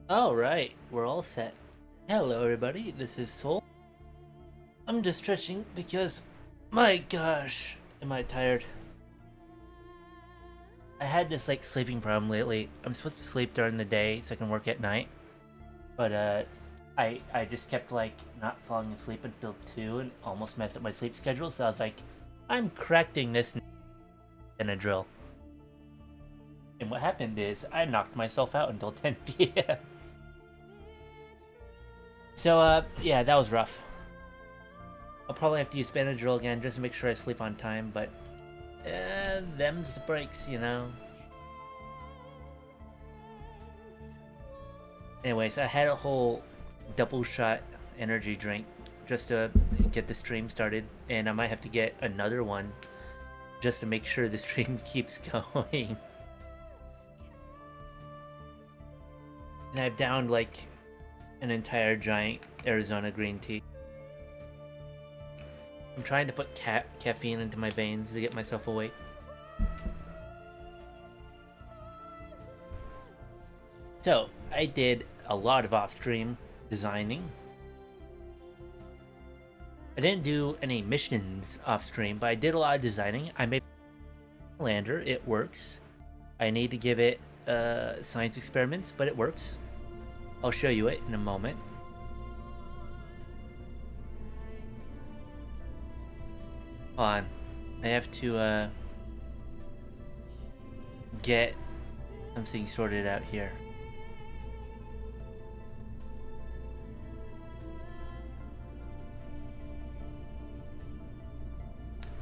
Alright, we're all set. Hello everybody, this is Soul. I'm just stretching because, my gosh, am I tired. I had this sleeping problem lately. I'm supposed to sleep during the day so I can work at night. But I just kept not falling asleep until 2 and almost messed up my sleep schedule, so I was like, I'm correcting this in a drill. And what happened is I knocked myself out until 10 p.m. So yeah, that was rough. I'll probably have to use Benadryl again just to make sure I sleep on time, but them's the breaks, you know? Anyways, I had a whole double shot energy drink just to get the stream started, and I might have to get another one just to make sure the stream keeps going. And I've downed an entire giant Arizona green tea. I'm trying to put caffeine into my veins to get myself awake. So, I did a lot of off-stream designing. I didn't do any missions off-stream, but I did a lot of designing. I made a lander, it works. I need to give it science experiments, but it works. I'll show you it in a moment. Hold on. I have to get something sorted out here.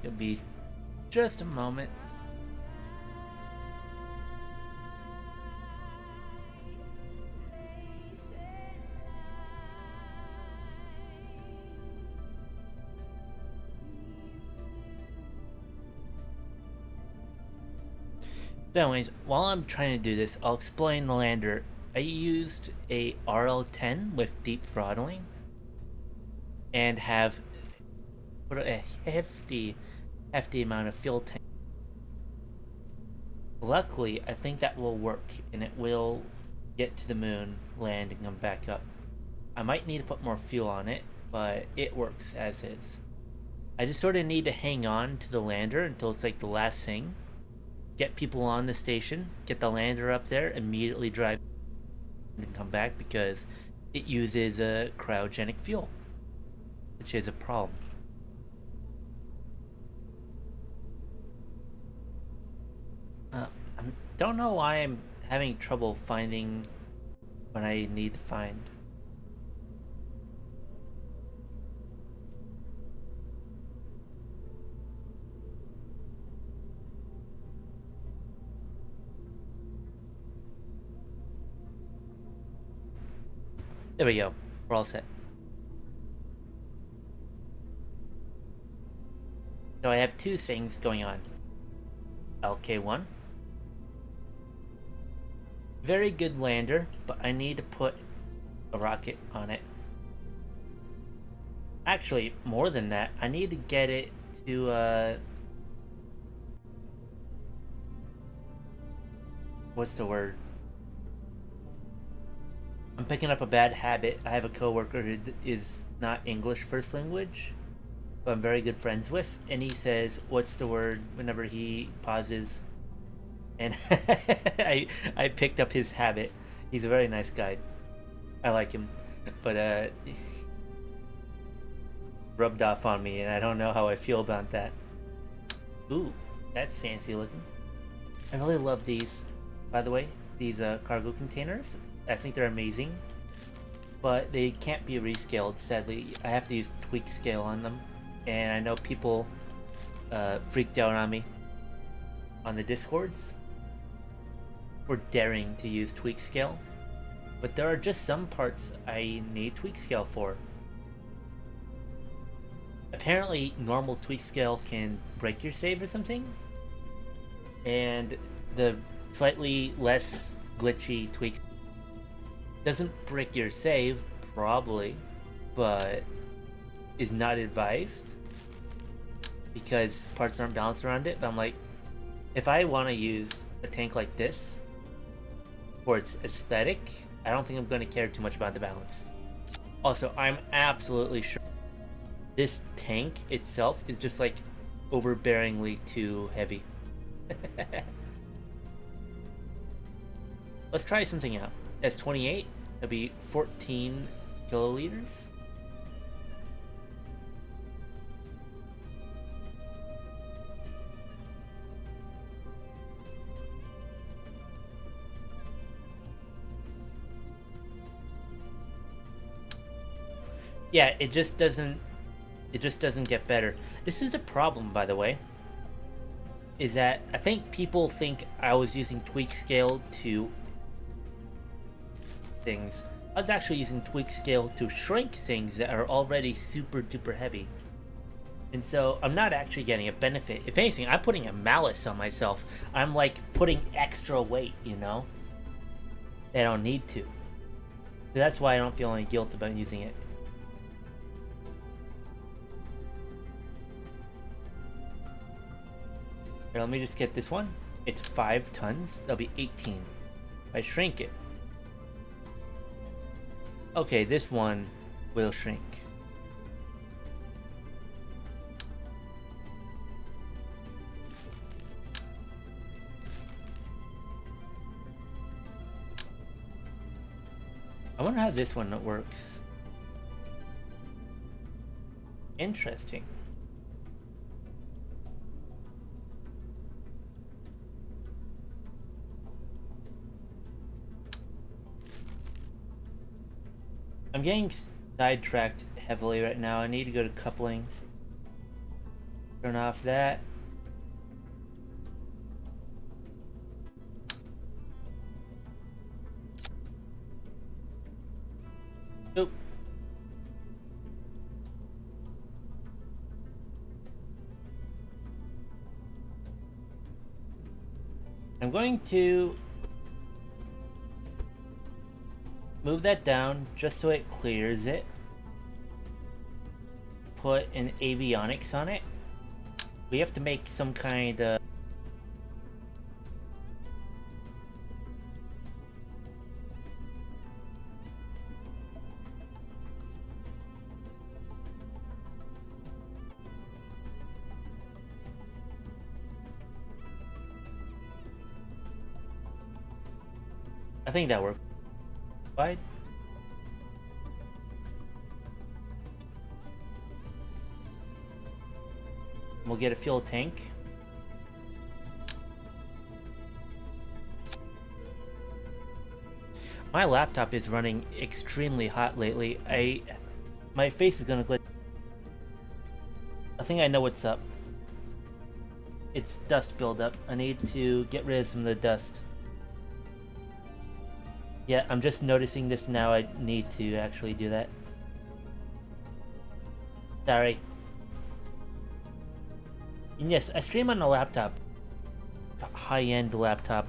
It'll be just a moment. But anyways, while I'm trying to do this, I'll explain the lander. I used a RL-10 with deep throttling and have put a hefty amount of fuel tank. Luckily, I think that will work and it will get to the moon, land, and come back up. I might need to put more fuel on it, but it works as is. I just sort of need to hang on to the lander until it's the last thing. Get people on the station, get the lander up there, immediately drive and come back because it uses a cryogenic fuel, which is a problem. I don't know why I'm having trouble finding what I need to find. There we go. We're all set. So I have two things going on. LK1. Very good lander, but I need to put a rocket on it. Actually, more than that, I need to get it to, what's the word? I'm picking up a bad habit. I have a coworker who is not English first language, but I'm very good friends with, and he says, "What's the word?" whenever he pauses, and I picked up his habit. He's a very nice guy. I like him, but rubbed off on me, and I don't know how I feel about that. Ooh, that's fancy looking. I really love these, by the way. These cargo containers. I think they're amazing, but they can't be rescaled, sadly. I have to use tweak scale on them, and I know people freaked out on me on the discords for daring to use tweak scale, but there are just some parts I need tweak scale for. Apparently normal tweak scale can break your save or something, and the slightly less glitchy tweak doesn't break your save, probably, but is not advised because parts aren't balanced around it. But I'm like, if I want to use a tank like this for its aesthetic, I don't think I'm going to care too much about the balance. Also, I'm absolutely sure this tank itself is just like overbearingly too heavy. Let's try something out. S28, that'll be 14 kiloliters. Yeah, it just doesn't get better. This is the problem, by the way, is that I think people think I was using tweak scale to things. I was actually using tweak scale to shrink things that are already super duper heavy. And so I'm not actually getting a benefit. If anything, I'm putting a malice on myself. I'm like putting extra weight, you know? I don't need to. So that's why I don't feel any guilt about using it. Here, let me just get this one. It's 5 tons. That'll be 18. If I shrink it. Okay, this one will shrink. I wonder how this one works. Interesting. I'm getting sidetracked heavily right now. I need to go to coupling. Turn off that. Nope. I'm going to move that down just so it clears it. Put an avionics on it. We have to make some kind of I think that worked. Fine. We'll get a fuel tank. My laptop is running extremely hot lately. My face is gonna glitch. I think I know what's up. It's dust buildup. I need to get rid of some of the dust. Yeah, I'm just noticing this now. I need to actually do that. Sorry. And yes, I stream on a laptop. High-end laptop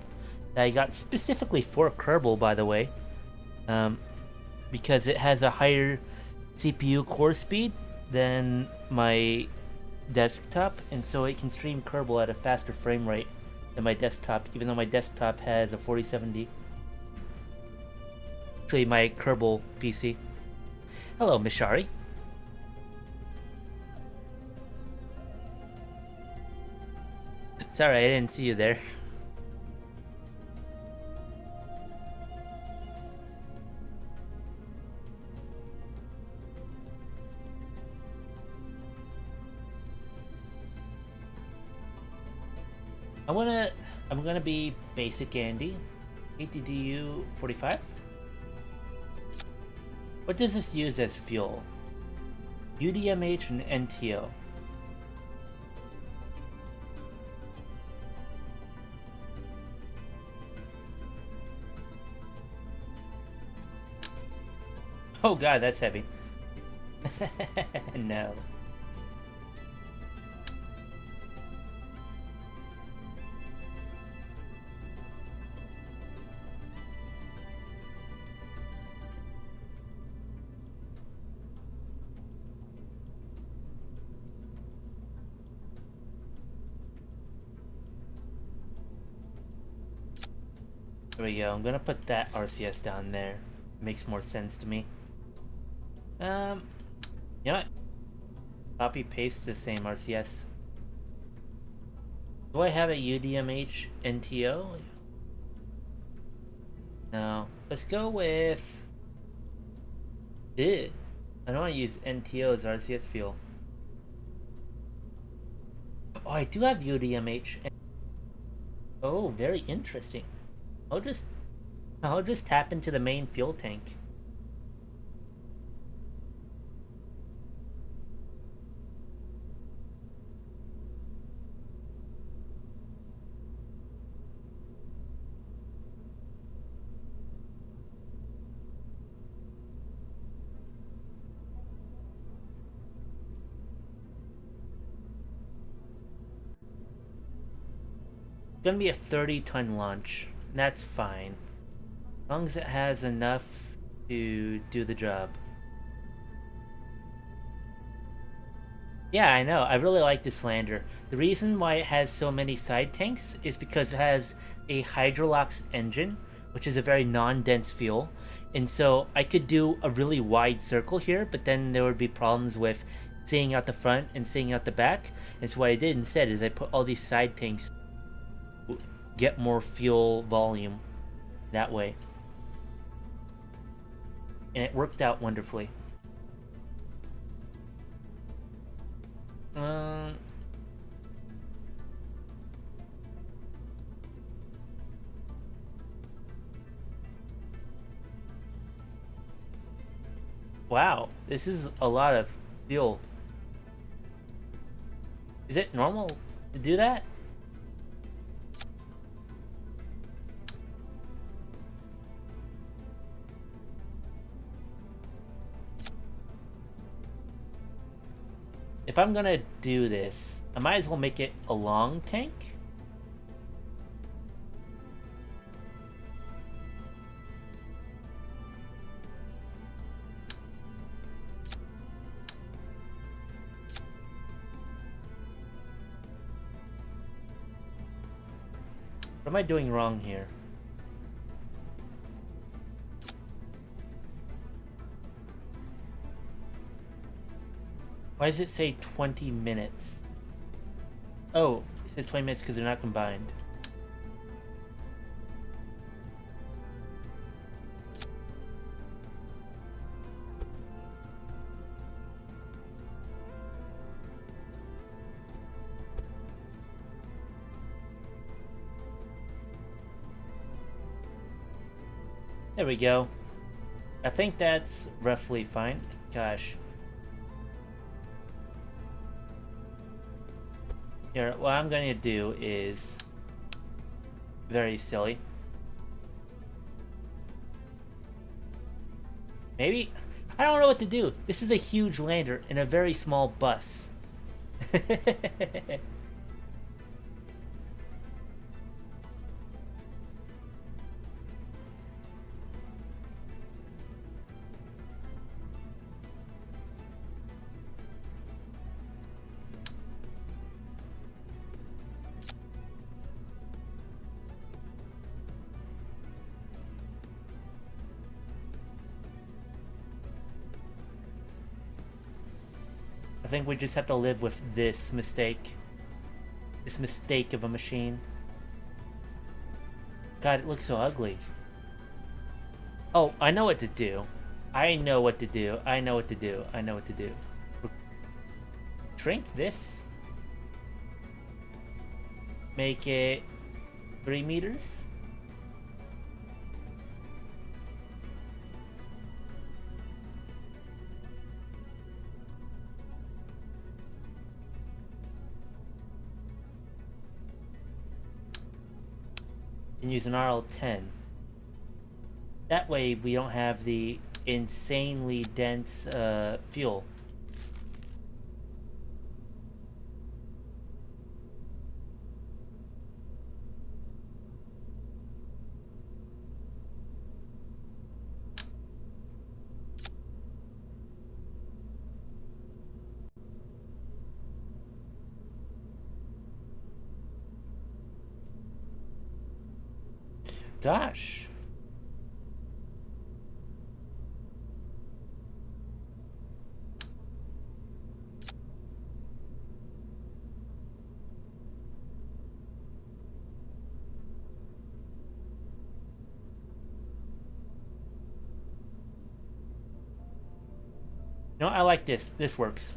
that I got specifically for Kerbal, by the way. Because it has a higher CPU core speed than my desktop, and so it can stream Kerbal at a faster frame rate than my desktop, even though my desktop has a 4070. Actually, my Kerbal PC. Hello, Mishari. Sorry, I didn't see you there. I'm gonna be basic Andy. ATDU 45. What does this use as fuel? UDMH and NTO. Oh god, that's heavy. No. There we go. I'm gonna put that RCS down there. Makes more sense to me. You know what? Copy paste the same RCS. Do I have a UDMH NTO? No. Let's go with. Ew. I don't want to use NTO as RCS fuel. Oh, I do have UDMH. Oh, very interesting. I'll just tap into the main fuel tank. It's gonna be a 30-ton launch. And that's fine. As long as it has enough to do the job. Yeah, I know. I really like this lander. The reason why it has so many side tanks is because it has a Hydrolox engine, which is a very non-dense fuel. And so I could do a really wide circle here, but then there would be problems with seeing out the front and seeing out the back. And so what I did instead is I put all these side tanks to get more fuel volume that way. And it worked out wonderfully. Wow, this is a lot of fuel. Is it normal to do that? If I'm gonna do this, I might as well make it a long tank. What am I doing wrong here? Why does it say 20 minutes? Oh, it says 20 minutes because they're not combined. There we go. I think that's roughly fine. Gosh. Here, what I'm going to do is very silly. Maybe? I don't know what to do. This is a huge lander in a very small bus. I think we just have to live with this mistake. This mistake of a machine. God, it looks so ugly. Oh, I know what to do. I know what to do. I know what to do. I know what to do. Shrink this. Make it 3 meters. And use an RL-10. That way we don't have the insanely dense fuel. gosh. No, I like this. This works.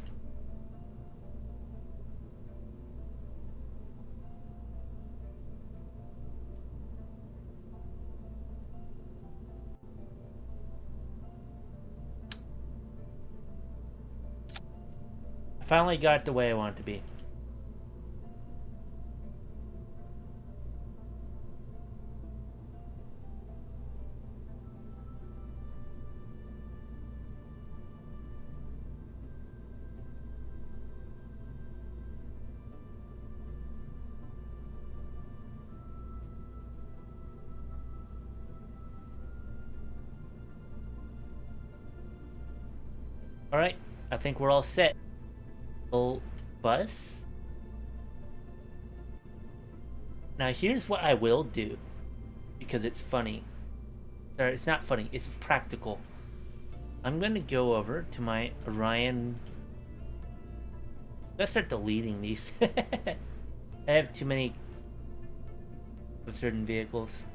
I finally got it the way I want it to be. Alright, I think we're all set. Little bus. Now here's what I will do. Because it's funny. Or it's not funny, it's practical. I'm gonna go over to my Orion. Let's start deleting these. I have too many of certain vehicles.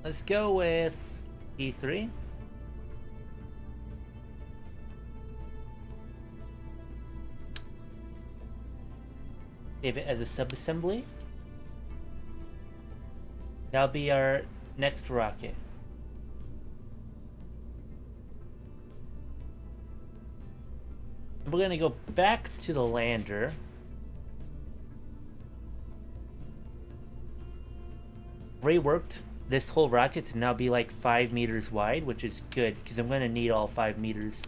Let's go with E3. Save it as a subassembly. That'll be our next rocket. And we're gonna go back to the lander. Reworked this whole rocket to now be like 5 meters wide, which is good because I'm gonna need all 5 meters.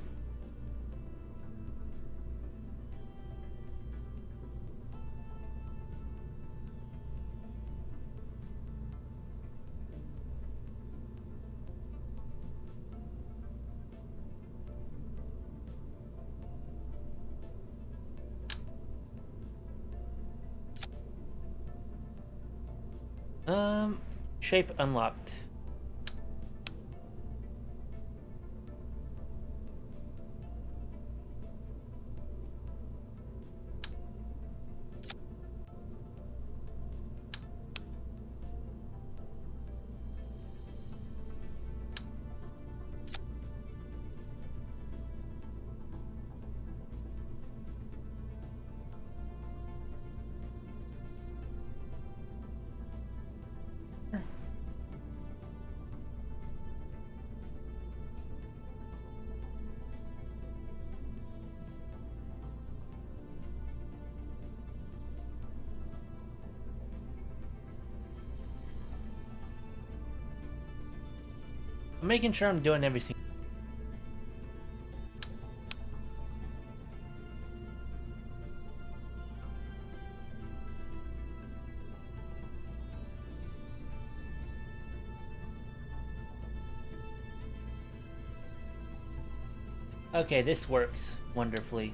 Shape unlocked. I'm making sure I'm doing everything. Okay, this works wonderfully.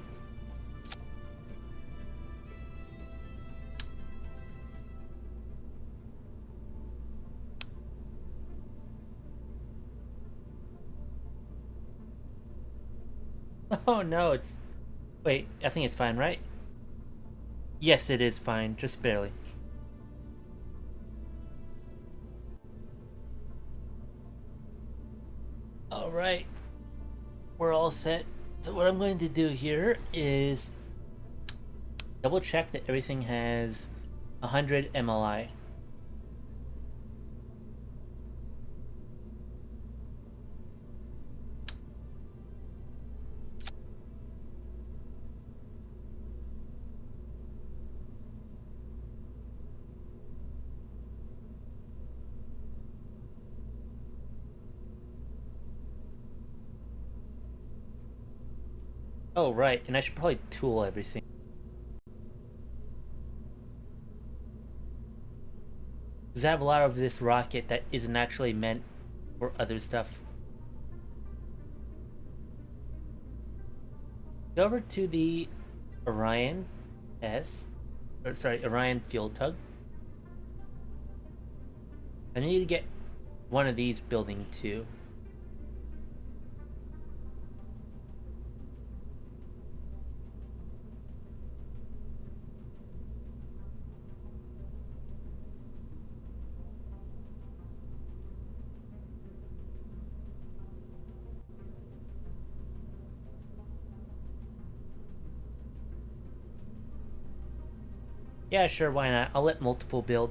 Oh no, it's... Wait, I think it's fine, right? Yes, it is fine, just barely. Alright. We're all set. So what I'm going to do here is double check that everything has 100 MLI. Oh, right, and I should probably tool everything. Because I have a lot of this rocket that isn't actually meant for other stuff. Go over to the Orion Orion Field Tug. I need to get one of these building too. Yeah, sure, why not? I'll let multiple build.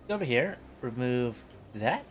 Go over here, remove that.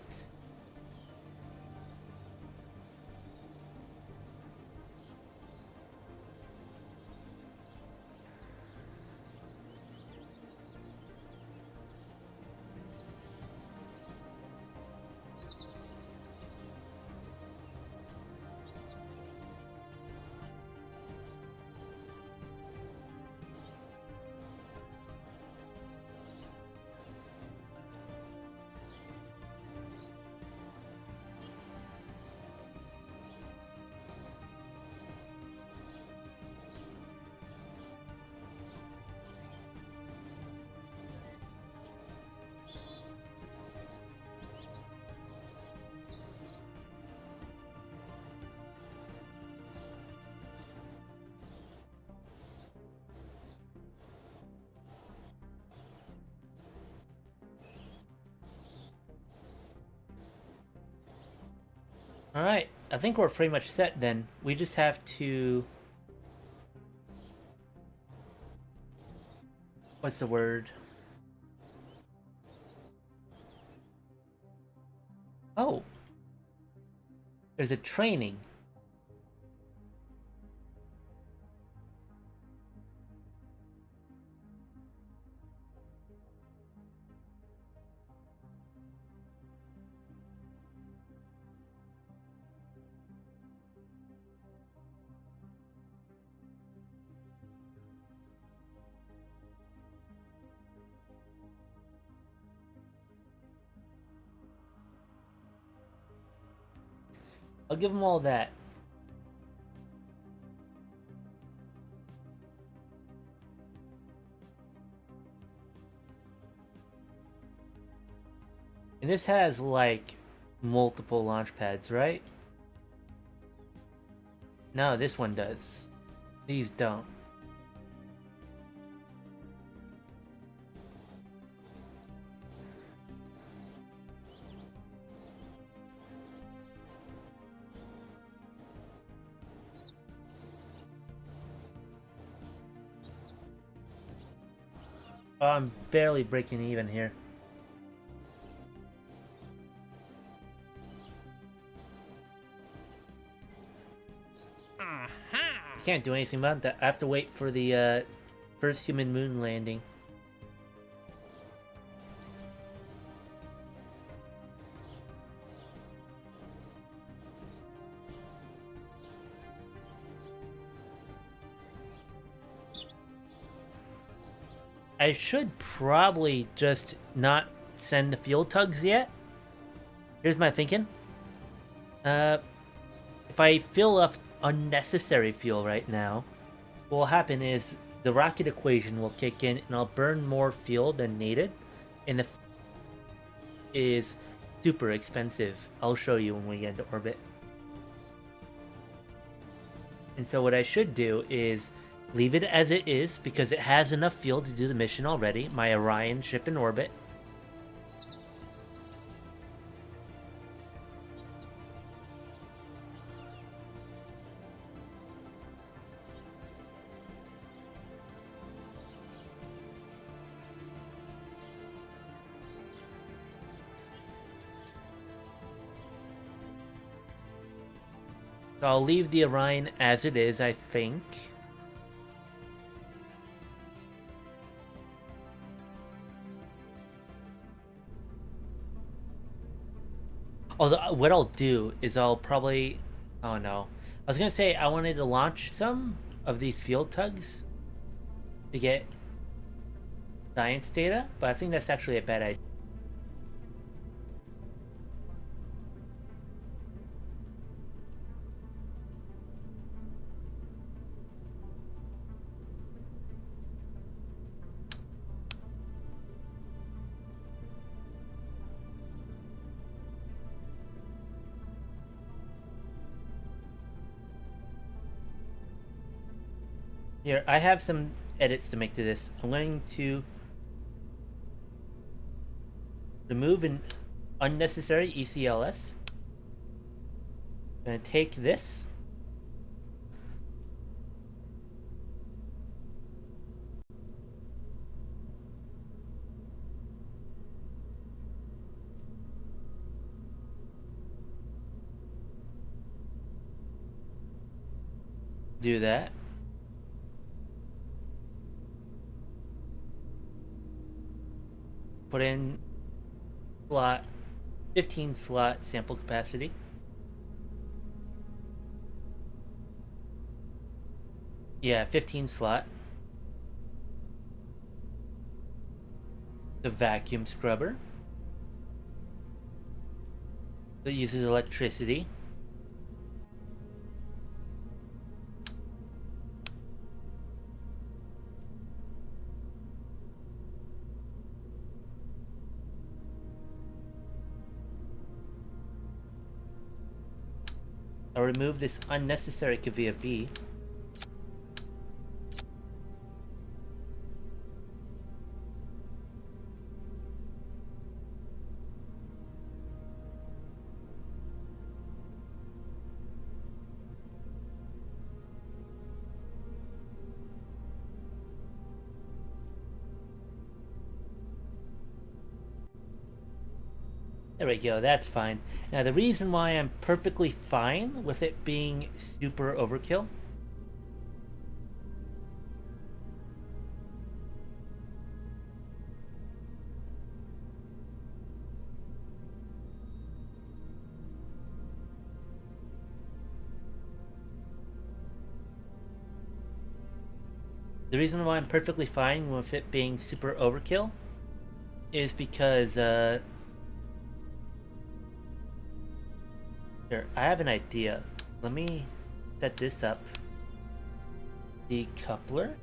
Alright, I think we're pretty much set then. We just have to... What's the word? Oh! There's a training. I'll give them all that. And this has, like, multiple launch pads, right? No, this one does. These don't. Oh, I'm barely breaking even here. Can't do anything about that. I have to wait for the first human moon landing. I should probably just not send the field tugs yet. Here's my thinking. If I fill up unnecessary fuel right now, what will happen is the rocket equation will kick in and I'll burn more fuel than needed, and the is super expensive. I'll show you when we get into orbit. And so what I should do is leave it as it is because it has enough fuel to do the mission already. My Orion ship in orbit. So I'll leave the Orion as it is, I think. Although, what I'll do is I'll probably... Oh no. I was gonna say I wanted to launch some of these field tugs to get science data, but I think that's actually a bad idea. Here, I have some edits to make to this. I'm going to remove an unnecessary ECLS. I'm going to take this. Do that. Put in slot 15 slot sample capacity. Yeah, 15 slot. The vacuum scrubber that uses electricity. I'll remove this unnecessary Kavia B. There we go, that's fine. Now the reason why I'm perfectly fine with it being super overkill the reason why I'm perfectly fine with it being super overkill is because here, I have an idea. Let me set this up. The coupler.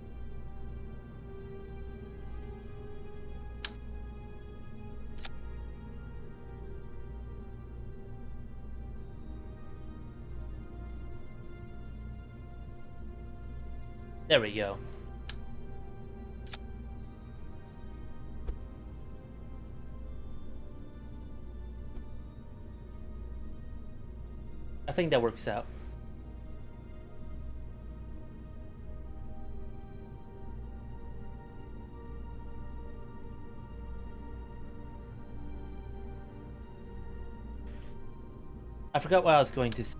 There we go. I think that works out. I forgot what I was going to say.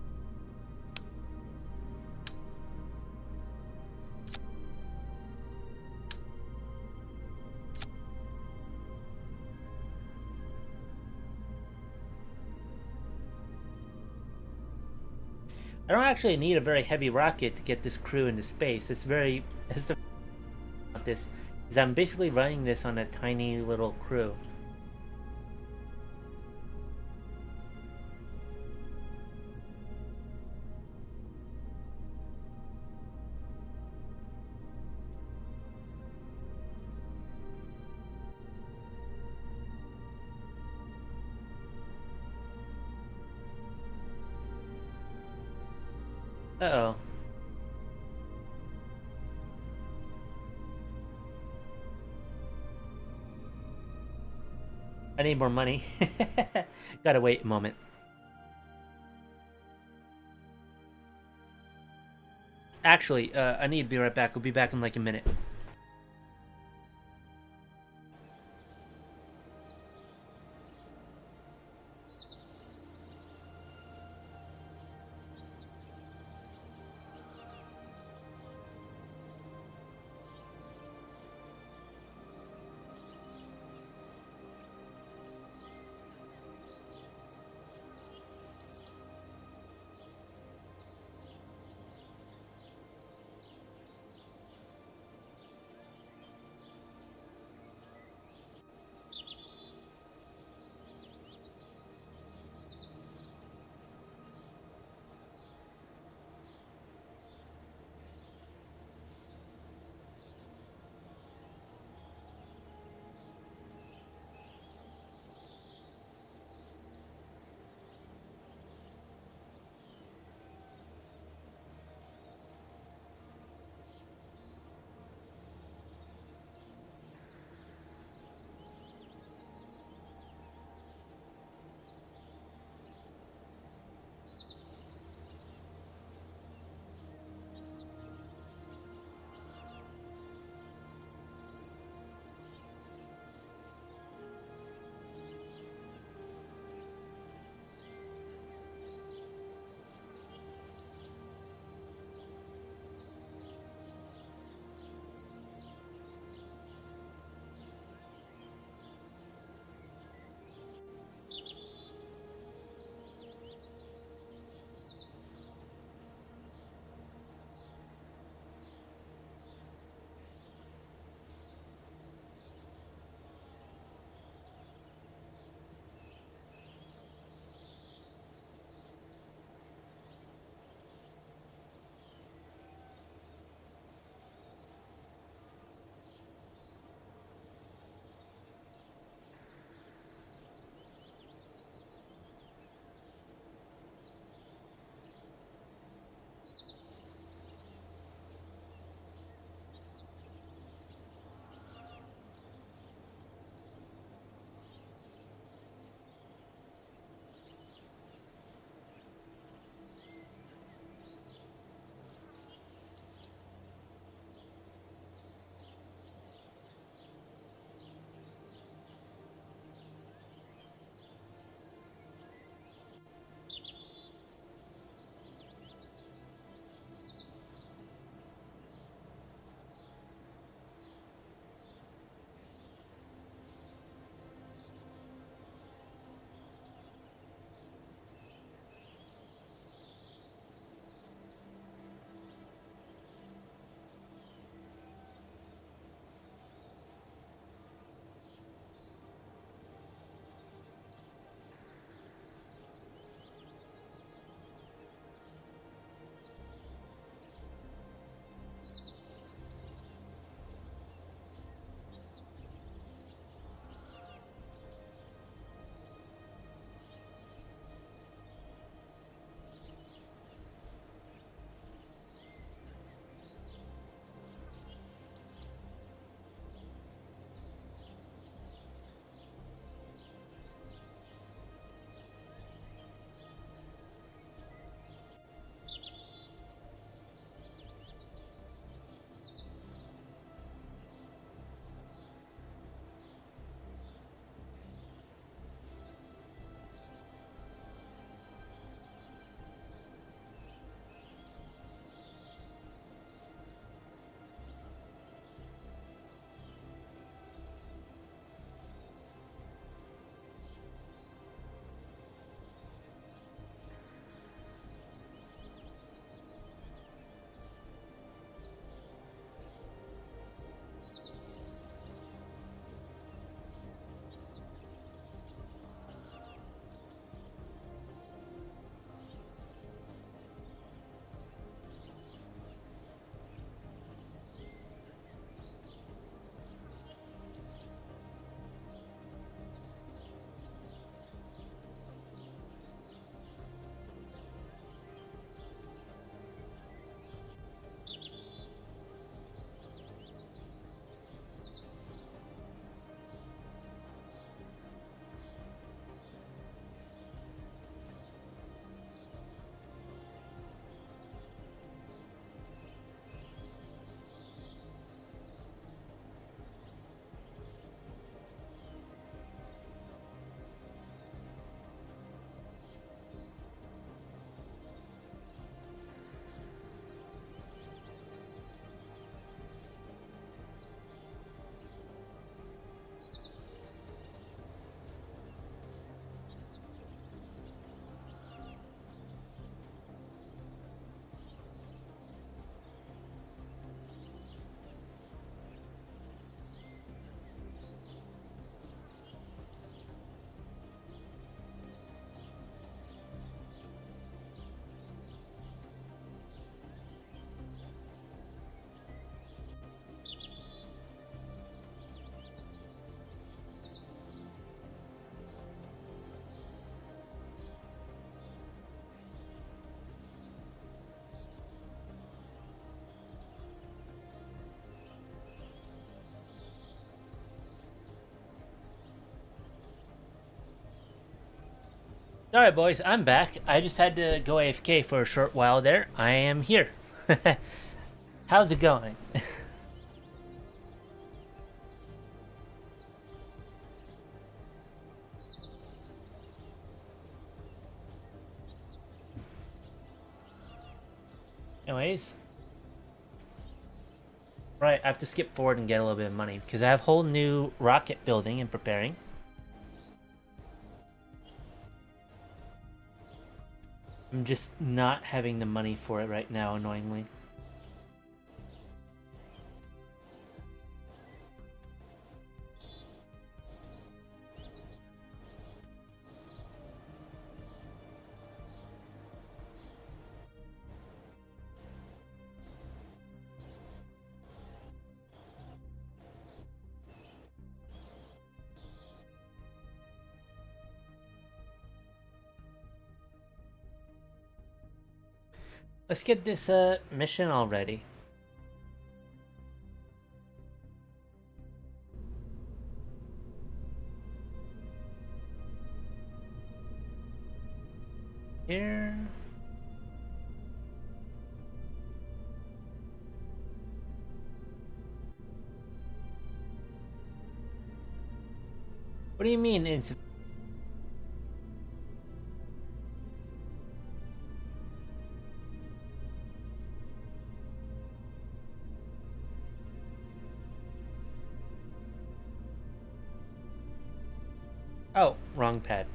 I don't actually need a very heavy rocket to get this crew into space. It's the about this is I'm basically running this on a tiny little crew. Uh-oh. I need more money. Gotta wait a moment. Actually, I need to be right back. I'll be back in like a minute. Alright, boys, I'm back. I just had to go AFK for a short while there. I am here. How's it going? Anyways. Right, I have to skip forward and get a little bit of money because I have whole new rocket building and preparing. I'm just not having the money for it right now, annoyingly. Let's get this mission already. Here. What do you mean Oh, wrong pad.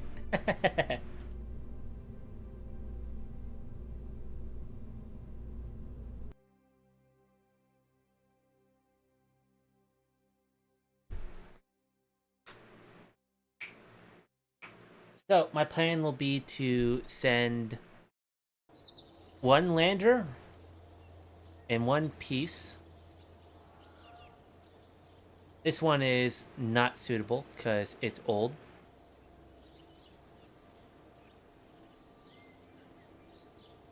So, my plan will be to send one lander and one piece. This one is not suitable because it's old.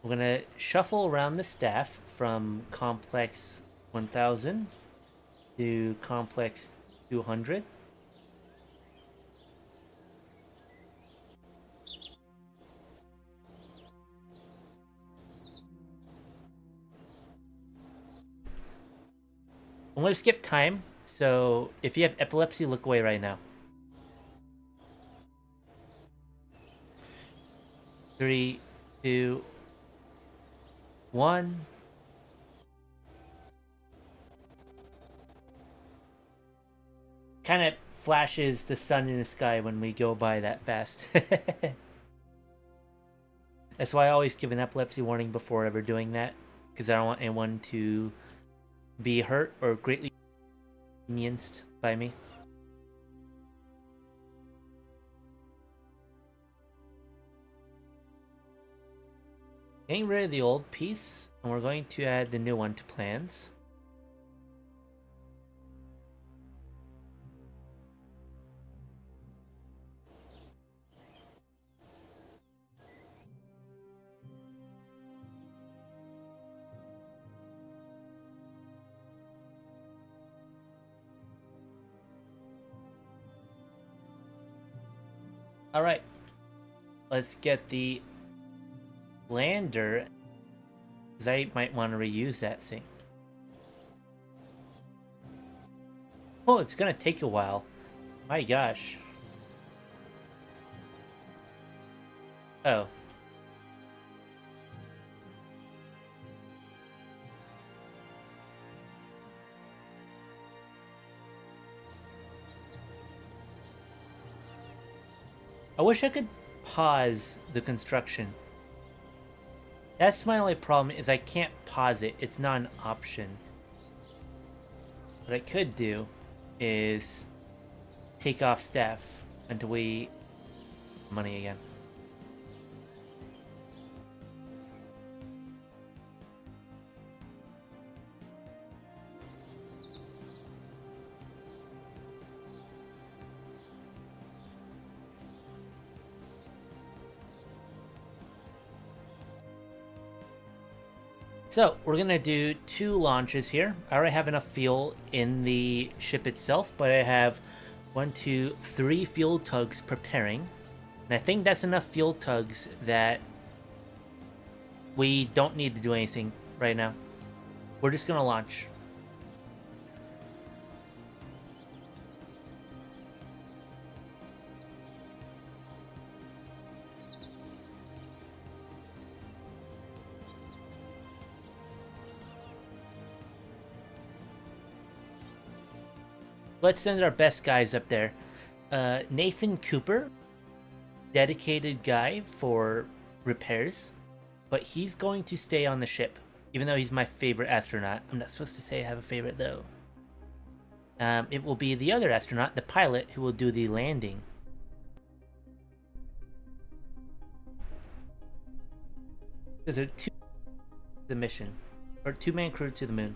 We're gonna shuffle around the staff from complex 1000 to complex 200. I'm gonna skip time, so if you have epilepsy, look away right now. 3, 2, 1. Kind of flashes the sun in the sky when we go by that fast. That's why I always give an epilepsy warning before ever doing that, because I don't want anyone to be hurt or greatly inconvenienced by me. Getting rid of the old piece, and we're going to add the new one to plans. Alright, let's get the lander, because I might want to reuse that thing. Oh, it's gonna take a while. My gosh. Oh. I wish I could pause the construction. That's my only problem, is I can't pause it. It's not an option. What I could do is take off staff until we money again. So, we're gonna do 2 launches here. I already have enough fuel in the ship itself, but I have 1, 2, 3 fuel tugs preparing. And I think that's enough fuel tugs that we don't need to do anything right now. We're just gonna launch. Let's send our best guys up there. Nathan Cooper, dedicated guy for repairs, but he's going to stay on the ship, even though he's my favorite astronaut. I'm not supposed to say I have a favorite, though. It will be the other astronaut, the pilot, who will do the landing. There's a the mission, or two-man crew to the moon.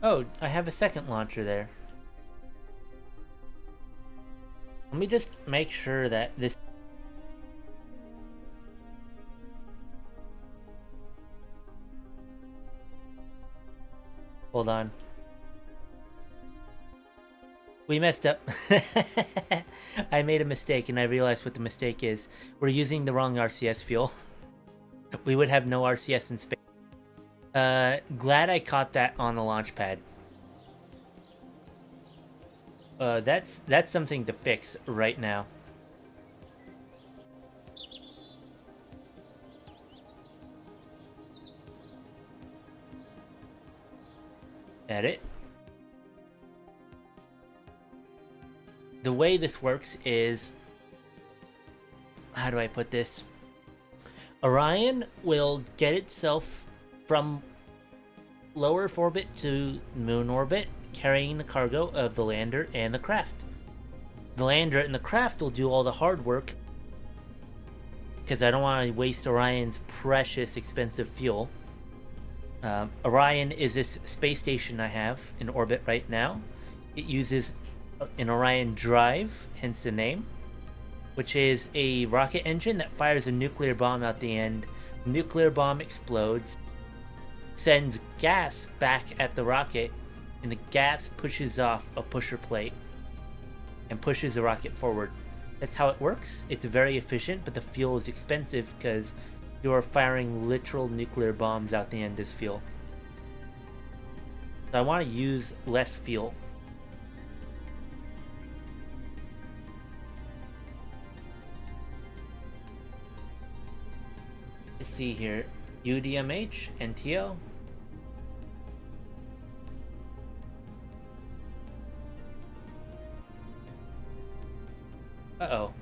Oh, I have a second launcher there. Let me just make sure that this... Hold on. We messed up. I made a mistake and I realized what the mistake is. We're using the wrong RCS fuel. We would have no RCS in space. Glad I caught that on the launch pad. That's something to fix right now. Edit. The way this works is... How do I put this? Orion will get itself from low Earth orbit to moon orbit, carrying the cargo of the lander and the craft. The lander and the craft will do all the hard work, because I don't want to waste Orion's precious, expensive fuel. Orion is this space station I have in orbit right now. It uses an Orion drive, hence the name, which is a rocket engine that fires a nuclear bomb out the end. The nuclear bomb explodes, sends gas back at the rocket, and the gas pushes off a pusher plate and pushes the rocket forward. That's how it works. It's very efficient, but the fuel is expensive because you are firing literal nuclear bombs out the end as fuel. So I want to use less fuel. Let's see here. UDMH, NTO. Uh-oh.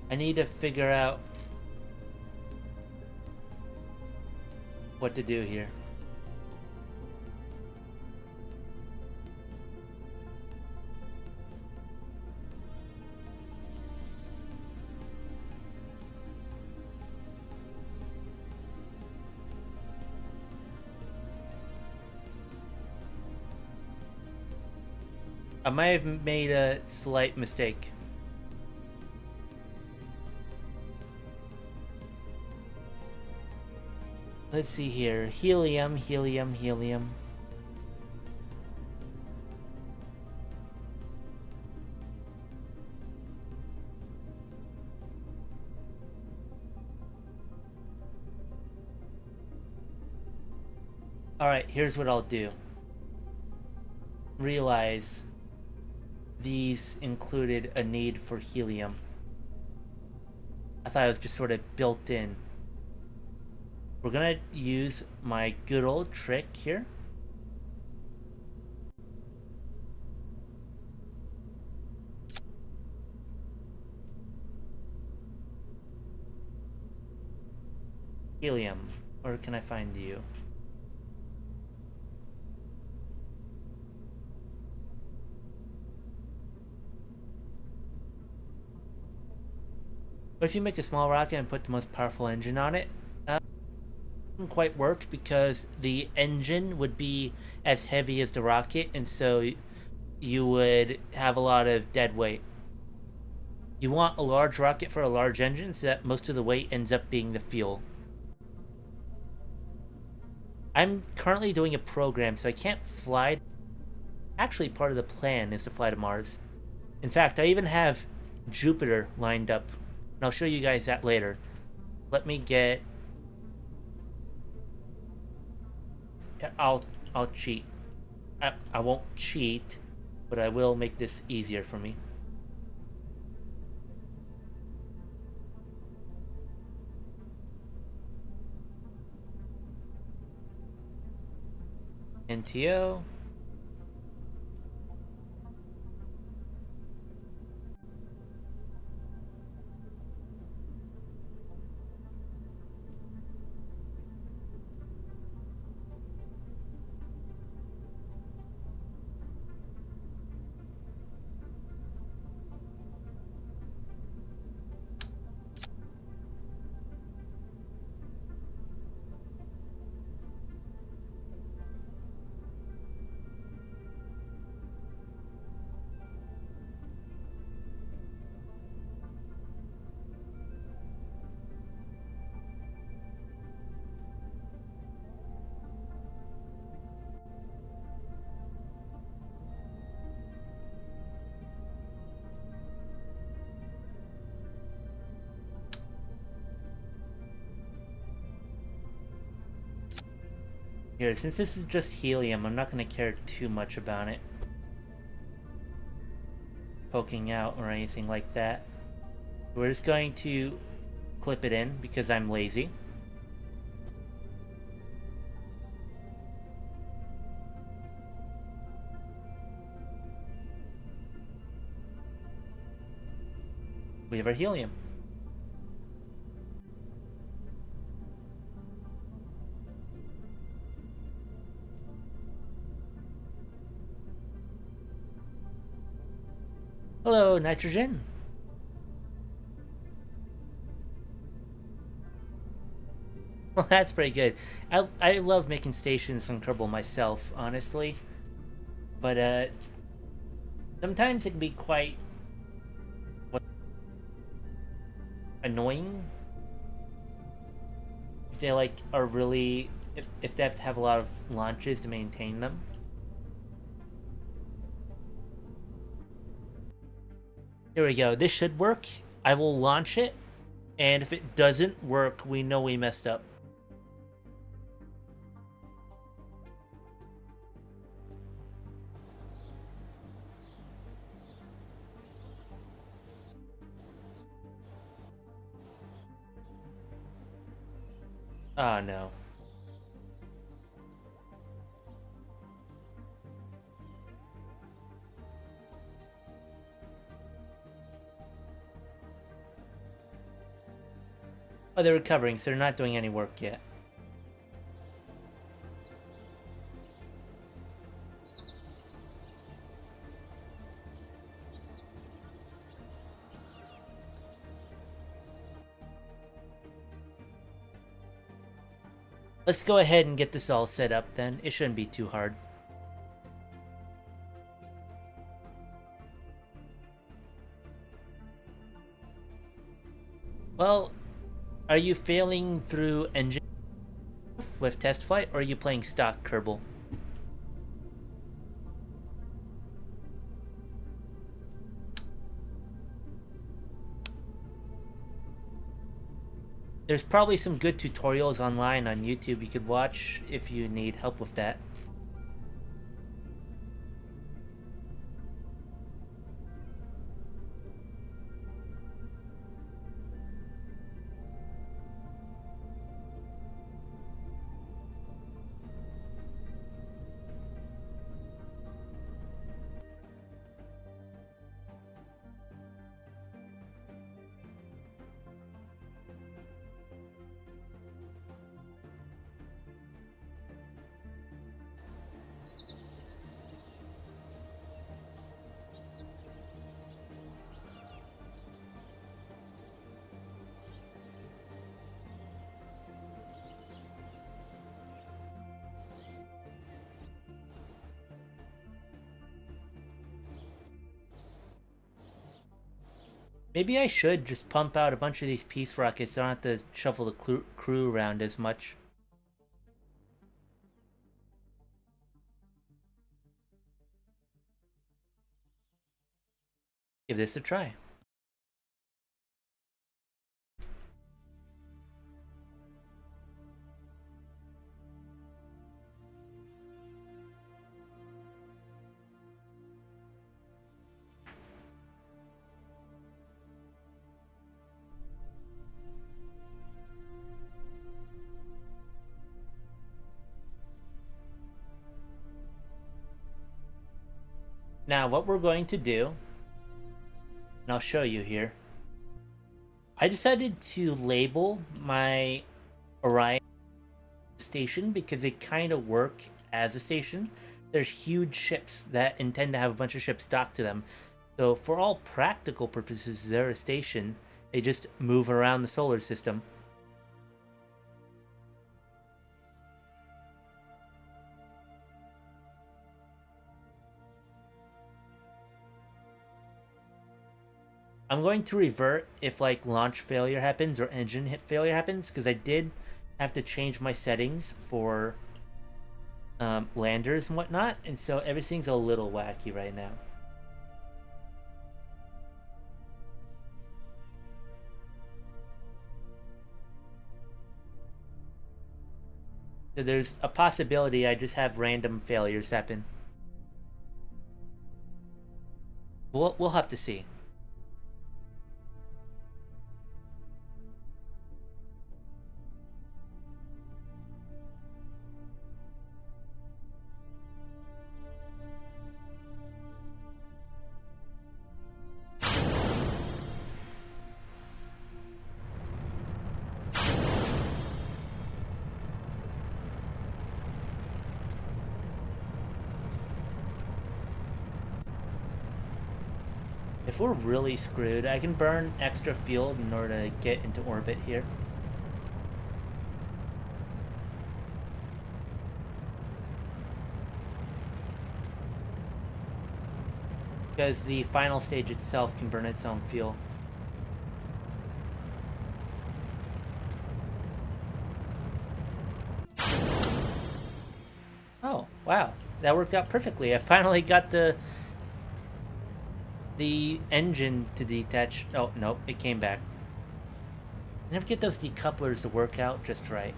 I need to figure out what to do here. I might have made a slight mistake. Let's see here. Helium, helium, helium. Alright, here's what I'll do. Realize these included a need for helium. I thought it was just sort of built in. We're gonna use my good old trick here. Helium. Where can I find you? But if you make a small rocket and put the most powerful engine on it, it wouldn't quite work because the engine would be as heavy as the rocket, and so you would have a lot of dead weight. You want a large rocket for a large engine so that most of the weight ends up being the fuel. I'm currently doing a program, so I can't fly. Actually, part of the plan is to fly to Mars. In fact, I even have Jupiter lined up, and I'll show you guys that later. Let me get... I'll cheat. I won't cheat, but I will make this easier for me. NTO. Here, since this is just helium, I'm not going to care too much about it poking out or anything like that. We're just going to clip it in because I'm lazy. We have our helium. Hello, nitrogen. Well, that's pretty good. I love making stations on Kerbal myself, honestly. But, sometimes it can be quite... annoying. If they, like, are really... If they have to have a lot of launches to maintain them. Here we go. This should work. I will launch it. And if it doesn't work, we know we messed up. Oh, no. Oh, they're recovering, so they're not doing any work yet. Let's go ahead and get this all set up then. It shouldn't be too hard. Well, are you failing through engine with test flight, or are you playing stock Kerbal? There's probably some good tutorials online on YouTube you could watch if you need help with that. Maybe I should just pump out a bunch of these peace rockets so I don't have to shuffle the crew around as much. Give this a try. Now what we're going to do, and I'll show you here, I decided to label my Orion station because they kind of work as a station. There's huge ships that intend to have a bunch of ships docked to them. So for all practical purposes, they're a station. They just move around the solar system. I'm going to revert if like launch failure happens or engine hit failure happens, because I did have to change my settings for landers and whatnot, and so everything's a little wacky right now. So there's a possibility I just have random failures happen. We'll have to see. If we're really screwed, I can burn extra fuel in order to get into orbit here. Because the final stage itself can burn its own fuel. Oh, wow. That worked out perfectly. I finally got the engine to detach. Oh, nope, it came back. I never get those decouplers to work out just right.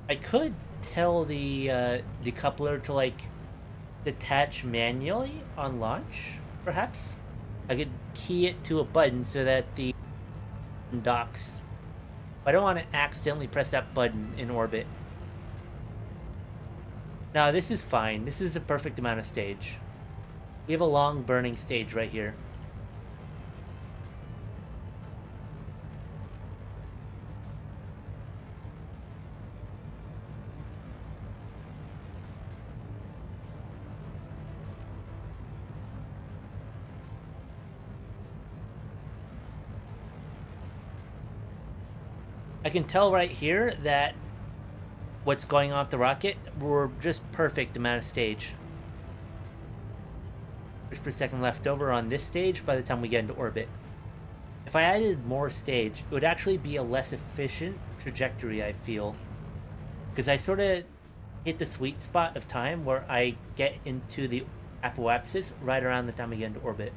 I could tell the decoupler to like detach manually on launch, perhaps. I could key it to a button so that the docks. I don't want to accidentally press that button in orbit. Now this is fine. This is a perfect amount of stage. We have a long burning stage right here. I can tell right here that what's going off the rocket, we're just perfect amount of stage. Meters per second left over on this stage by the time we get into orbit. If I added more stage, it would actually be a less efficient trajectory, I feel. Because I sort of hit the sweet spot of time where I get into the apoapsis right around the time I get into orbit.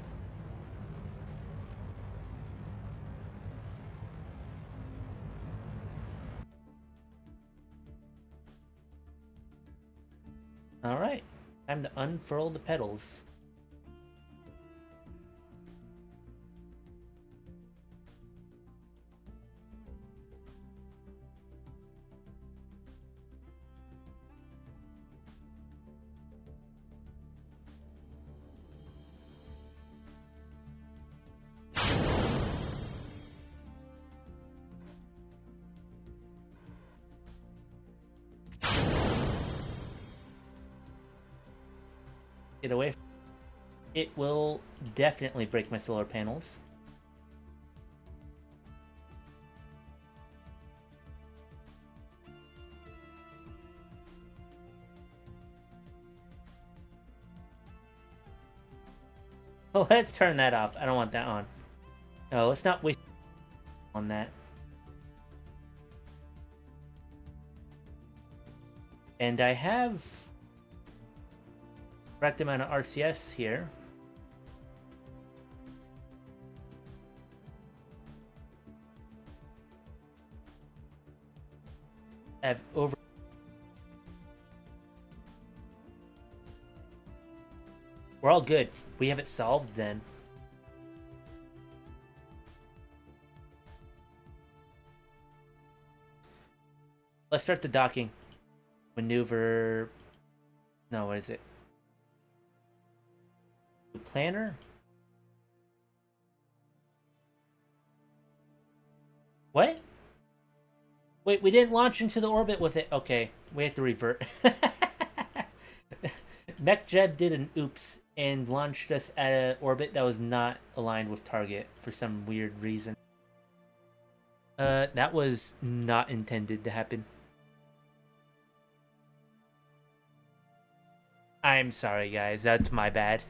Alright, time to unfurl the pedals. Get away from it. It will definitely break my solar panels. Well, let's turn that off. I don't want that on. No, let's not waste on that. And I have correct amount of RCS here. I have over. We're all good. We have it solved then. Let's start the docking. Maneuver. No, what is it? Planner? What? Wait, we didn't launch into the orbit with it. Okay, we have to revert. MechJeb did an oops and launched us at an orbit that was not aligned with target for some weird reason. That was not intended to happen. I'm sorry, guys. That's my bad.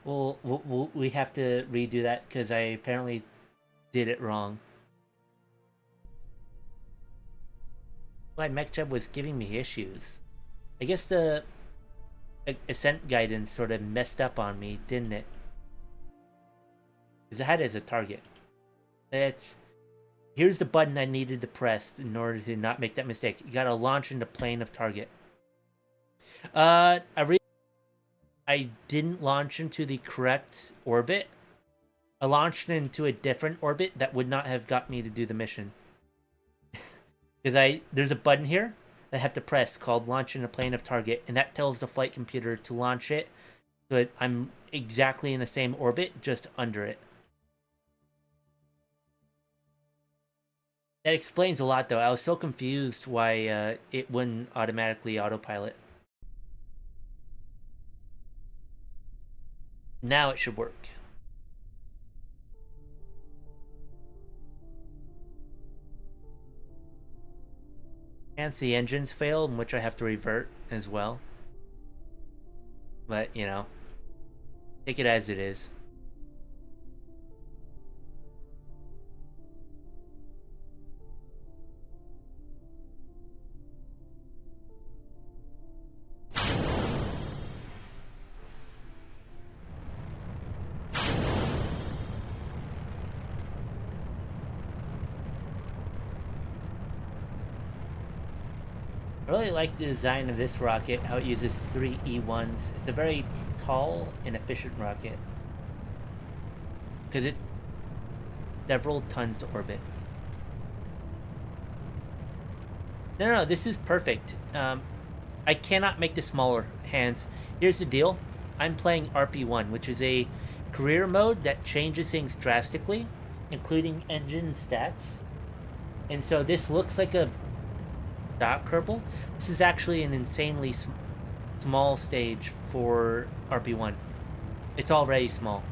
We have to redo that because I apparently did it wrong. My MechJeb was giving me issues. I guess the ascent guidance sort of messed up on me, didn't it? Because I had it as a target. Here's the button I needed to press in order to not make that mistake. You gotta launch into plane of target. I didn't launch into the correct orbit. I launched into a different orbit that would not have got me to do the mission. Because there's a button here that I have to press called launch in a plane of target, and that tells the flight computer to launch it so that I'm exactly in the same orbit, just under it. That explains a lot, though. I was so confused why it wouldn't automatically autopilot. Now it should work. And the engines fail, in which I have to revert as well. But, you know, take it as it is. I really like the design of this rocket, how it uses 3 E1s. It's a very tall and efficient rocket. Because it's several tons to orbit. No, this is perfect. I cannot make this smaller, hands. Here's the deal. I'm playing RP-1, which is a career mode that changes things drastically, including engine stats. And so this looks like a dot Kerbal. This is actually an insanely small stage for RP-1. It's already small.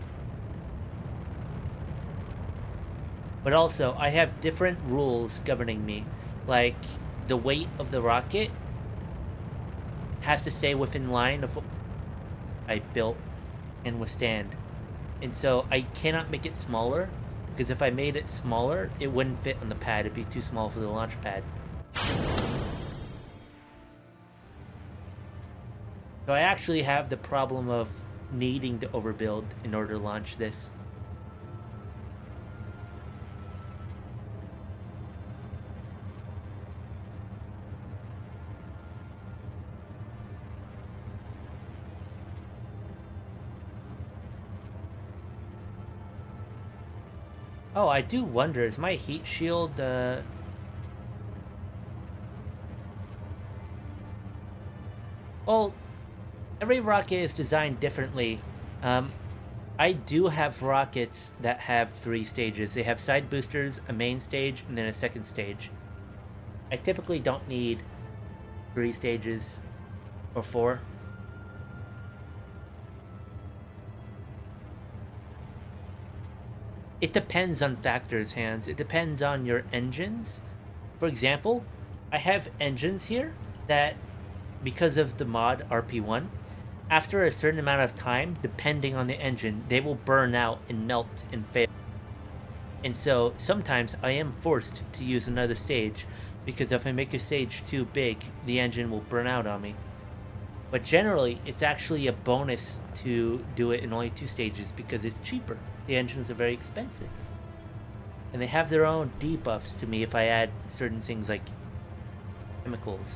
But also, I have different rules governing me. Like, the weight of the rocket has to stay within line of what I built and withstand. And so I cannot make it smaller, because if I made it smaller, it wouldn't fit on the pad. It'd be too small for the launch pad. So I actually have the problem of needing to overbuild in order to launch this. Oh, I do wonder, is my heat shield, Well, every rocket is designed differently. I do have rockets that have 3 stages. They have side boosters, a main stage, and then a second stage. I typically don't need 3 stages or 4. It depends on factors, Hans. It depends on your engines. For example, I have engines here that, because of the mod RP-1, after a certain amount of time, depending on the engine, they will burn out and melt and fail. And so sometimes I am forced to use another stage, because if I make a stage too big, the engine will burn out on me. But generally, it's actually a bonus to do it in only 2 stages because it's cheaper. The engines are very expensive. And they have their own debuffs to me if I add certain things like chemicals.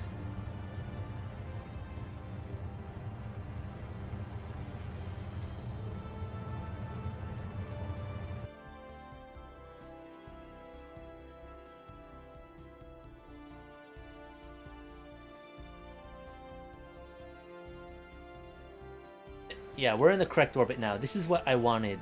Yeah, we're in the correct orbit now. This is what I wanted.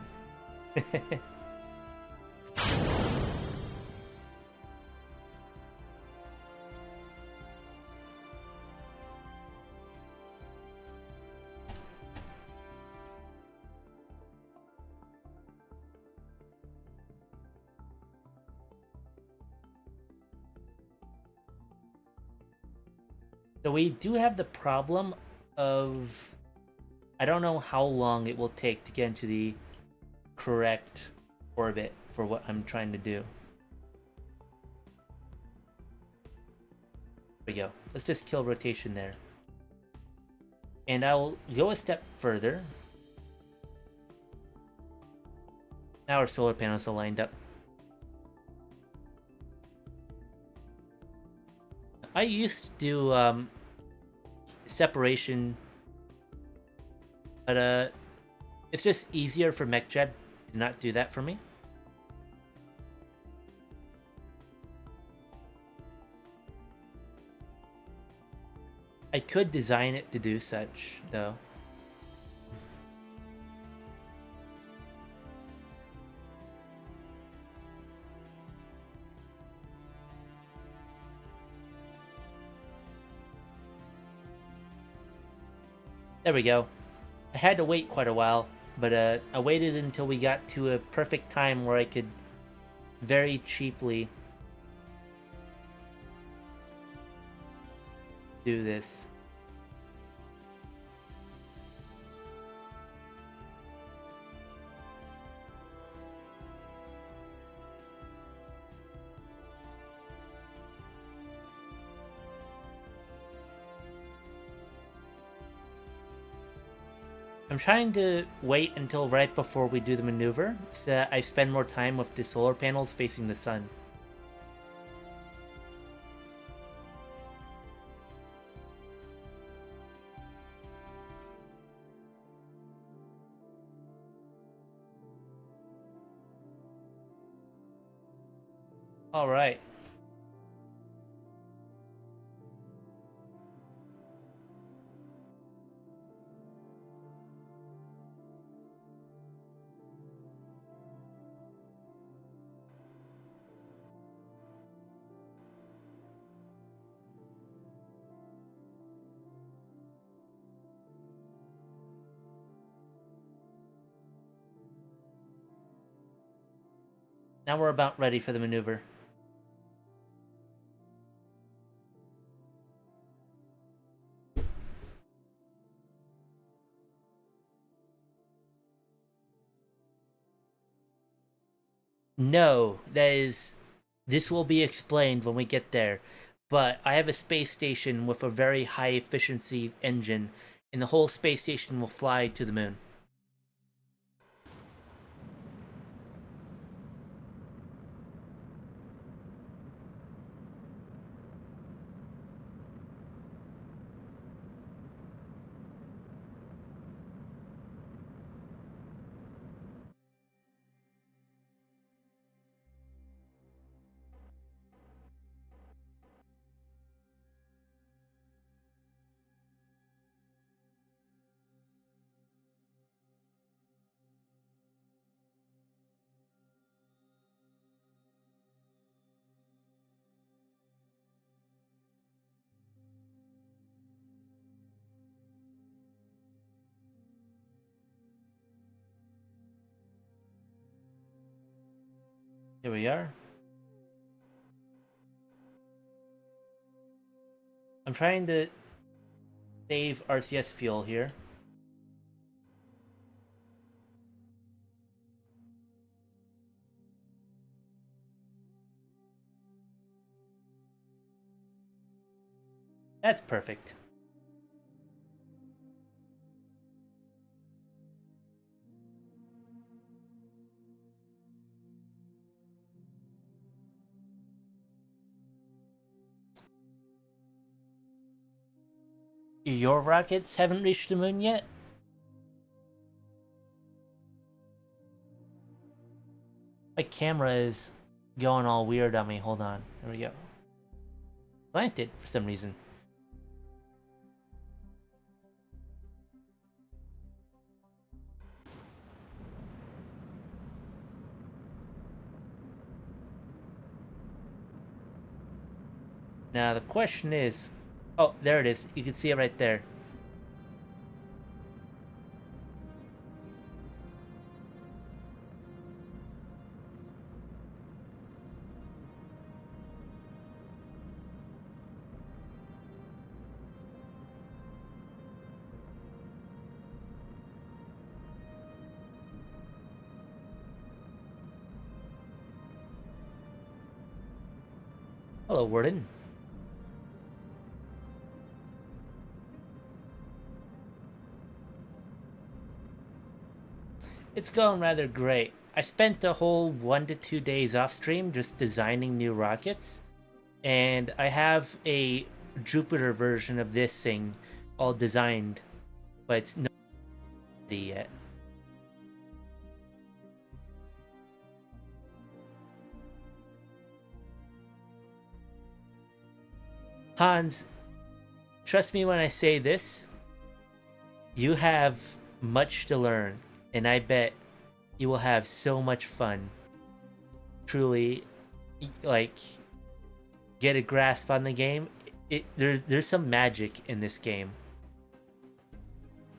So we do have the problem of... I don't know how long it will take to get into the correct orbit for what I'm trying to do. There we go. Let's just kill rotation there. And I'll go a step further. Now our solar panels are lined up. I used to do separation, but it's just easier for MechJeb to not do that for me. I could design it to do such, though. There we go. I had to wait quite a while, but I waited until we got to a perfect time where I could very cheaply do this. I'm trying to wait until right before we do the maneuver, so that I spend more time with the solar panels facing the sun. Alright. Now we're about ready for the maneuver. No, this will be explained when we get there. But I have a space station with a very high efficiency engine, and the whole space station will fly to the moon. Here we are. I'm trying to save RCS fuel here. That's perfect. Your rockets haven't reached the moon yet? My camera is going all weird on me. Hold on. There we go. Slanted for some reason. Now the question is... Oh, there it is. You can see it right there. Hello, Warden. It's going rather great. I spent a whole 1 to 2 days off stream just designing new rockets. And I have a Jupiter version of this thing all designed, but it's not ready yet. Hans, trust me when I say this, you have much to learn, and I bet you will have so much fun. Truly, like, get a grasp on the game. There's some magic in this game.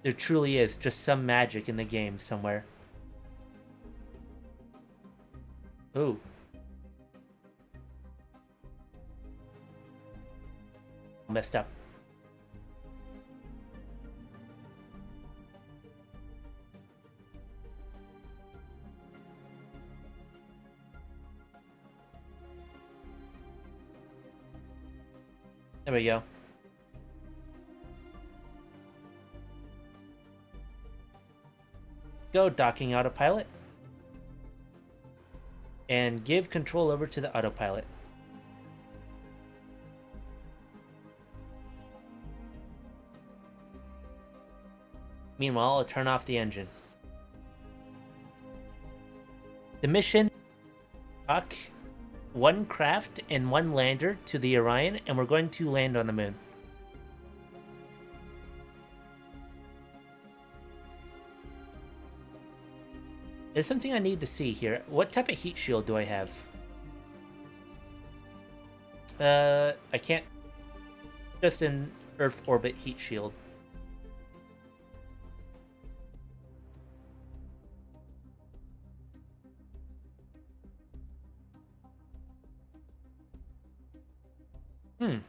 There truly is just some magic in the game somewhere. Ooh. Messed up. There we go. Go docking autopilot. And give control over to the autopilot. Meanwhile, I'll turn off the engine. The mission: dock 1 craft and 1 lander to the Orion, and we're going to land on the moon. There's something I need to see here. What type of heat shield do I have? I can't... Just an Earth orbit heat shield.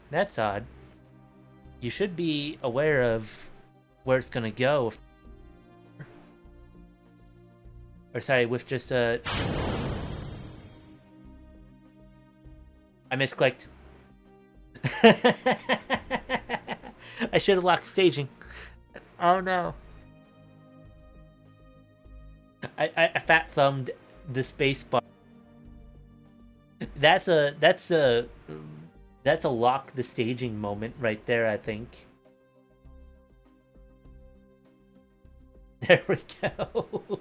That's odd. You should be aware of where it's gonna go. Or sorry, with just a... I misclicked. I should have locked staging. Oh no. I fat thumbed the space bar. That's a lock the staging moment right there, I think. There we go.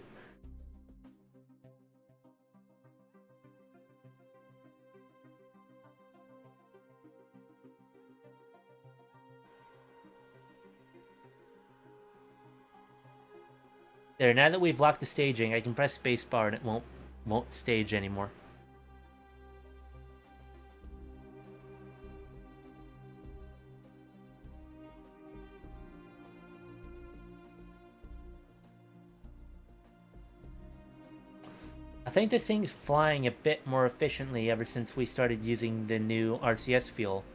There, now that we've locked the staging, I can press spacebar and it won't stage anymore. I think this thing's flying a bit more efficiently ever since we started using the new RCS fuel.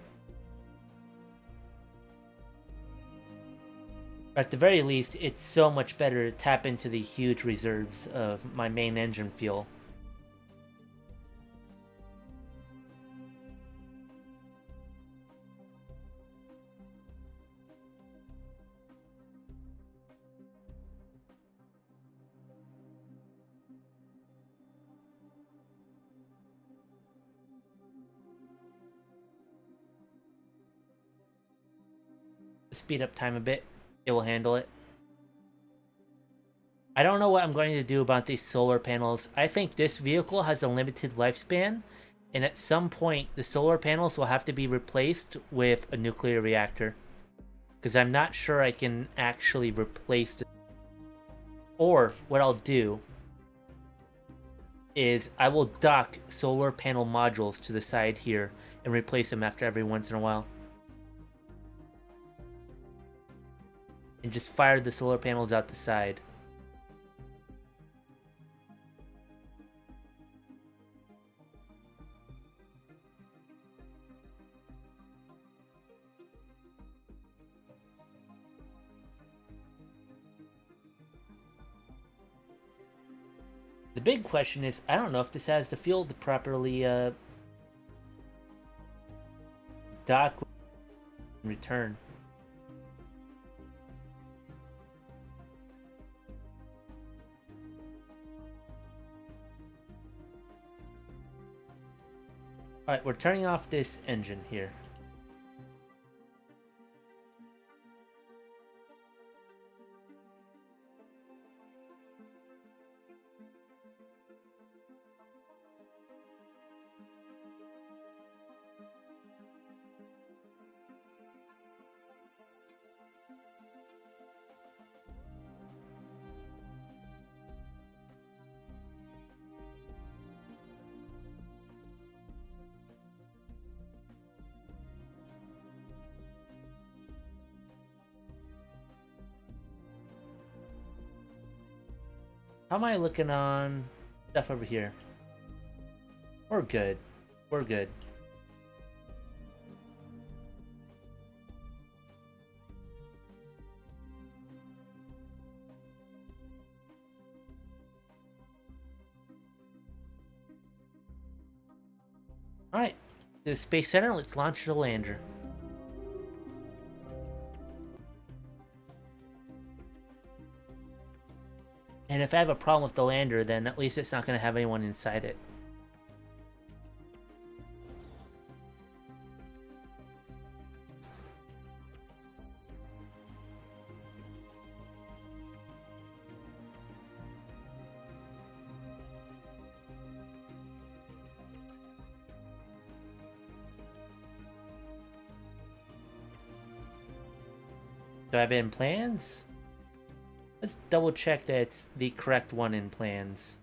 At the very least, it's so much better to tap into the huge reserves of my main engine fuel. speed up time a bit. It will handle it. I don't know what I'm going to do about these solar panels. I think this vehicle has a limited lifespan, and at some point the solar panels will have to be replaced with a nuclear reactor. Because I'm not sure I can actually replace it. Or what I'll do is I will dock solar panel modules to the side here and replace them after every once in a while. And just fire the solar panels out the side. The big question is, I don't know if this has the fuel to properly dock and return. Alright, we're turning off this engine here. How am I looking on stuff over here? We're good. We're good. Alright. The Space Center, let's launch the lander. And if I have a problem with the lander, then at least it's not going to have anyone inside it. Do I have it in plans? Let's double check that it's the correct one in plans.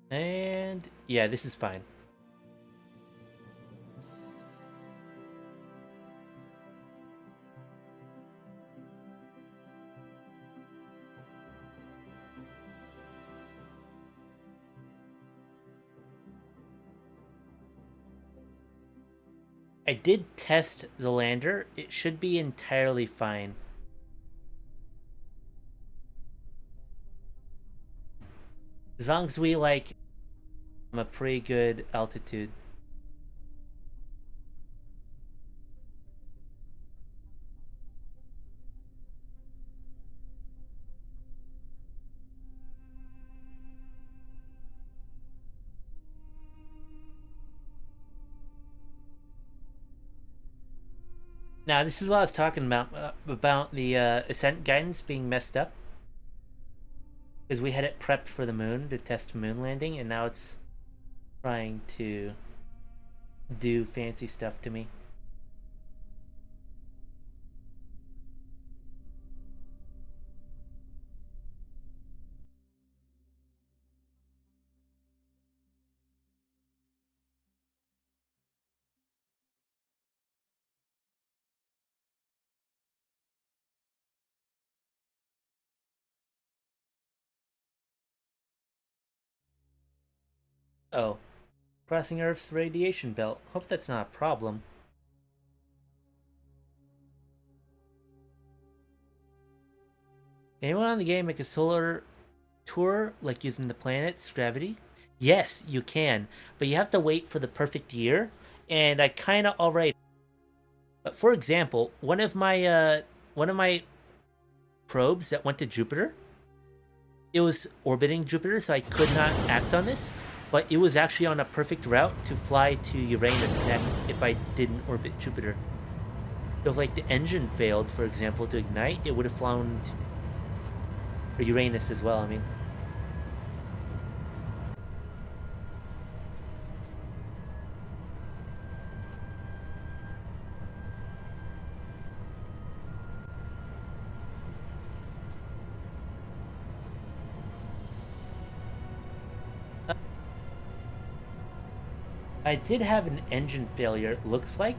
And yeah, this is fine. I did test the lander. It should be entirely fine. As long as we like a pretty good altitude. Now, this is what I was talking about the ascent guidance being messed up. Because we had it prepped for the moon to test moon landing, and now it's trying to do fancy stuff to me. Oh, crossing Earth's radiation belt. Hope that's not a problem. Anyone on the game make a solar tour, like using the planet's gravity? Yes, you can, but you have to wait for the perfect year, and I kinda already... For example, one of my probes that went to Jupiter, it was orbiting Jupiter, so I could not act on this, but it was actually on a perfect route to fly to Uranus next if I didn't orbit Jupiter. So if like the engine failed, for example, to ignite, it would have flown to Uranus as well, I mean. I did have an engine failure, it looks like.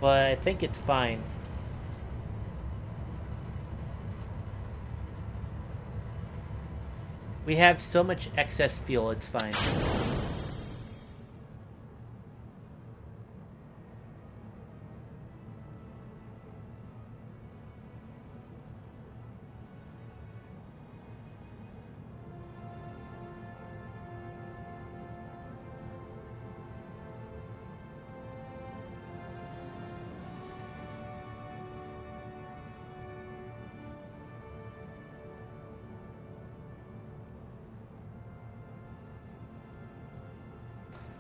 But I think it's fine. We have so much excess fuel, it's fine.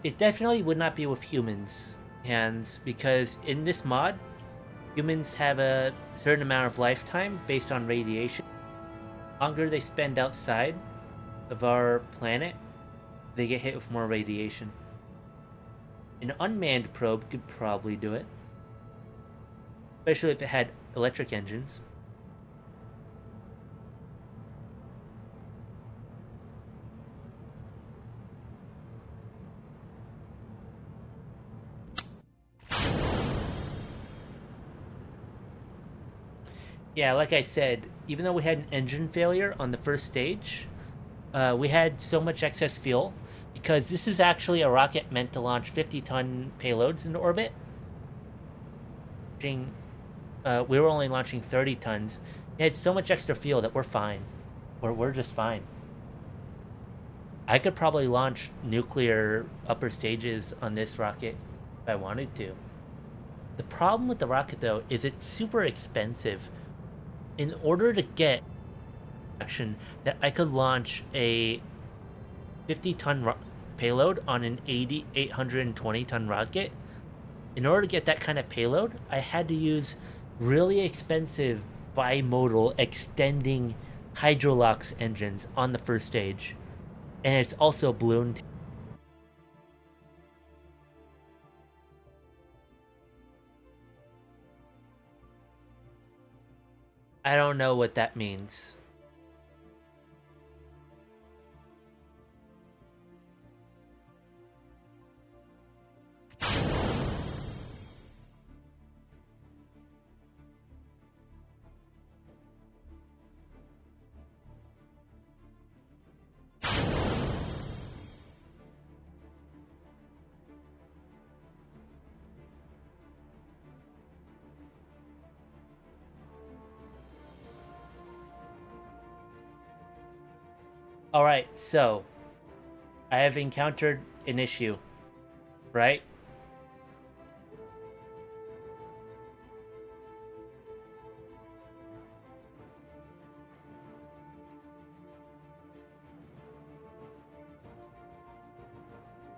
It definitely would not be with humans' hands, because in this mod, humans have a certain amount of lifetime based on radiation. The longer they spend outside of our planet, they get hit with more radiation. An unmanned probe could probably do it, especially if it had electric engines. Yeah, like I said, even though we had an engine failure on the first stage, we had so much excess fuel because this is actually a rocket meant to launch 50-ton payloads into orbit. We were only launching 30 tons. We had so much extra fuel that we're fine. We're just fine. I could probably launch nuclear upper stages on this rocket if I wanted to. The problem with the rocket, though, is it's super expensive. In order to get action that I could launch a 50-ton payload on an 820-ton rocket, in order to get that kind of payload, I had to use really expensive bimodal extending hydrolox engines on the first stage. And it's also balloon. I don't know what that means. Alright, so I have encountered an issue, right?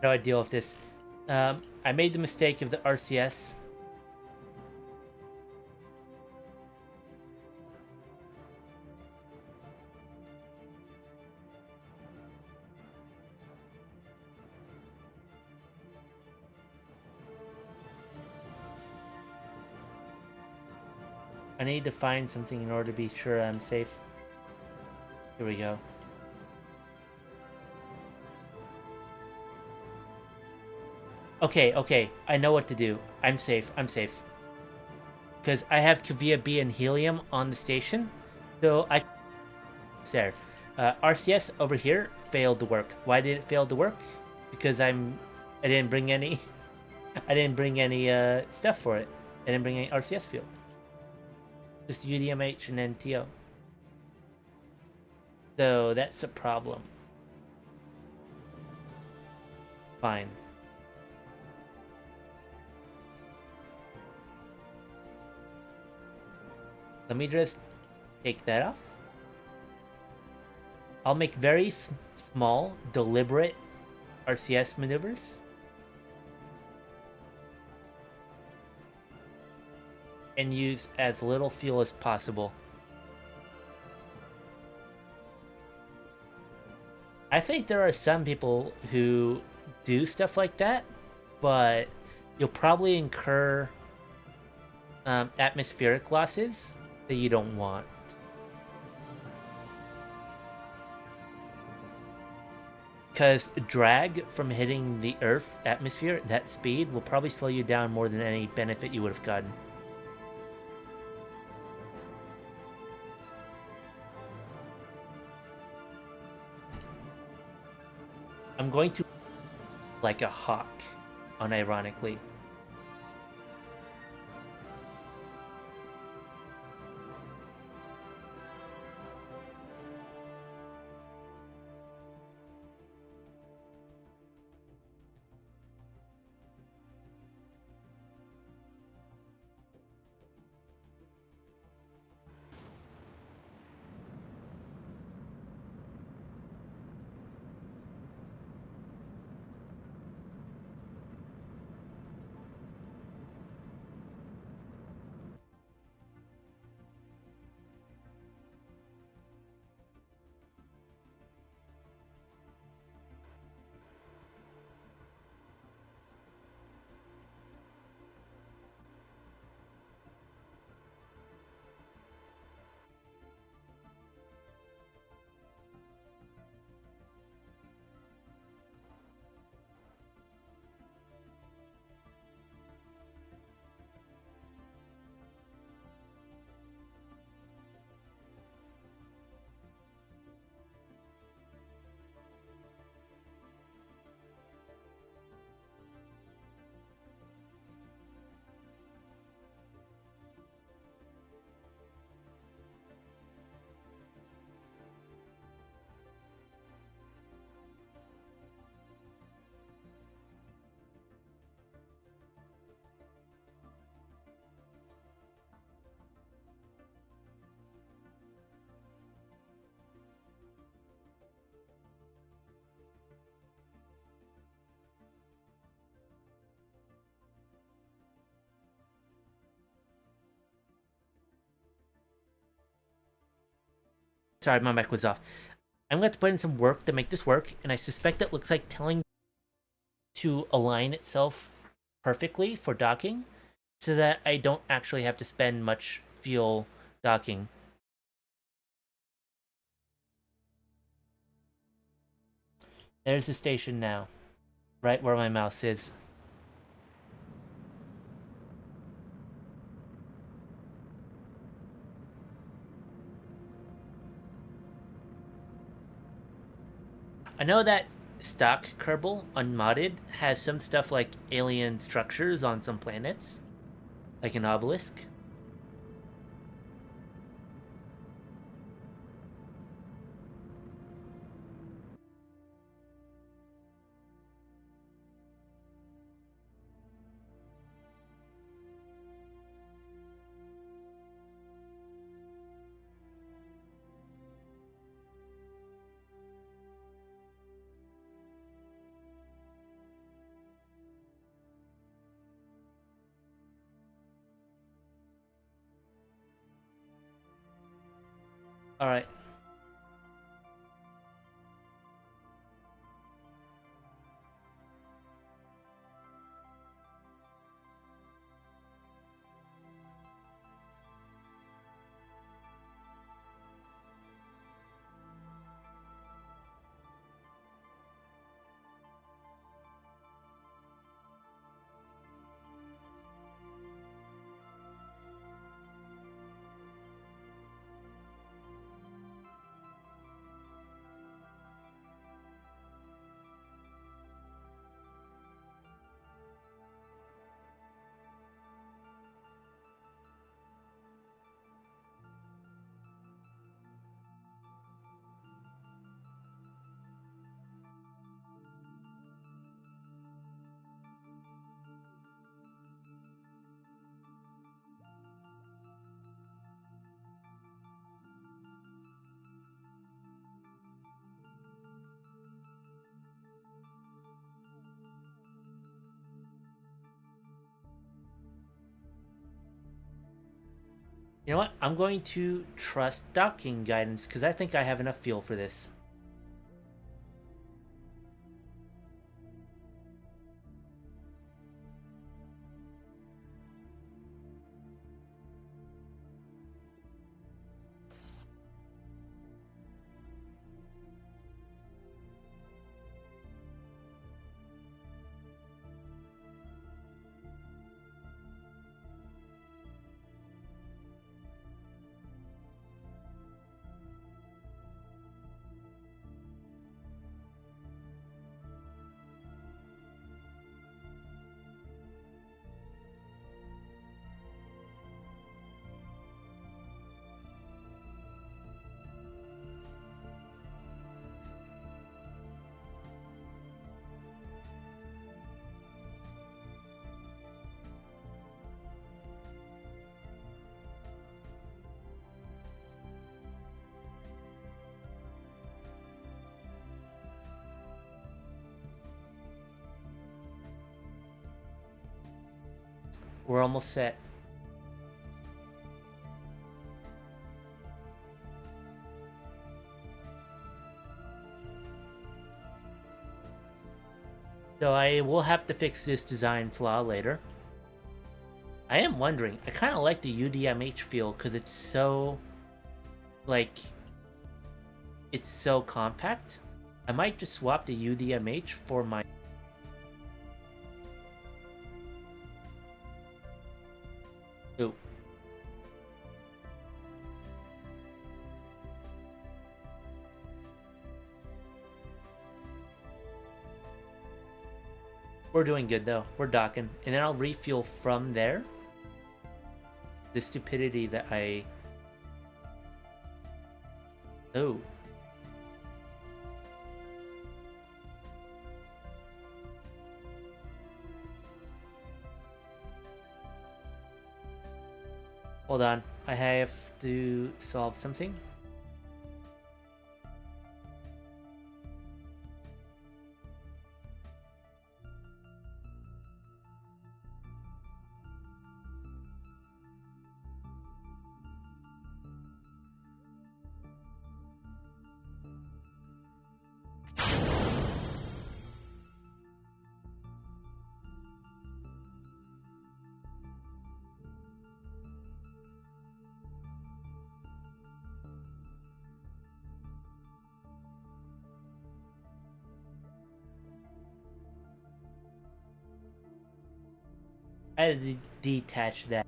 How do I deal with this? I made the mistake of the RCS. I need to find something in order to be sure I'm safe. Here we go. Okay, I know what to do. I'm safe. Because I have Kavia B and helium on the station, so I... There. RCS over here failed to work. Why did it fail to work? Because I didn't bring any... I didn't bring any stuff for it. I didn't bring any RCS fuel. Just UDMH and NTO. So that's a problem. Fine. Let me just take that off. I'll make very small, deliberate RCS maneuvers. And use as little fuel as possible. I think there are some people who do stuff like that, but you'll probably incur atmospheric losses that you don't want. Because drag from hitting the Earth atmosphere at that speed will probably slow you down more than any benefit you would have gotten. I'm going to like a hawk, unironically. Sorry, my mic was off. I'm going to have to put in some work to make this work, and I suspect it looks like telling to align itself perfectly for docking, so that I don't actually have to spend much fuel docking. There's the station now, right where my mouse is. I know that stock Kerbal, unmodded, has some stuff like alien structures on some planets, like an obelisk. Alright. You know what? I'm going to trust docking guidance because I think I have enough fuel for this. We're almost set. So I will have to fix this design flaw later. I am wondering, I kind of like the UDMH feel because it's so, like, it's so compact. I might just swap the UDMH for my... Ooh. We're doing good though. We're docking. And then I'll refuel from there. The stupidity that I... Oh. Hold on. I have to solve something. I had to detach that.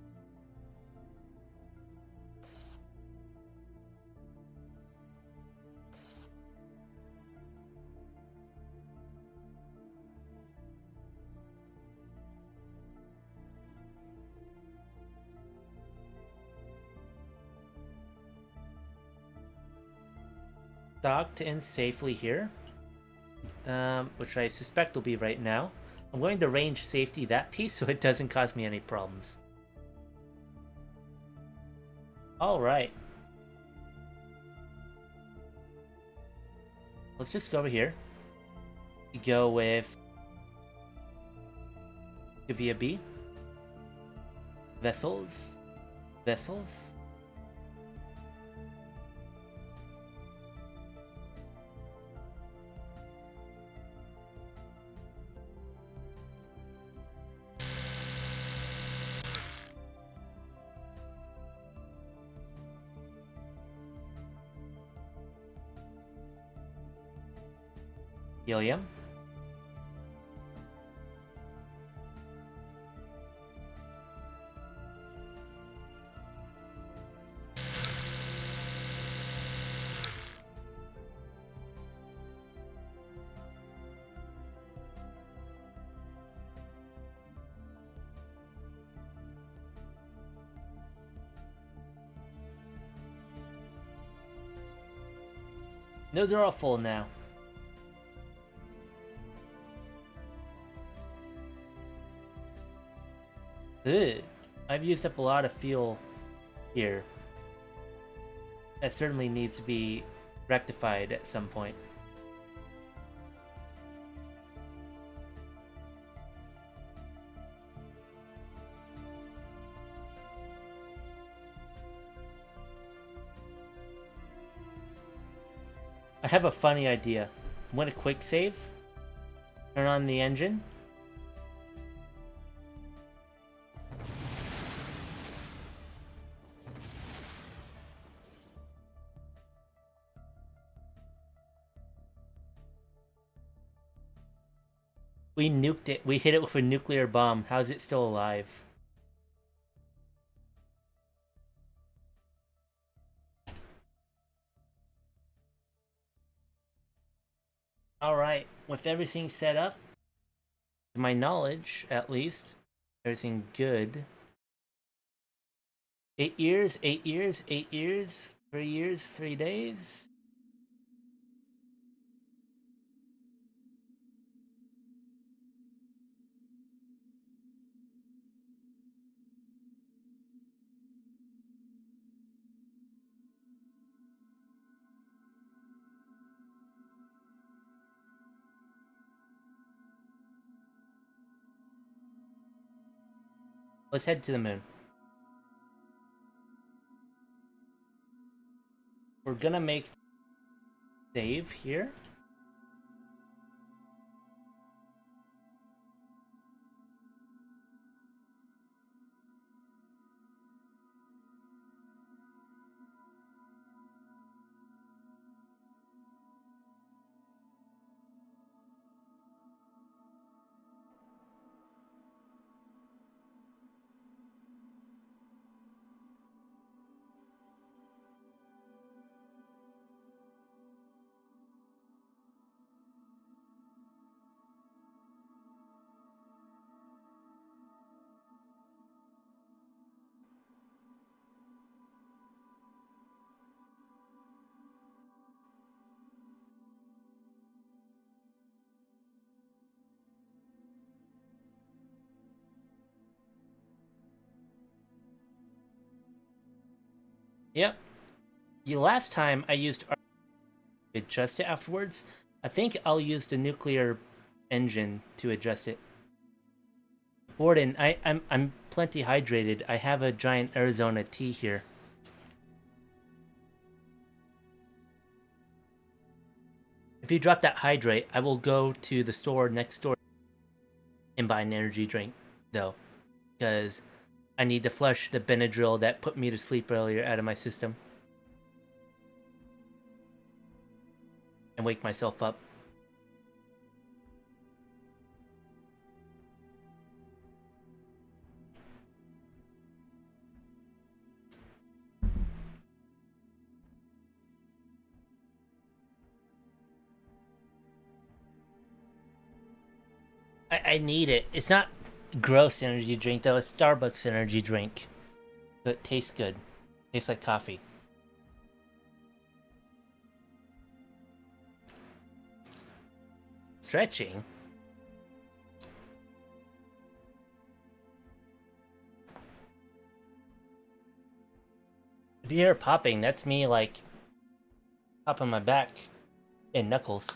Docked in safely here. Which I suspect will be right now. I'm going to range safety that piece so it doesn't cause me any problems. Alright. Let's just go over here. Go with via B. Vessels. Vessels. Helium. Those are all full now. Ugh. I've used up a lot of fuel here. That certainly needs to be rectified at some point. I have a funny idea. I'm gonna quick save. Turn on the engine. We nuked it. We hit it with a nuclear bomb. How's it still alive? Alright, with everything set up, to my knowledge, at least, everything good. 8 years, 8 years, 8 years, 3 years, 3 days. Let's head to the moon. We're gonna make save here. Yep. Last time I used adjust it afterwards. I think I'll use the nuclear engine to adjust it. Borden, I'm plenty hydrated. I have a giant Arizona tea here. If you drop that hydrate, I will go to the store next door and buy an energy drink, though, because I need to flush the Benadryl that put me to sleep earlier out of my system and wake myself up. I need it. It's not gross energy drink though. It's Starbucks energy drink. But it tastes good. Tastes like coffee. Stretching? If you hear popping, that's me like popping my back and knuckles.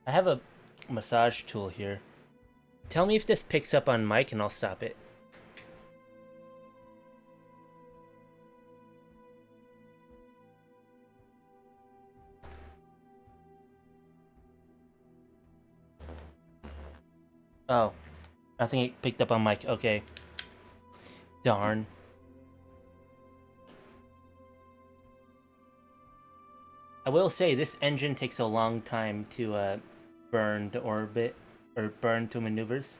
I have a massage tool here. Tell me if this picks up on mic and I'll stop it. Oh, I think it picked up on mic. Okay. Darn. I will say this engine takes a long time to burn to orbit or burn to maneuvers.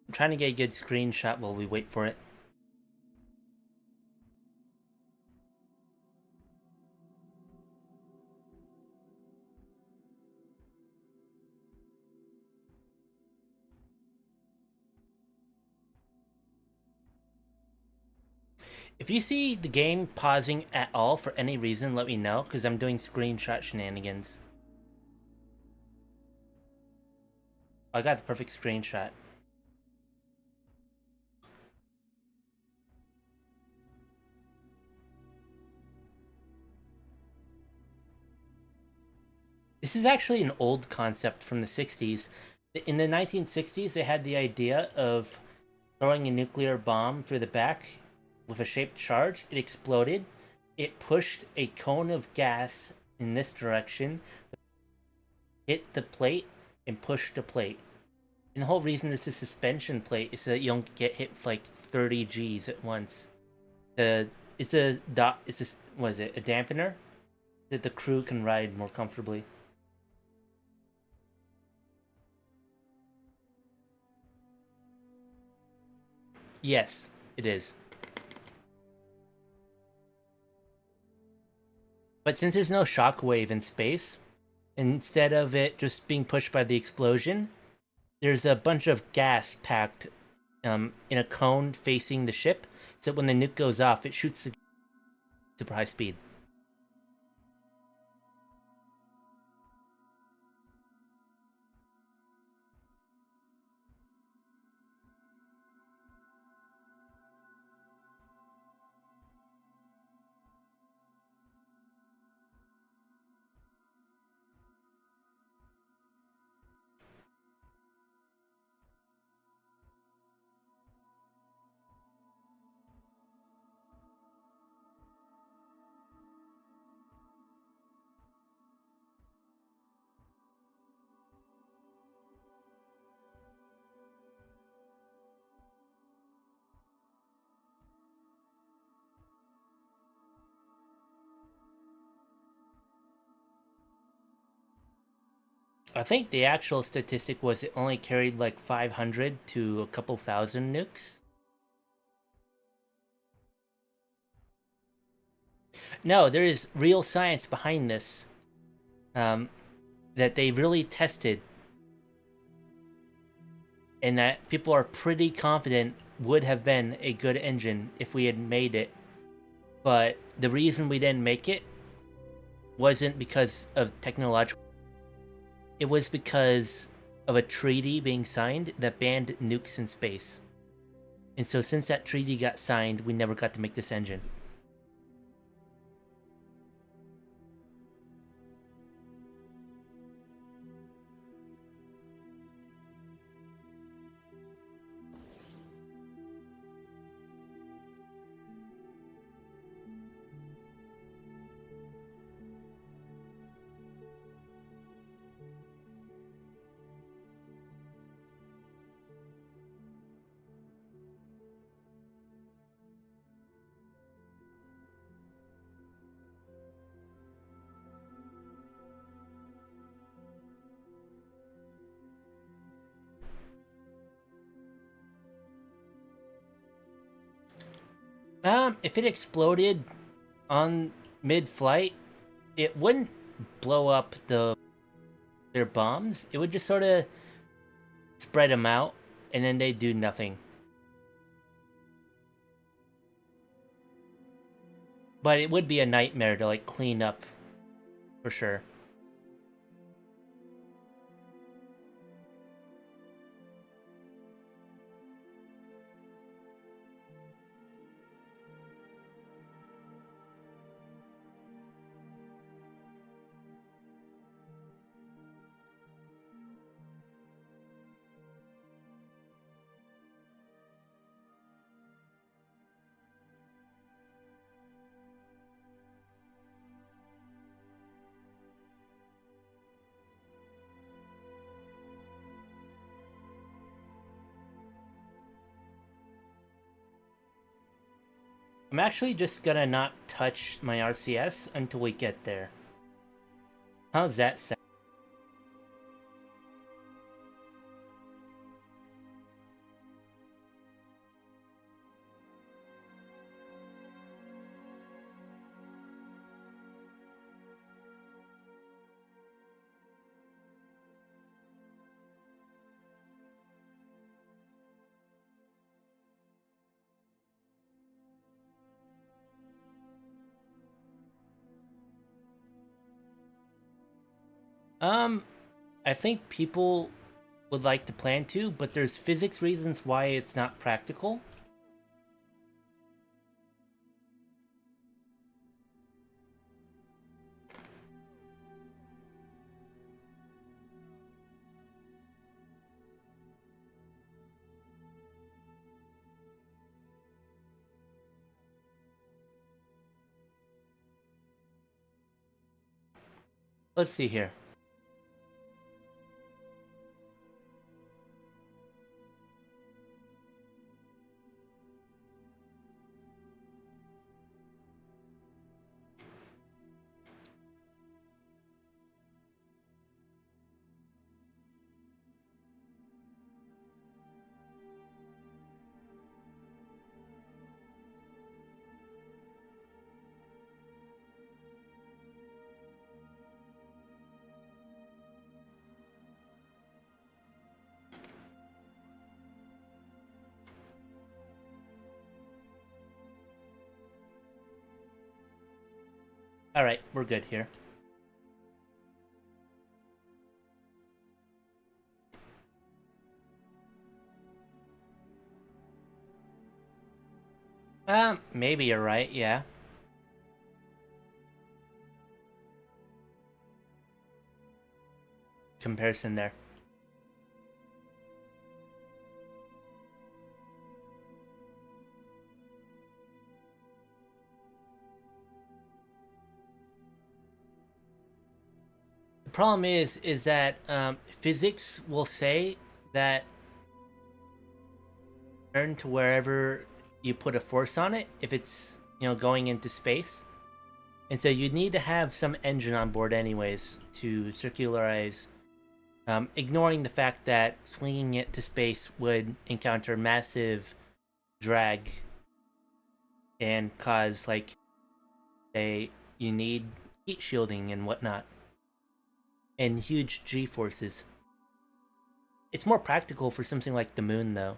I'm trying to get a good screenshot while we wait for it. If you see the game pausing at all for any reason, let me know, because I'm doing screenshot shenanigans. I got the perfect screenshot. This is actually an old concept from the 60s. In the 1960s, they had the idea of throwing a nuclear bomb through the back with a shaped charge. It exploded. It pushed a cone of gas in this direction, hit the plate, and pushed the plate. And the whole reason there's a suspension plate is so that you don't get hit for like 30 G's at once. It's a what is it? A dampener that the crew can ride more comfortably. Yes, it is. But since there's no shockwave in space, instead of it just being pushed by the explosion, there's a bunch of gas packed in a cone facing the ship, so when the nuke goes off, it shoots the super high speed. I think the actual statistic was it only carried like 500 to a couple thousand nukes. No, there is real science behind this that they really tested, and that people are pretty confident would have been a good engine if we had made it. But the reason we didn't make it wasn't because of technological. It was because of a treaty being signed that banned nukes in space. And so since that treaty got signed, we never got to make this engine. If it exploded on mid-flight, it wouldn't blow up their bombs. It would just sort of spread them out, and then they'd do nothing. But it would be a nightmare to like clean up, for sure. I'm actually just gonna not touch my RCS until we get there. How's that sound? Um, I think people would like to plan to, but there's physics reasons why it's not practical. Let's see here. All right, we're good here. Maybe you're right, yeah. Comparison there. The problem is that physics will say that turn to wherever you put a force on it if it's, going into space. And so you need to have some engine on board anyways to circularize, ignoring the fact that swinging it to space would encounter massive drag and cause, like, say, you need heat shielding and whatnot, and huge G forces. It's more practical for something like the moon, though.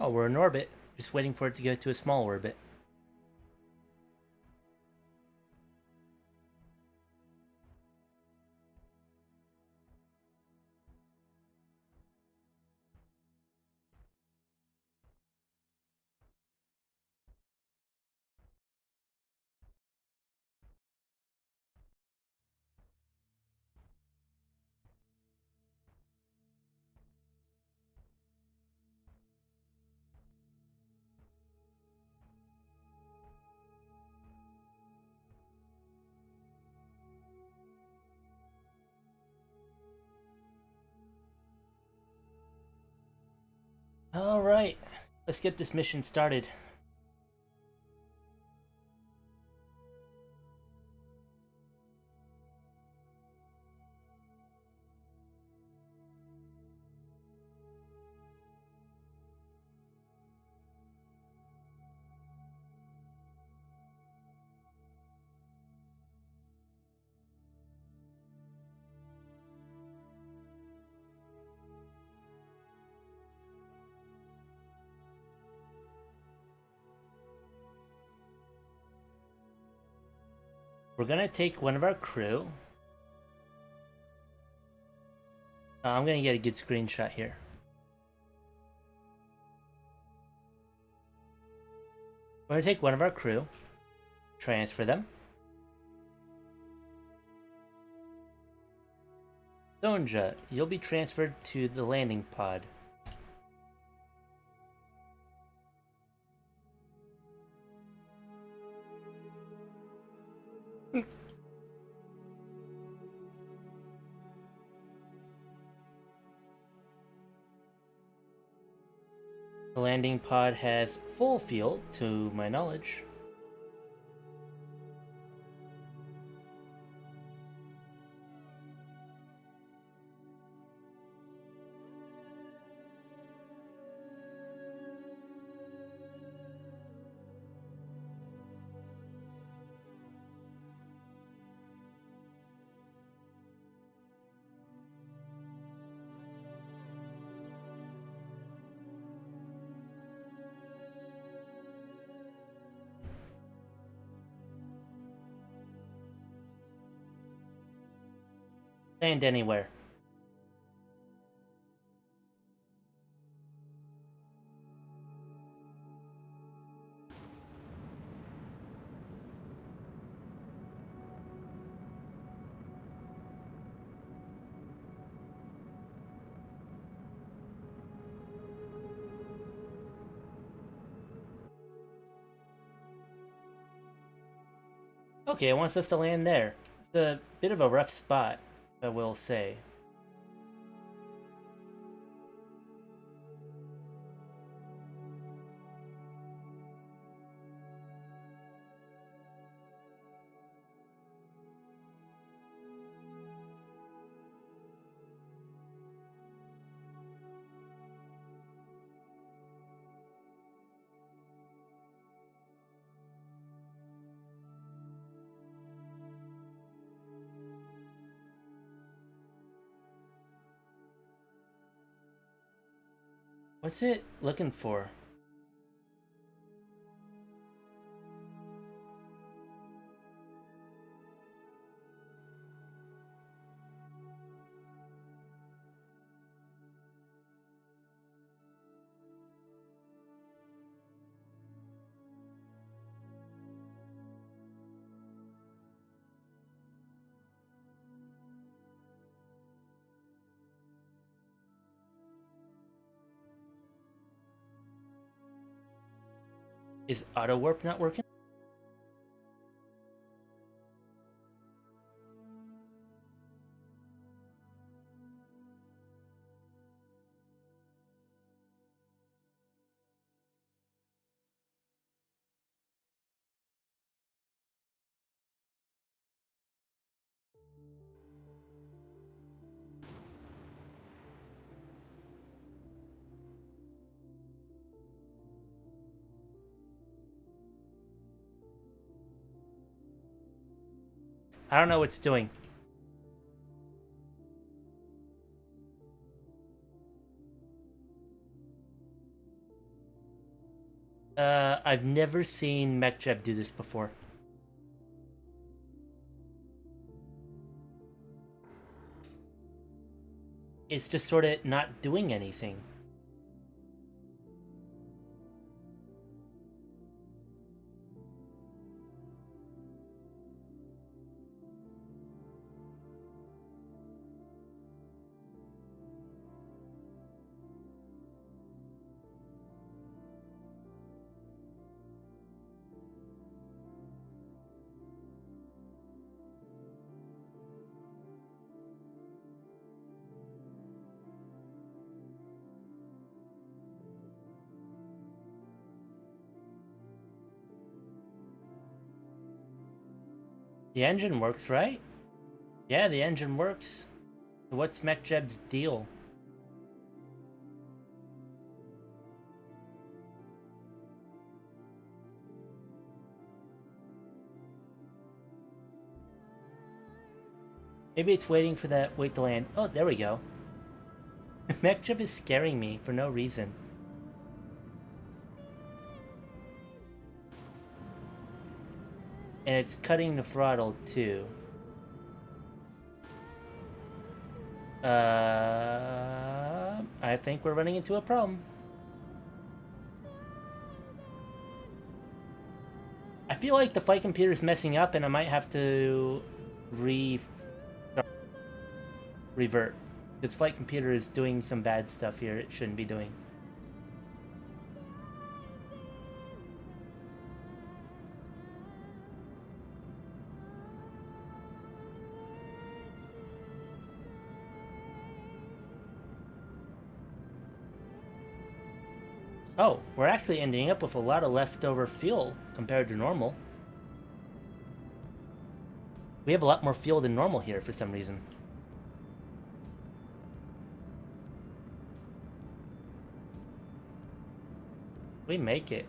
Oh, we're in orbit. Just waiting for it to go to a small orbit. Alright, let's get this mission started. We're gonna take one of our crew. I'm gonna get a good screenshot here. We're gonna take one of our crew, transfer them. Sonja, you'll be transferred to the landing pod. The landing pod has full fuel, to my knowledge. Land anywhere. Okay, it wants us to land there. It's a bit of a rough spot, I will say. What's it looking for? Is auto warp not working? I don't know what it's doing. I've never seen MechJeb do this before. It's just sort of not doing anything. The engine works, right? Yeah, the engine works. So what's MechJeb's deal? Maybe it's waiting for that wait to land. Oh, there we go. MechJeb is scaring me for no reason. And it's cutting the throttle too. I think we're running into a problem. I feel like the flight computer is messing up and I might have to revert. This flight computer is doing some bad stuff here it shouldn't be doing. Oh, we're actually ending up with a lot of leftover fuel compared to normal. We have a lot more fuel than normal here for some reason. We make it.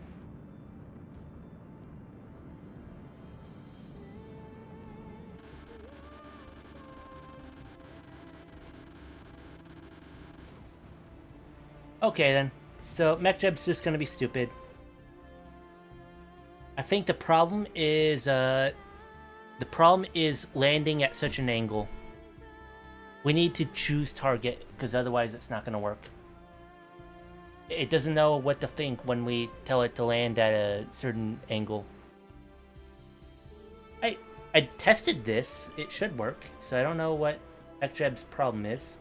Okay then. So MechJeb's just gonna be stupid. I think the problem is landing at such an angle. We need to choose target, because otherwise it's not going to work. It doesn't know what to think when we tell it to land at a certain angle. I tested this. It should work, so I don't know what Ekjeb's problem is.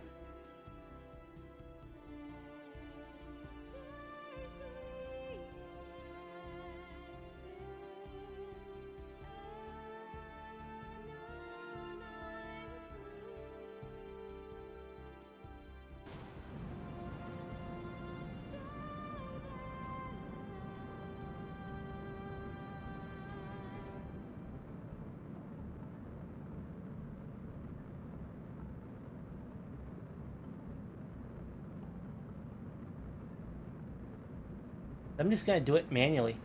I'm just gonna do it manually.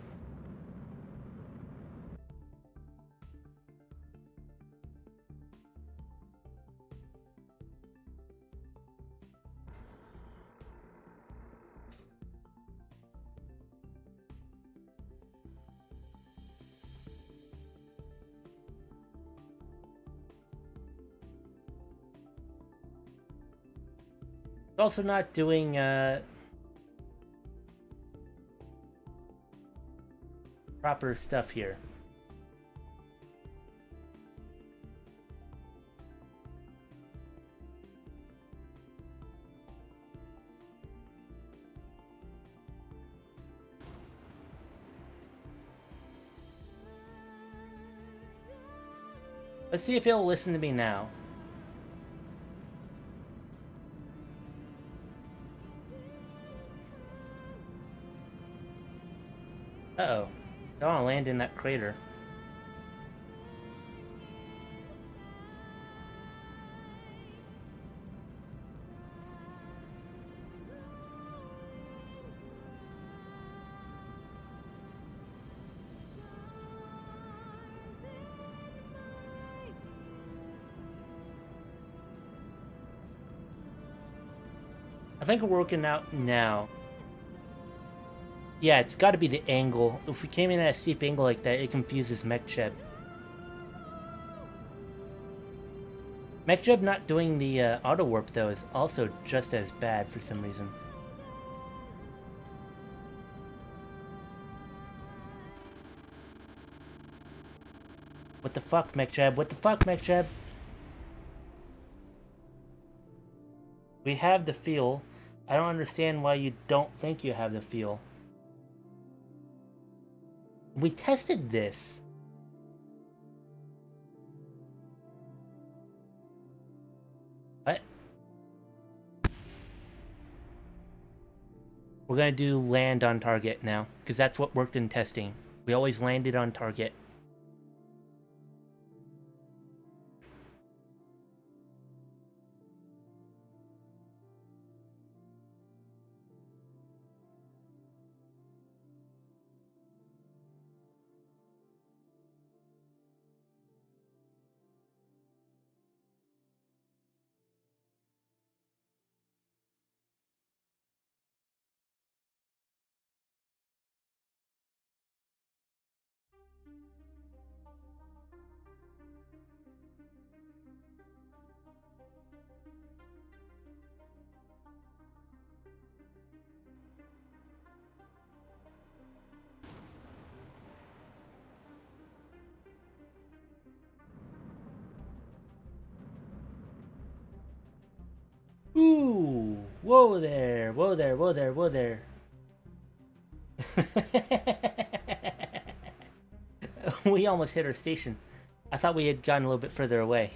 It's also not doing proper stuff here. Let's see if it'll listen to me now. Uh-oh. I don't want to land in that crater. I think we're working out now. Yeah, it's got to be the angle. If we came in at a steep angle like that, it confuses Mekjeb. Mekjeb not doing the auto warp though is also just as bad for some reason. What the fuck, Mekjeb? What the fuck, Mekjeb? We have the feel. I don't understand why you don't think you have the feel. We tested this. What? We're gonna do land on target now, because that's what worked in testing. We always landed on target. Ooh! Whoa there! Whoa there! Whoa there! Whoa there! We almost hit our station. I thought we had gotten a little bit further away.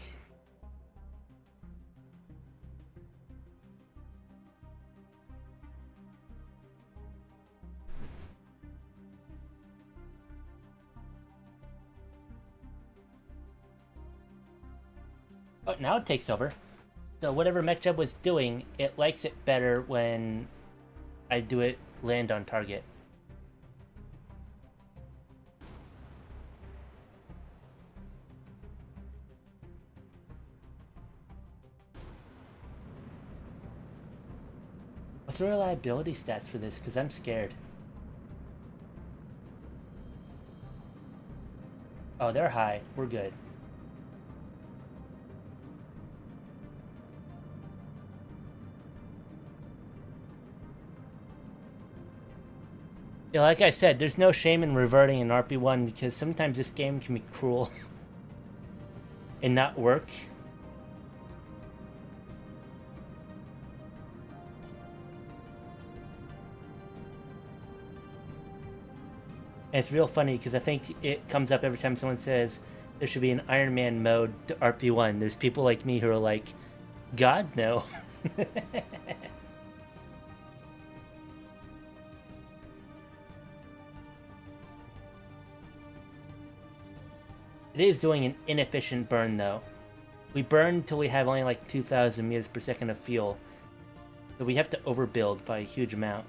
Oh, now it takes over. So whatever Mekjeb was doing, it likes it better when I do it land on target. What's the reliability stats for this? Because I'm scared. Oh, they're high. We're good. Yeah, like I said, there's no shame in reverting an RP-1 because sometimes this game can be cruel and not work. And it's real funny because I think it comes up every time someone says there should be an Iron Man mode to RP-1. There's people like me who are like, God, no. It is doing an inefficient burn, though. We burn until we have only like 2,000 meters per second of fuel. So we have to overbuild by a huge amount.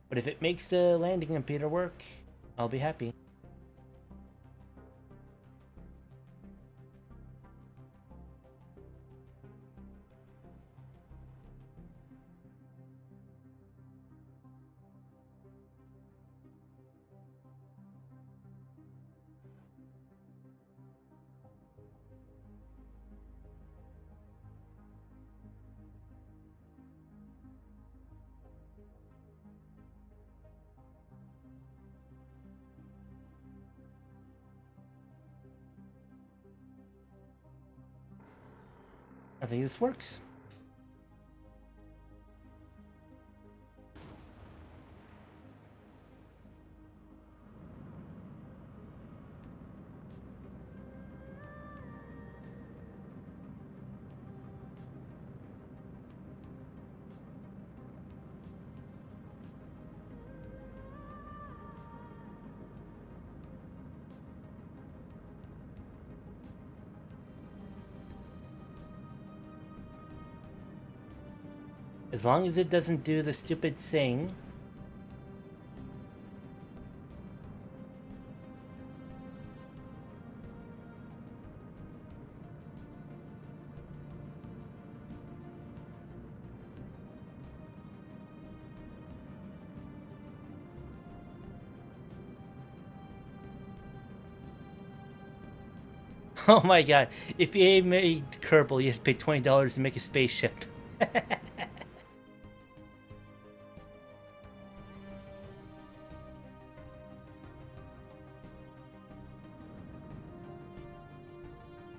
But if it makes the landing computer work, I'll be happy. I think this works. As long as it doesn't do the stupid thing. Oh my god, if EA made Kerbal, you have to pay $20 to make a spaceship.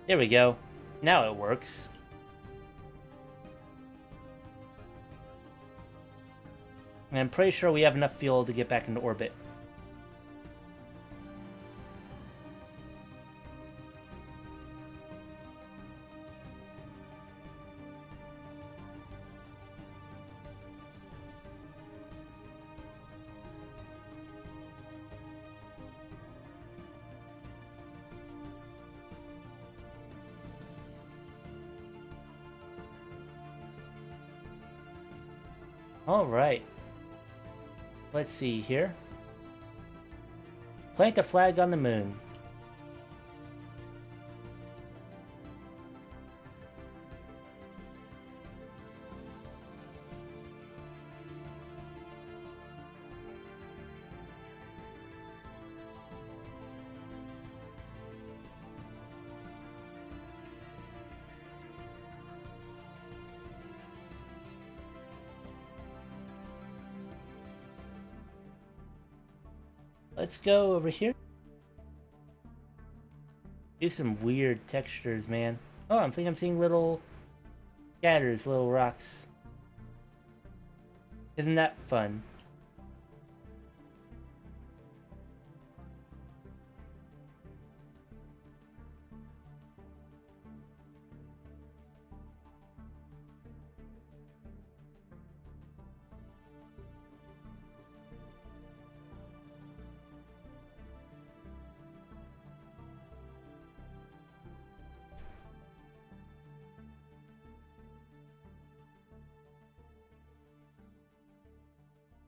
There we go. Now it works. And I'm pretty sure we have enough fuel to get back into orbit. Alright. Let's see here. Plant a flag on the moon. Let's go over here. Do some weird textures, man. Oh, I think I'm seeing little scatters, little rocks. Isn't that fun?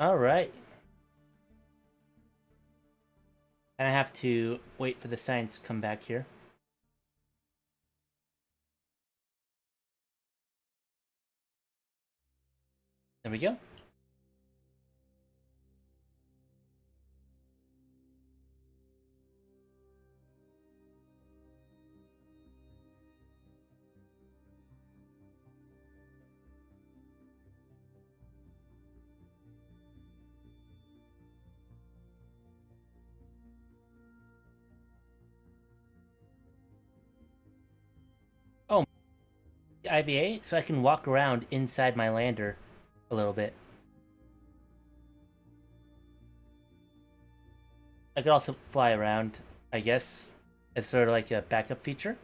Alright. And I have to wait for the science to come back here. There we go. IVA so I can walk around inside my lander a little bit. I could also fly around, I guess, as sort of like a backup feature.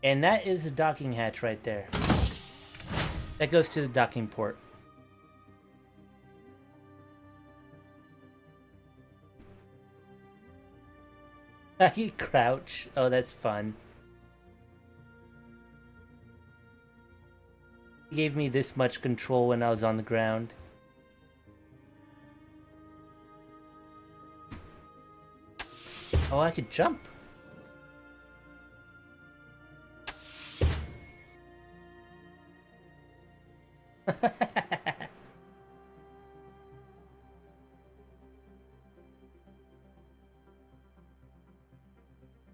And that is a docking hatch right there. That goes to the docking port. I can crouch. Oh, that's fun. He gave me this much control when I was on the ground. Oh, I could jump.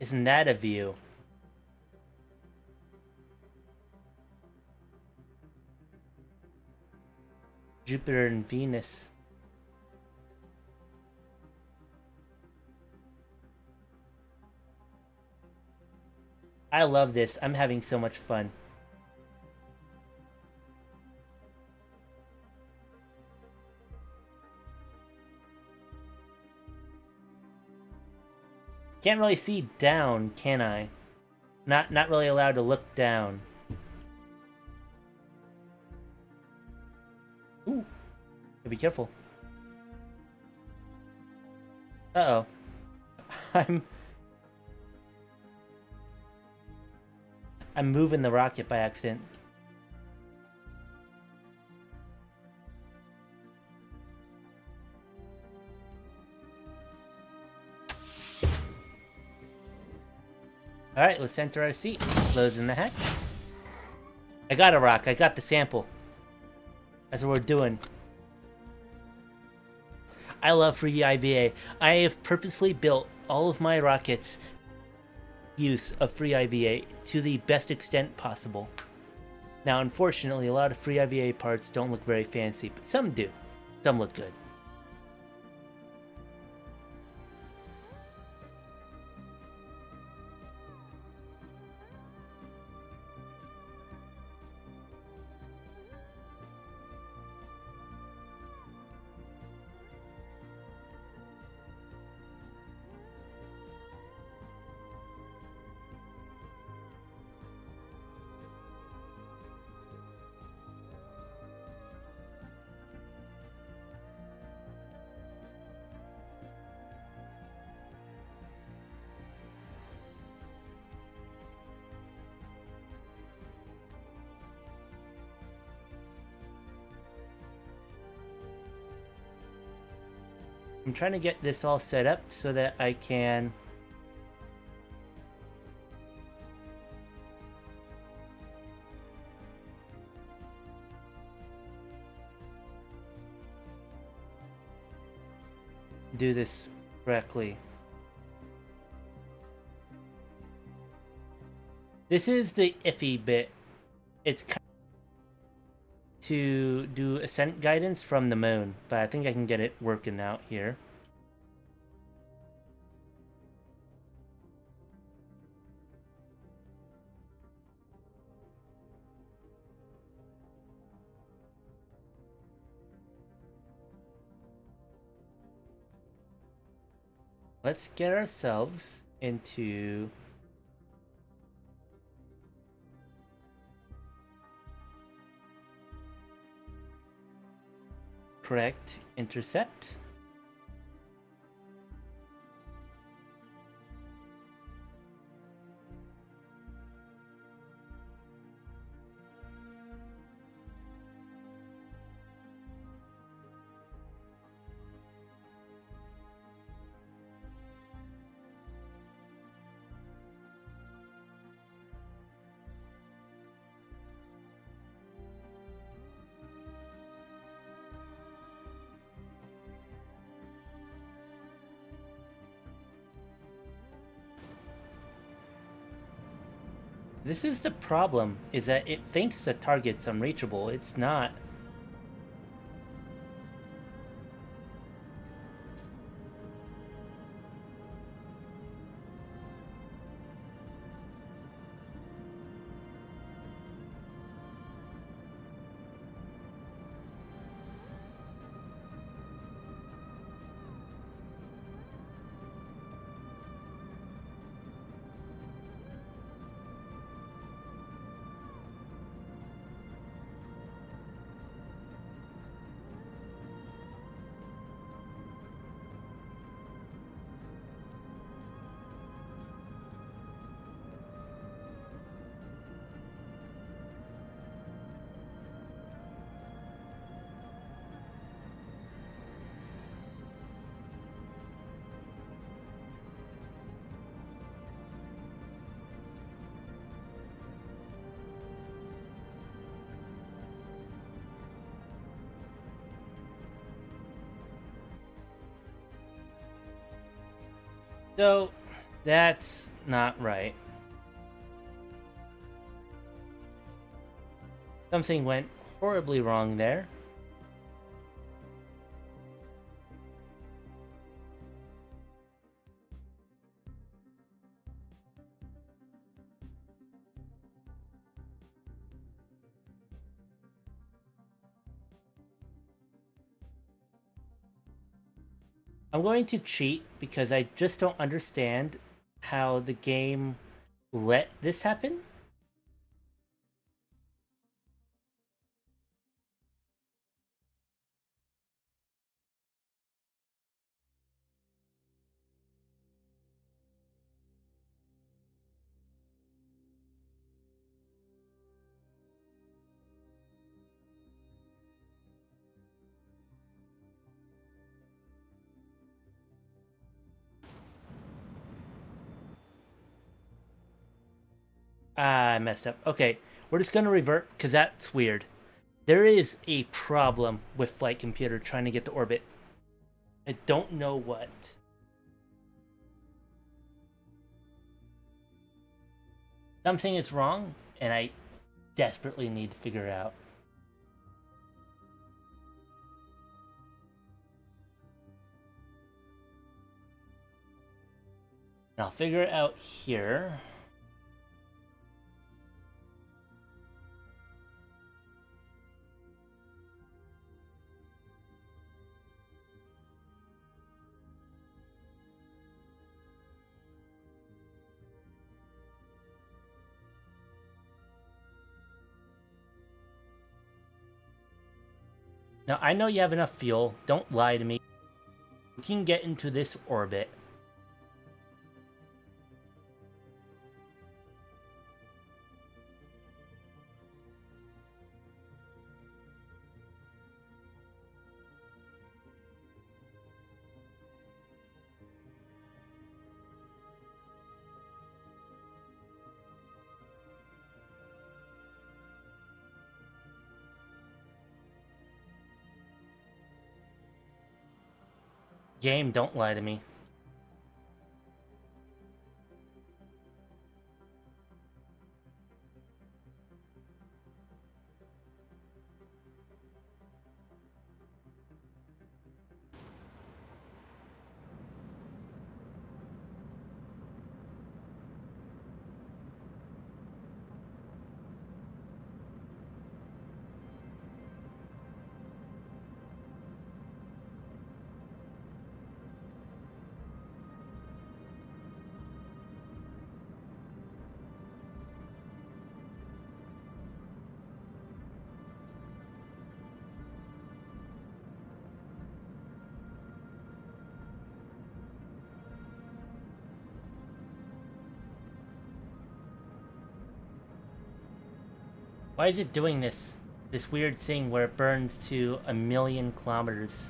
Isn't that a view? Jupiter and Venus. I love this. I'm having so much fun. Can't really see down, can I? Not really allowed to look down. Ooh. Be careful. Uh-oh. I'm moving the rocket by accident. Alright, let's enter our seat. Close in the hatch. I got a rock. I got the sample. That's what we're doing. I love free IVA. I have purposefully built all of my rockets use of free IVA to the best extent possible. Now, unfortunately, a lot of free IVA parts don't look very fancy, but some do. Some look good. I'm trying to get this all set up so that I can do this correctly. This is the iffy bit. It's kind of to do ascent guidance from the moon, but I think I can get it working out here. Let's get ourselves into correct intercept. This is the problem, is that it thinks the target's unreachable. It's not. So, that's not right. Something went horribly wrong there. I'm going to cheat because I just don't understand how the game let this happen. Ah, I messed up. Okay, we're just gonna revert because that's weird. There is a problem with Flight Computer trying to get to orbit. I don't know what. Something is wrong, and I desperately need to figure it out. And I'll figure it out here. Now, I know you have enough fuel. Don't lie to me. We can get into this orbit. Game, don't lie to me. Why is it doing this? This weird thing where it burns to 1,000,000 kilometers.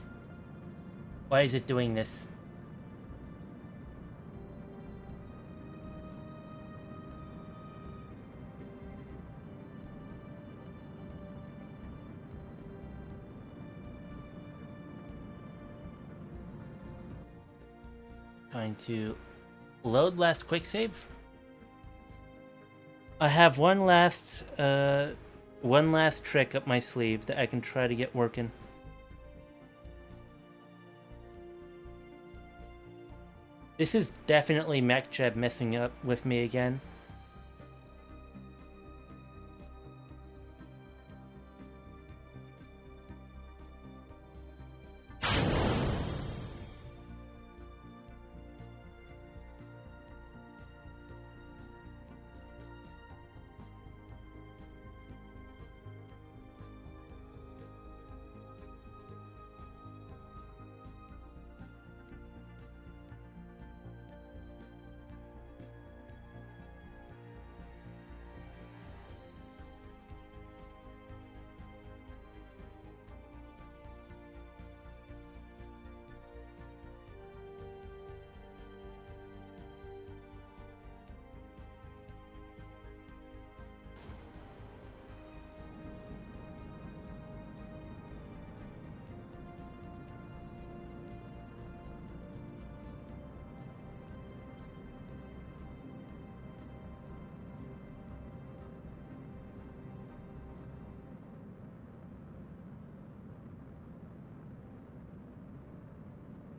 Why is it doing this? Going to load last quick save. I have one last trick up my sleeve that I can try to get working. This is definitely MacJeb messing up with me again.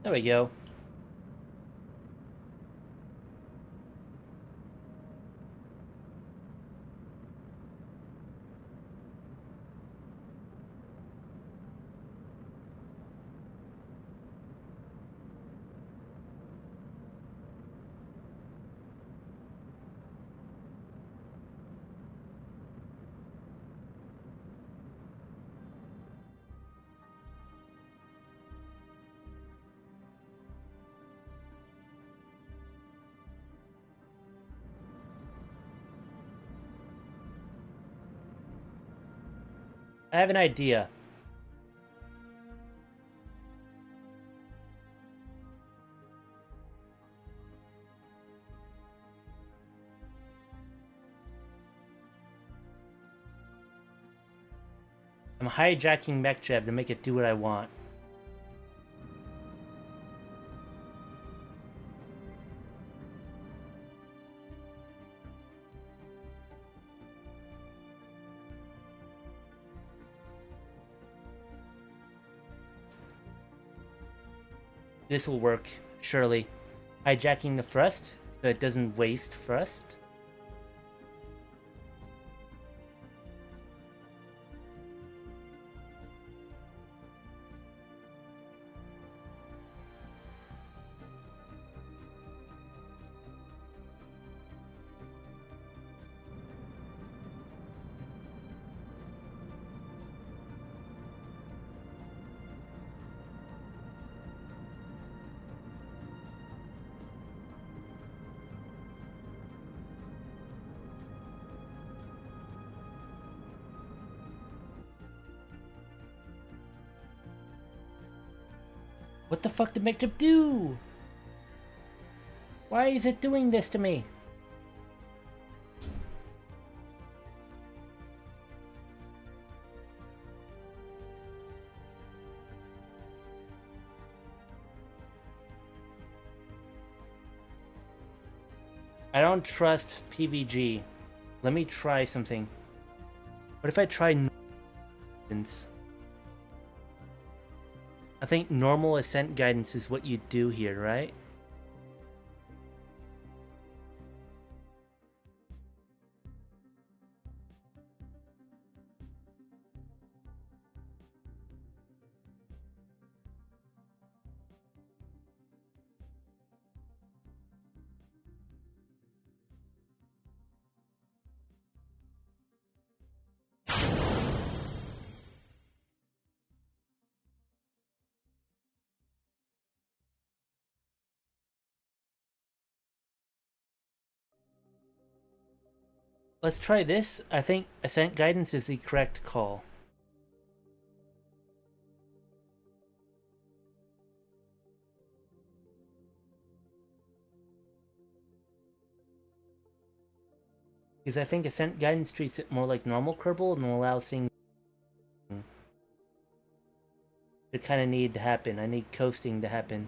There we go. I have an idea. I'm hijacking MacJeb to make it do what I want. This will work, surely. Hijacking the thrust so it doesn't waste thrust. What the fuck did MacJeb do? Why is it doing this to me? I don't trust PVG. Let me try something. What if I try guidance? I think normal ascent guidance is what you do here, right? Let's try this. I think ascent guidance is the correct call. Because I think ascent guidance treats it more like normal Kerbal and will allow things to kind of need to happen. I need coasting to happen.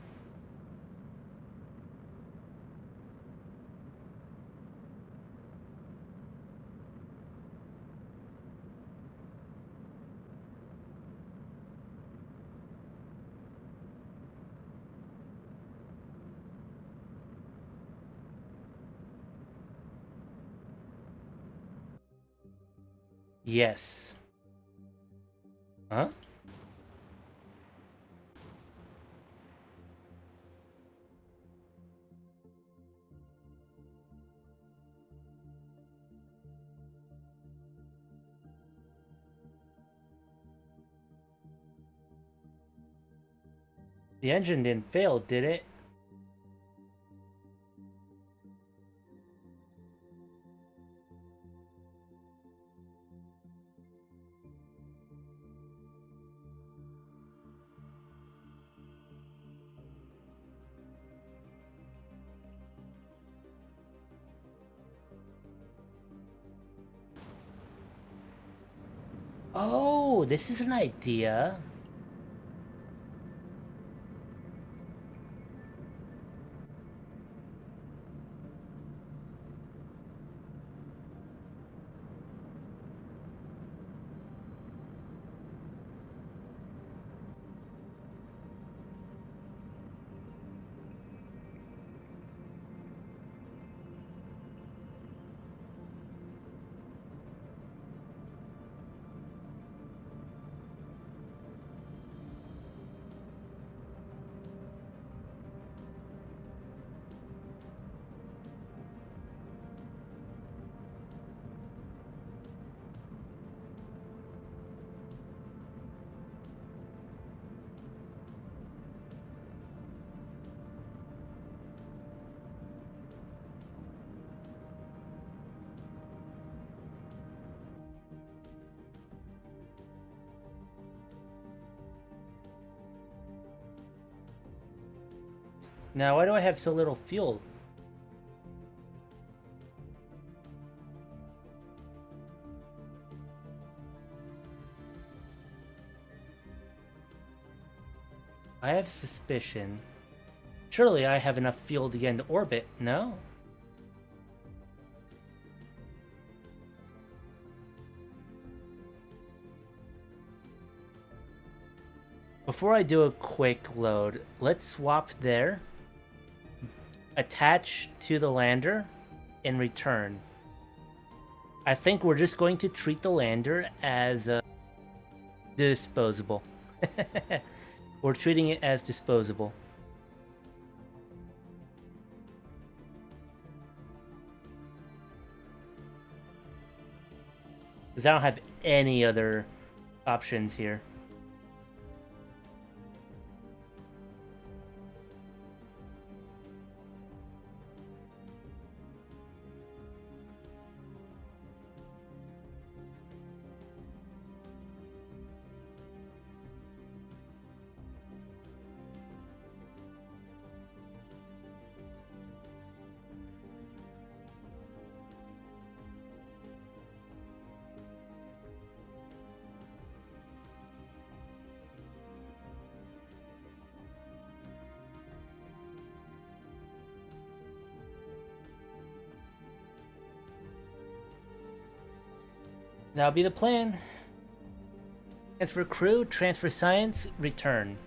Yes. Huh? The engine didn't fail, did it? Oh, this is an idea. Now, why do I have so little fuel? I have a suspicion. Surely I have enough fuel to get into orbit, no? Before I do a quick load, let's swap there, attach to the lander, and return. I think we're just going to treat the lander as disposable. We're treating it as disposable. Because I don't have any other options here. That'll be the plan. Transfer crew, transfer science, return.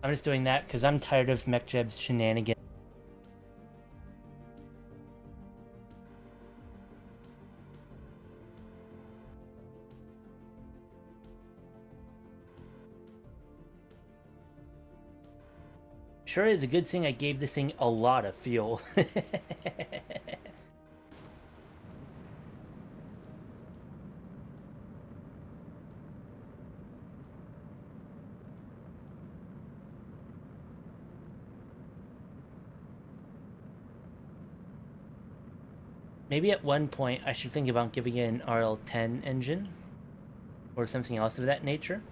I'm just doing that because I'm tired of MechJeb's shenanigans. Sure is a good thing I gave this thing a lot of fuel. Maybe at one point I should think about giving it an RL-10 engine or something else of that nature.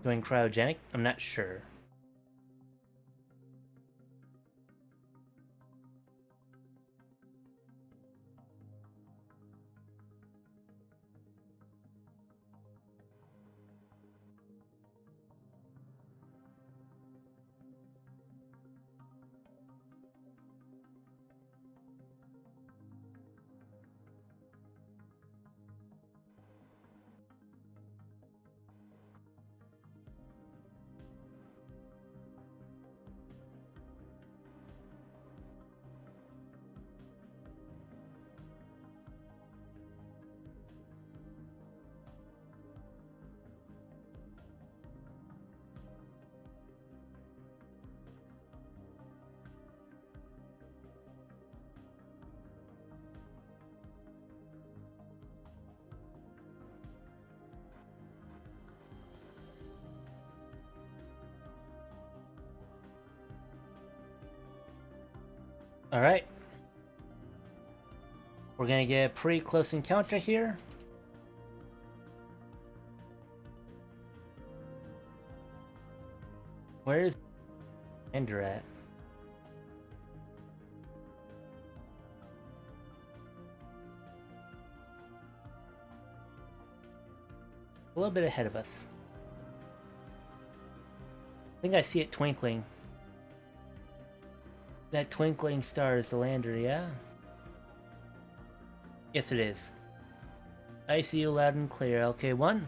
Going cryogenic? I'm not sure. Alright. We're gonna get a pretty close encounter here. Where is Ender at? A little bit ahead of us. I think I see it twinkling. That twinkling star is the lander, yeah? Yes, it is. I see you loud and clear, LK1.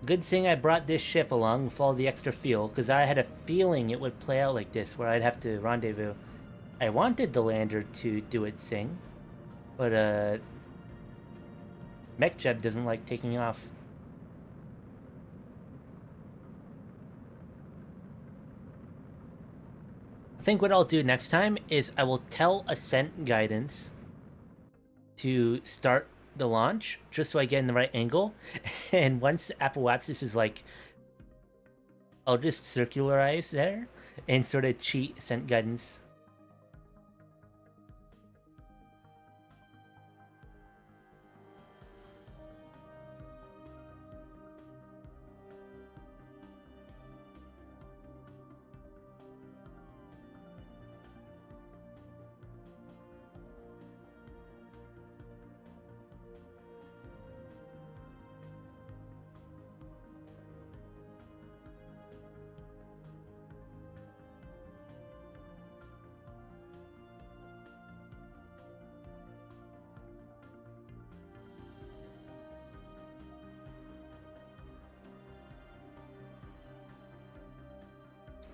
Good thing I brought this ship along with all the extra fuel, because I had a feeling it would play out like this, where I'd have to rendezvous. I wanted the lander to do its thing, but MechJeb doesn't like taking off. I think what I'll do next time is I will tell Ascent Guidance to start the launch, just so I get in the right angle. And once Apoapsis is like, I'll just circularize there and sort of cheat Ascent Guidance.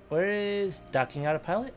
Where is docking autopilot?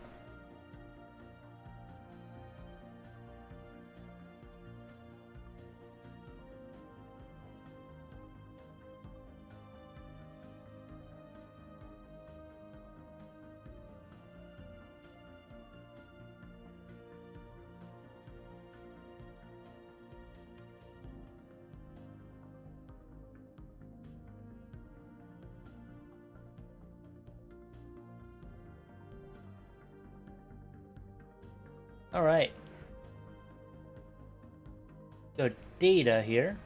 Alright. So data here.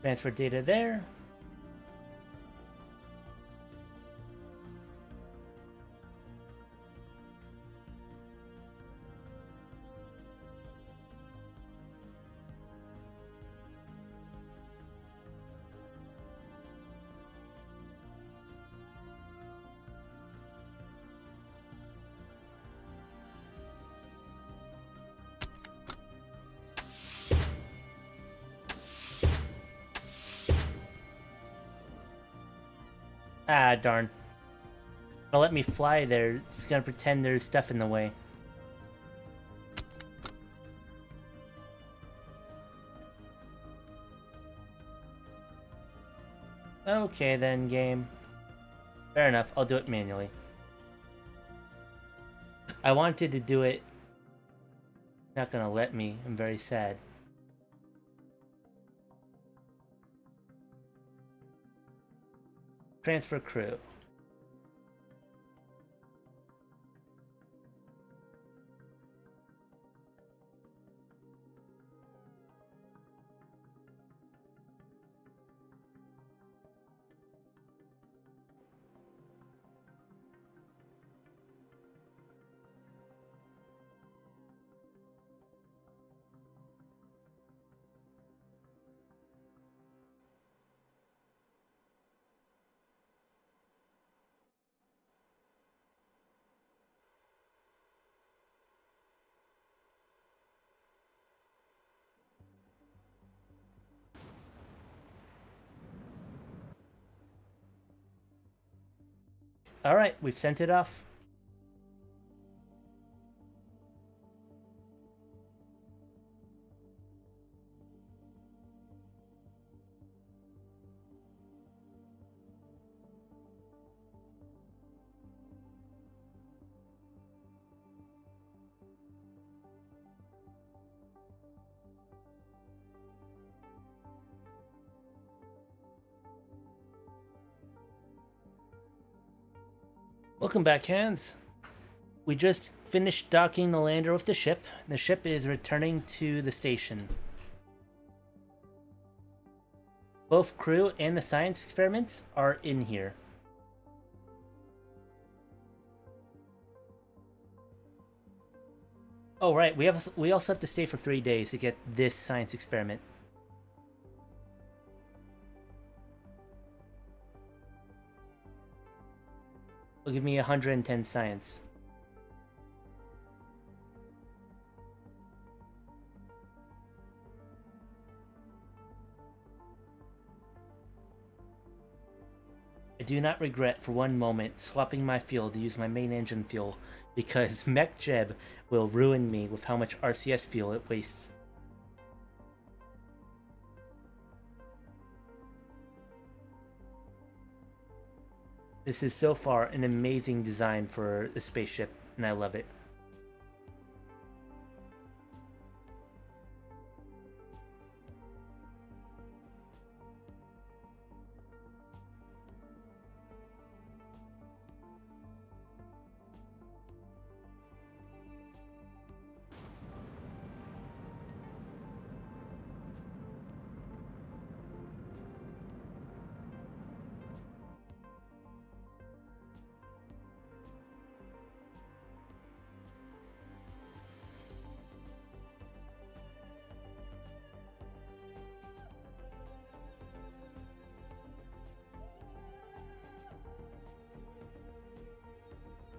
Transfer data there. Ah, darn. Gonna let me fly there. It's gonna pretend there's stuff in the way. Okay then, game. Fair enough, I'll do it manually. I wanted to do it. Not gonna let me. I'm very sad. Transfer crew. Alright, we've sent it off. Welcome back, Hans. We just finished docking the lander with the ship. The ship is returning to the station. Both crew and the science experiments are in here. Oh right, we also have to stay for 3 days to get this science experiment. Will give me 110 science. I do not regret for one moment swapping my fuel to use my main engine fuel, because Mech Jeb will ruin me with how much RCS fuel it wastes. This is so far an amazing design for a spaceship, and I love it.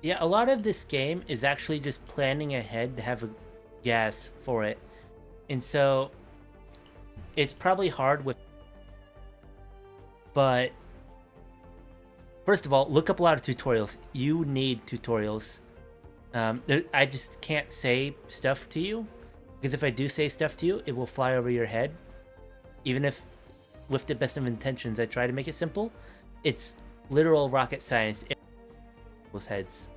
Yeah, a lot of this game is actually just planning ahead to have a gas for it. And so it's probably hard with, but first of all, look up a lot of tutorials. You need tutorials. I just can't say stuff to you, because if I do say stuff to you, it will fly over your head. Even if with the best of intentions I try to make it simple, it's literal rocket science in people's heads.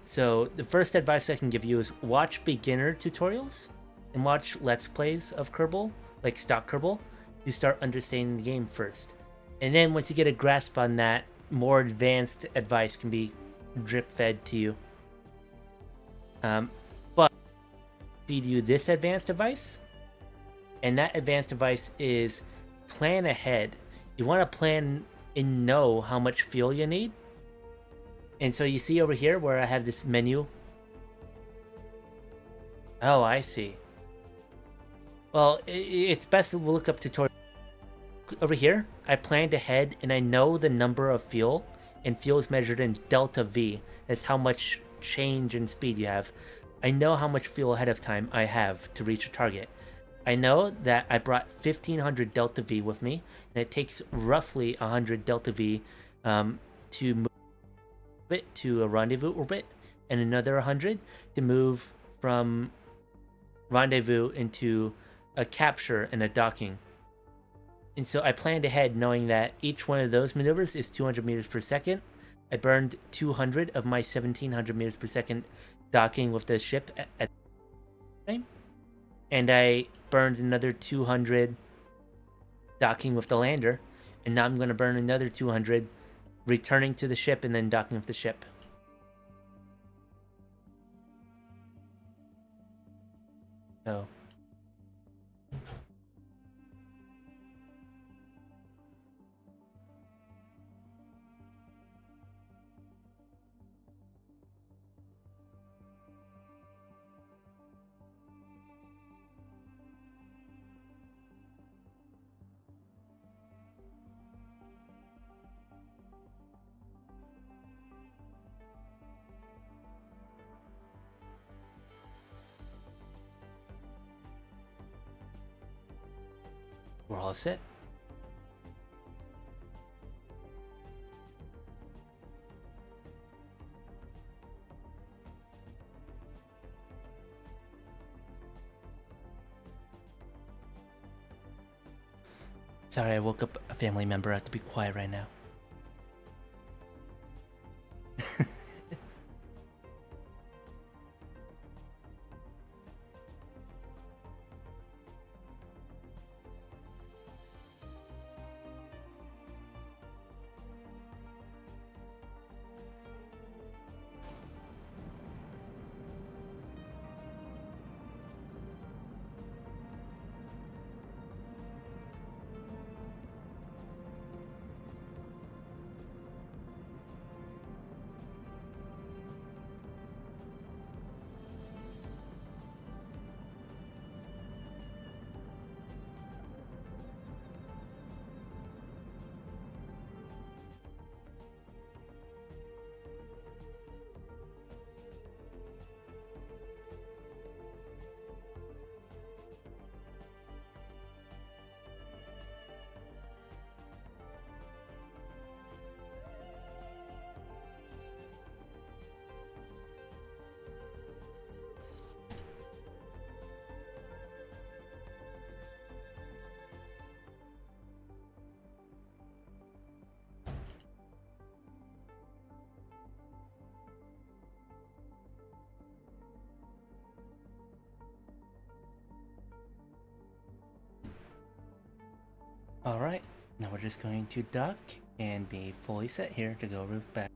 So the first advice I can give you is watch beginner tutorials and watch Let's Plays of Kerbal, like stock Kerbal, to start understanding the game first. And then once you get a grasp on that, more advanced advice can be drip fed to you. But feed you this advanced advice, and that advanced advice is plan ahead. You want to plan and know how much fuel you need. And so you see over here where I have this menu. Oh, I see. Well, it's best to look up tutorials. Over here, I planned ahead and I know the number of fuel, and fuel is measured in delta V. That's how much change in speed you have. I know how much fuel ahead of time I have to reach a target. I know that I brought 1500 delta V with me, and it takes roughly 100 delta V to move it to a rendezvous orbit, and another 100 to move from rendezvous into a capture and a docking. And so I planned ahead knowing that each one of those maneuvers is 200 meters per second. I burned 200 of my 1700 meters per second docking with the ship at the time. And I burned another 200 docking with the lander. And now I'm going to burn another 200 returning to the ship and then docking with the ship. So we're all set. Sorry, I woke up a family member. I have to be quiet right now. Alright, now we're just going to dock and be fully set here to go route back.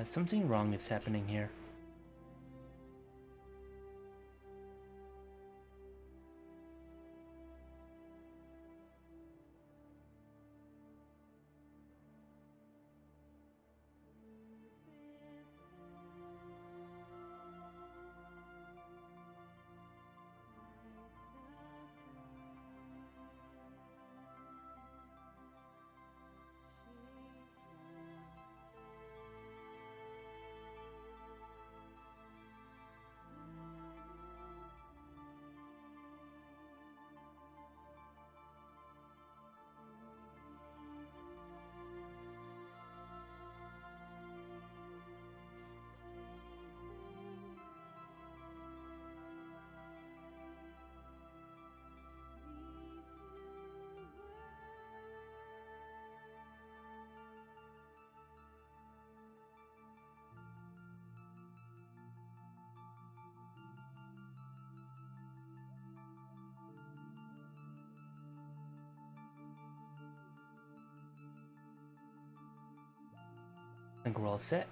Something wrong is happening here. think we're all set.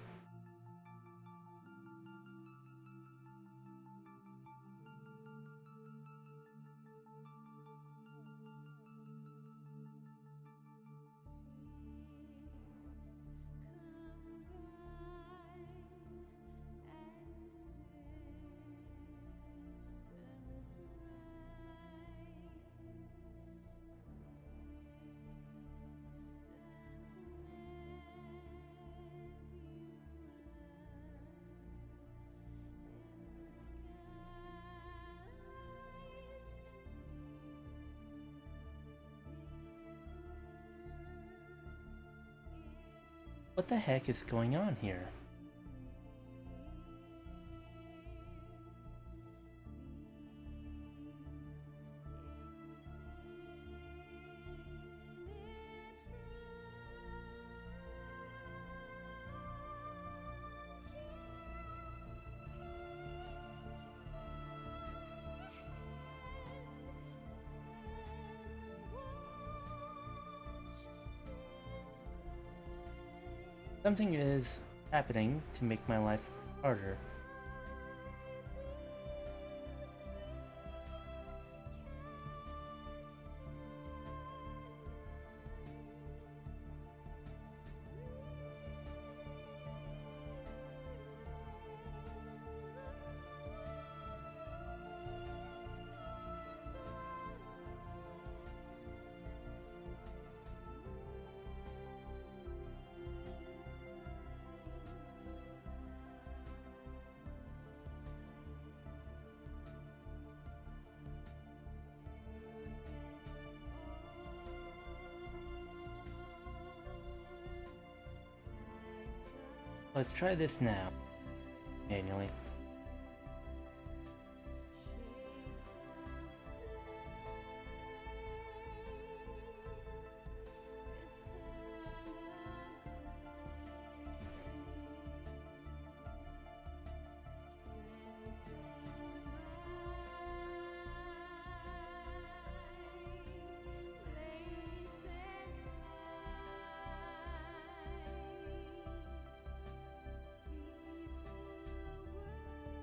What the heck is going on here? Something is happening to make my life harder. Let's try this now, manually.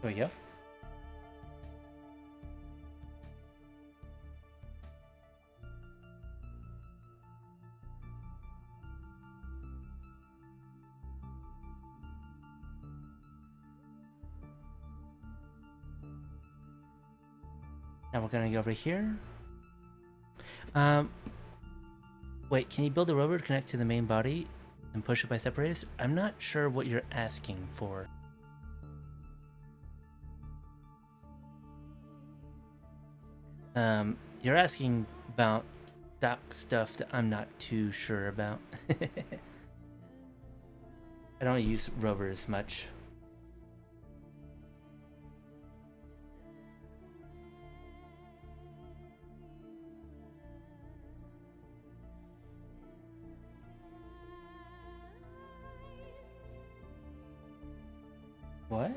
There we go. Now we're gonna go over here. Wait, can you build a rover to connect to the main body and push it by separators? I'm not sure what you're asking for. You're asking about dock stuff that I'm not too sure about. I don't use rovers much. What?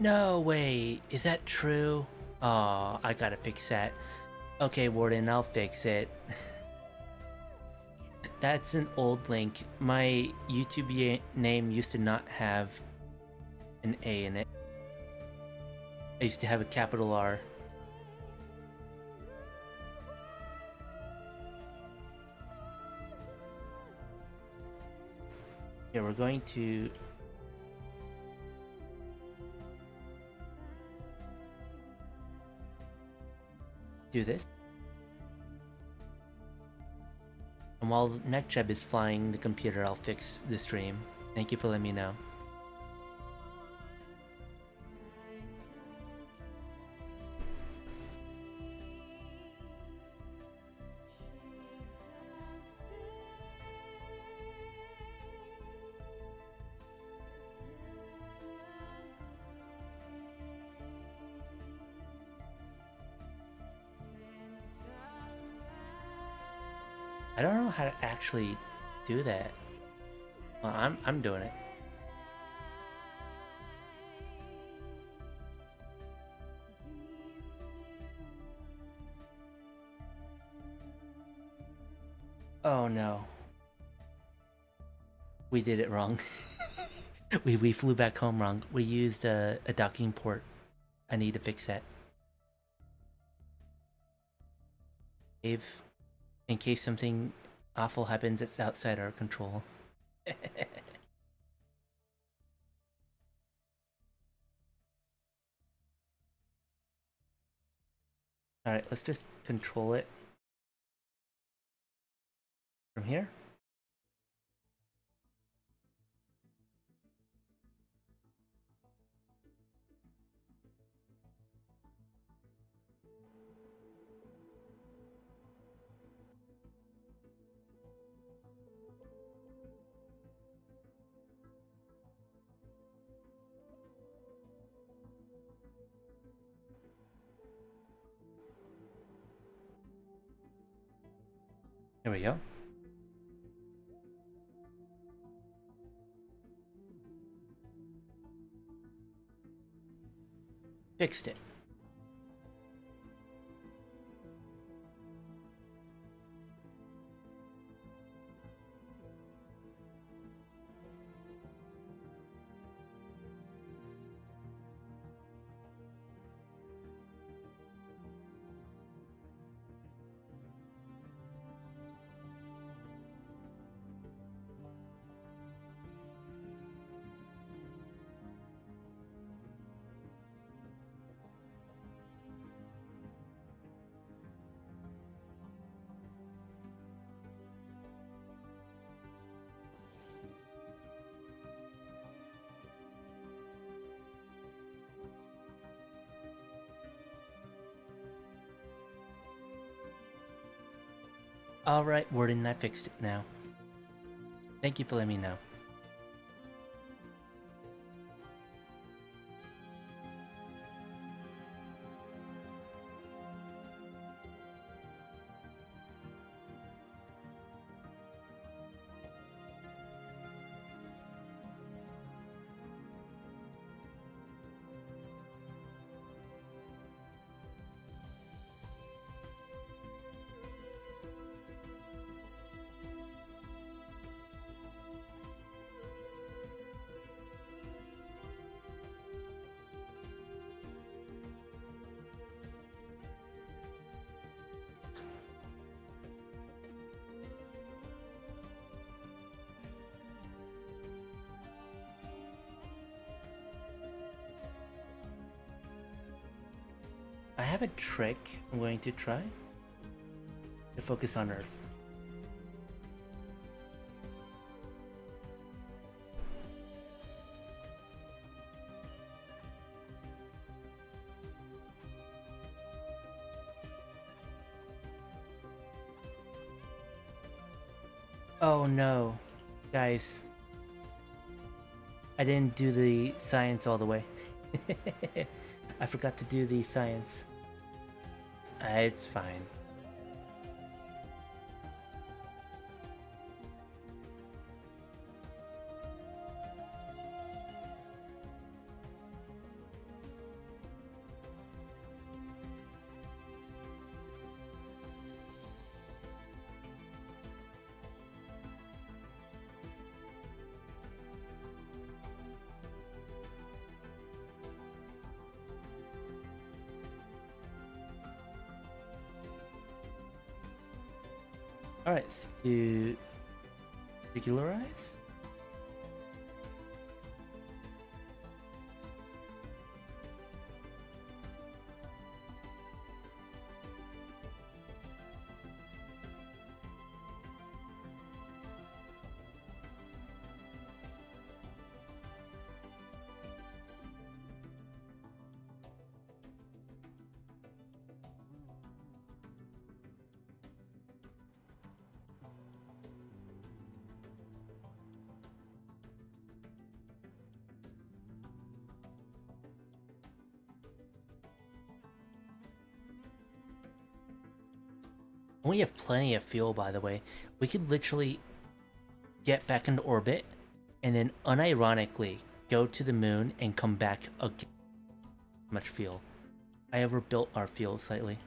No way, is that true? Oh, I gotta fix that. Okay, Warden, I'll fix it. That's an old link. My YouTube name used to not have an A in it. I used to have a capital R. Yeah, we're going to do this. And while MechJeb is flying the computer, I'll fix the stream. Thank you for letting me know. I don't know how to actually do that. Well, I'm doing it. Oh no. We did it wrong. we flew back home wrong. We used a docking port. I need to fix that. Dave, in case something awful happens that's outside our control. Alright, let's just control it from here. There we go. Fixed it. Alright, Warden, I fixed it now. Thank you for letting me know. I have a trick I'm going to try to focus on Earth. Oh no, guys. I didn't do the science all the way. I forgot to do the science. It's fine. Alright, to regularize. We have plenty of fuel, by the way. We could literally get back into orbit and then unironically go to the moon and come back again. Much fuel. I overbuilt our fuel slightly.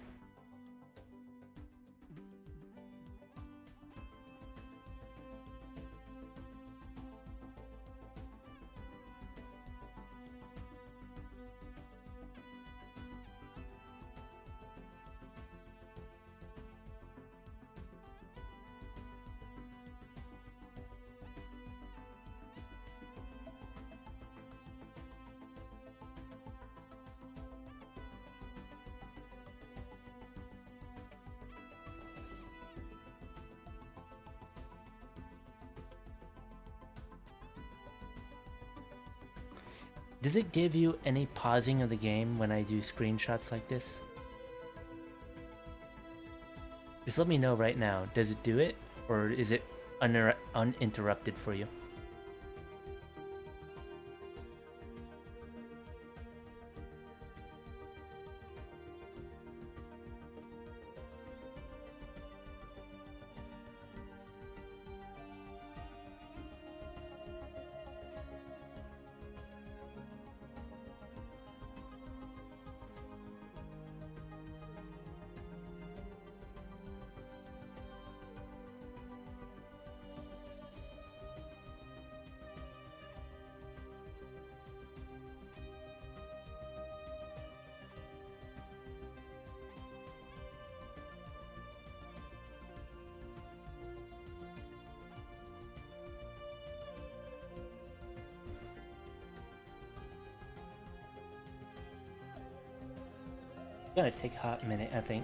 Does it give you any pausing of the game when I do screenshots like this? Just let me know right now. Does it do it? Or is it uninterrupted for you? It's gonna take a hot minute, I think.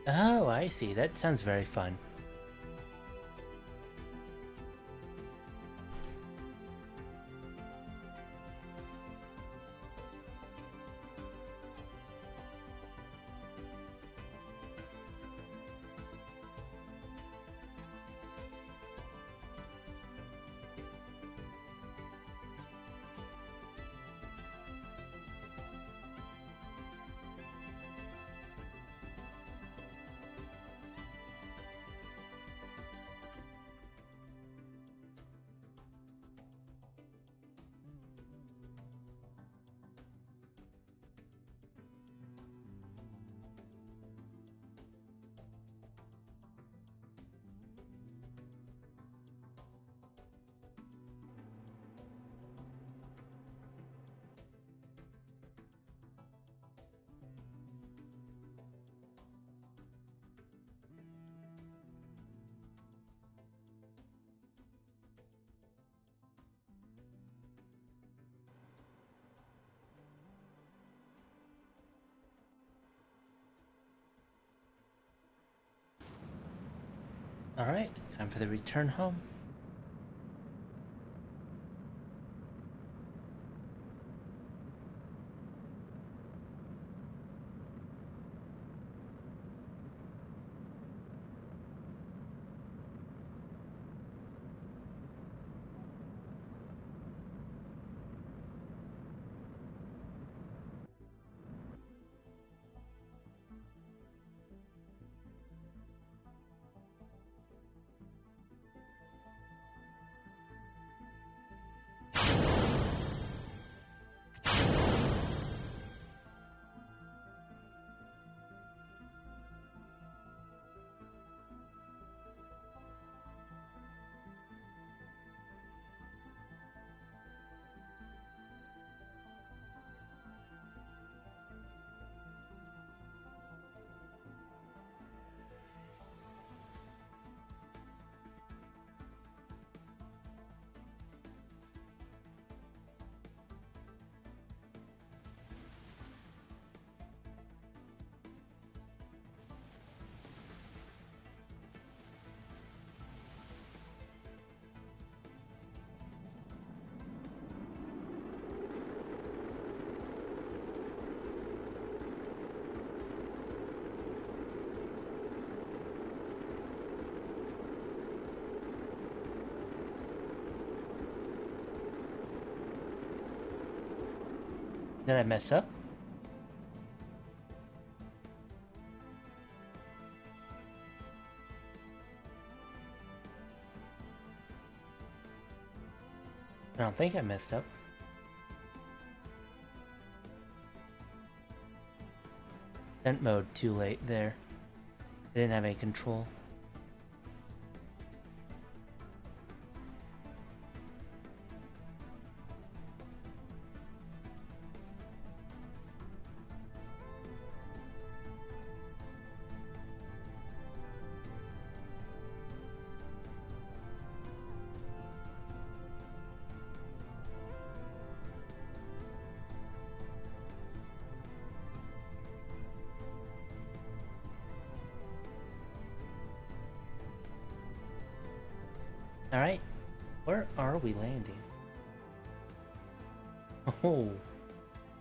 Oh, I see. That sounds very fun. Alright, time for the return home. Did I mess up? I don't think I messed up. Vent mode too late there. I didn't have any control. Alright, where are we landing? Oh,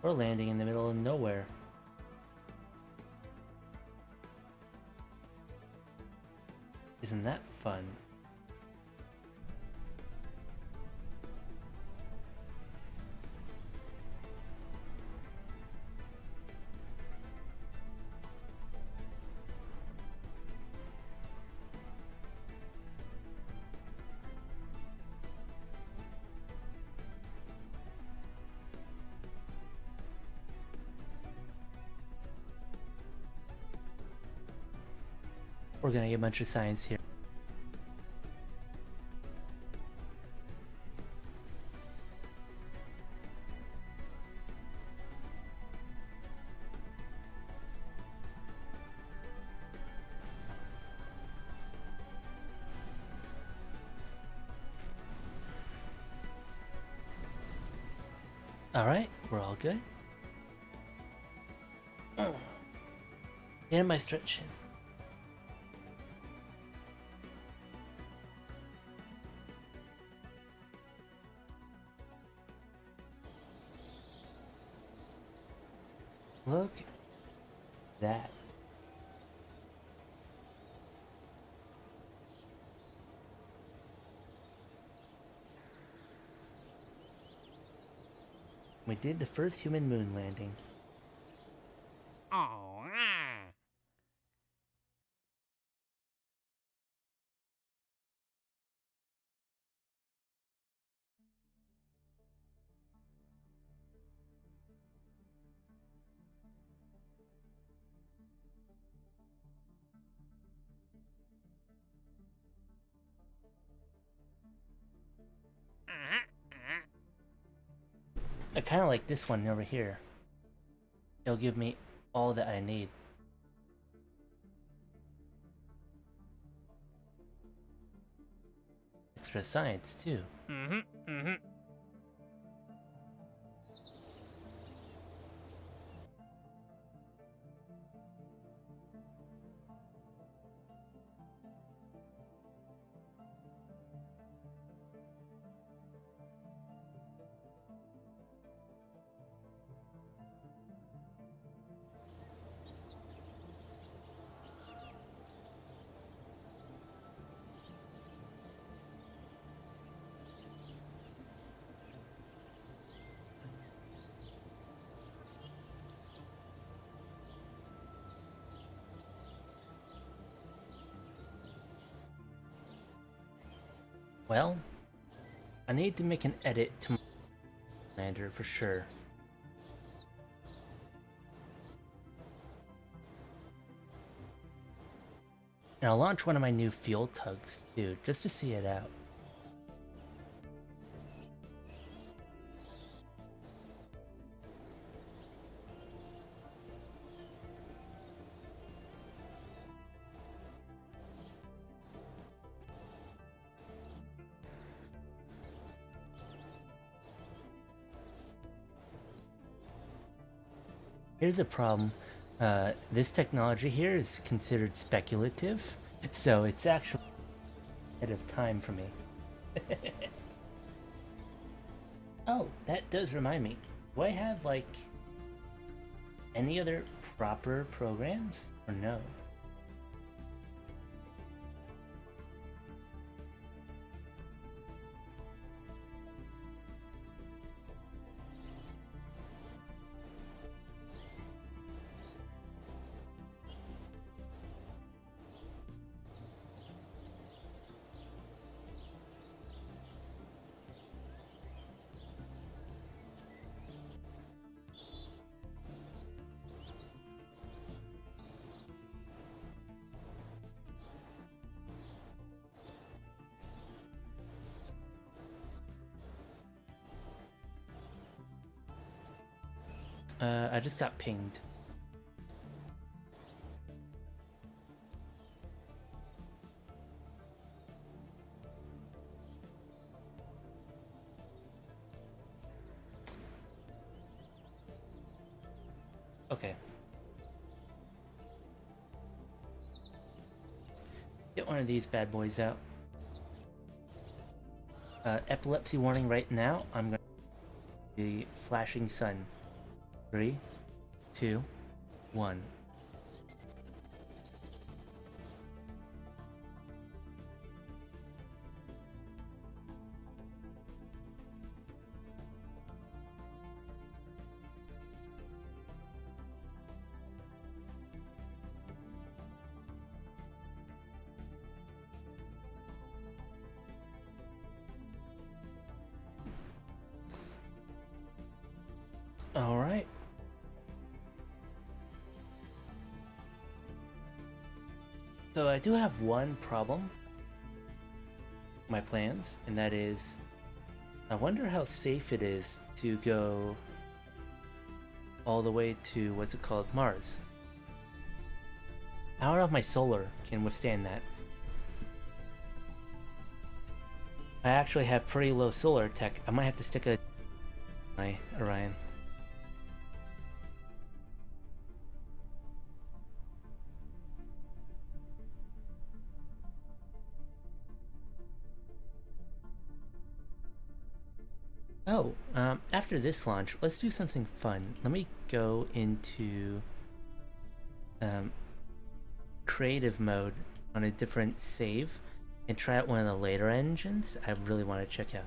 we're landing in the middle of nowhere. Isn't that fun? We're gonna get a bunch of science here. Alright, we're all good. Get my stretching. Look at that. We did the first human moon landing. Oh, ah. I kind of like this one over here. It'll give me all that I need. Extra science, too. Well, I need to make an edit to my lander for sure. And I'll launch one of my new fuel tugs too, just to see it out. Here's a problem. This technology here is considered speculative, so it's actually ahead of time for me. Oh, that does remind me. Do I have, like, any other proper programs, or no? I just got pinged. Okay. Get one of these bad boys out. Epilepsy warning right now. I'm going to the flashing sun. 3, 2, 1. All right. So I do have one problem with my plans, and that is I wonder how safe it is to go all the way to, what's it called, Mars. I don't know if my solar can withstand that. I actually have pretty low solar tech. I might have to stick a my Orion. Oh, after this launch, let's do something fun. Let me go into creative mode on a different save and try out one of the later engines I really want to check out.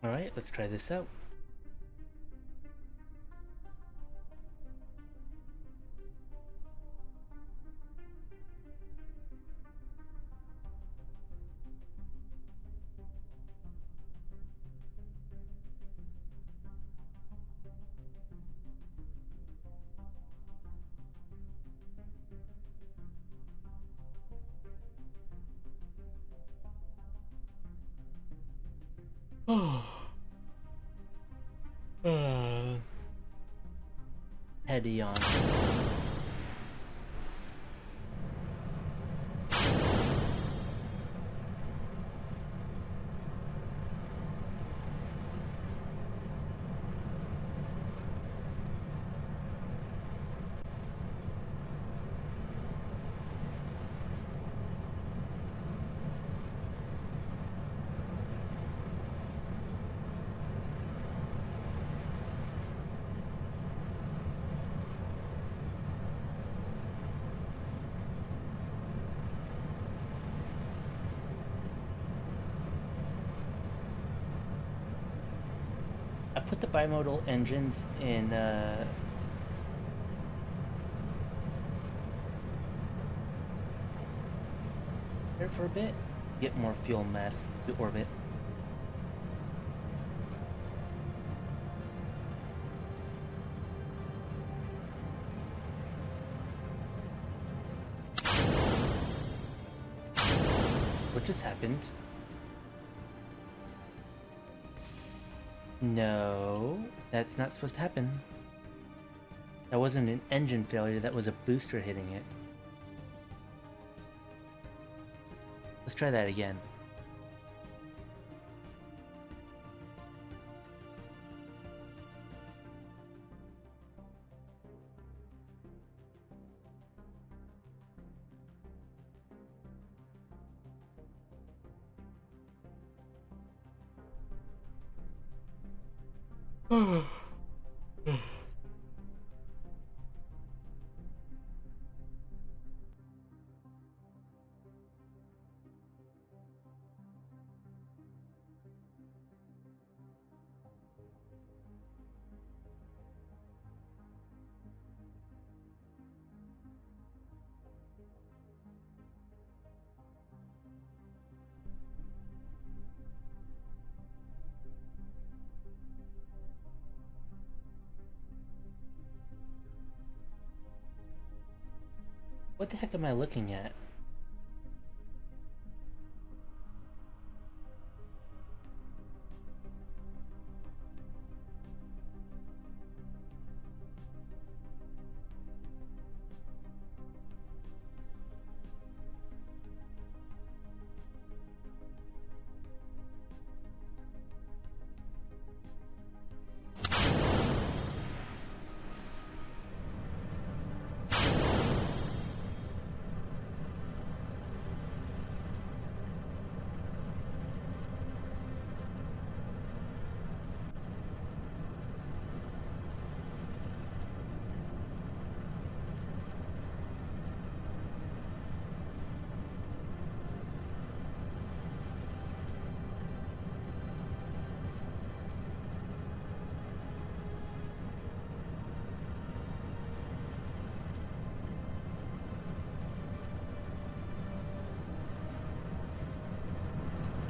Alright, let's try this out. Heady on. I put the bimodal engines in here for a bit, get more fuel mass to orbit. What just happened? No, that's not supposed to happen. That wasn't an engine failure, that was a booster hitting it. Let's try that again. What the heck am I looking at?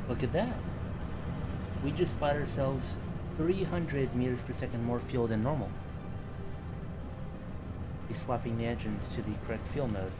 Look at that. We just bought ourselves 300 meters per second more fuel than normal. We're swapping the engines to the correct fuel mode.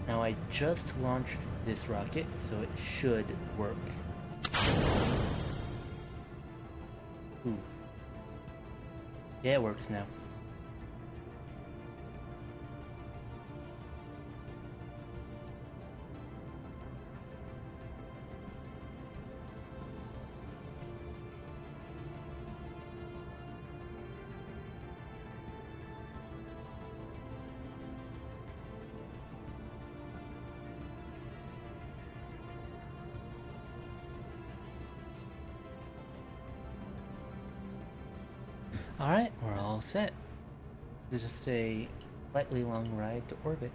Now I just launched this rocket, so it should work. Ooh. Yeah, it works now. Alright, we're all set. This is just a slightly long ride to orbit.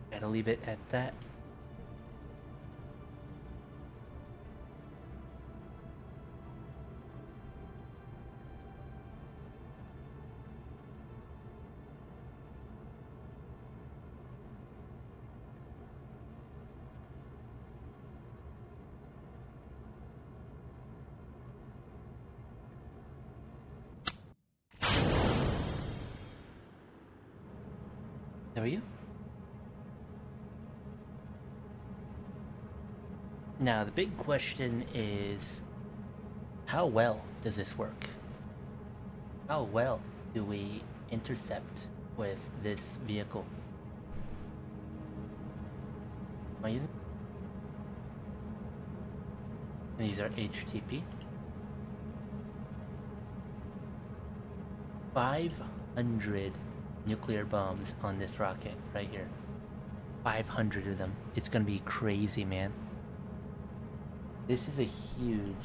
Gotta leave it at that. There we go. Now, the big question is, how well does this work? How well do we intercept with this vehicle? Am I using? These are HTP. 500 nuclear bombs on this rocket right here. 500 of them. It's gonna be crazy, man. This is a huge.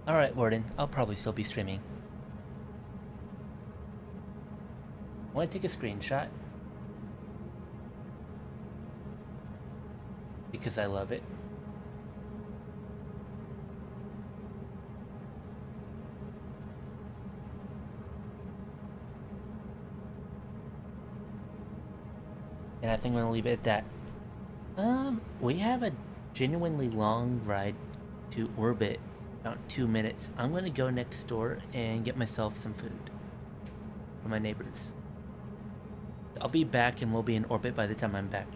Alright, Warden, I'll probably still be streaming. I want to take a screenshot because I love it. And I think I'm gonna leave it at that. We have a genuinely long ride to orbit, about 2 minutes. I'm gonna go next door and get myself some food from my neighbors. I'll be back and we'll be in orbit by the time I'm back.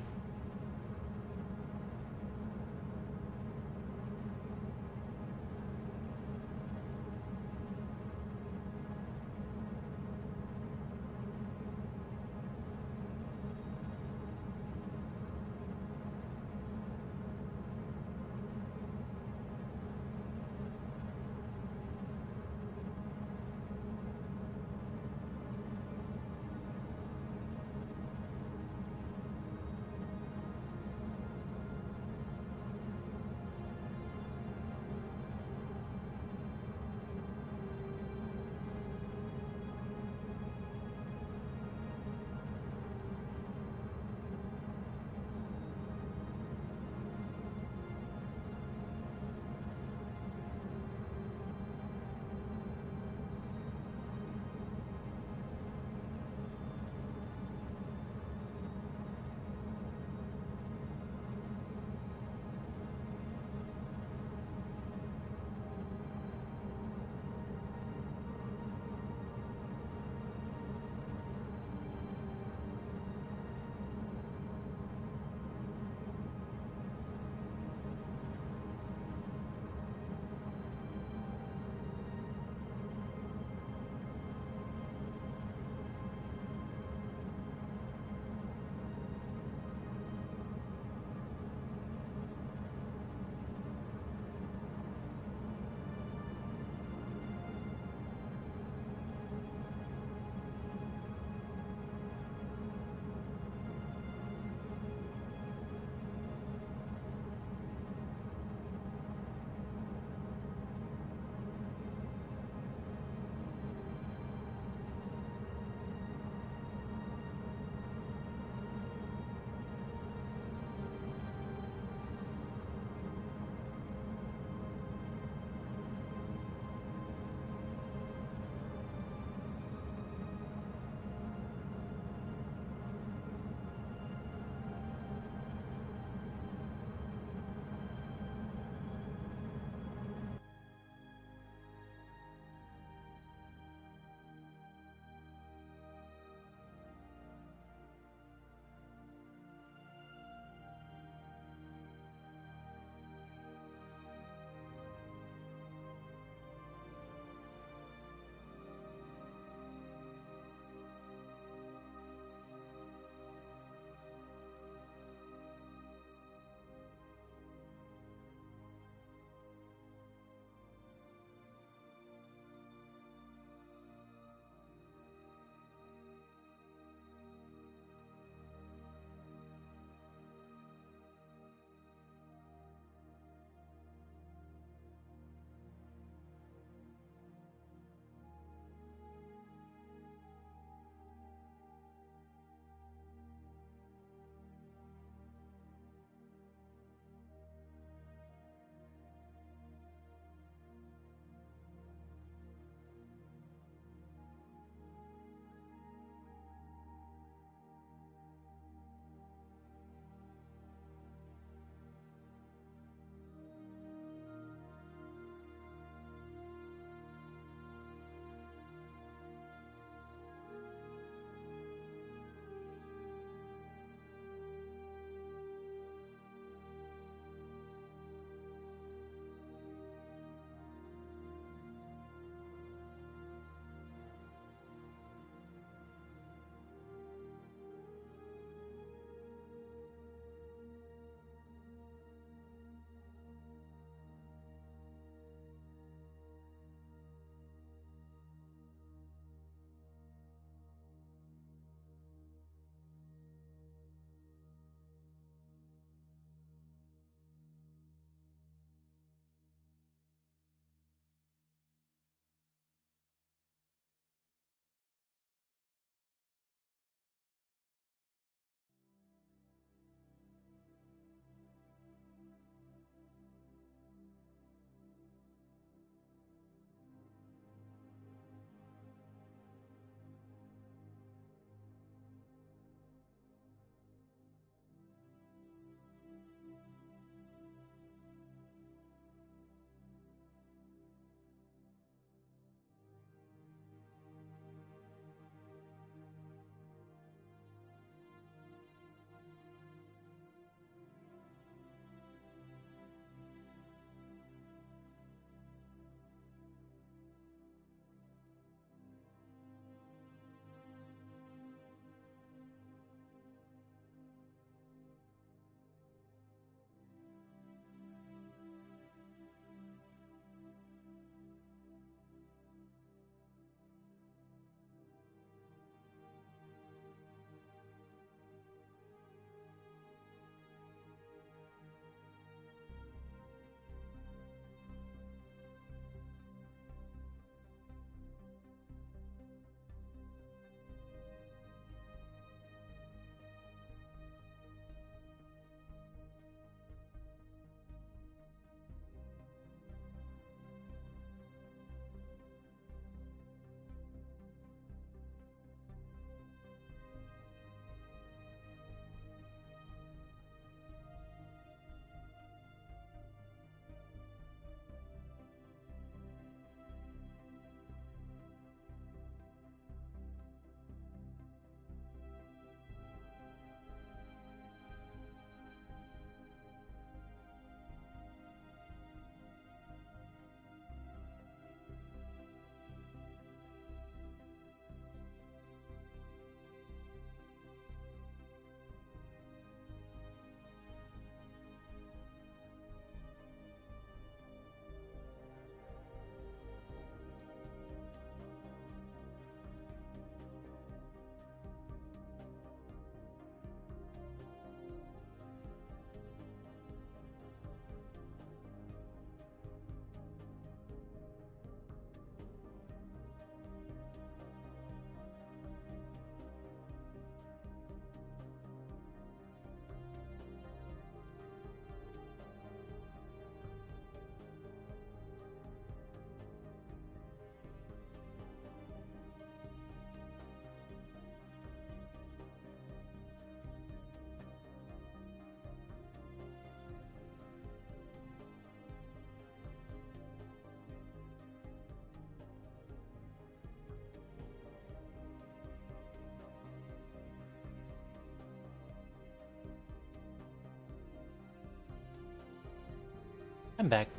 I'm back.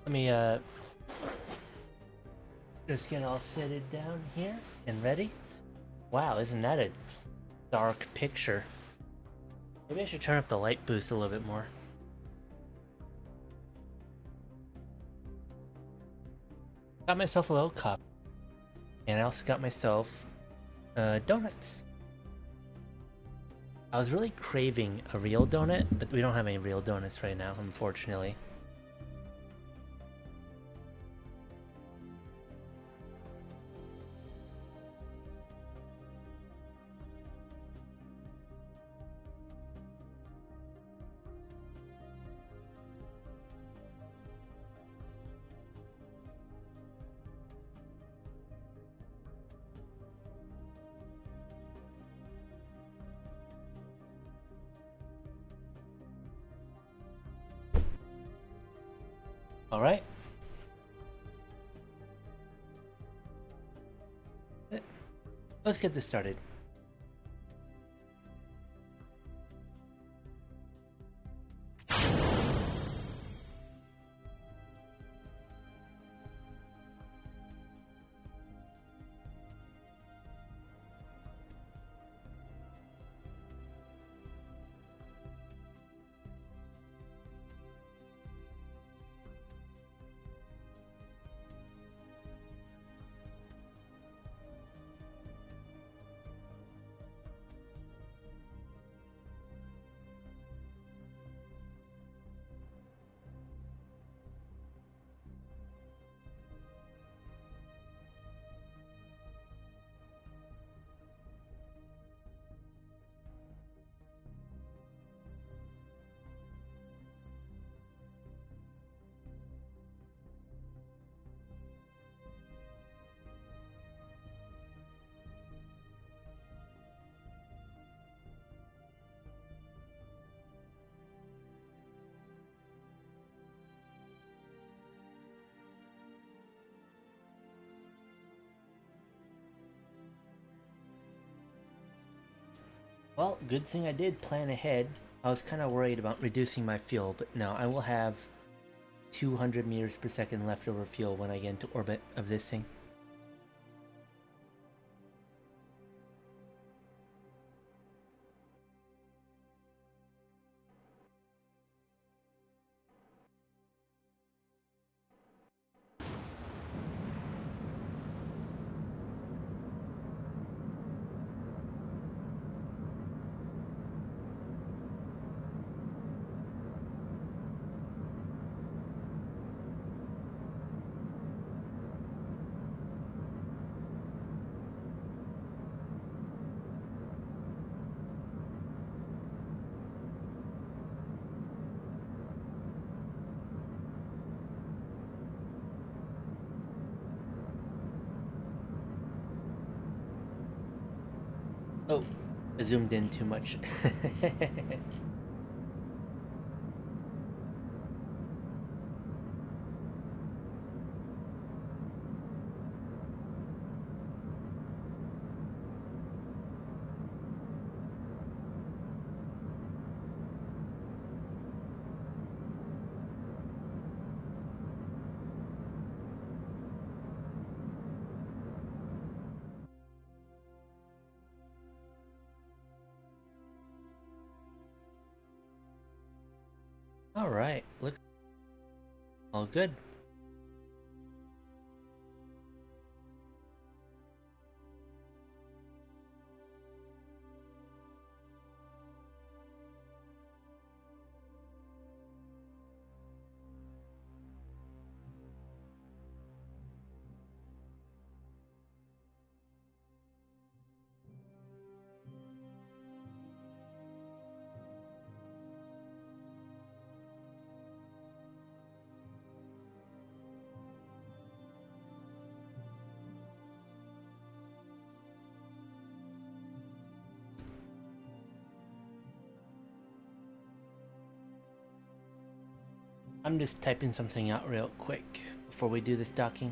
Let me just get all setted down here and ready. Wow, isn't that a dark picture? Maybe I should turn up the light boost a little bit more. Got myself a little cup. And I also got myself donuts. I was really craving a real donut, but we don't have any real donuts right now, unfortunately. Alright. Let's get this started. Well, good thing I did plan ahead. I was kind of worried about reducing my fuel, but no, I will have 200 meters per second leftover fuel when I get into orbit of this thing. Oh, I zoomed in too much. Alright, looks all good. I'm just typing something out real quick before we do this docking.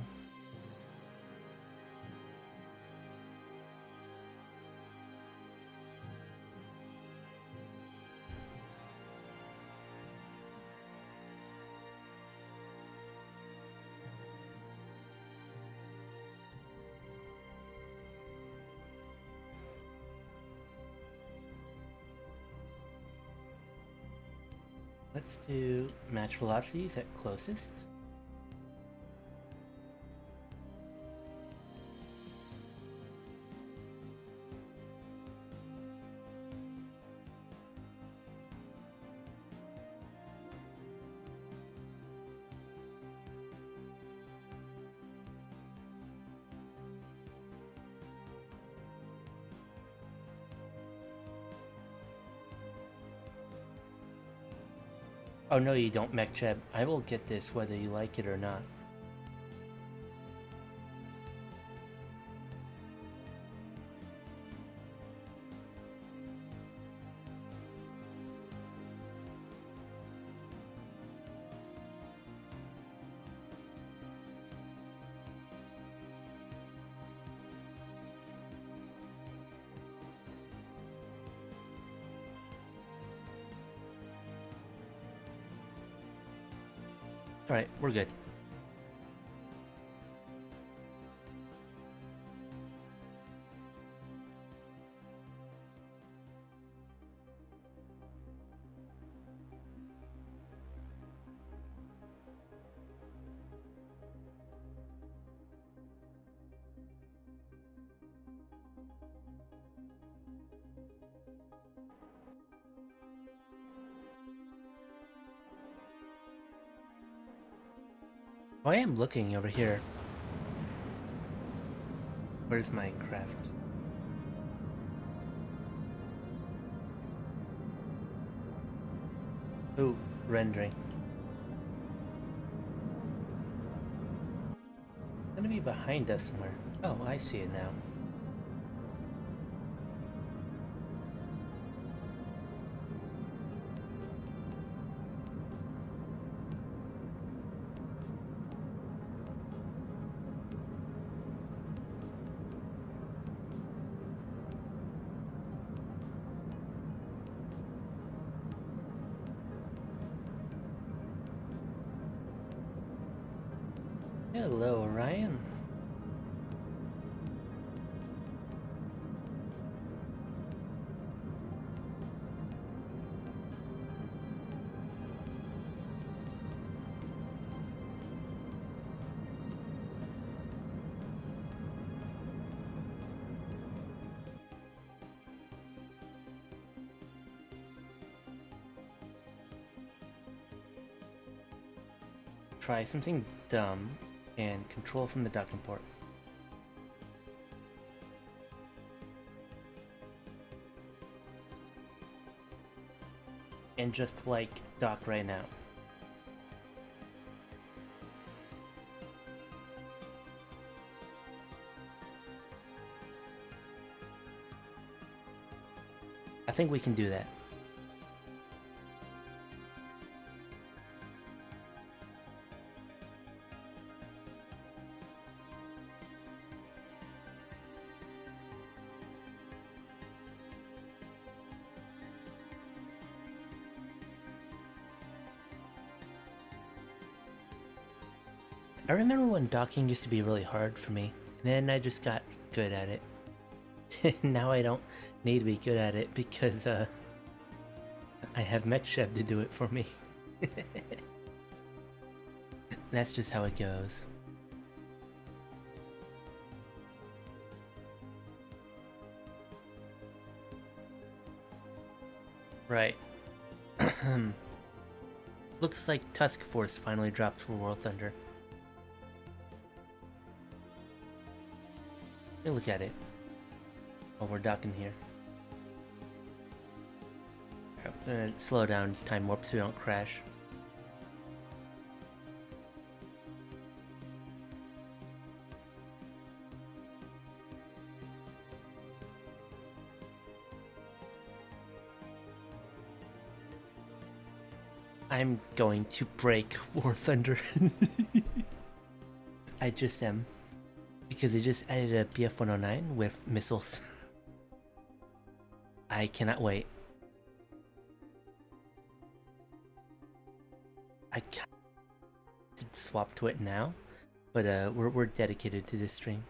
Let's do match velocities at closest. Oh no, you don't, MechCheb. I will get this whether you like it or not. Alright, we're good. Oh, I am looking over here. Where's my craft? Ooh, rendering. It's gonna be behind us somewhere. Oh, I see it now. Hello, Ryan. Try something dumb and control from the docking port. And just like dock right now. I think we can do that. I remember when docking used to be really hard for me, and then I just got good at it. Now I don't need to be good at it because I have MechCheb to do it for me. That's just how it goes. Right. Looks like Tusk Force finally dropped for World Thunder. Hey, look at it. Oh, we're docking here. I'm gonna slow down time warp so we don't crash. I'm going to break War Thunder. I just am. Because they just added a BF-109 with missiles. I cannot wait. I can't swap to it now, but we're dedicated to this stream.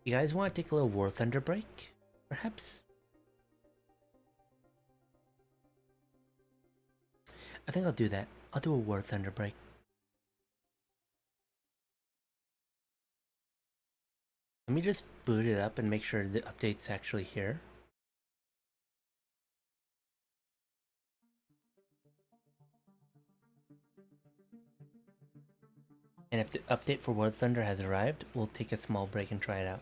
You guys want to take a little War Thunder break, perhaps? I think I'll do that. I'll do a War Thunder break. Let me just boot it up and make sure the update's actually here. And if the update for War Thunder has arrived, we'll take a small break and try it out.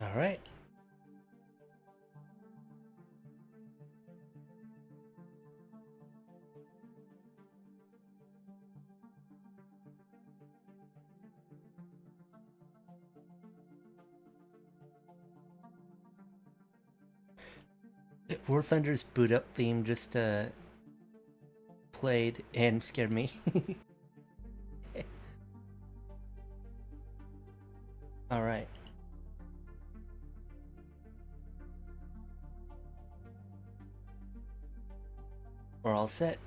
All right. War Thunder's boot up theme just played and scared me. All right. We're all set.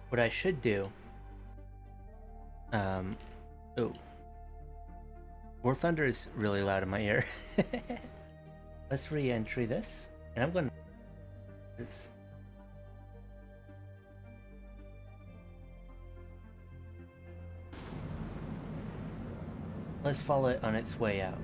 What I should do, oh, War Thunder is really loud in my ear. Let's re-entry this, and I'm going to. Let's follow it on its way out.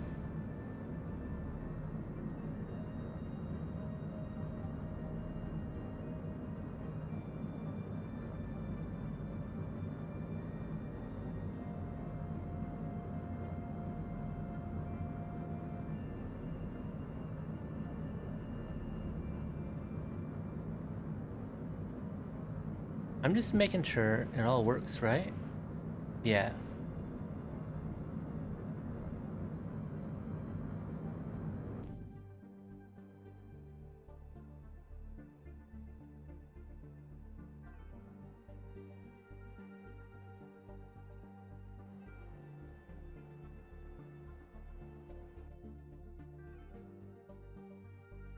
I'm just making sure it all works, right? Yeah.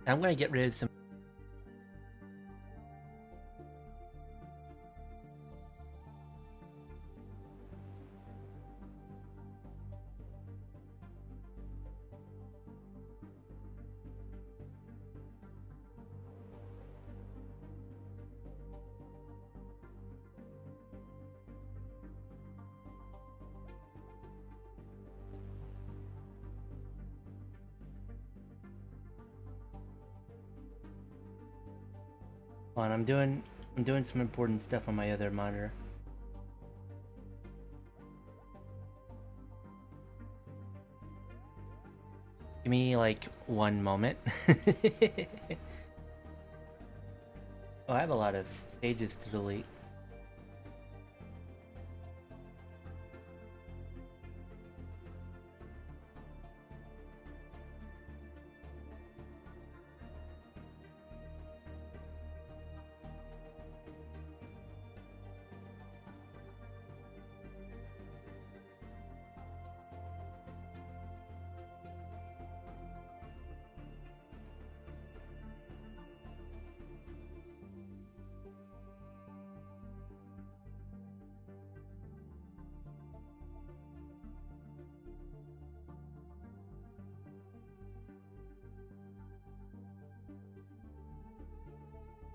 I'm gonna get rid of some. Hold on, I'm doing some important stuff on my other monitor. Give me like 1 moment. Oh, I have a lot of stages to delete.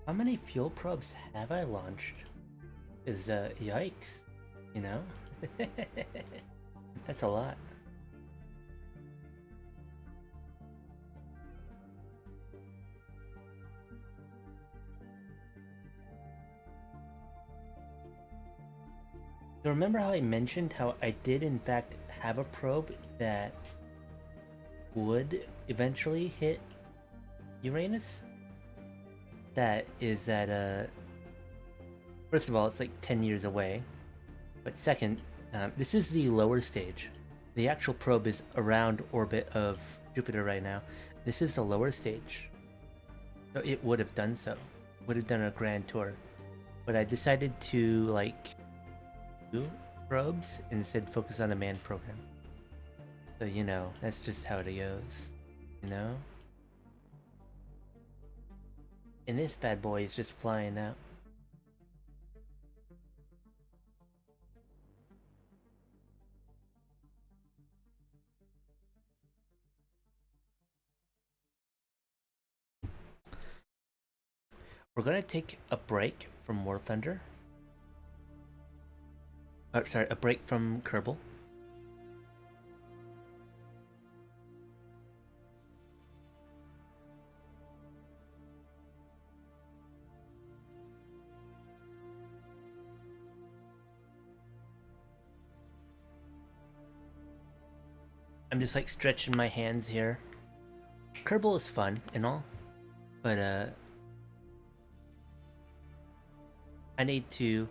How many fuel probes have I launched? Is yikes, you know? That's a lot. So remember how I mentioned how I did in fact have a probe that would eventually hit Uranus, that is at first of all, it's like 10 years away. But second, this is the lower stage. The actual probe is around orbit of Jupiter right now. This is the lower stage. So it would have done so. Would have done a grand tour. But I decided to like do probes instead focus on the manned program. So you know, that's just how it goes. You know? And this bad boy is just flying out. We're gonna take a break from War Thunder. Sorry, a break from Kerbal. I'm just like stretching my hands here. Kerbal is fun and all, but I need to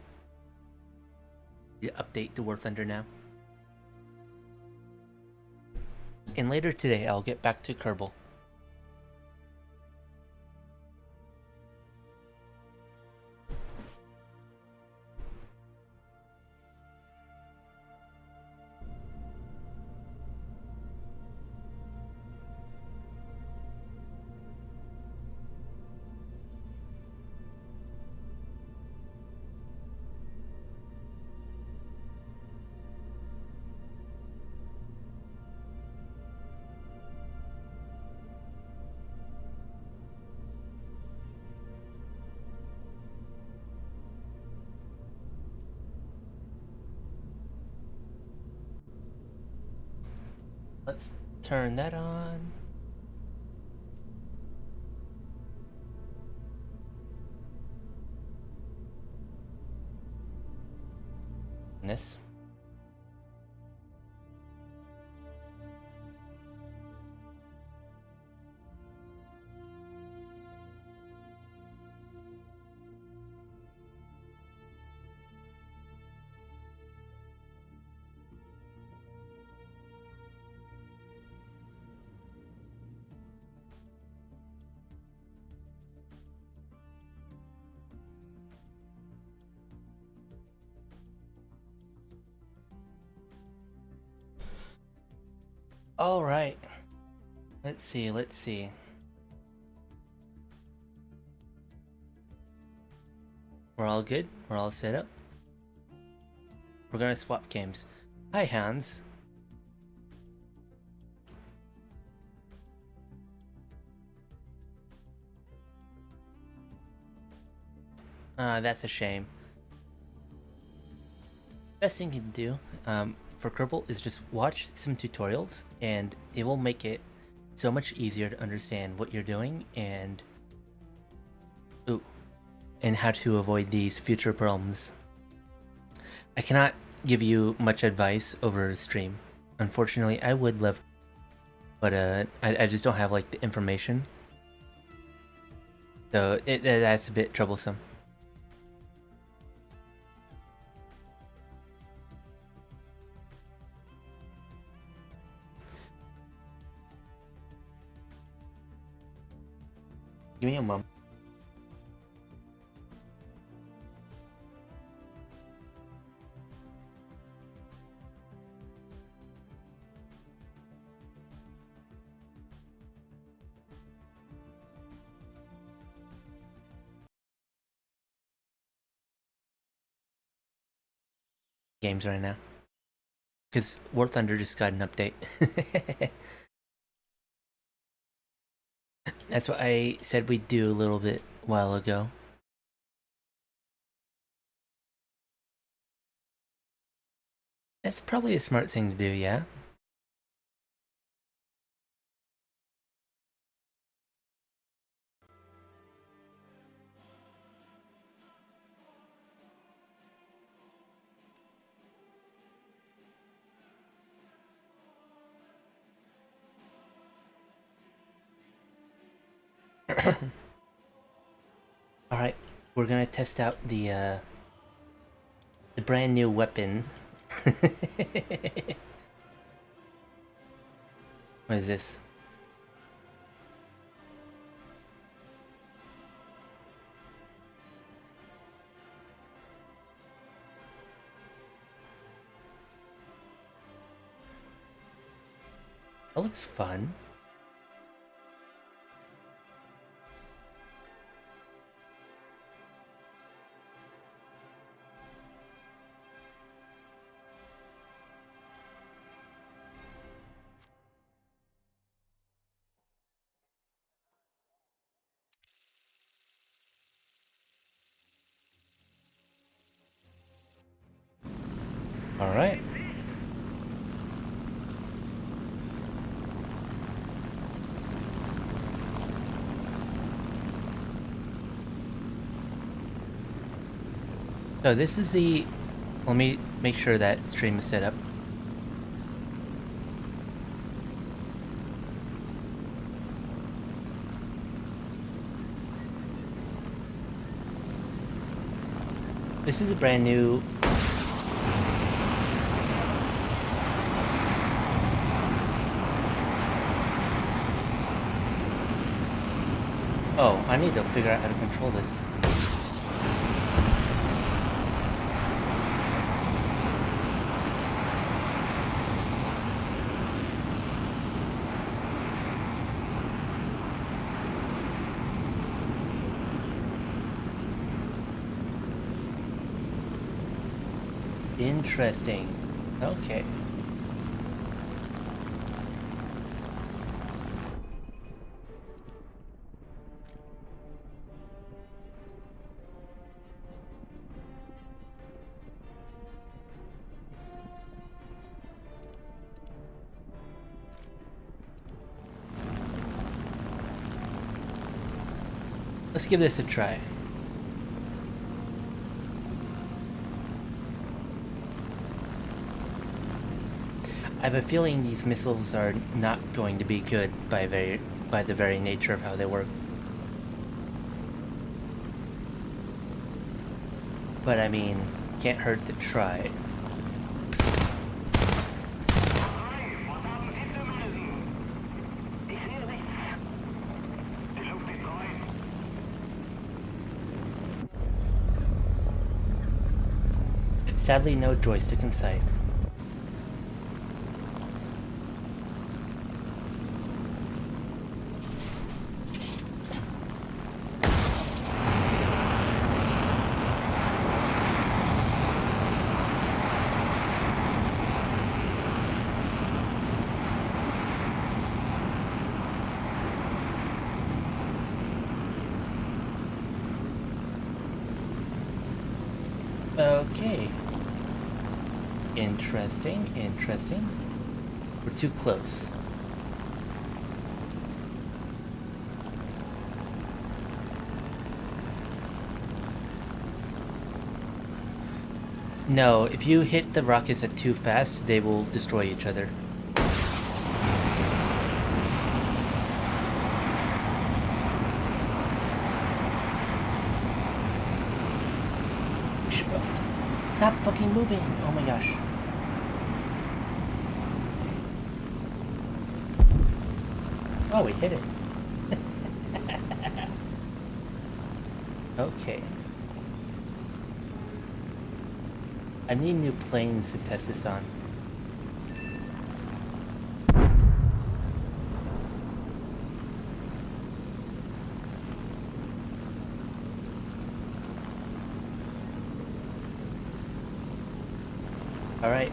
update the War Thunder now. And later today, I'll get back to Kerbal. Let's turn that on. This. All right. Let's see. Let's see. We're all good. We're all set up. We're gonna swap games. Hi, Hans. That's a shame. Best thing you can do for Kerbal is just watch some tutorials, and it will make it so much easier to understand what you're doing and how to avoid these future problems. I cannot give you much advice over stream. Unfortunately, I would love, but I just don't have like the information, so that's a bit troublesome. Give me a moment. Games right now, because War Thunder just got an update. That's what I said we'd do a little bit while ago. That's probably a smart thing to do, yeah? All right, we're gonna test out the brand new weapon. What is this? That looks fun. All right. So this is the... Let me make sure that stream is set up. This is a brand new... Oh, I need to figure out how to control this. Interesting. Okay. Let's give this a try. I have a feeling these missiles are not going to be good by the very nature of how they work. But I mean, can't hurt to try. Sadly, no joystick in sight. Okay. Interesting, interesting. We're too close. No, if you hit the rockets at too fast, they will destroy each other. Stop fucking moving! Oh my gosh. Oh, we hit it. Okay. I need new planes to test this on. Alright.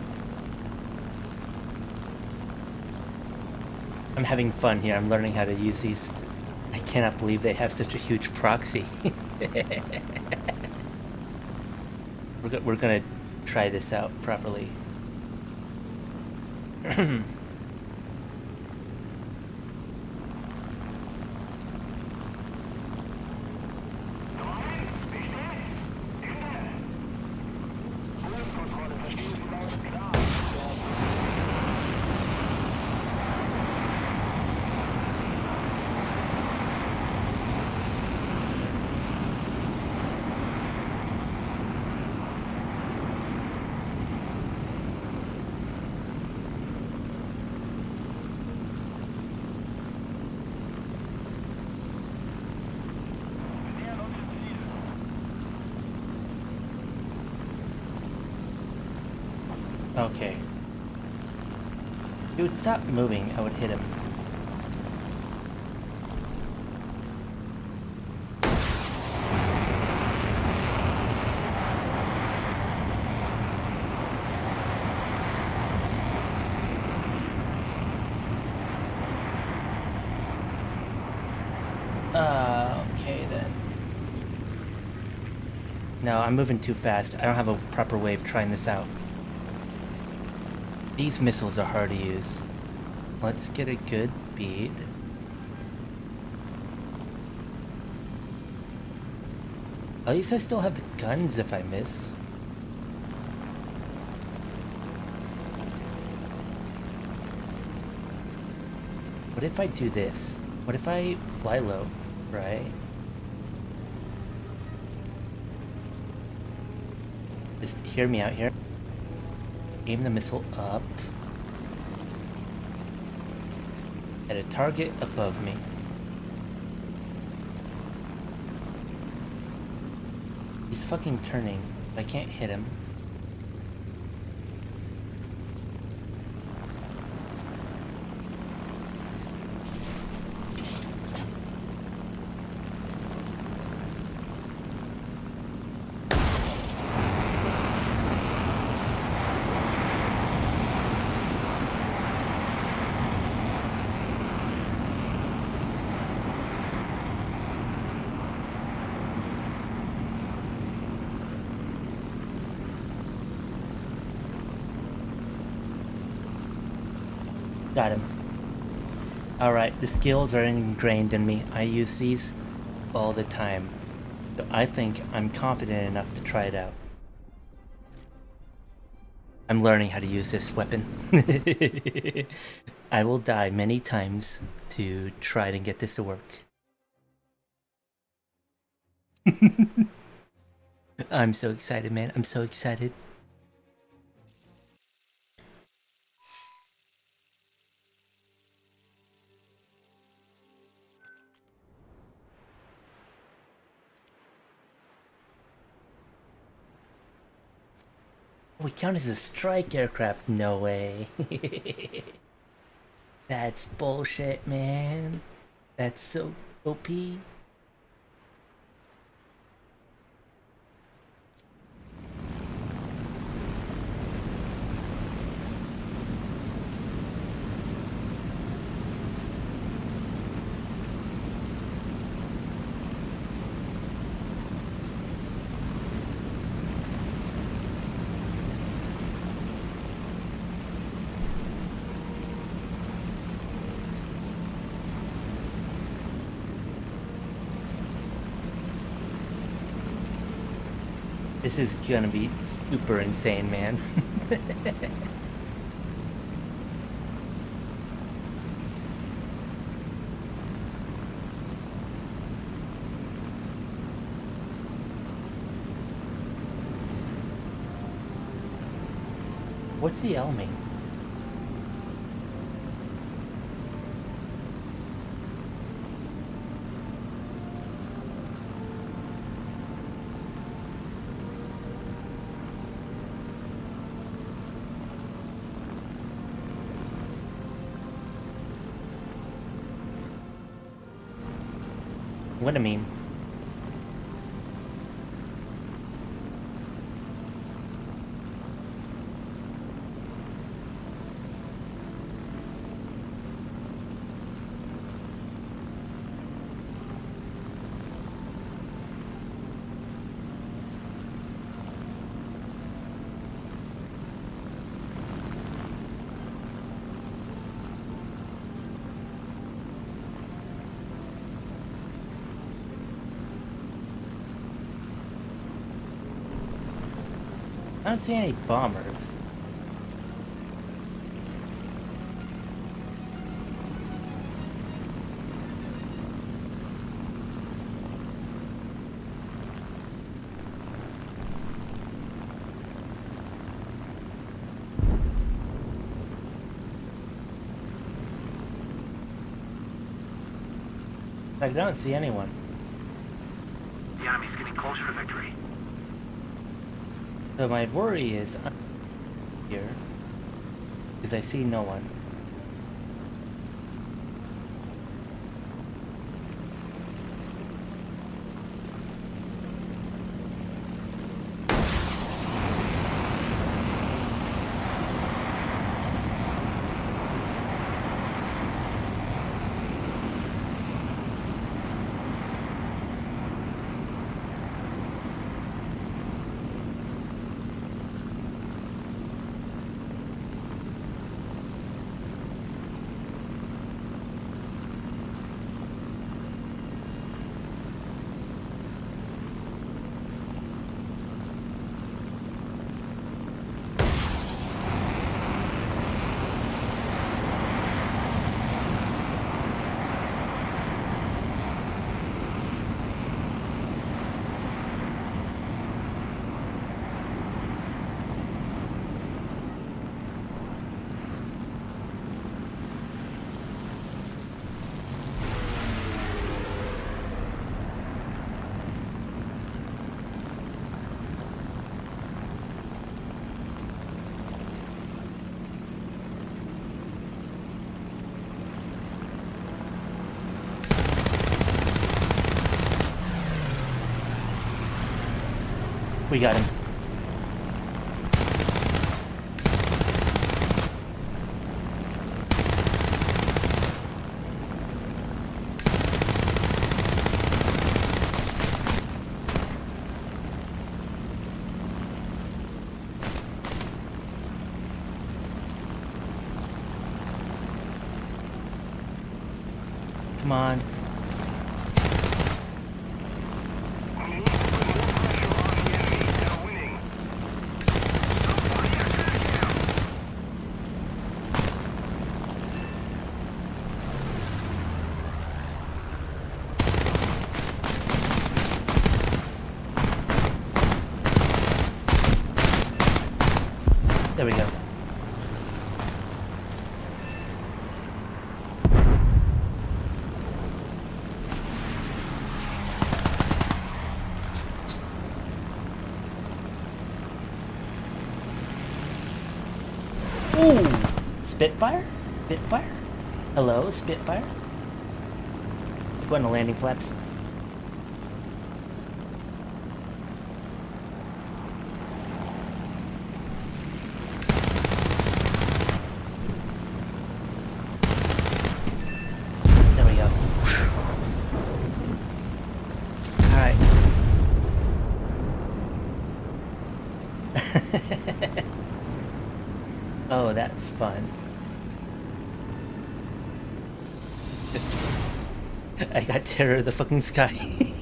I'm having fun here. I'm learning how to use these. I cannot believe they have such a huge proxy. We're gonna try this out properly. Okay. If he would stop moving, I would hit him. Okay then. No, I'm moving too fast. I don't have a proper way of trying this out. These missiles are hard to use. Let's get a good bead. At least I still have the guns if I miss. What if I do this? What if I fly low, right? Just hear me out here. Aim the missile up at a target above me. He's fucking turning, so I can't hit him. Got him. Alright, the skills are ingrained in me. I use these all the time. So I think I'm confident enough to try it out. I'm learning how to use this weapon. I will die many times to try to get this to work. I'm so excited, man. I'm so excited. We count as a strike aircraft? No way. That's bullshit, man. That's so OP. This is gonna be super insane, man. What's the L mean? What I mean? I don't see any bombers. I don't see anyone. The enemy's getting closer to victory. So my worry is I'm here. Because I see no one. We got him. Come on. There we go. Ooh! Spitfire? Spitfire? Hello, Spitfire? Go on the landing flaps. There we go. Alright. Oh, that's fun. I got Terror of the fucking Sky.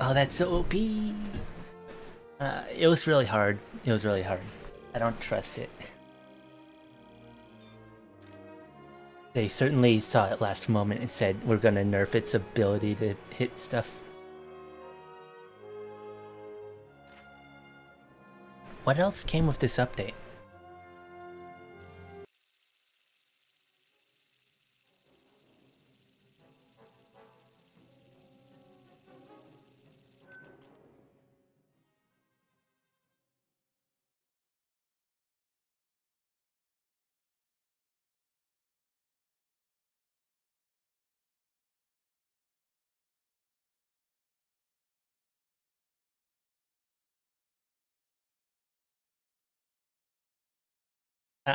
Oh, that's so OP. It was really hard. It was really hard. I don't trust it. They certainly saw it last moment and said, we're gonna nerf its ability to hit stuff. What else came with this update?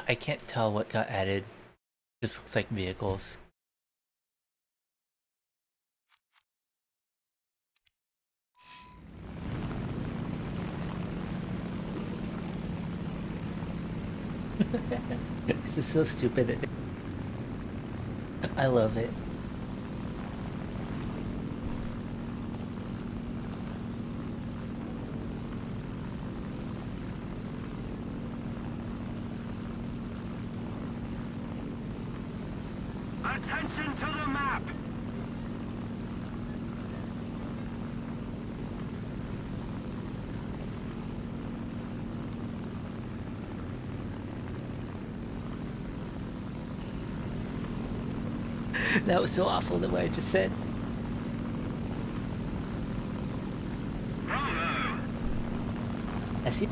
I can't tell what got added. Just looks like vehicles. This is so stupid. I love it. Attention to the map! That was so awful the way I just said. Bravo! I see.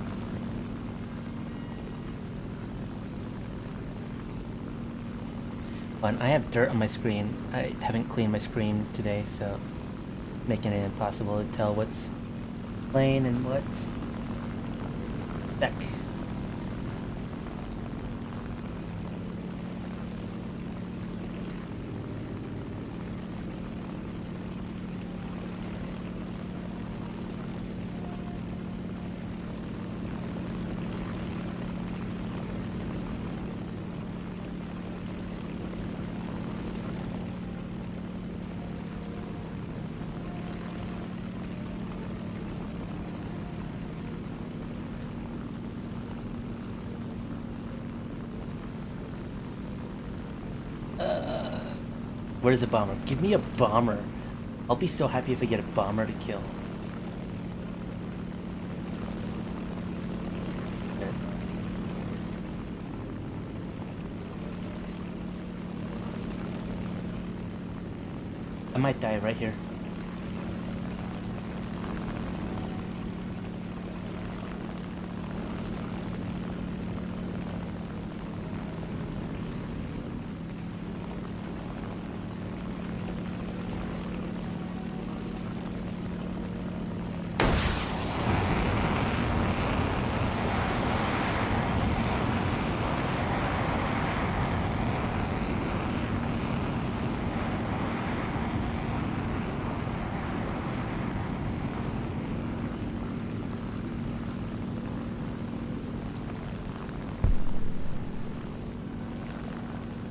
Fun. I have dirt on my screen. I haven't cleaned my screen today, so making it impossible to tell what's plain and what's deck. Where's a bomber? Give me a bomber. I'll be so happy if I get a bomber to kill. There. I might die right here.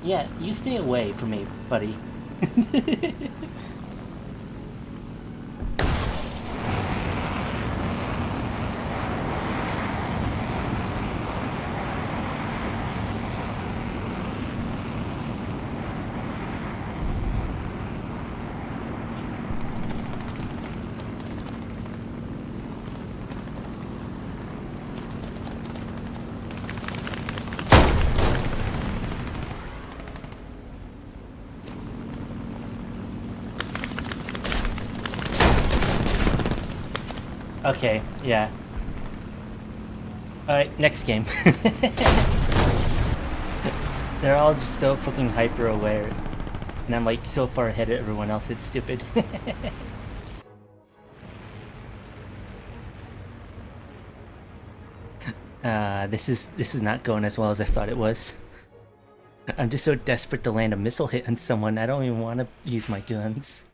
Yeah, you stay away from me, buddy. Okay, yeah. Alright, next game. They're all just so fucking hyper aware. And I'm like so far ahead of everyone else, it's stupid. This is not going as well as I thought it was. I'm just so desperate to land a missile hit on someone, I don't even want to use my guns.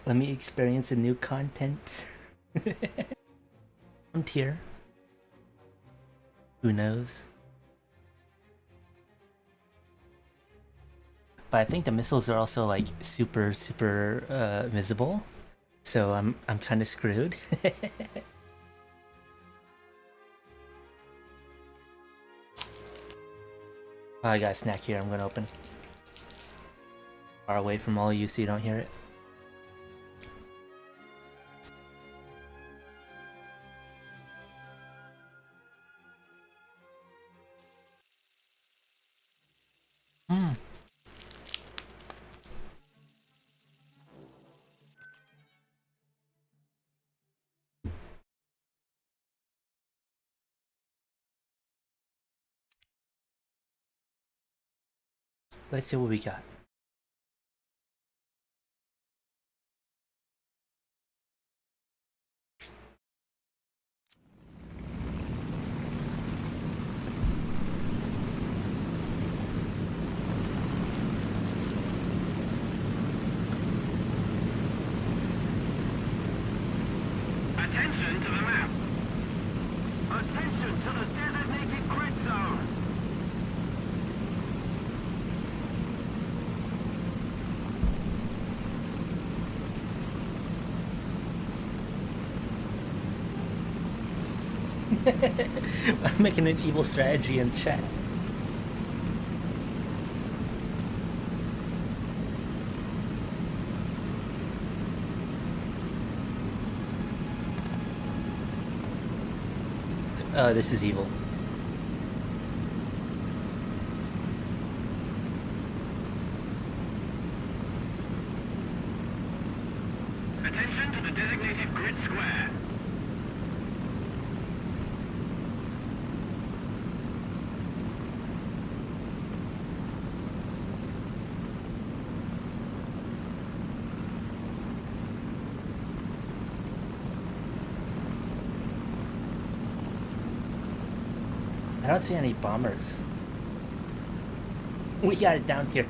Let me experience a new content. Frontier. Who knows? But I think the missiles are also like super visible. So I'm kind of screwed. Oh, I got a snack here. I'm gonna open. Far away from all you so you don't hear it. Hmm. Let's see what we got. Attention to the map. Attention to the designated grid zone. I'm making an evil strategy in chat. Oh, this is evil. Attention to the designated grid square. don't see any bombers. We got it down tier.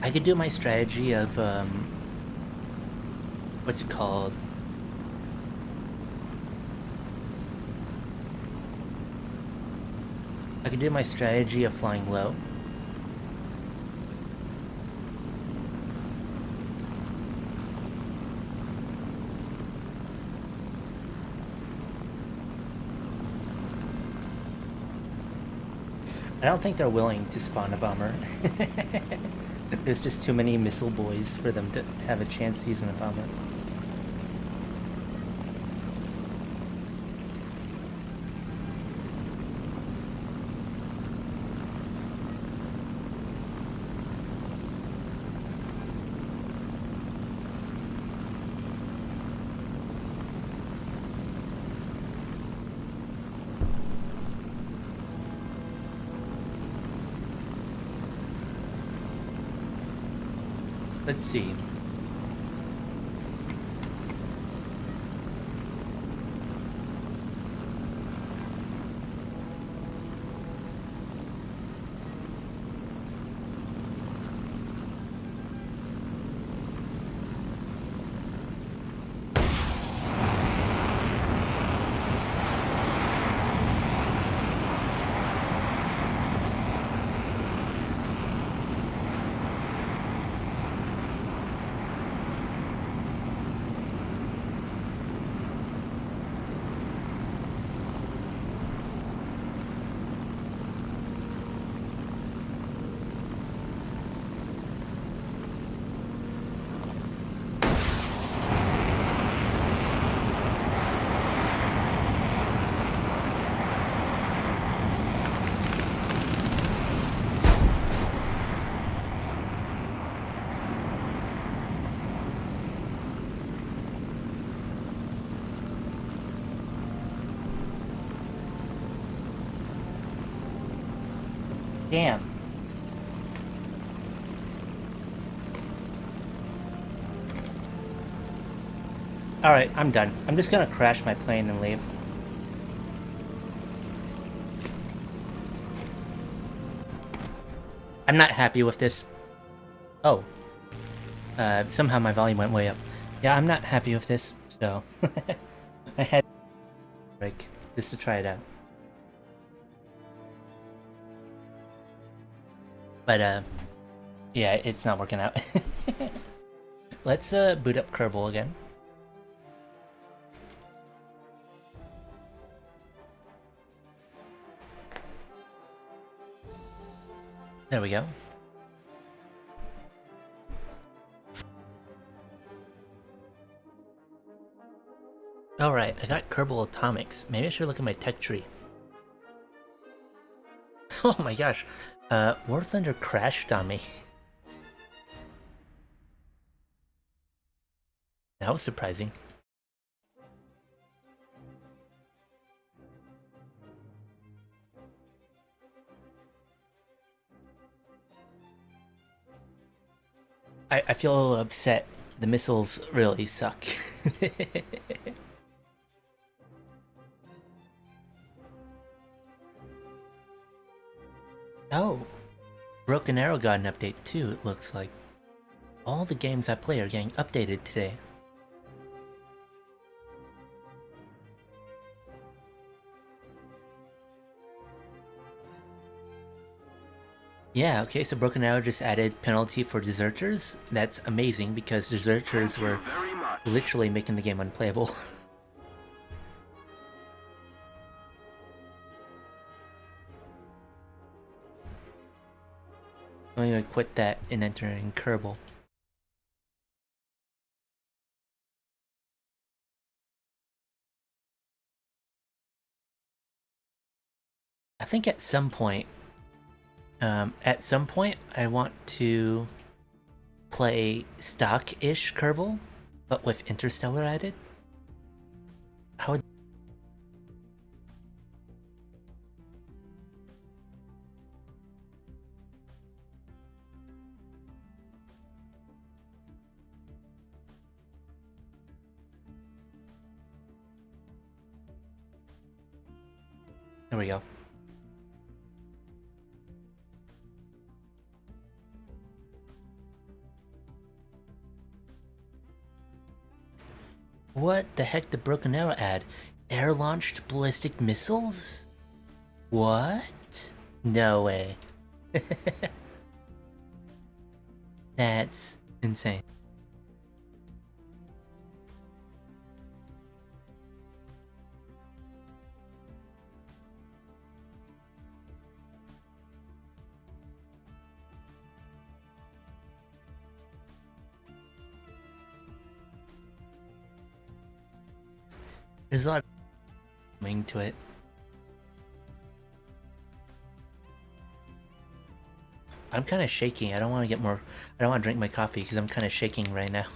I could do my strategy of, what's it called? I could do my strategy of flying low. I don't think they're willing to spawn a bomber. There's just too many missile boys for them to have a chance using a bomber. Let's see. Damn. Alright, I'm done. I'm just gonna crash my plane and leave. I'm not happy with this. Oh. Somehow my volume went way up. Yeah, I'm not happy with this, so... I had a break just to try it out. But, yeah, it's not working out. Let's, boot up Kerbal again. There we go. Alright, I got Kerbal Atomics. Maybe I should look at my tech tree. Oh my gosh. War Thunder crashed on me. That was surprising. I feel a little upset. The missiles really suck. Oh, Broken Arrow got an update too, it looks like. All the games I play are getting updated today. Yeah, okay, so Broken Arrow just added penalty for deserters. That's amazing because deserters were literally making the game unplayable. I'm gonna quit that and enter in Kerbal. I think at some point I want to play stock-ish Kerbal, but with Interstellar added. There we go. What the heck did Broken Arrow add? Air-launched ballistic missiles? What? No way. That's insane. There's a lot of wing to it. I'm kind of shaking. I don't want to get more. I don't want to drink my coffee because I'm kind of shaking right now.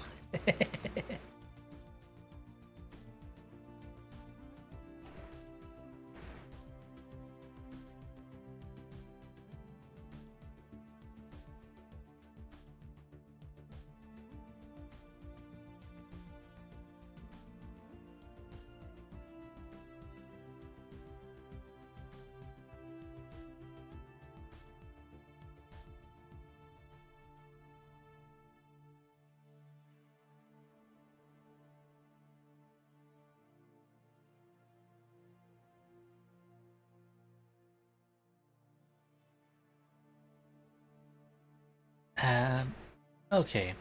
Okay.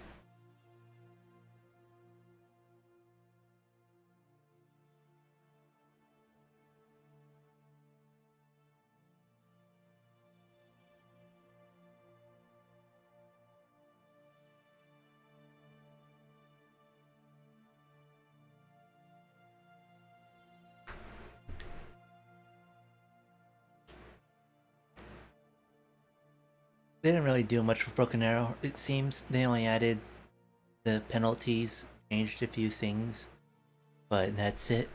They didn't really do much with Broken Arrow. It seems they only added the penalties, changed a few things, but that's it.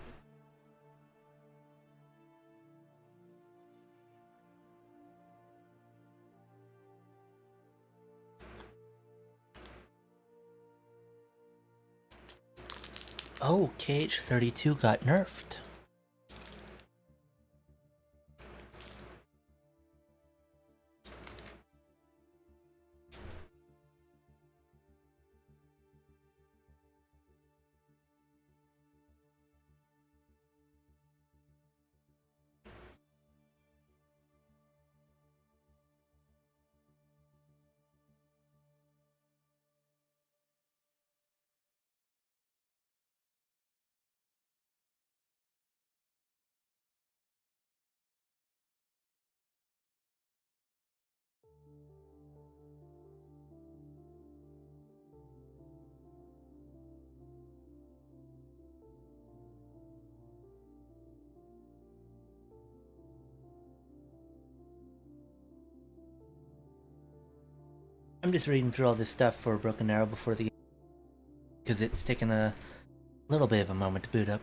Oh, KH-32 got nerfed. I'm just reading through all this stuff for Broken Arrow before the game, because it's taken a little bit of a moment to boot up.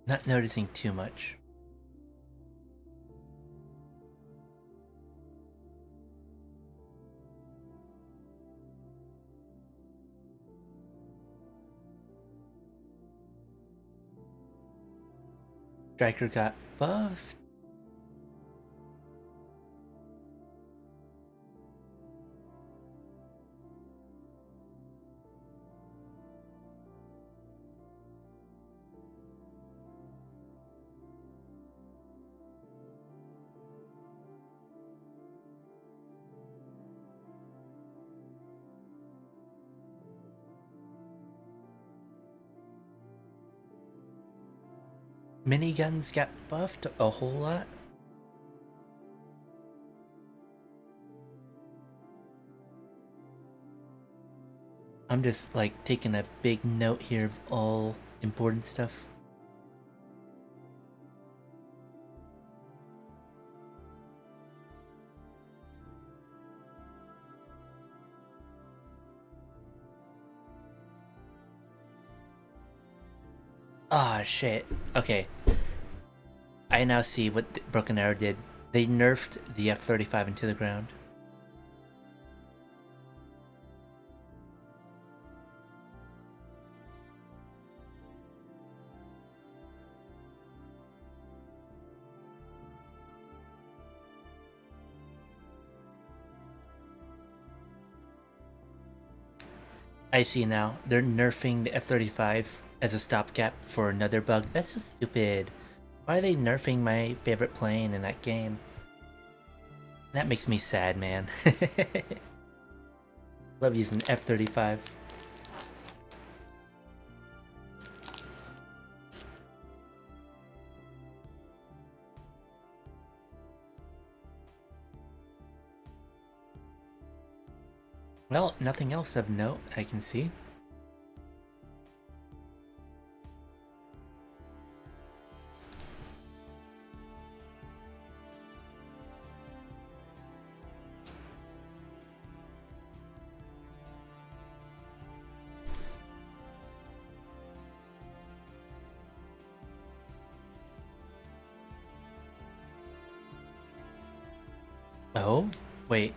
Not noticing too much. Striker got buffed. Miniguns got buffed a whole lot. I'm just like taking a big note here of all important stuff. Ah, shit. Okay. I now see what Broken Arrow did. They nerfed the F-35 into the ground. I see now. They're nerfing the F-35 as a stopgap for another bug. That's so stupid. Why are they nerfing my favorite plane in that game? That makes me sad, man. Love using F-35. Well, nothing else of note I can see. Oh, wait.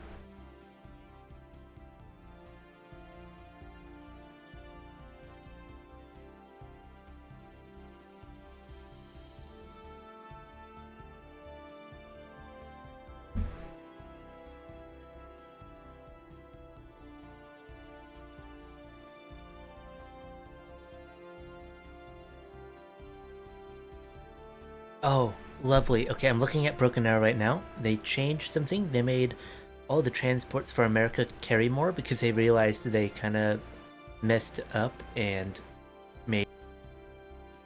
Oh, lovely. Okay, I'm looking at Broken Arrow right now. They changed something. They made all the transports for America carry more because they realized they kind of messed up and made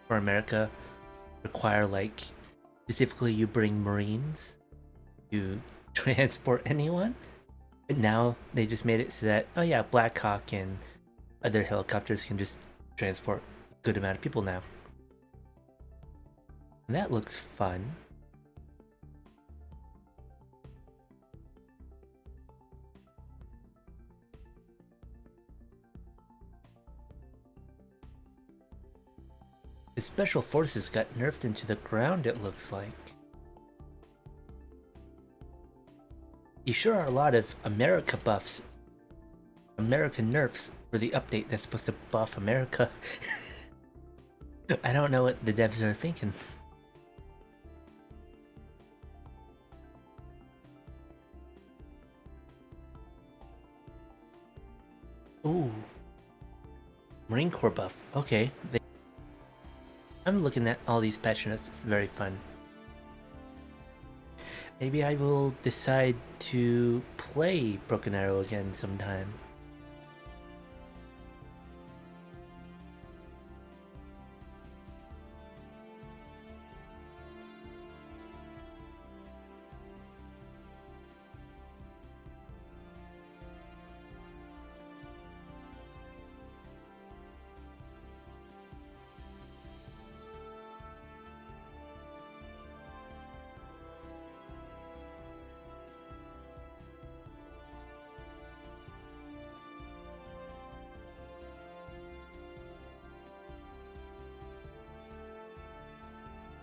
for America require, like, specifically you bring Marines to transport anyone. But now they just made it so that, oh yeah, Black Hawk and other helicopters can just transport a good amount of people now. And that looks fun. The special forces got nerfed into the ground, it looks like. You sure are a lot of America buffs, American nerfs for the update that's supposed to buff America. I don't know what the devs are thinking. Ooh. Marine Corps buff. Okay. I'm looking at all these patch notes. It's very fun. Maybe I will decide to play Broken Arrow again sometime.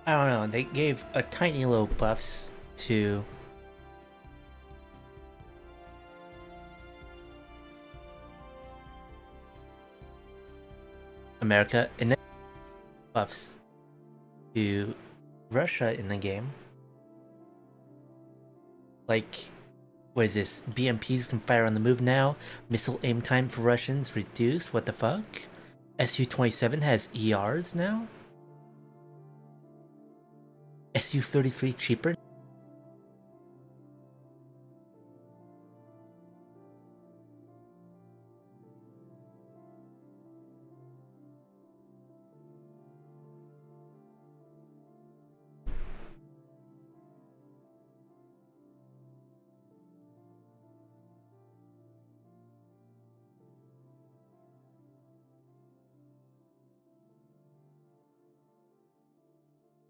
I don't know, they gave a tiny little buffs to America and then buffs to Russia in the game. Like, what is this? BMPs can fire on the move now. Missile aim time for Russians reduced. What the fuck? Su-27 has ERs now? Su-33 cheaper?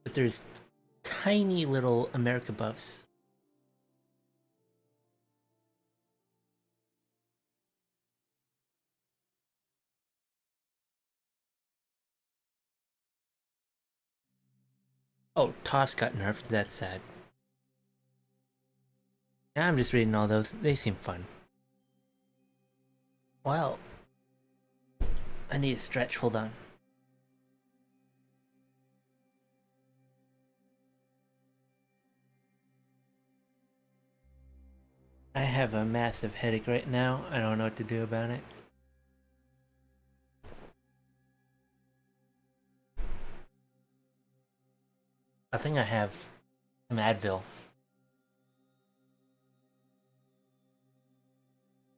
But there's tiny little America buffs. Oh, Toss got nerfed. That's sad. Yeah, I'm just reading all those. They seem fun. Well, I need a stretch. Hold on. I have a massive headache right now. I don't know what to do about it. I think I have some Advil.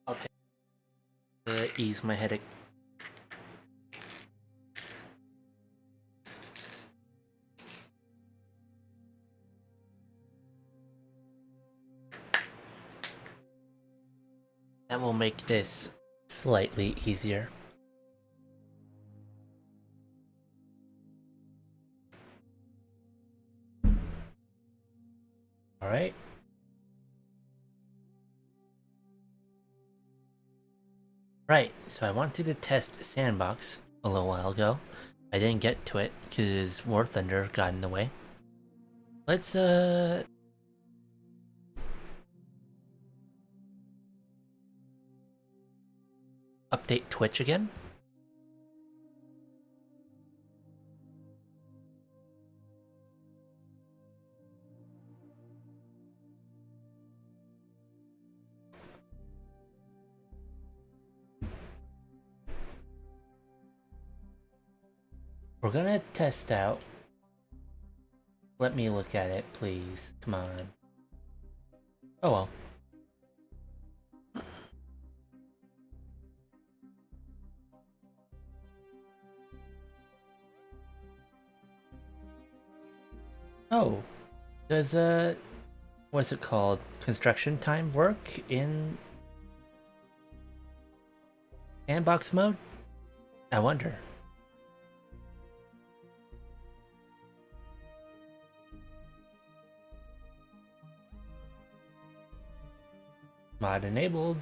I'll take to ease my headache. That will make this slightly easier. Alright. Right, so I wanted to test Sandbox a little while ago. I didn't get to it because War Thunder got in the way. Let's update Twitch again. We're gonna test out. Let me look at it, please. Come on. Oh well. Oh, does what's it called? Construction time work in sandbox mode? I wonder. Mod enabled.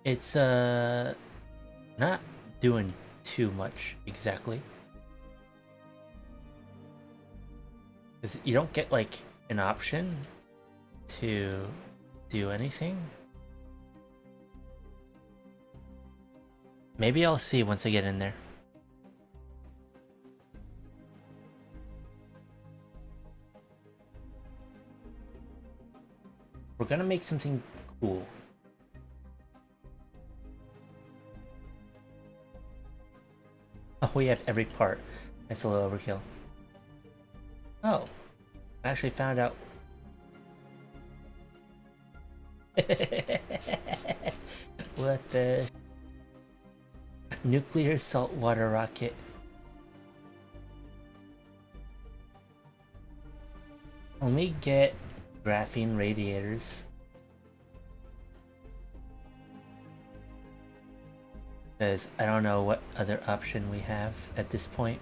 It's not doing too much exactly. Cuz you don't get like an option to do anything. Maybe I'll see once I get in there. We're gonna make something cool. Oh, we have every part. That's a little overkill. Oh, I actually found out. What the? Nuclear saltwater rocket. Let me get graphene radiators. Because I don't know what other option we have at this point.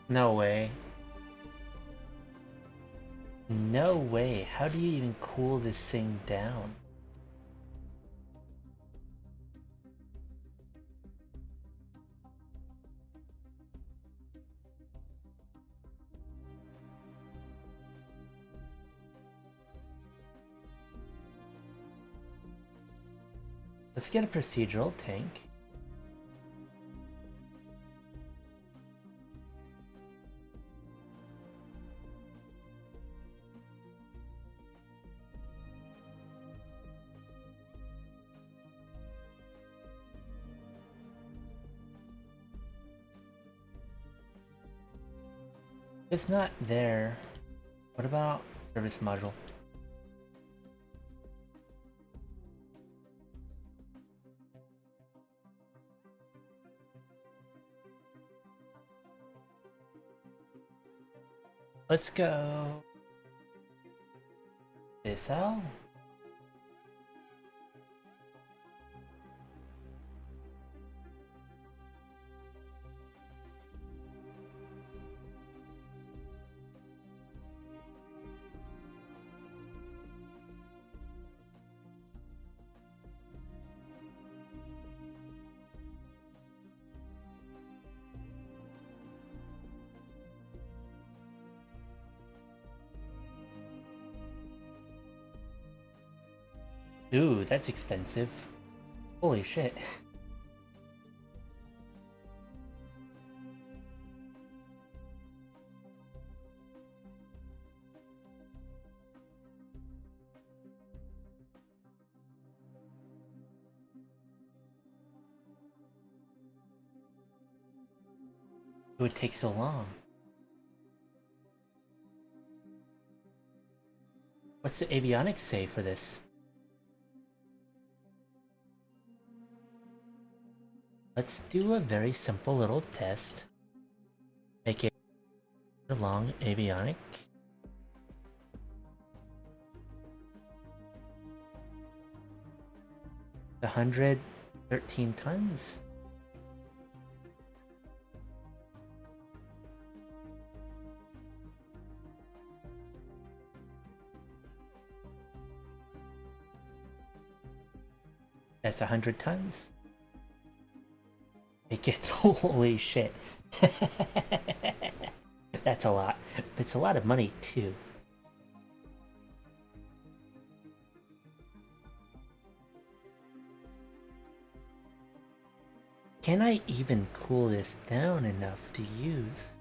No way. No way. How do you even cool this thing down? Let's get a procedural tank. It's not there. What about service module? Let's go this out. Ooh, that's expensive. Holy shit. It would take so long. What's the avionics say for this? Let's do a very simple little test. Make it a long avionic. 113 tons. That's 100 tons. It gets holy shit. That's a lot. It's a lot of money too. Can I even cool this down enough to use?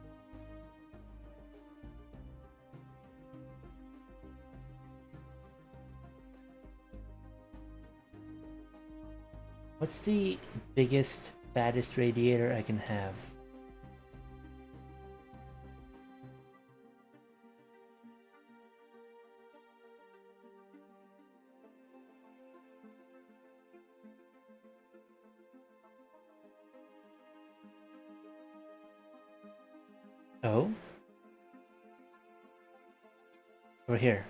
What's the biggest, fattest radiator I can have? Oh? Over here.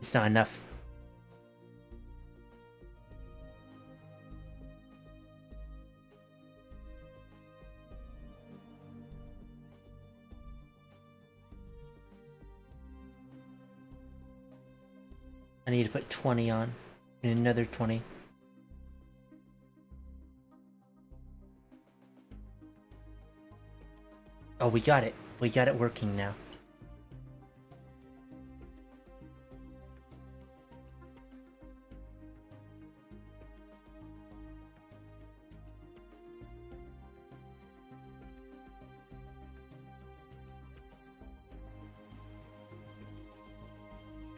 It's not enough. I need to put 20 on. And another 20. Oh, we got it. We got it working now.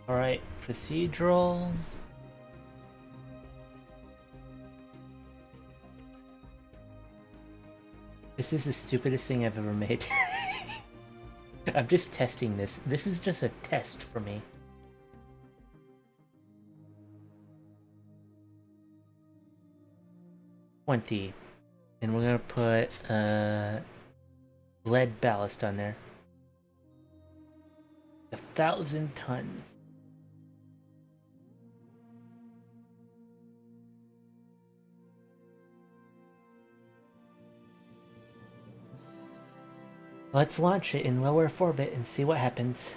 Alright, procedural. This is the stupidest thing I've ever made. I'm just testing this. This is just a test for me. $20. And we're gonna put lead ballast on there. 1,000 tons. Let's launch it in low Earth orbit and see what happens.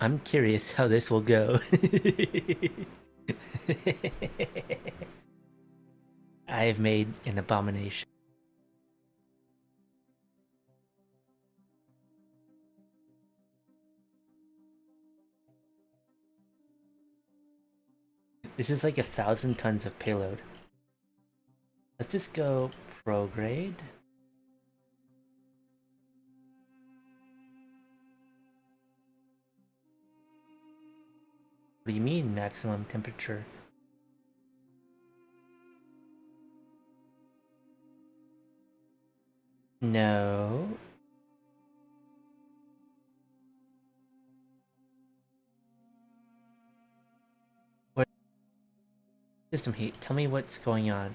I'm curious how this will go. I have made an abomination. This is like 1,000 tons of payload. Let's just go prograde. What do you mean maximum temperature? No. What? System heat. Tell me what's going on.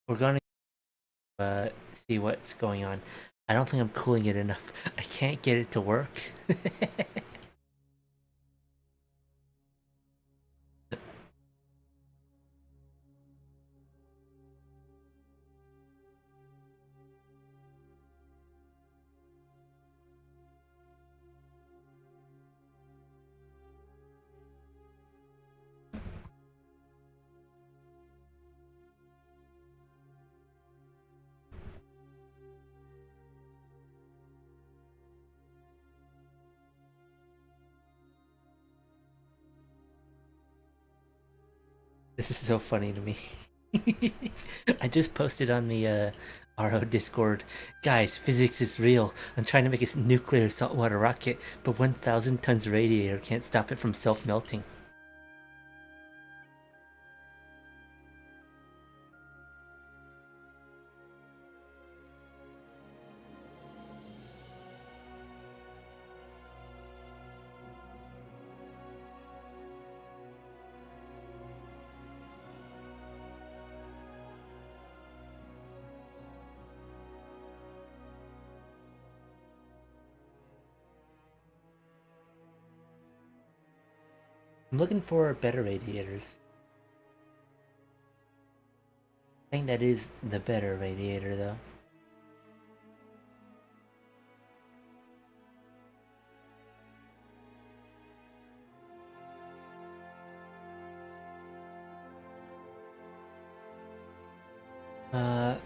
We're gonna see what's going on. I don't think I'm cooling it enough. I can't get it to work. This is so funny to me. I just posted on the RO Discord. Guys, physics is real. I'm trying to make a nuclear saltwater rocket, but 1,000 tons radiator can't stop it from self-melting. I'm looking for better radiators. I think that is the better radiator, though.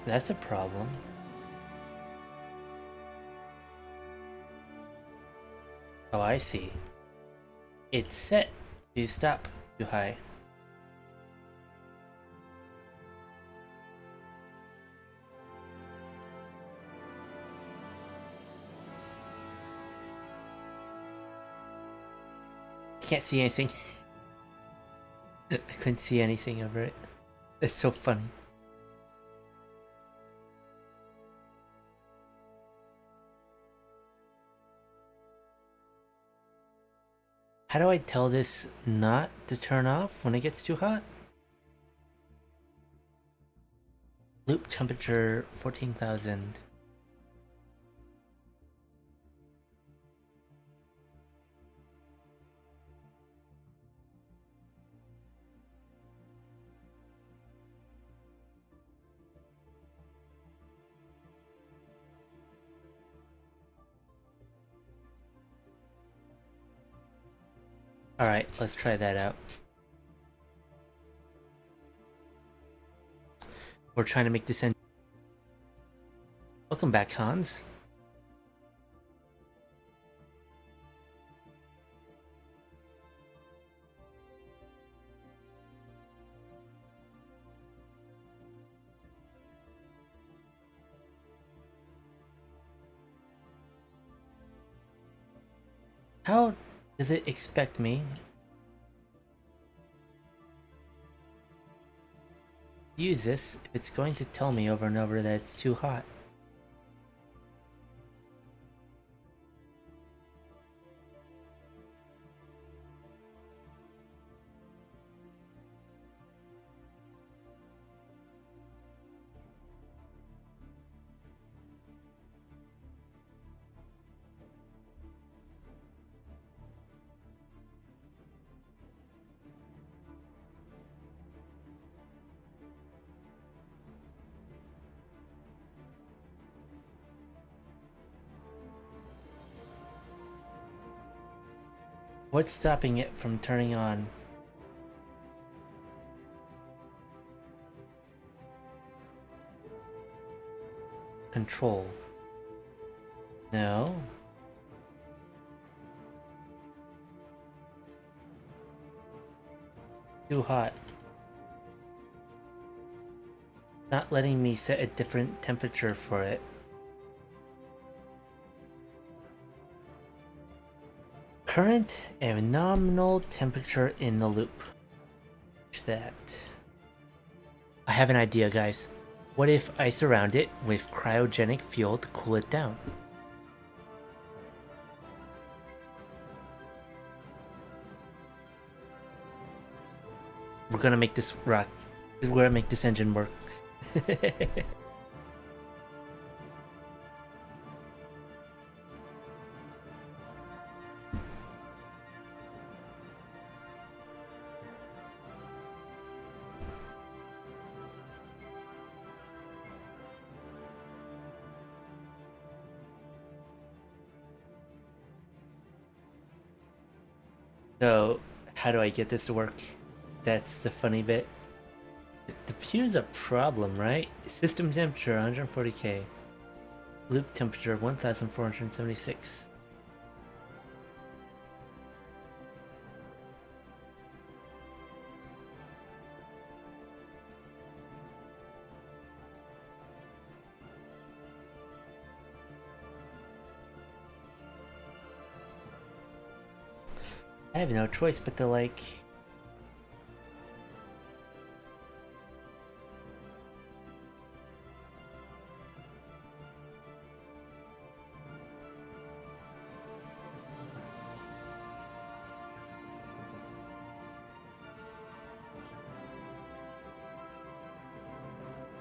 That's a problem. Oh, I see. It's set to stop too high. I can't see anything. I couldn't see anything over it. That's so funny. How do I tell this not to turn off when it gets too hot? Loop temperature 14,000. Alright, let's try that out. We're trying to make this end. Welcome back, Hans. How does it expect me to use this if it's going to tell me over and over that it's too hot? What's stopping it from turning on? Control. No. Too hot. Not letting me set a different temperature for it. Current and nominal temperature in the loop. That. I have an idea, guys. What if I surround it with cryogenic fuel to cool it down? We're gonna make this rock. We're gonna make this engine work. So, how do I get this to work? That's the funny bit. It appears a problem, right? System temperature 140K. Loop temperature 1476. I have no choice but to like...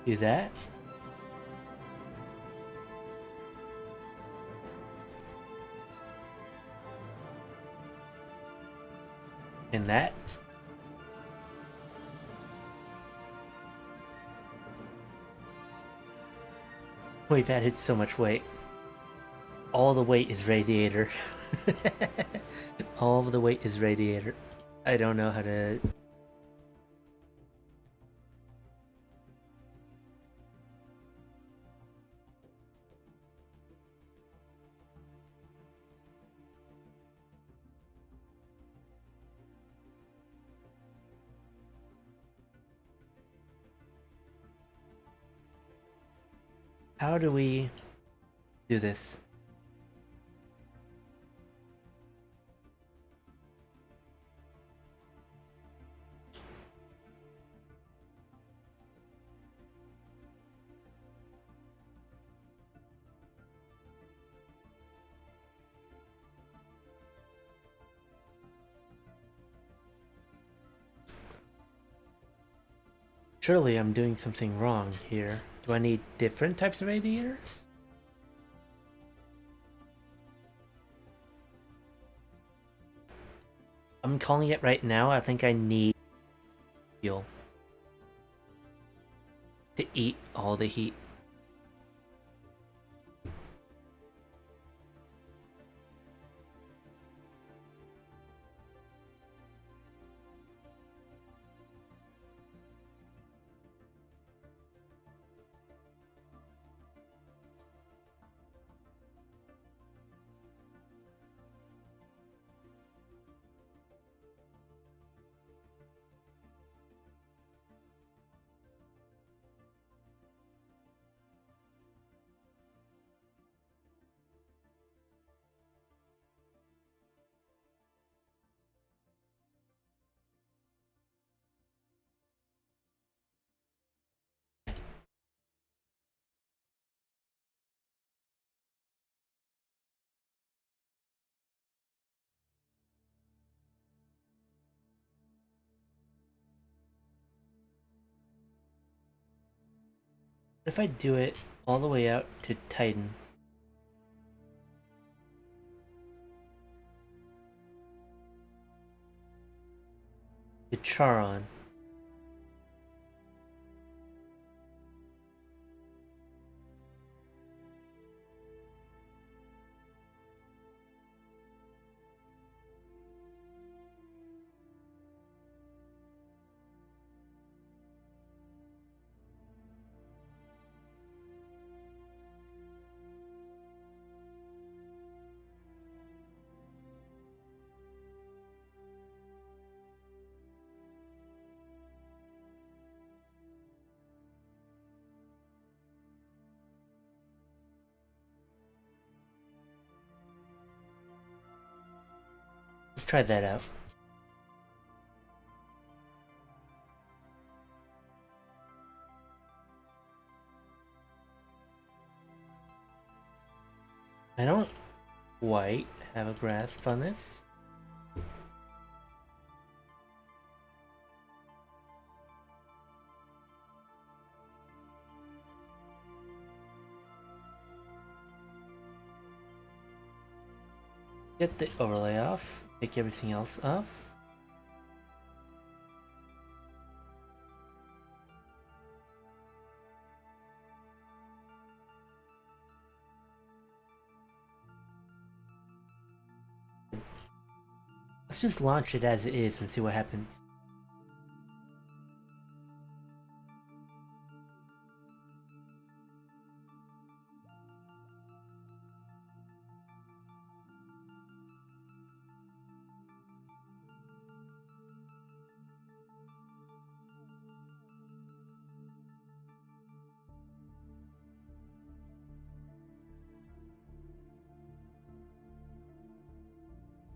do that? And that? We've added so much weight. All the weight is radiator. All of the weight is radiator. I don't know how to... How do we do this? Surely I'm doing something wrong here. Do I need different types of radiators? I'm calling it right now. I think I need fuel to eat all the heat. If I do it all the way out to Titan, to Charon, let's try that out. I don't quite have a grasp on this. Get the overlay off, take everything else off. Let's just launch it as it is and see what happens.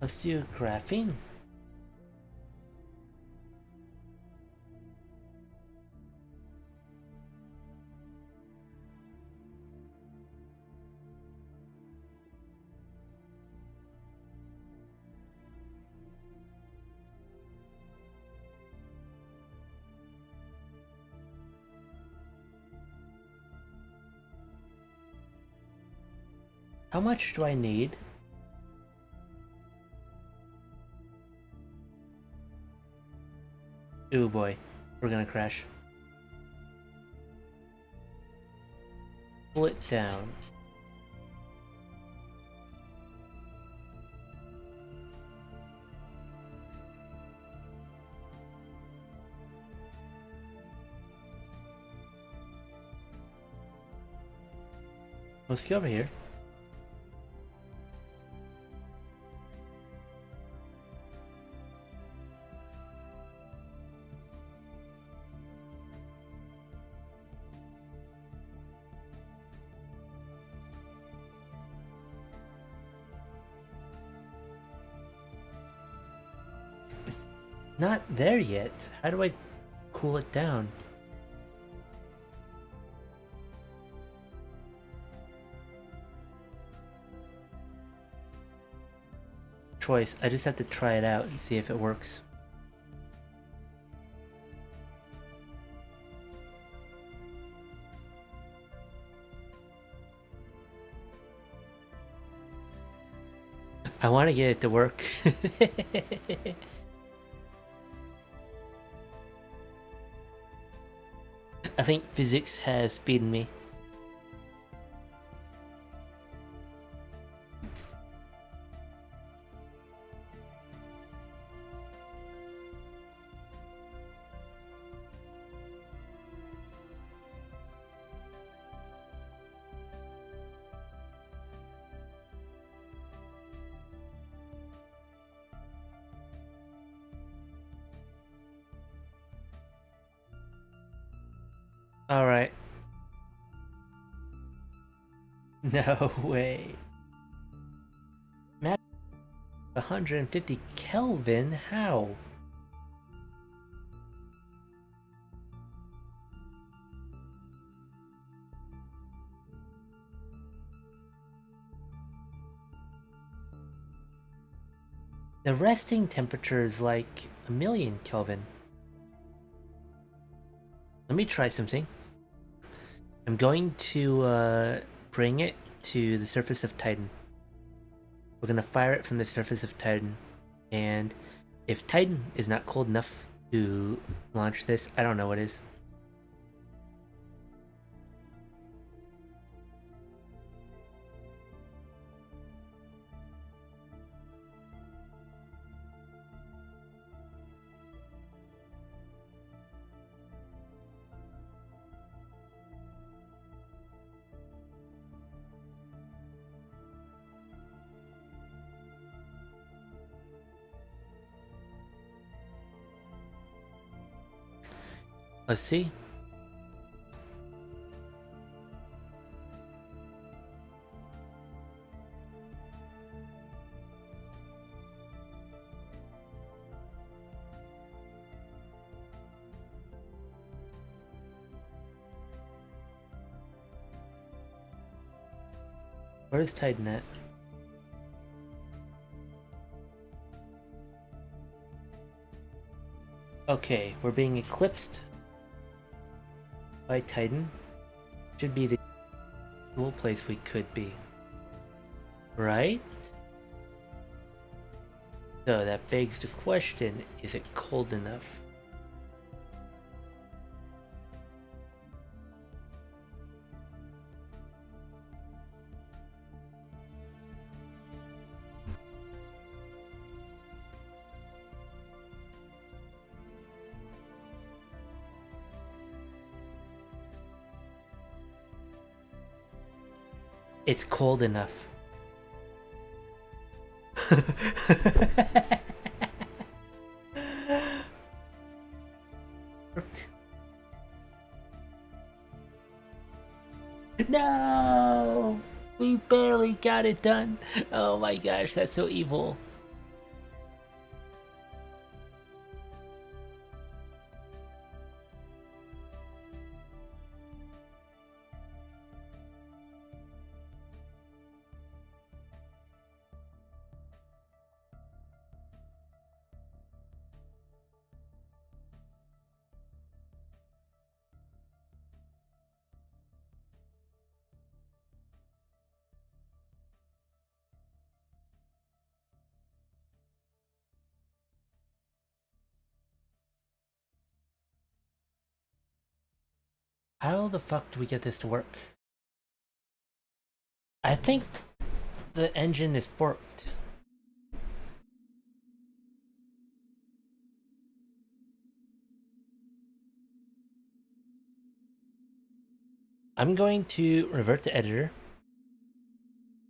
Let's do graphene. How much do I need? Oh boy, we're gonna crash. Pull it down. Let's go over here. It's not there yet. How do I cool it down? Choice. I just have to try it out and see if it works. I want to get it to work. I think physics has beaten me. All right. No way. Max 150 Kelvin? How? The resting temperature is like 1,000,000 Kelvin. Let me try something. I'm going to bring it to the surface of Titan. We're gonna fire it from the surface of Titan, and if Titan is not cold enough to launch this, I don't know what is. Let's see. Where is Titan at? Okay, we're being eclipsed by Titan. Should be the cool place we could be. Right? So that begs the question, is it cold enough? It's cold enough. No! We barely got it done. Oh my gosh, that's so evil. How the fuck do we get this to work? I think the engine is borked. I'm going to revert to editor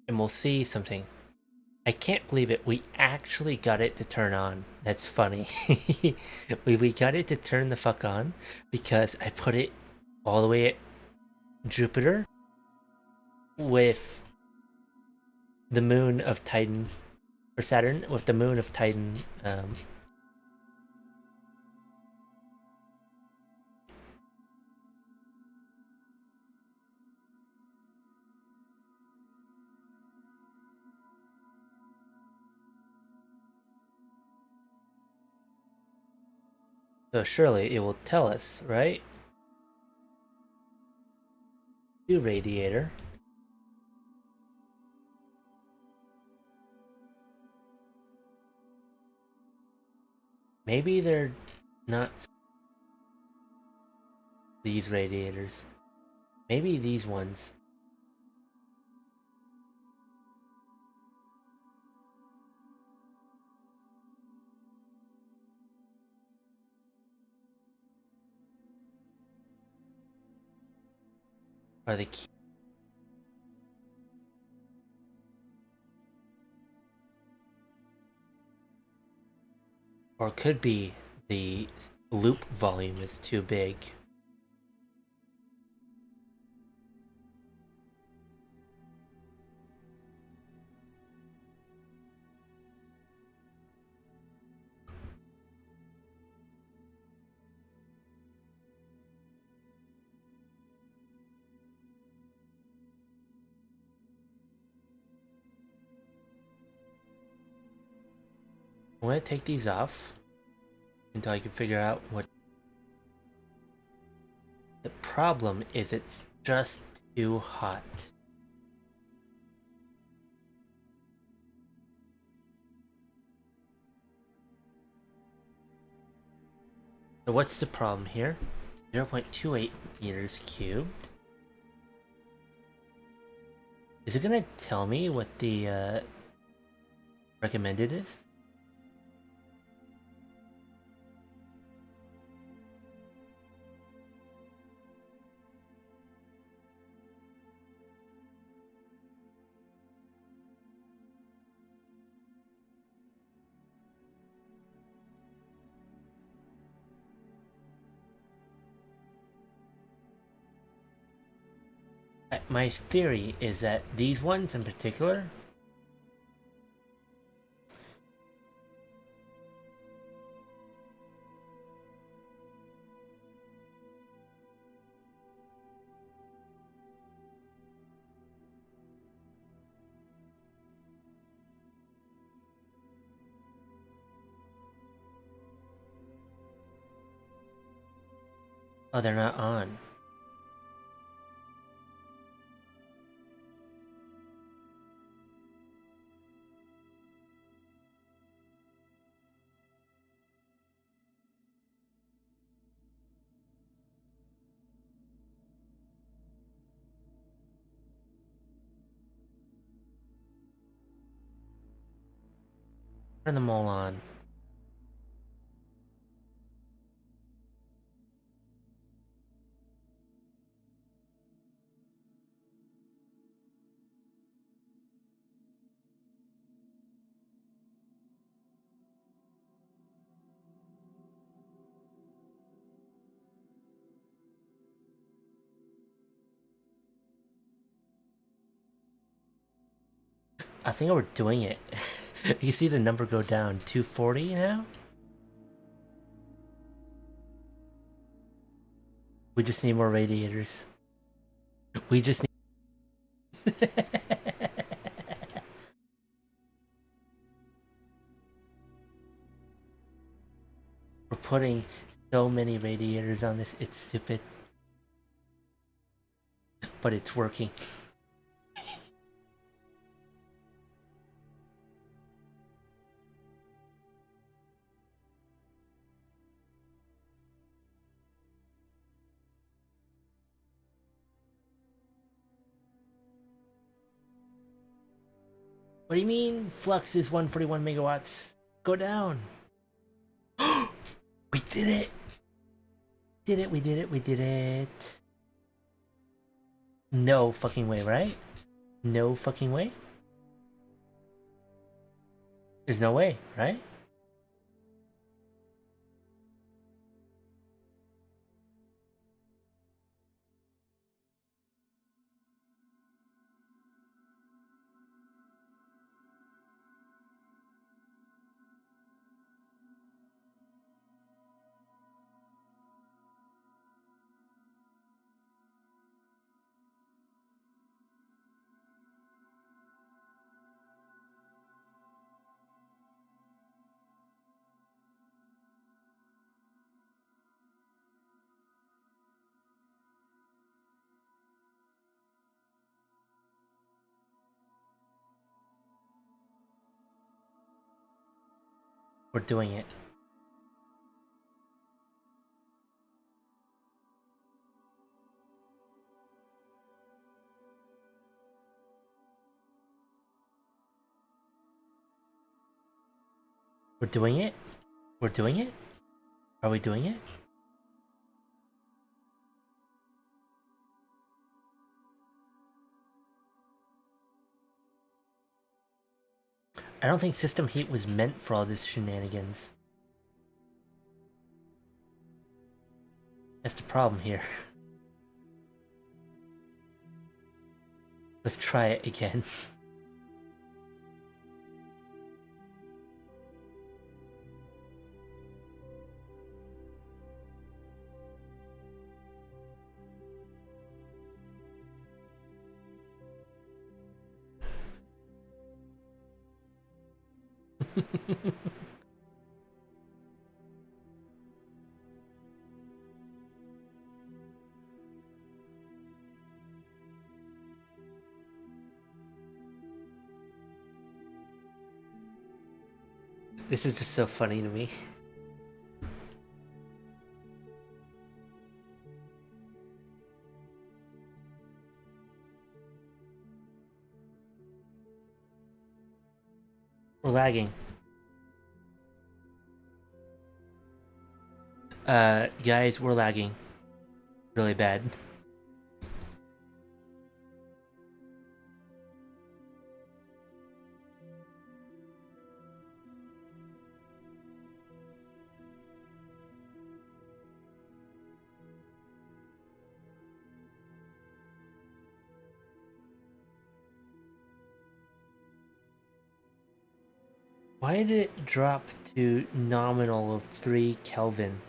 and we'll see something. I can't believe it. We actually got it to turn on. That's funny. we got it to turn the fuck on because I put it all the way at Jupiter with the moon of Titan, or Saturn with the moon of Titan. So surely it will tell us, right? Do radiator. Maybe they're not these radiators. Maybe these ones. Are the key. Or it could be the loop volume is too big. I'm gonna take these off until I can figure out what the problem is. It's just too hot. So what's the problem here? 0.28 meters cubed. Is it gonna tell me what the recommended is? My theory is that these ones in particular oh, they're not on. Turn them all on. I think we're doing it. You see the number go down. 240 now? We just need more radiators. We just need... We're putting so many radiators on this, it's stupid. But it's working. What do you mean flux is 141 megawatts? Go down. We did it! We did it. No fucking way, right? No fucking way? There's no way, right? We're doing it. We're doing it? We're doing it? Are we doing it? I don't think system heat was meant for all this shenanigans. That's the problem here. Let's try it again. This is just so funny to me. We're lagging. Guys, we're lagging. Really bad. Why did it drop to nominal of 3 Kelvin?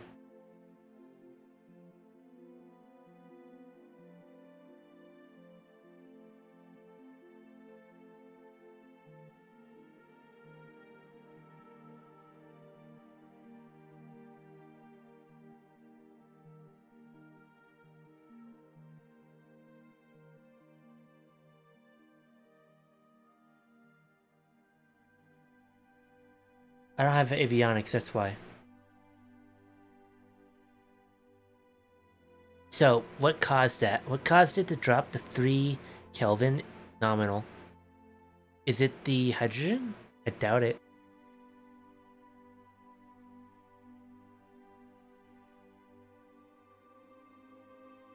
I don't have avionics, that's why. So, what caused that? What caused it to drop to 3 Kelvin nominal? Is it the hydrogen? I doubt it.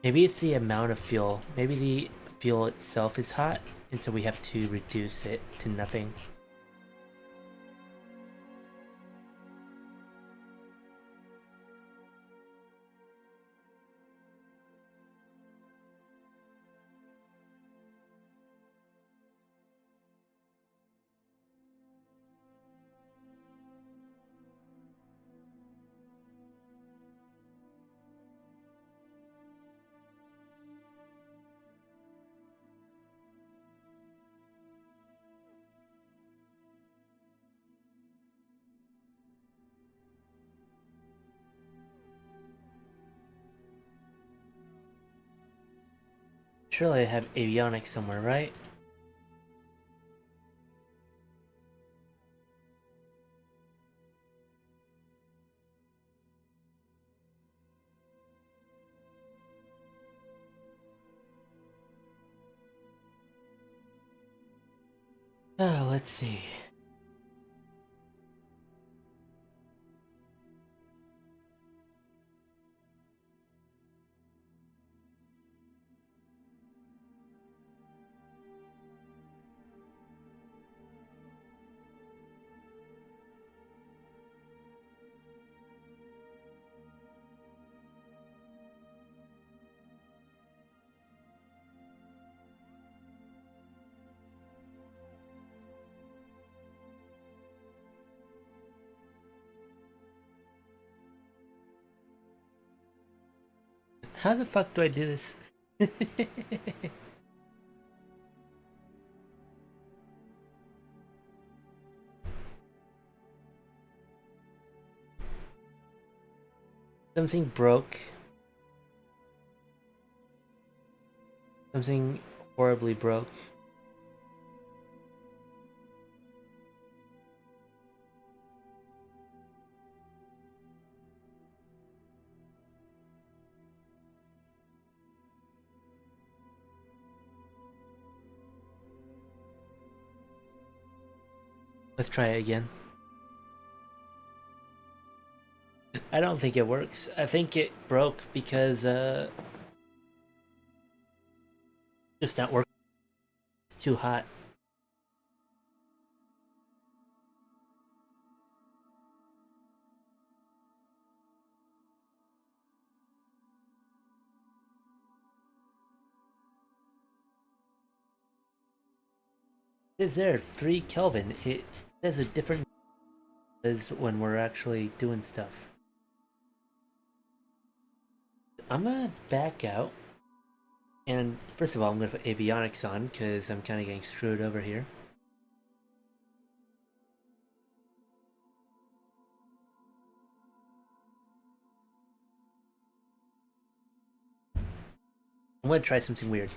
Maybe it's the amount of fuel. Maybe the fuel itself is hot, and so we have to reduce it to nothing. surely I have avionics somewhere, right? Oh, let's see. How the fuck do I do this? Something broke. Something horribly broke. Let's try it again. I don't think it works. I think it broke because just not working. It's too hot. It says there 3 Kelvin. It says a different as when we're actually doing stuff. I'm gonna back out. And first of all, I'm gonna put avionics on because I'm kind of getting screwed over here. I'm gonna try something weird.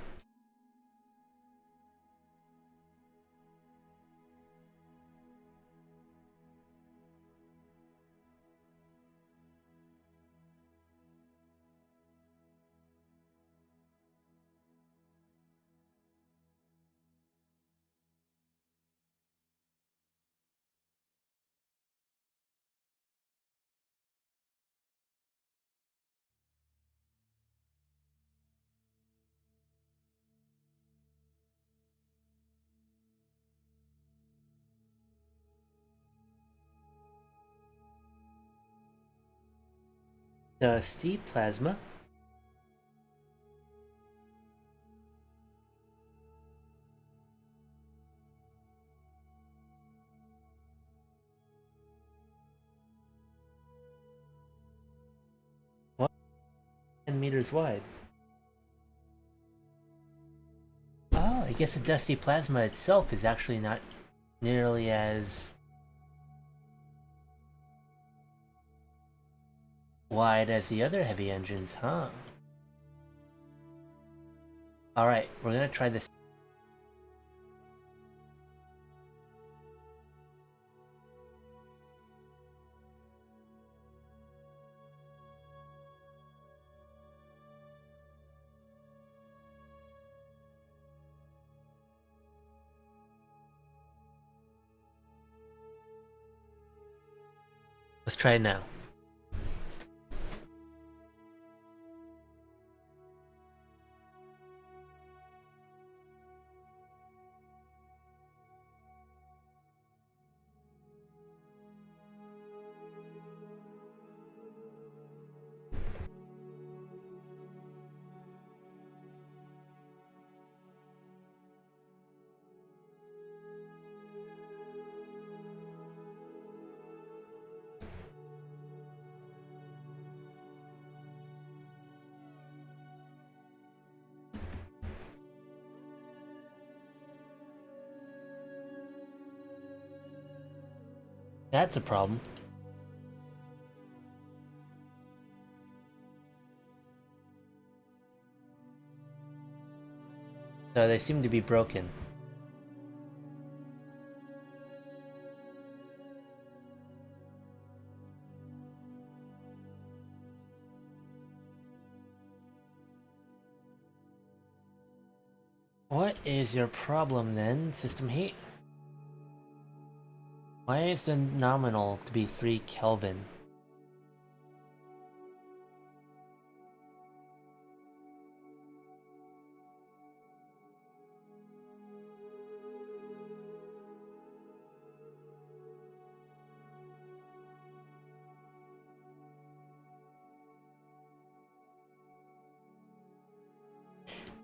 Dusty plasma. What? 10 meters wide. Oh, I guess the dusty plasma itself is actually not nearly as wide as the other heavy engines, huh? Alright, we're gonna try this. Let's try it now. That's a problem. So they seem to be broken. What is your problem then, system heat? Why is the nominal to be 3 Kelvin?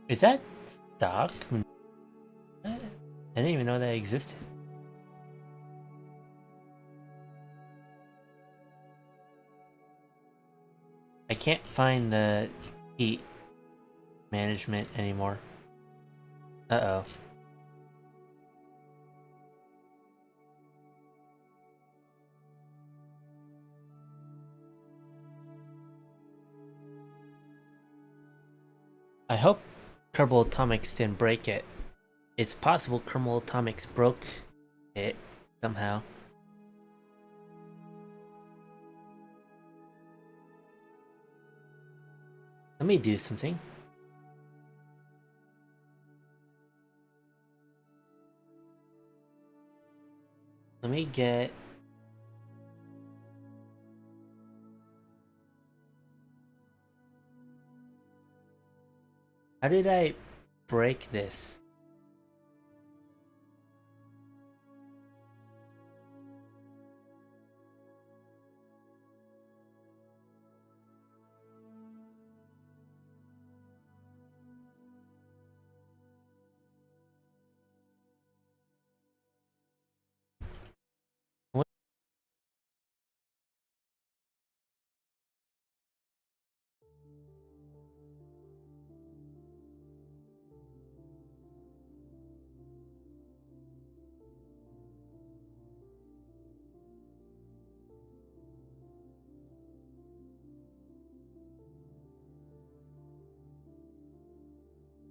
Is that stock? I didn't even know that existed. I can't find the heat management anymore. Uh-oh. I hope Kerbal Atomics didn't break it. It's possible Kerbal Atomics broke it somehow. Let me do something. Let me get... How did I break this? What?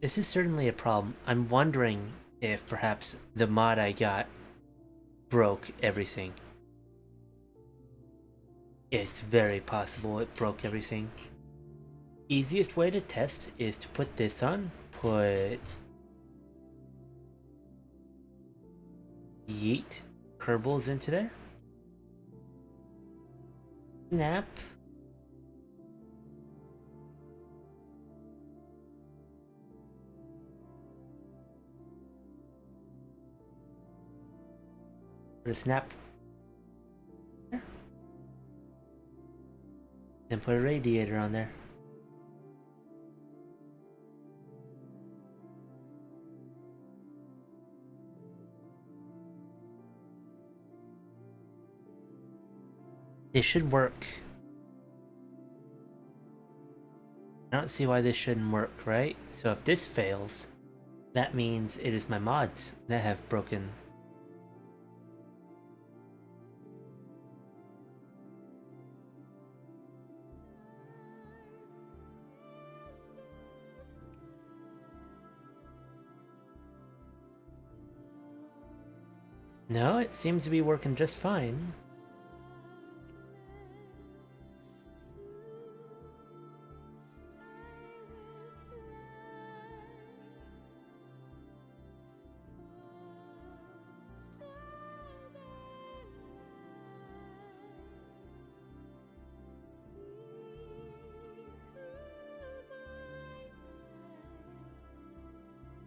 This is certainly a problem. I'm wondering if perhaps the mod I got broke everything. It's very possible it broke everything. Easiest way to test is to put this on, put yeet Kerbals into there. Snap. Put a snap there. Then put a radiator on there. This should work. I don't see why this shouldn't work, right? So if this fails, that means it is my mods that have broken. No, it seems to be working just fine.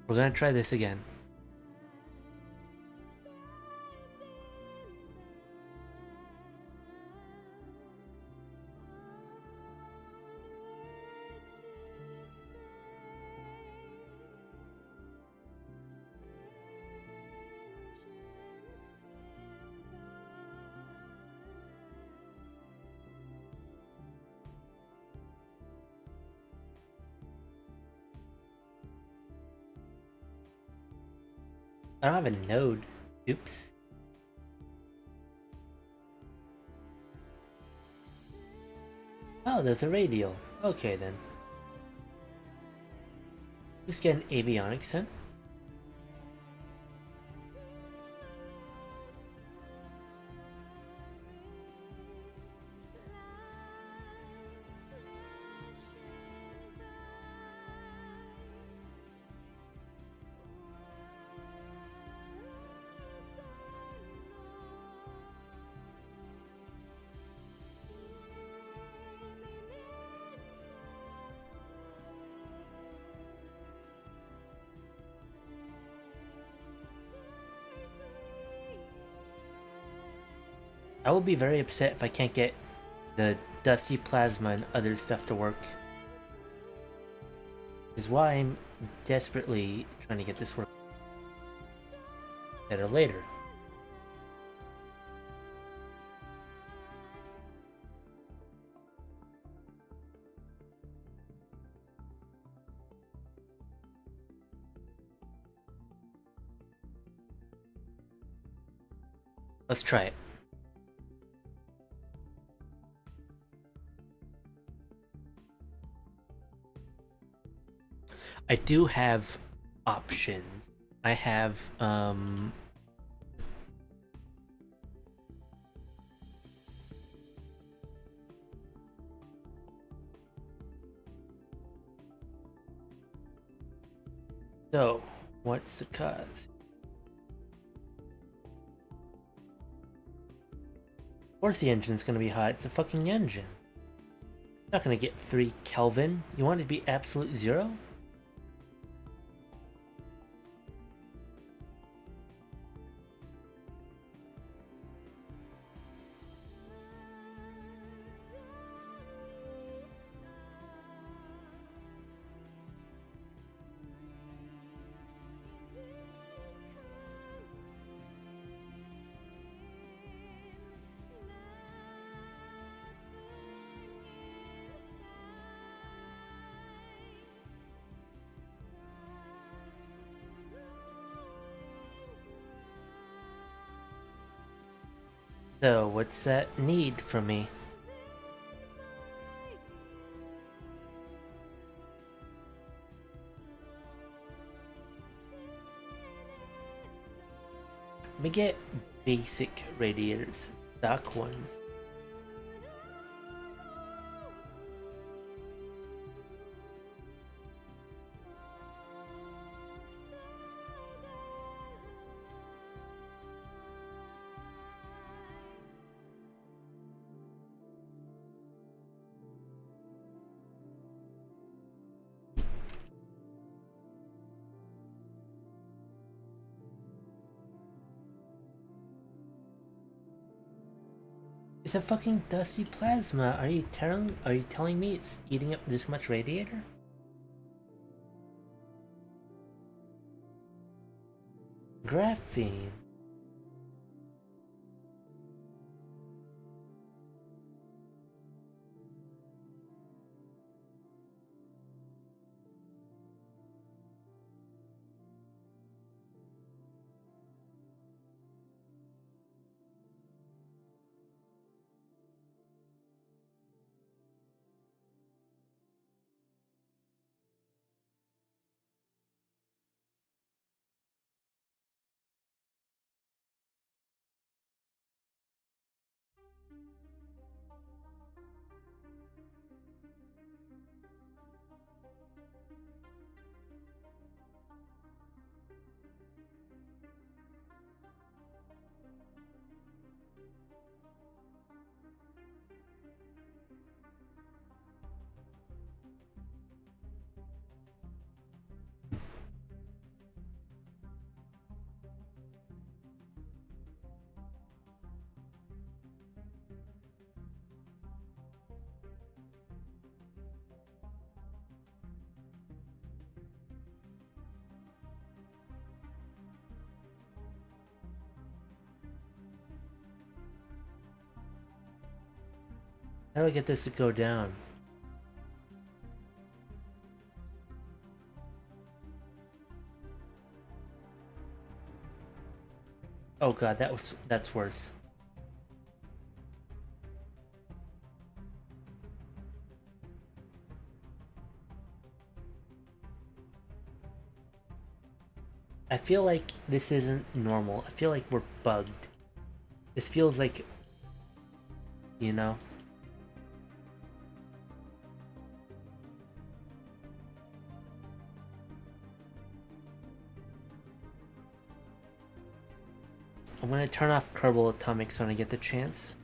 We're gonna try this again. I don't have a node. Oops. Oh, there's a radial. Okay then. Just get an avionics then. I will be very upset if I can't get the dusty plasma and other stuff to work. Is why I'm desperately trying to get this work better later. Let's try it. I do have options. I have so what's the cause? Of course the engine's gonna be hot. It's a fucking engine. It's not gonna get 3 Kelvin. You want it to be absolute 0? So what's that need from me? Let me get basic radiators, stock ones. It's a fucking dusty plasma. Are you telling me it's eating up this much radiator? Graphene. How do I get this to go down? Oh god, that's worse. I feel like this isn't normal. I feel like we're bugged. This feels like, you know? I'm gonna turn off Kerbal Atomics when I get the chance.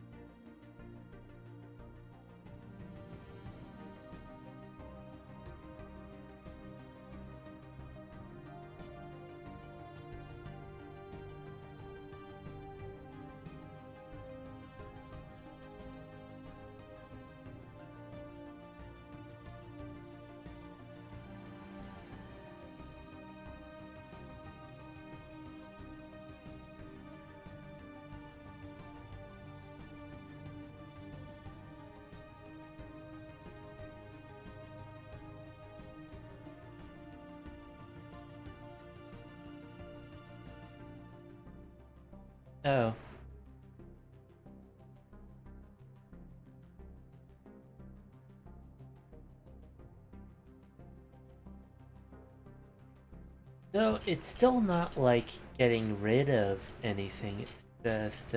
Oh. So it's still not like getting rid of anything. It's just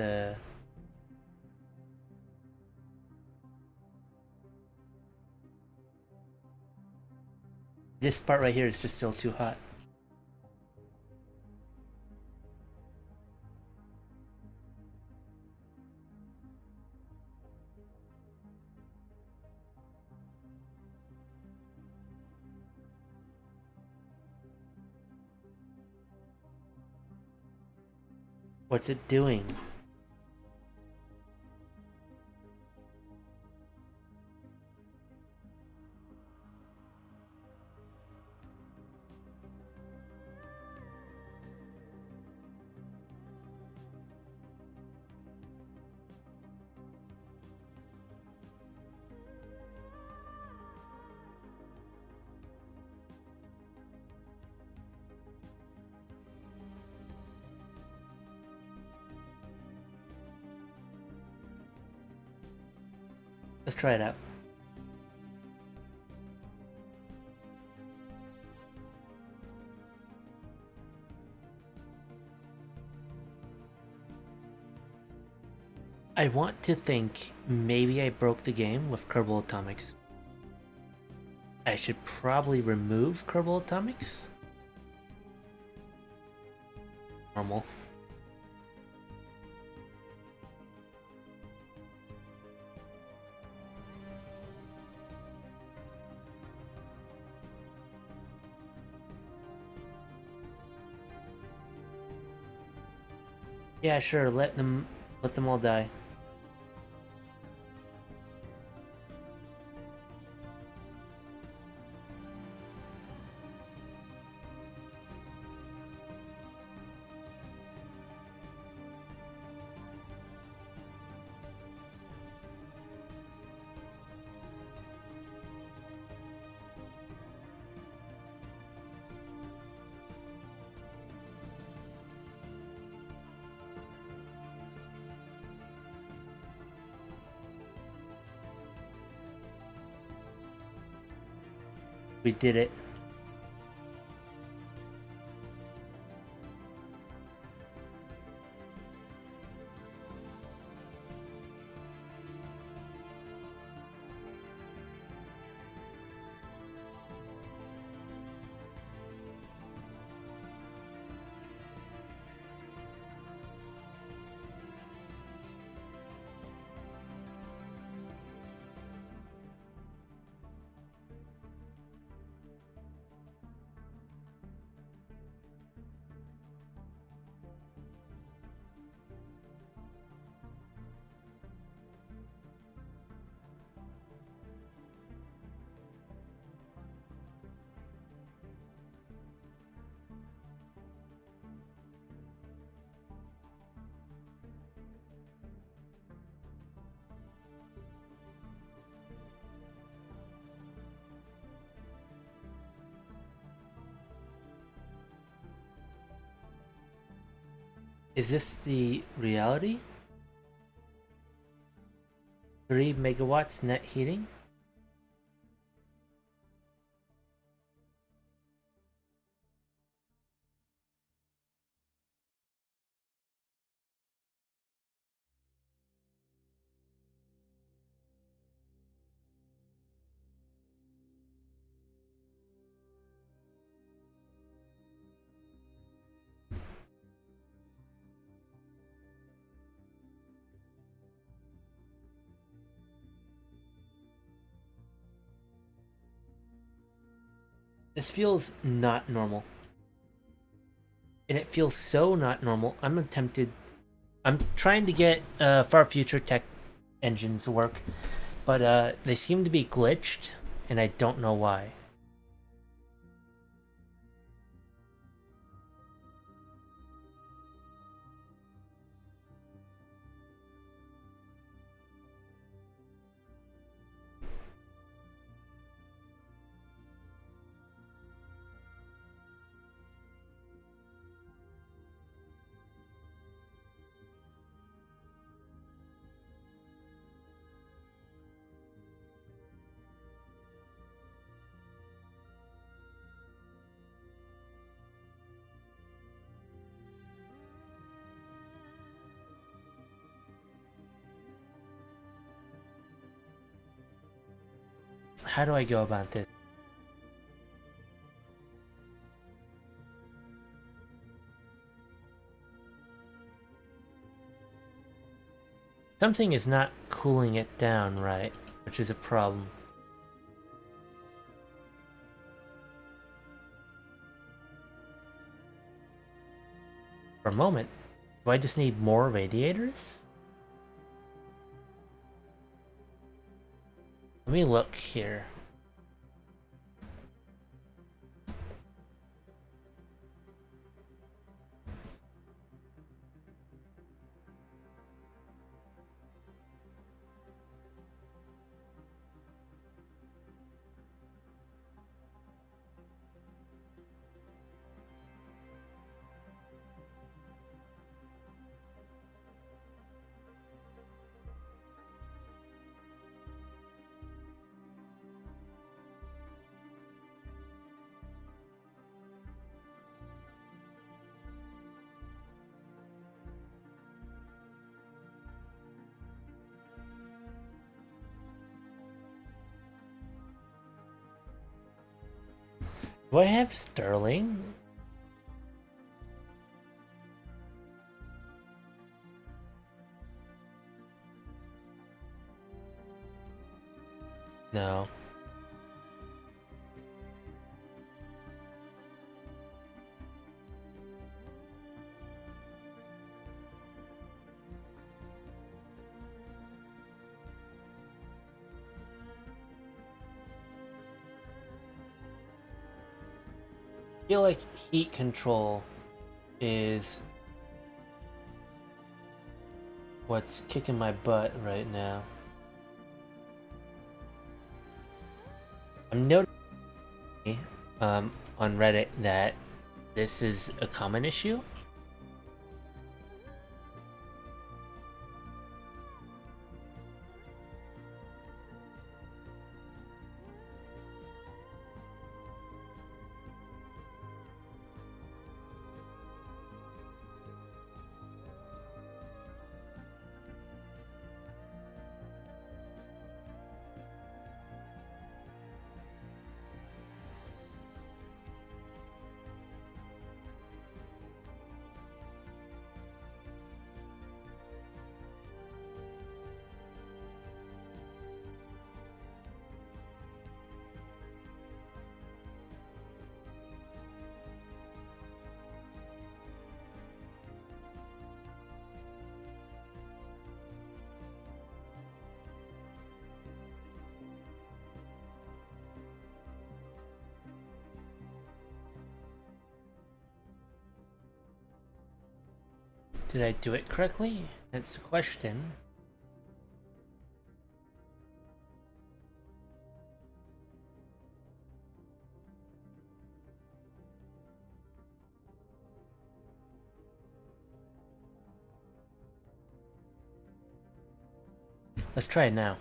this part right here is just still too hot. What's it doing? Let's try it out. I want to think maybe I broke the game with Kerbal Atomics. I should probably remove Kerbal Atomics. Normal. Yeah, sure, let them all die. We did it. Is this the reality? 3 megawatts net heating? This feels not normal. And it feels so not normal. I'm trying to get far future tech engines to work, but they seem to be glitched, and I don't know why. How do I go about this? Something is not cooling it down right, which is a problem. For a moment, do I just need more radiators? Let me look here. Do I have Sterling? No. I feel like heat control is what's kicking my butt right now. I'm noticing on Reddit that this is a common issue. Did I do it correctly? That's the question. Let's try it now.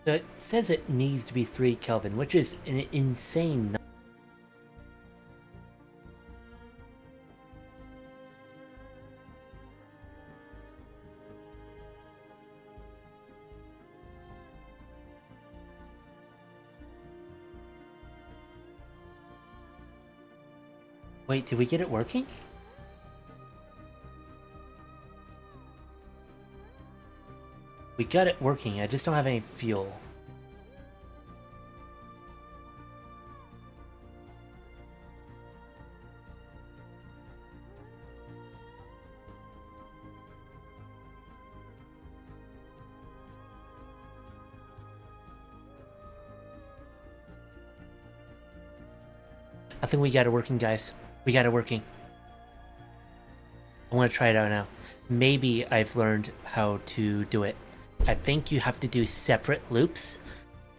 So it says it needs to be 3 Kelvin, which is an insane number. Wait, did we get it working? We got it working, I just don't have any fuel. think we got it working, guys. We got it working. I want to try it out now. Maybe I've learned how to do it. I think you have to do separate loops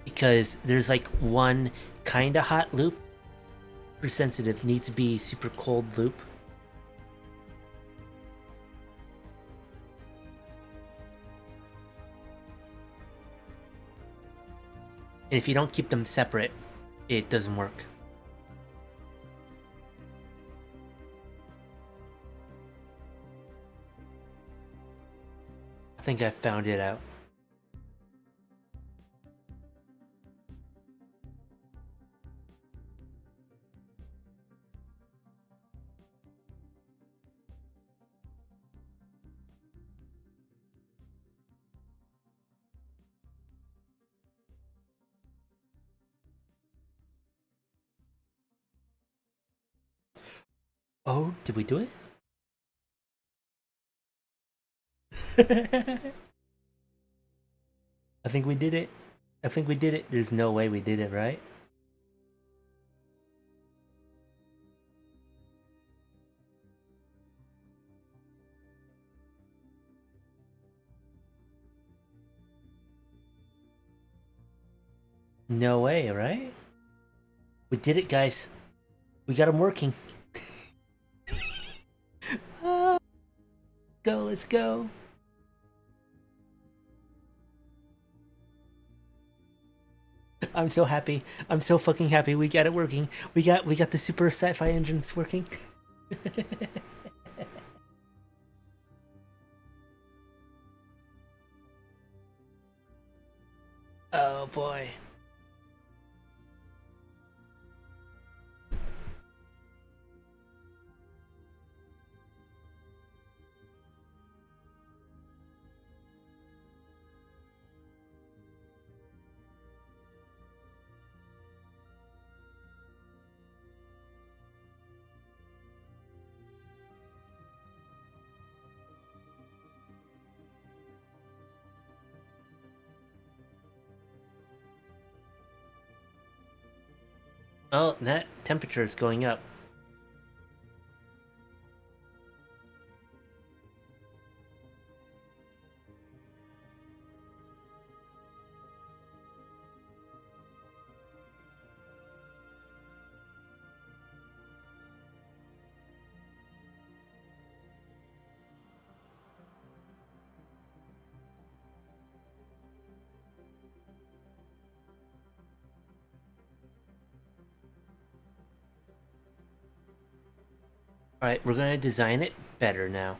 because there's like one kind of hot loop. Super sensitive, needs to be super cold loop. And if you don't keep them separate, it doesn't work. I think I found it out. Oh, did we do it? I think we did it. I think we did it. There's no way we did it, right? No way, right? We did it, guys. We got them working. Go, let's go. I'm so happy. I'm so fucking happy. We got it working. We got the super sci-fi engines working. Oh boy. Oh, that temperature is going up. Alright, we're gonna design it better now.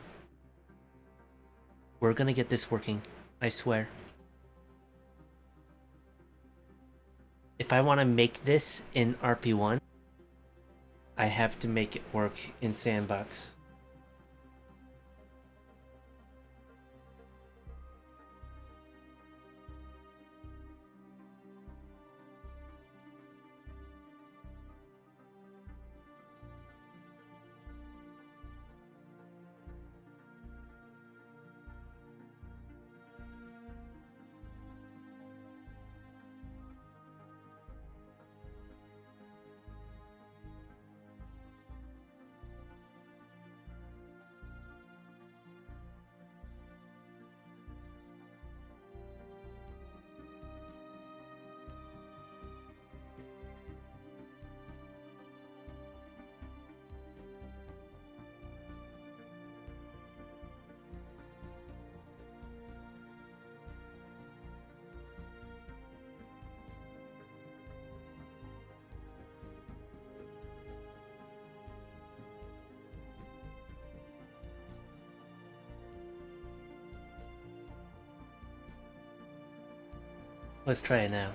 We're gonna get this working. I swear. If I want to make this in RP-1, I have to make it work in Sandbox. Let's try it now.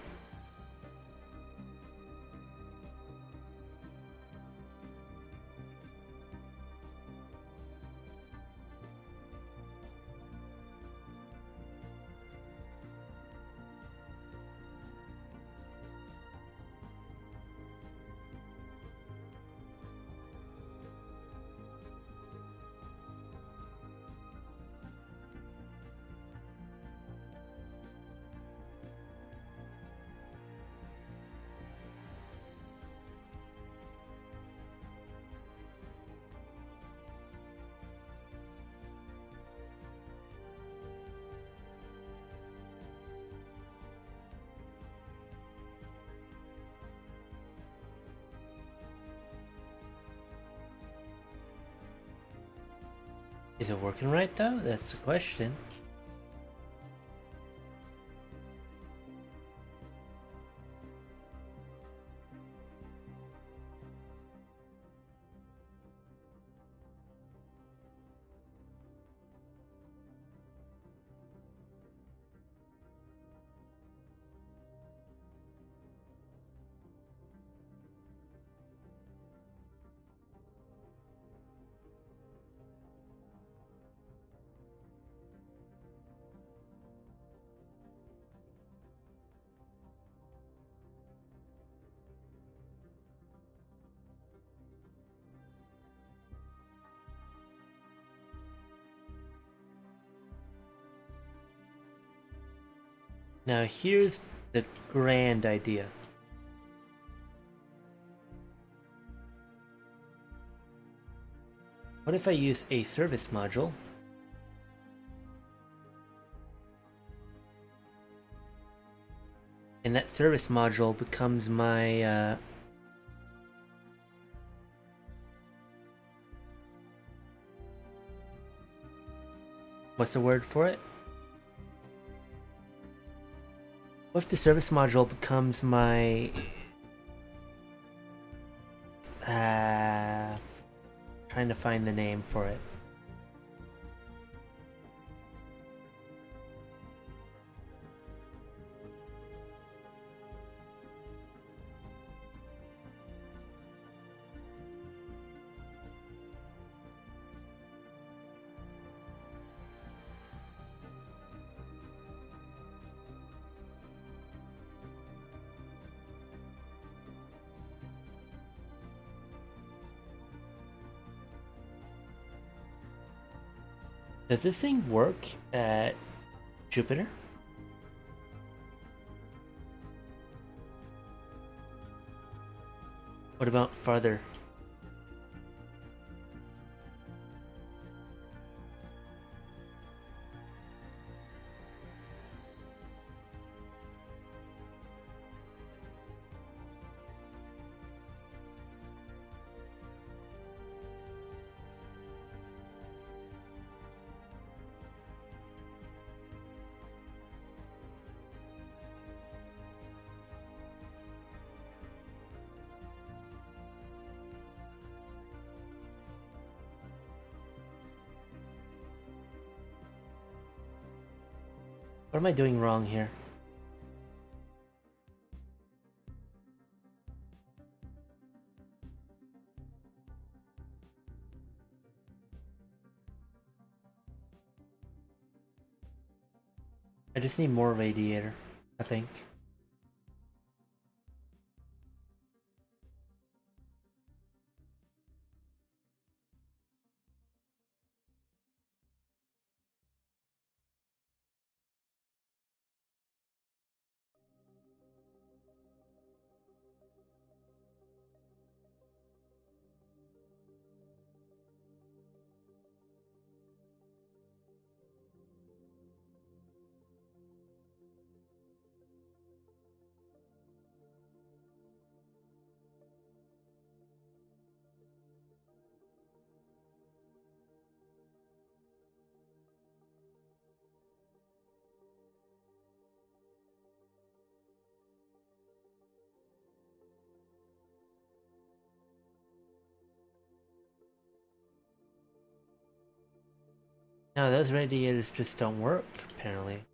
Is it working right though? That's the question. Now here's the grand idea. What if I use a service module and that service module becomes my what's the word for it? What if the service module becomes my trying to find the name for it. Does this thing work at Jupiter? What about farther? What am I doing wrong here? I just need more radiator, I think. No, those radiators just don't work, apparently.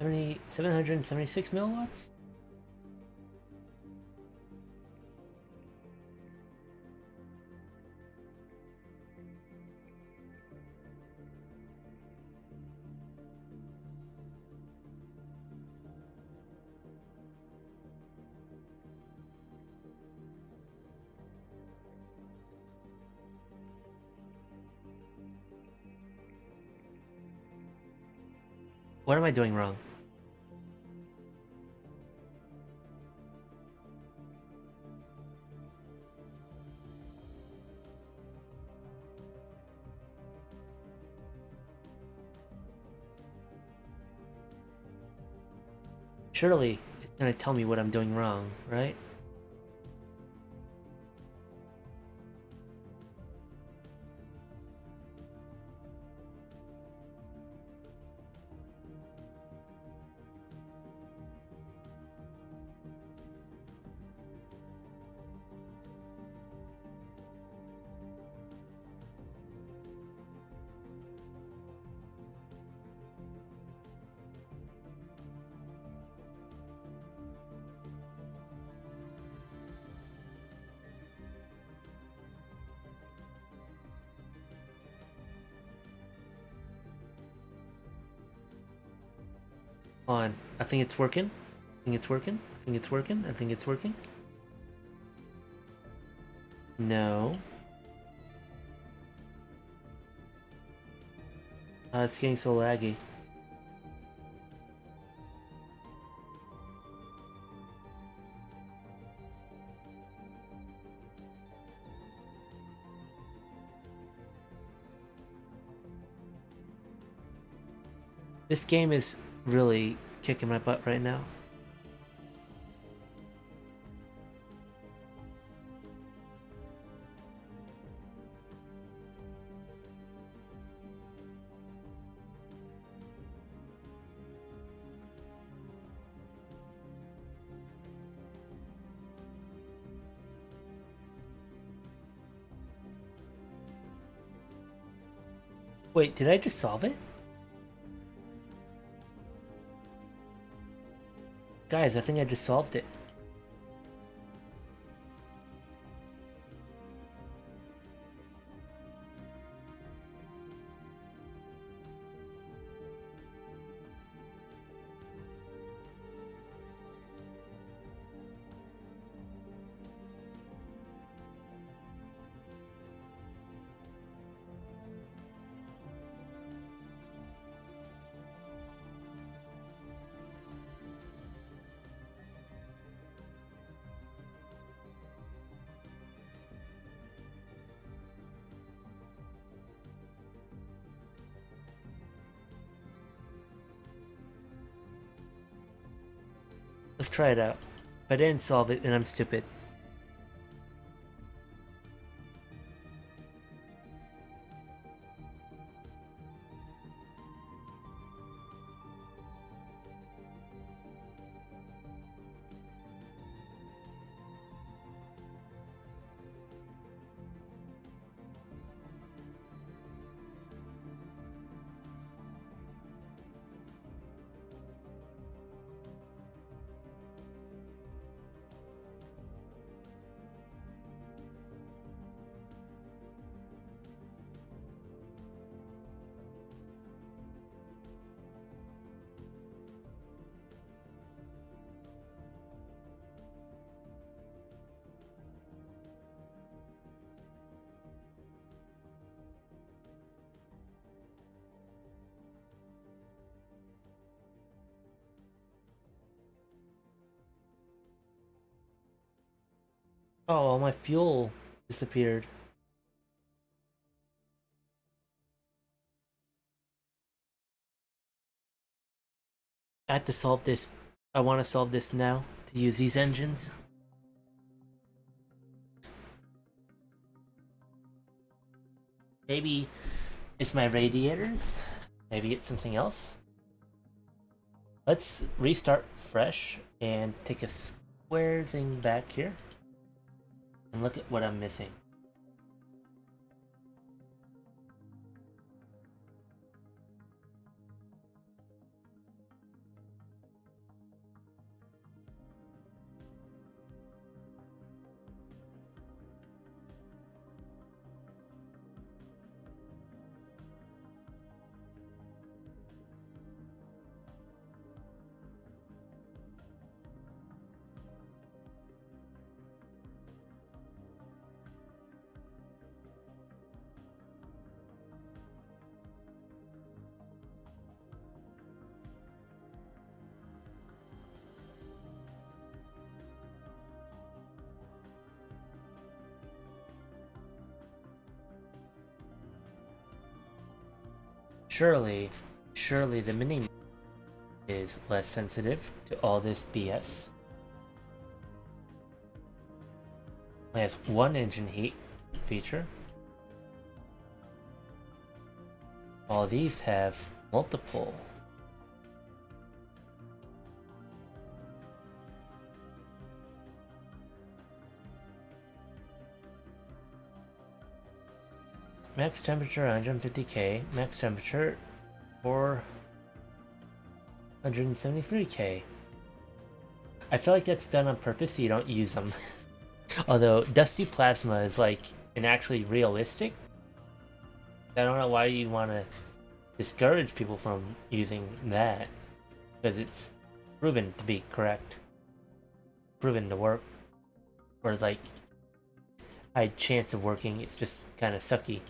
Seventy 776 milliwatts? What am I doing wrong? Surely it's gonna tell me what I'm doing wrong, right? On. I think it's working. I think it's working. I think it's working. I think it's working. No. It's getting so laggy. This game is really kicking my butt right now. Wait, did I just solve it? Guys, I think I just solved it. Let's try it out. If I didn't solve it, then I'm stupid. Oh, all my fuel disappeared. I have to solve this. I want to solve this now to use these engines. Maybe it's my radiators. Maybe it's something else. Let's restart fresh and take a square thing back here. And look at what I'm missing. Surely, surely the mini is less sensitive to all this BS. It has one engine heat feature. All these have multiple. Max temperature 150K, max temperature 473K. I feel like that's done on purpose so you don't use them. Although Dusty Plasma is like an actually realistic. I don't know why you'd want to discourage people from using that. Because it's proven to be correct. Proven to work. Or like high chance of working, it's just kind of sucky.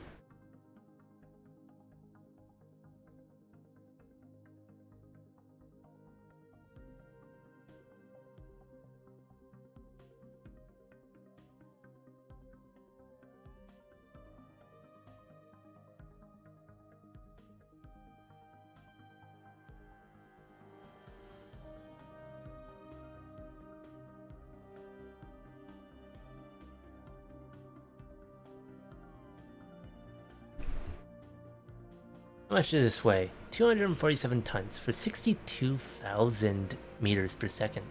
How much does this weigh? 247 tons for 62,000 meters per second.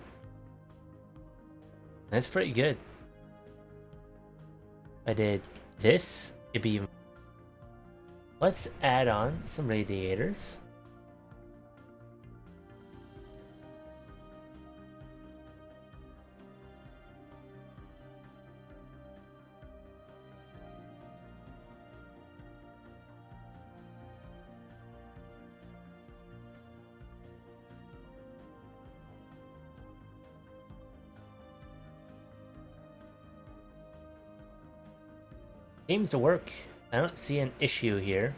That's pretty good. If I did this, it'd be... Let's add on some radiators. Seems to work. I don't see an issue here.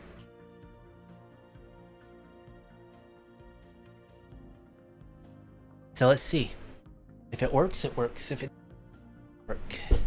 So let's see. If it works, it works. If it doesn't work.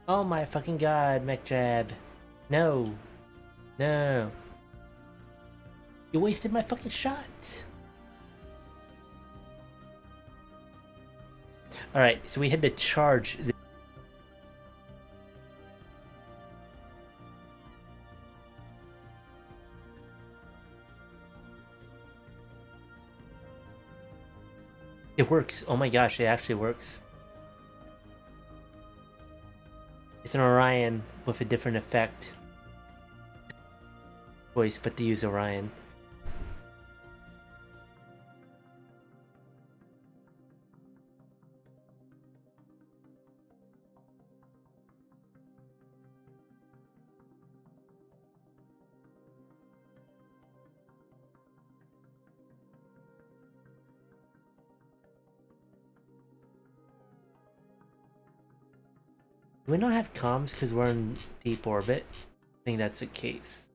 Oh my fucking god, MechJab. No. No. You wasted my fucking shot. Alright, so we had to charge. It works. Oh my gosh, it actually works. It's an Orion with a different effect. Choice, but to use Orion. Do we not have comms because we're in deep orbit? I think that's the case.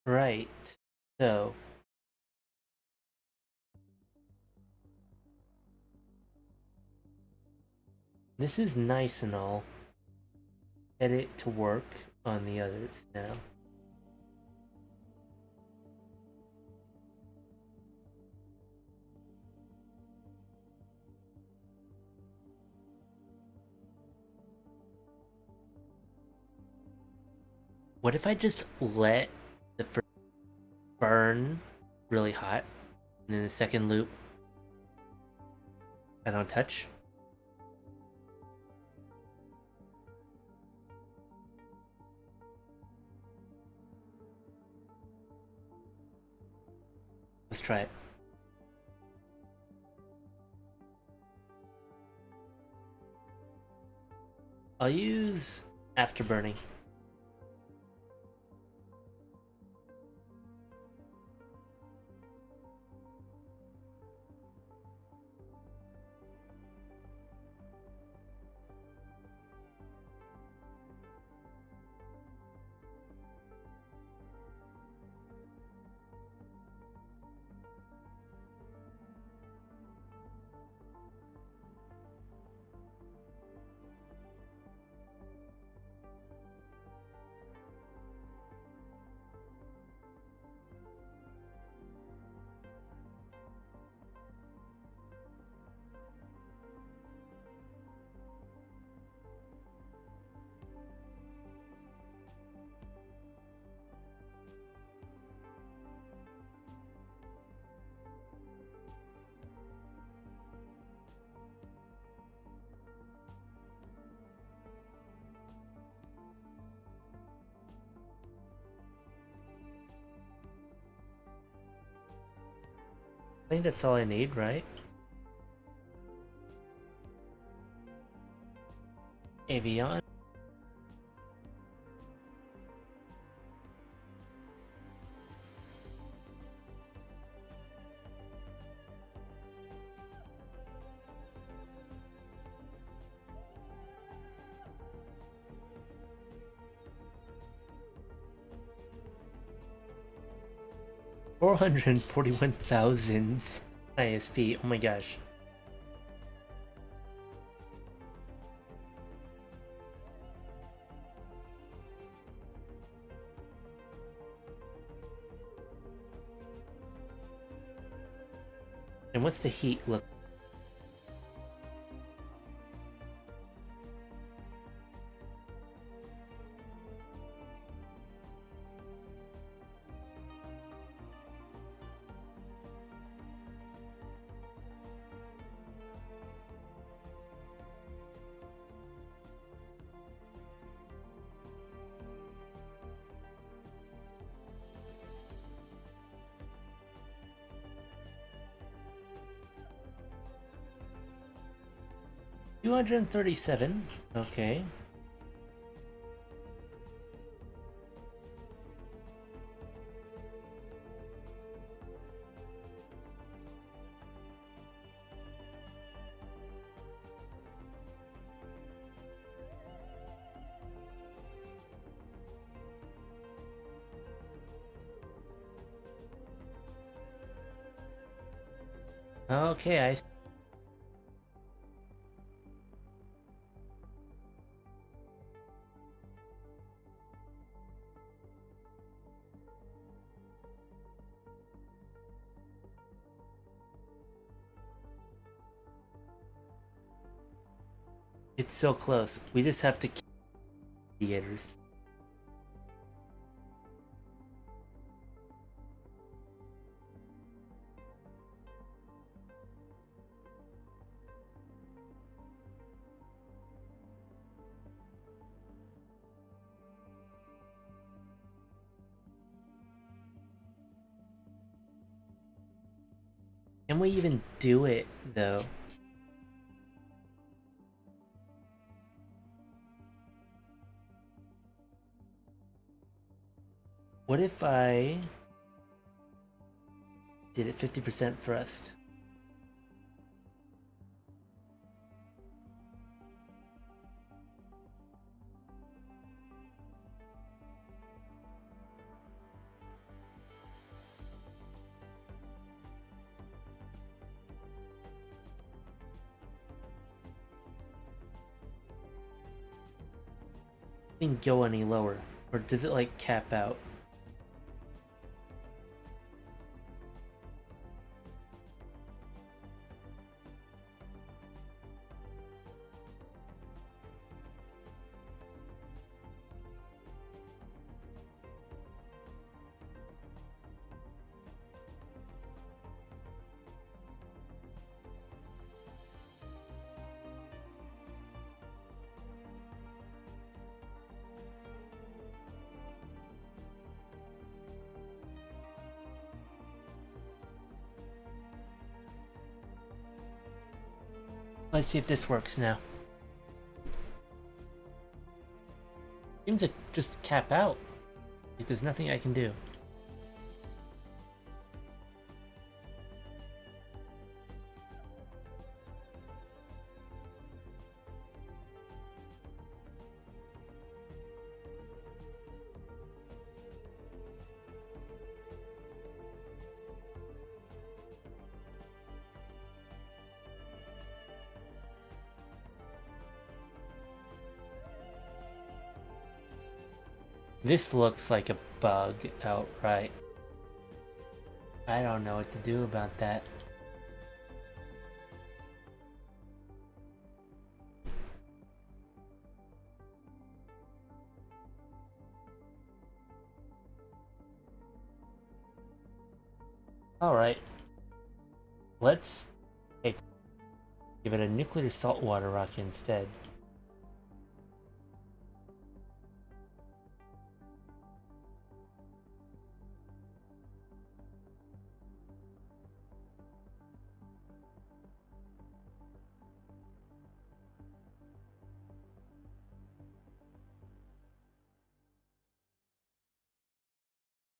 Right. So. This is nice and all. Get it to work on the others now. What if I just let the first burn really hot, and then the second loop I don't touch? Let's try it. I'll use afterburning. I think that's all I need, right? Avion. $441,000 ISP. Oh my gosh. And what's the heat look? $237. Okay. Okay, I. It's so close. We just have to keep theaters. Can we even do it though? What if I did it 50% thrust? Didn't go any lower, or does it like cap out? Let's see if this works now. Seems to just cap out. Like there's nothing I can do. This looks like a bug outright. I don't know what to do about that. Alright. Let's give it a nuclear saltwater rocket instead.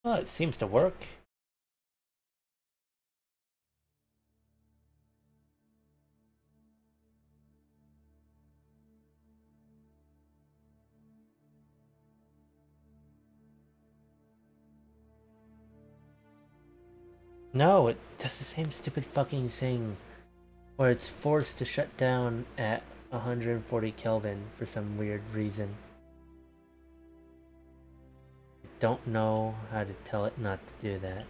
Well, it seems to work. No, it does the same stupid fucking thing where it's forced to shut down at 140 Kelvin for some weird reason. I don't know how to tell it not to do that.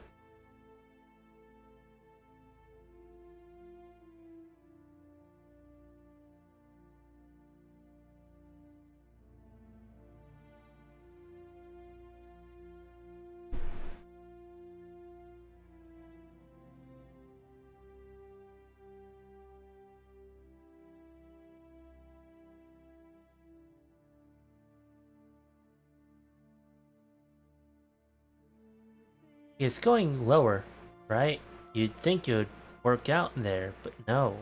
It's going lower, right? You'd think it would work out there, but no.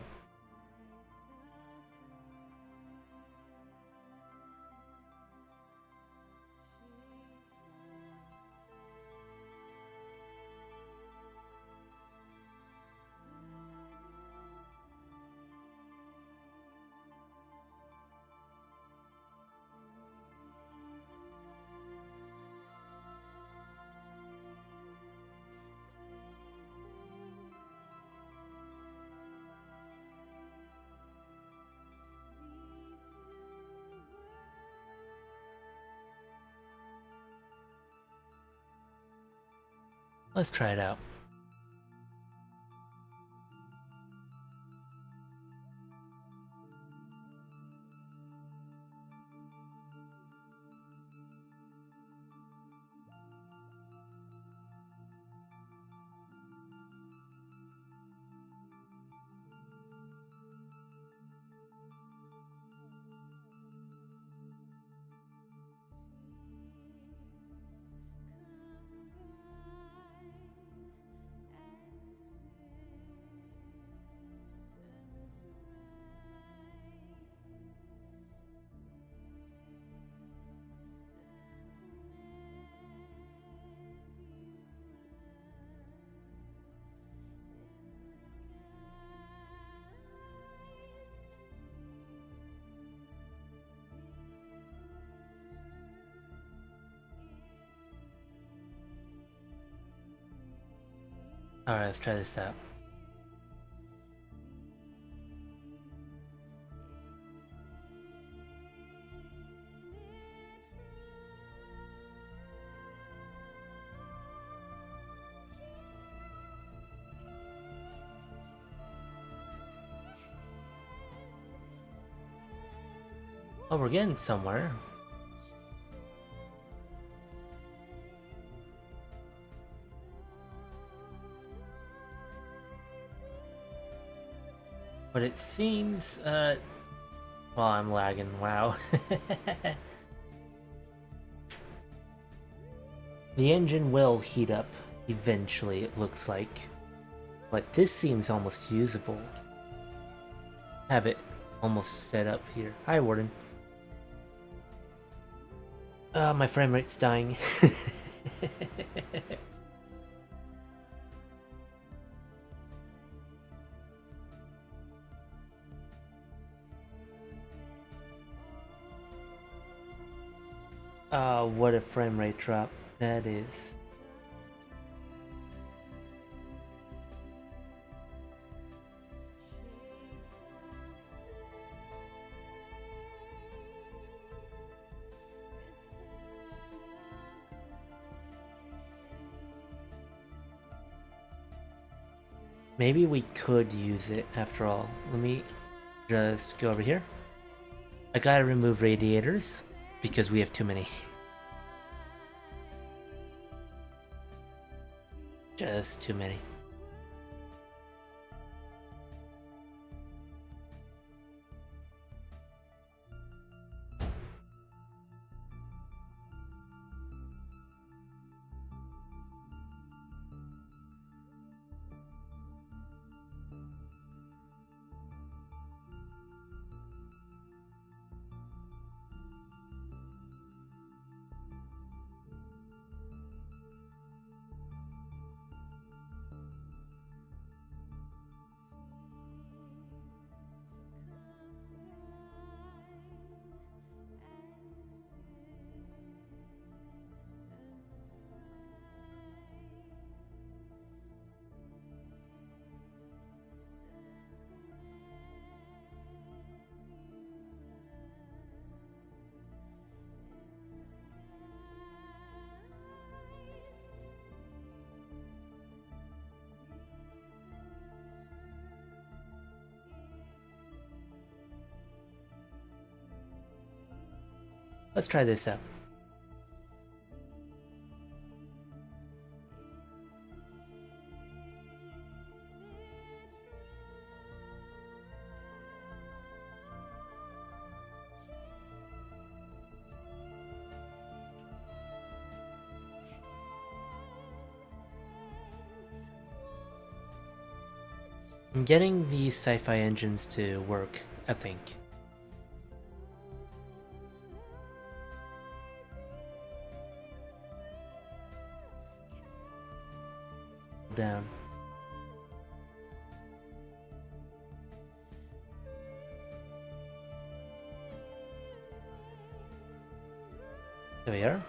Let's try it out. Alright, let's try this out. Oh, we're getting somewhere. But it seems, well, I'm lagging, wow. The engine will heat up eventually, it looks like. But this seems almost usable. Have it almost set up here. Hi, Warden. My frame rate's dying. What a frame rate drop that is. Maybe we could use it after all. Let me just go over here. I gotta remove radiators because we have too many. Just too many. Let's try this out. I'm getting these sci-fi engines to work, I think. Down. There we are.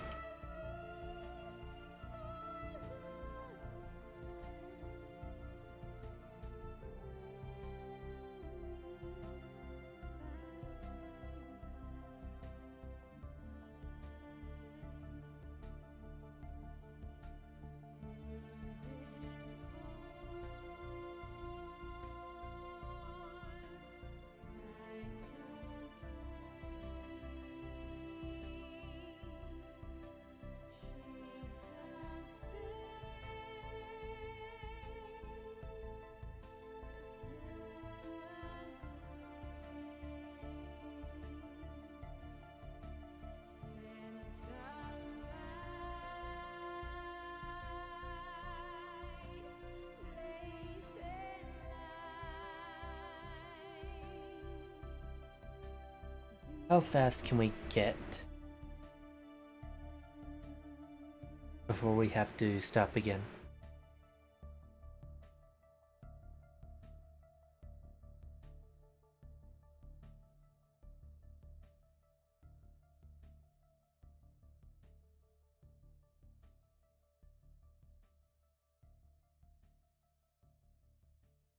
How fast can we get before we have to stop again?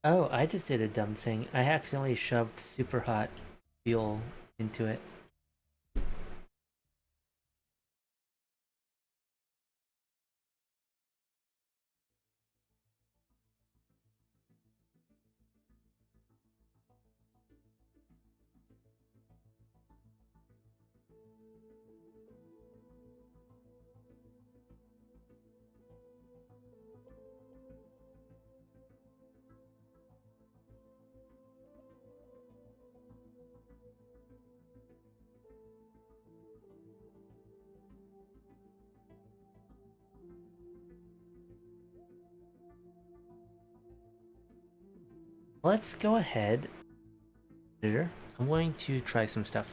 Oh, I just did a dumb thing. I accidentally shoved super hot fuel into it. Let's go ahead. Editor. I'm going to try some stuff.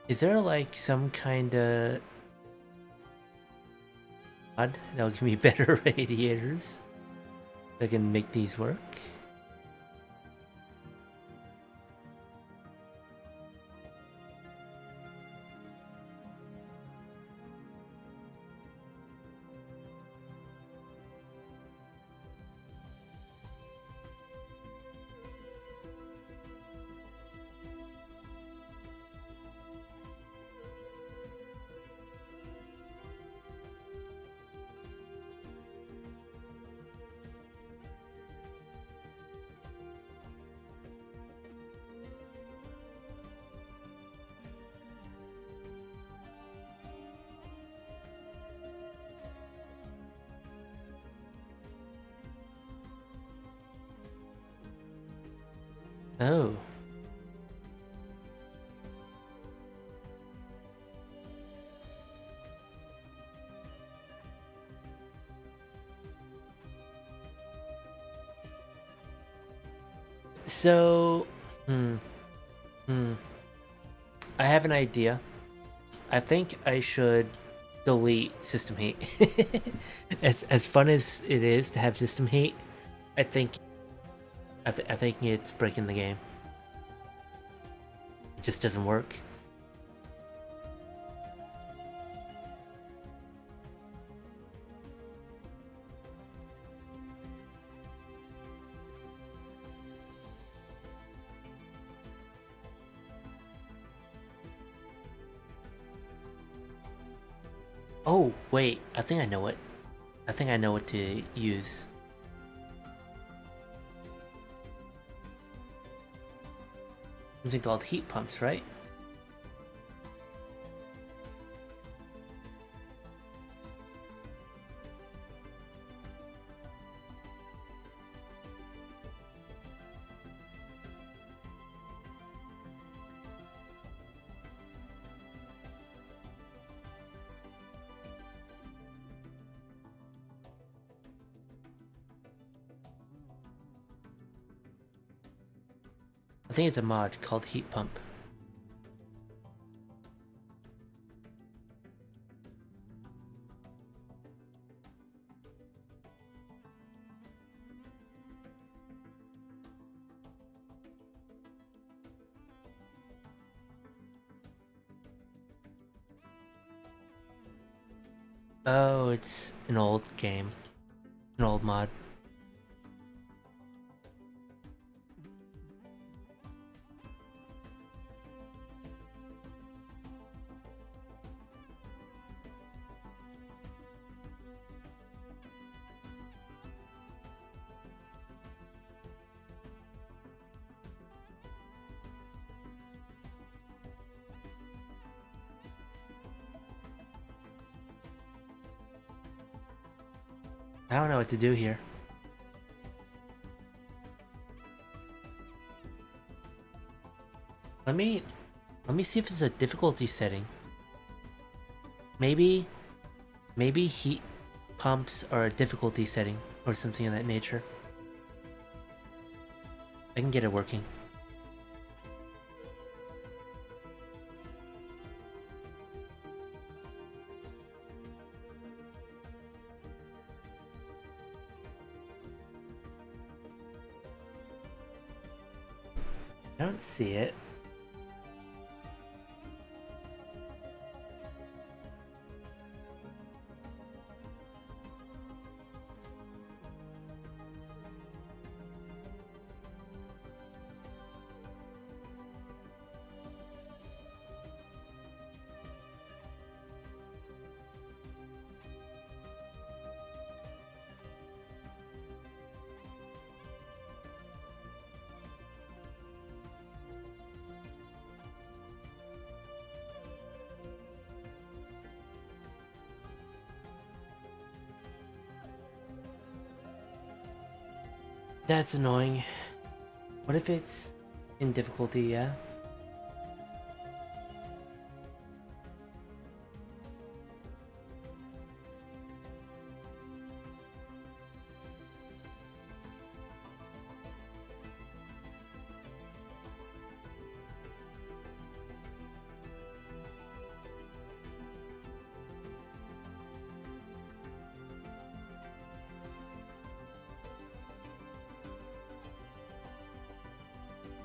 Is there like some kind of mod that'll give me better radiators that can make these work? Oh. So, I have an idea. I think I should delete system heat. As fun as it is to have system heat, I think I think it's breaking the game. It just doesn't work. Oh, wait, I think I know it. I think I know what to use. Something called heat pumps, right? I think it's a mod called heat pump. Oh, it's an old game. An old mod. I don't know what to do here. Let me see if it's a difficulty setting. Maybe heat pumps are a difficulty setting or something of that nature. I can get it working. I don't see it. That's annoying. What if it's in difficulty, yeah?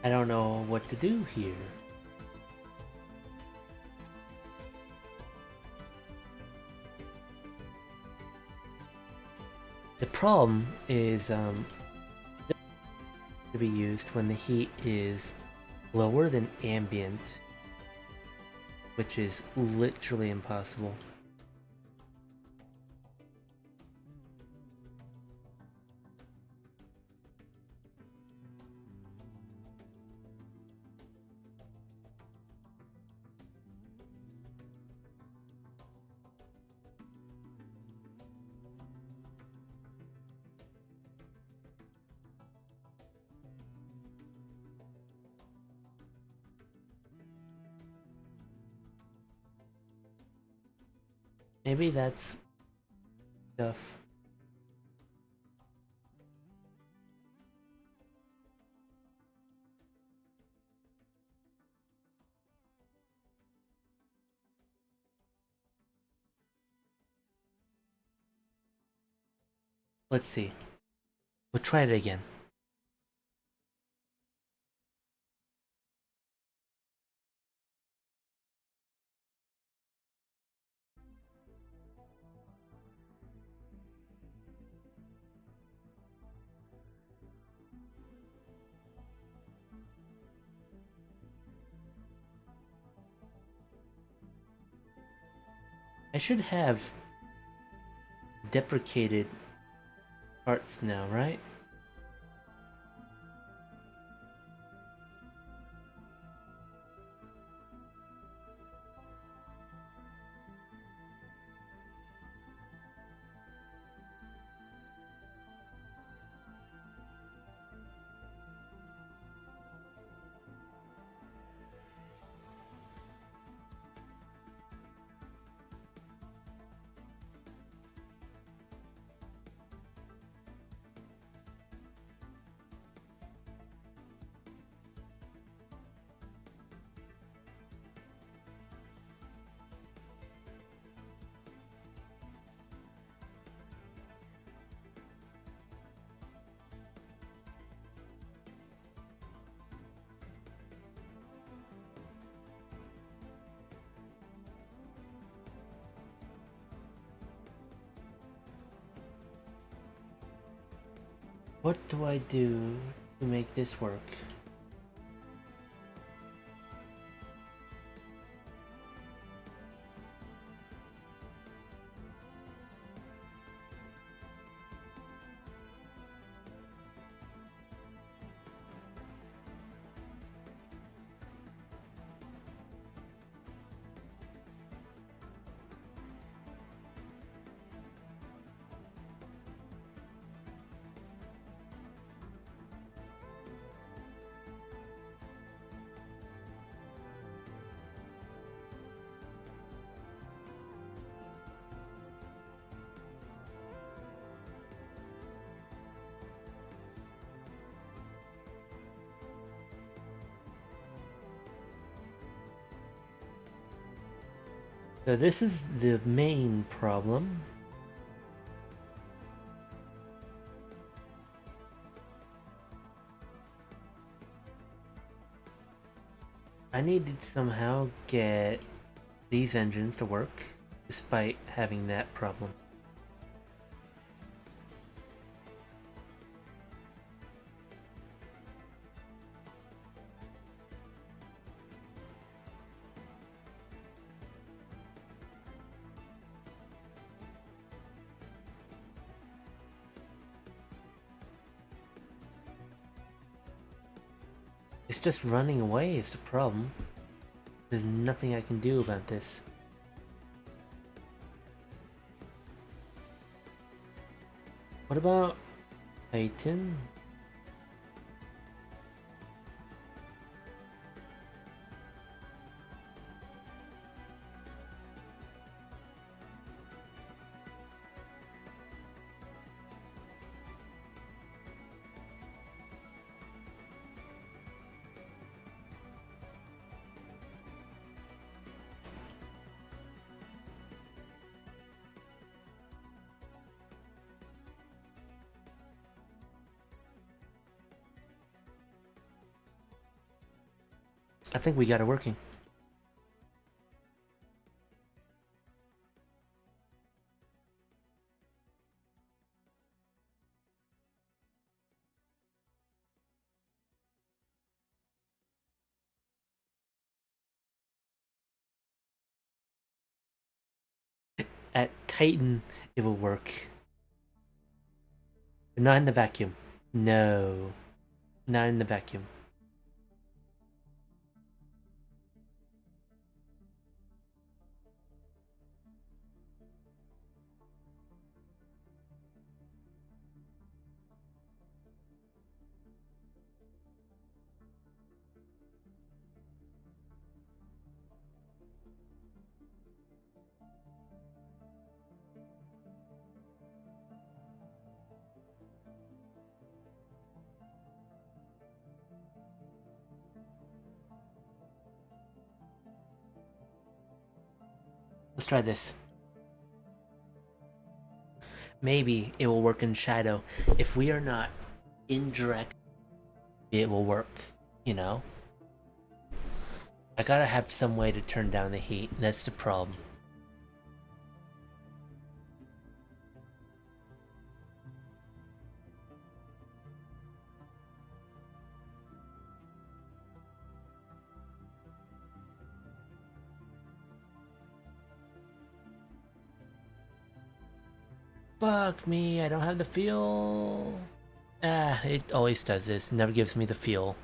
I don't know what to do here. The problem is to be used when the heat is lower than ambient, which is literally impossible. Maybe that's stuff. Let's see. We'll try it again. I should have deprecated parts now, right? What do I do to make this work? So this is the main problem. I need to somehow get these engines to work despite having that problem. It's just running away is the problem. There's nothing I can do about this. What about Titan? I think we got it working. At Titan, it will work. Not in the vacuum. No. Not in the vacuum. Let's try this. Maybe it will work in shadow. If we are not indirect, it will work, you know? I gotta have some way to turn down the heat. That's the problem. Fuck me, I don't have the feel. Ah, it always does this. Never gives me the feel.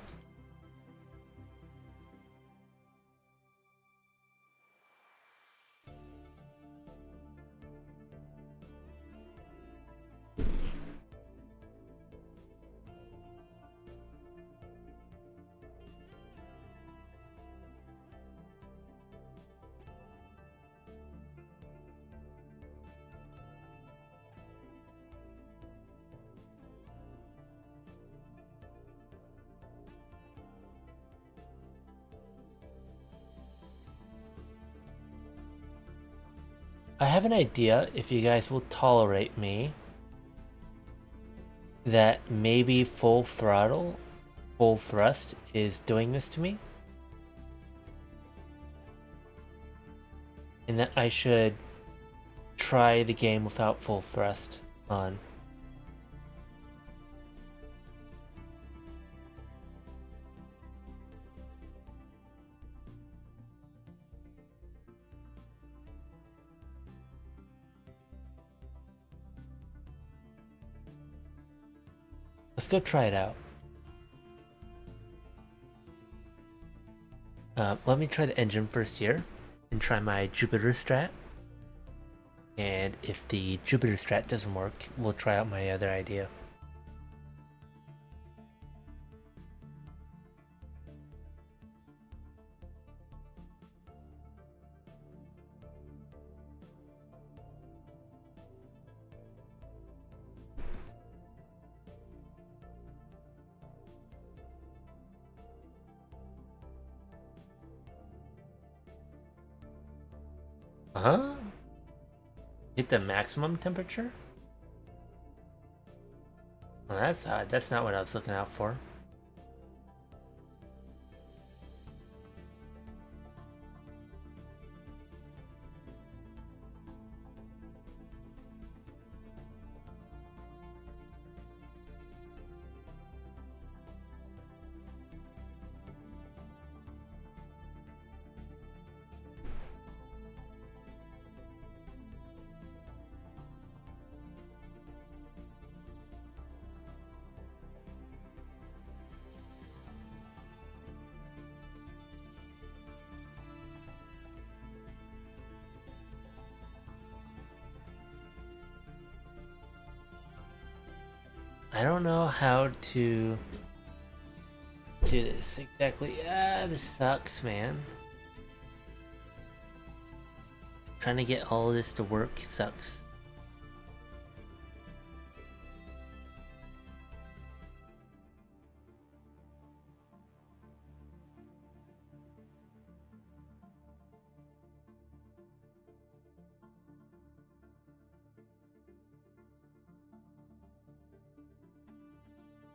I have an idea, if you guys will tolerate me, that maybe full throttle, full thrust is doing this to me. And that I should try the game without full thrust on. Let's go try it out. Let me try the engine first here and try my Jupiter strat. And if the Jupiter strat doesn't work, we'll try out my other idea. Huh? Hit the maximum temperature? Well, that's odd. That's not what I was looking out for. I don't know how to do this exactly. Ah, this sucks, man. Trying to get all of this to work sucks.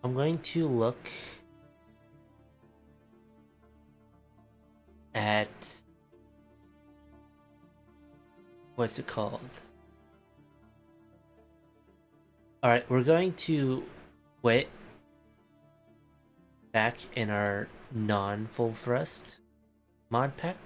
I'm going to look at, what's it called? Alright, we're going to wait back in our non-full thrust mod pack.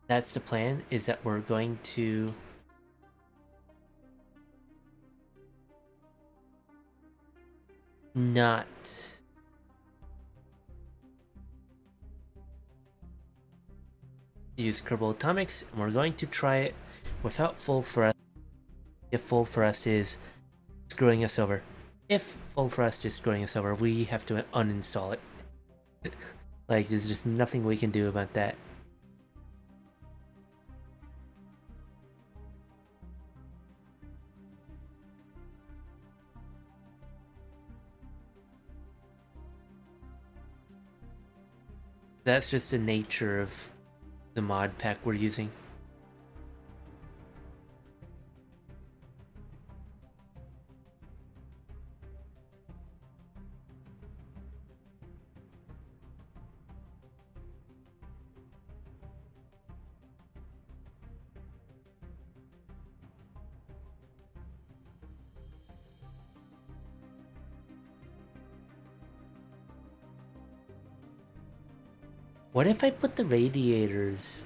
That's the plan, is that we're going to not use Kerbal Atomics, and we're going to try it without full thrust if full thrust is screwing us over. If full thrust is screwing us over, we have to uninstall it. Like, there's just nothing we can do about that. That's just the nature of the mod pack we're using. What if I put the radiators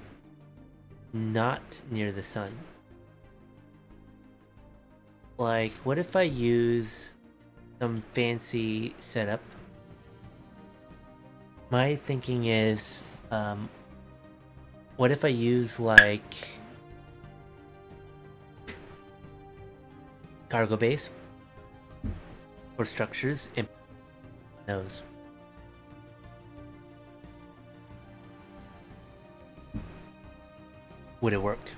not near the sun? Like, what if I use some fancy setup? My thinking is, what if I use like cargo base or structures and those? Would it work?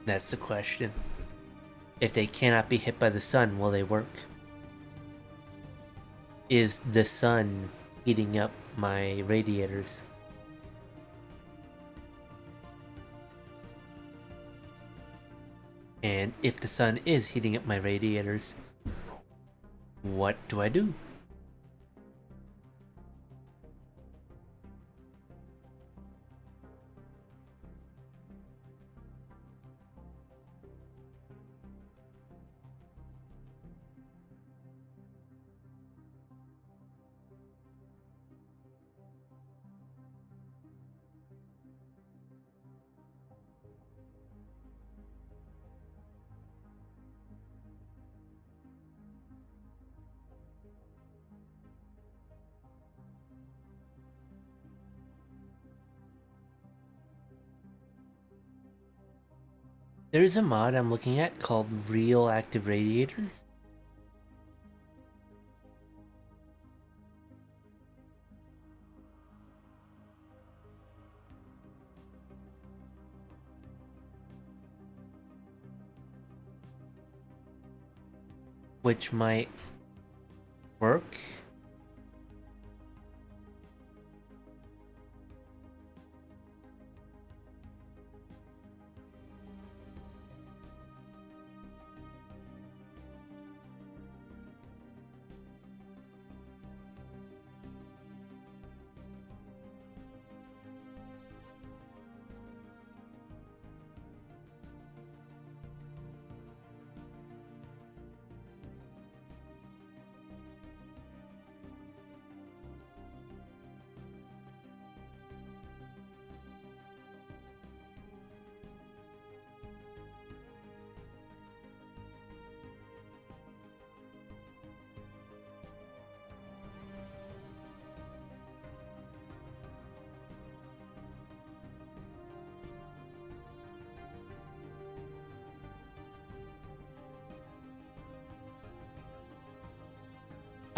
That's the question. If they cannot be hit by the sun, will they work? Is the sun heating up my radiators? And if the sun is heating up my radiators, what do I do? There is a mod I'm looking at called Real Active Radiators. Which might work.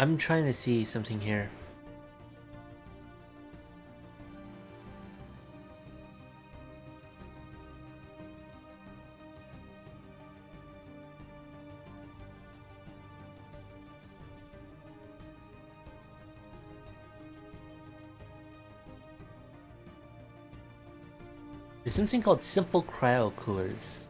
I'm trying to see something here. There's something called simple cryo coolers.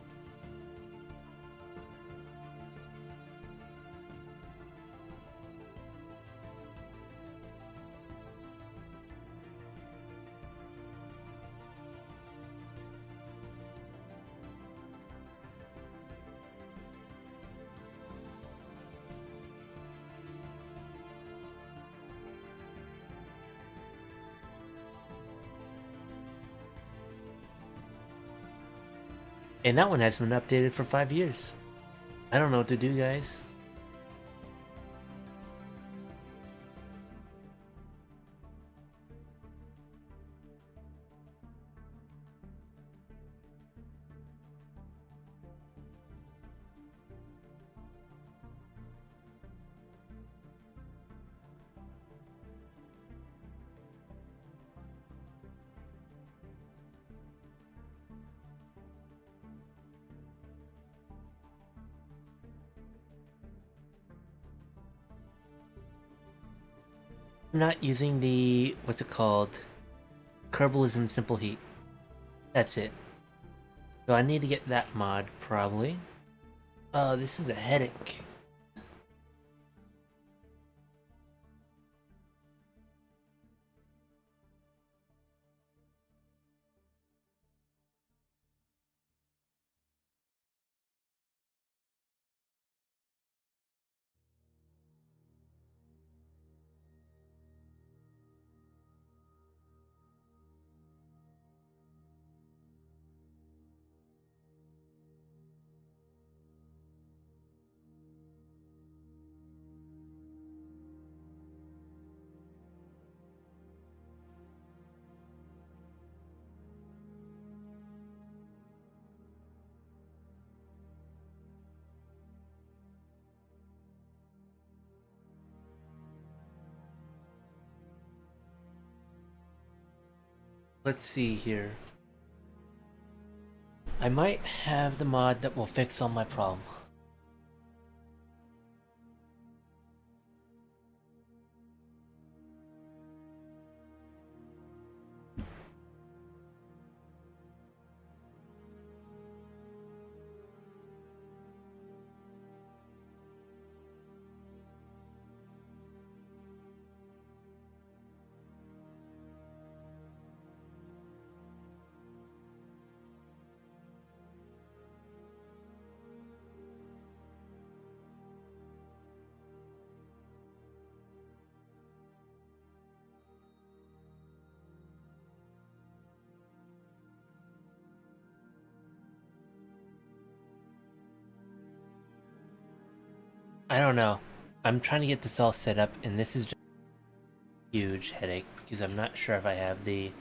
And that one hasn't been updated for 5 years. I don't know what to do, guys. I'm not using the, what's it called? Kerbalism Simple Heat. That's it. So I need to get that mod, probably. This is a headache. Let's see here. I might have the mod that will fix all my problem. I don't know. I'm trying to get this all set up, and this is just a huge headache because I'm not sure if I have the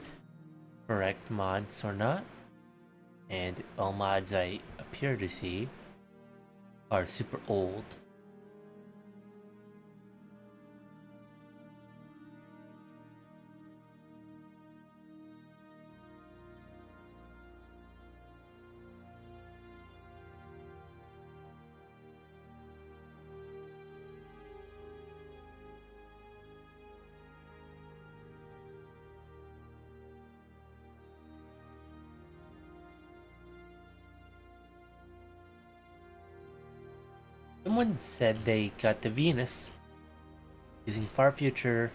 correct mods or not. And all mods I appear to see are super old. Someone said they got to Venus using far future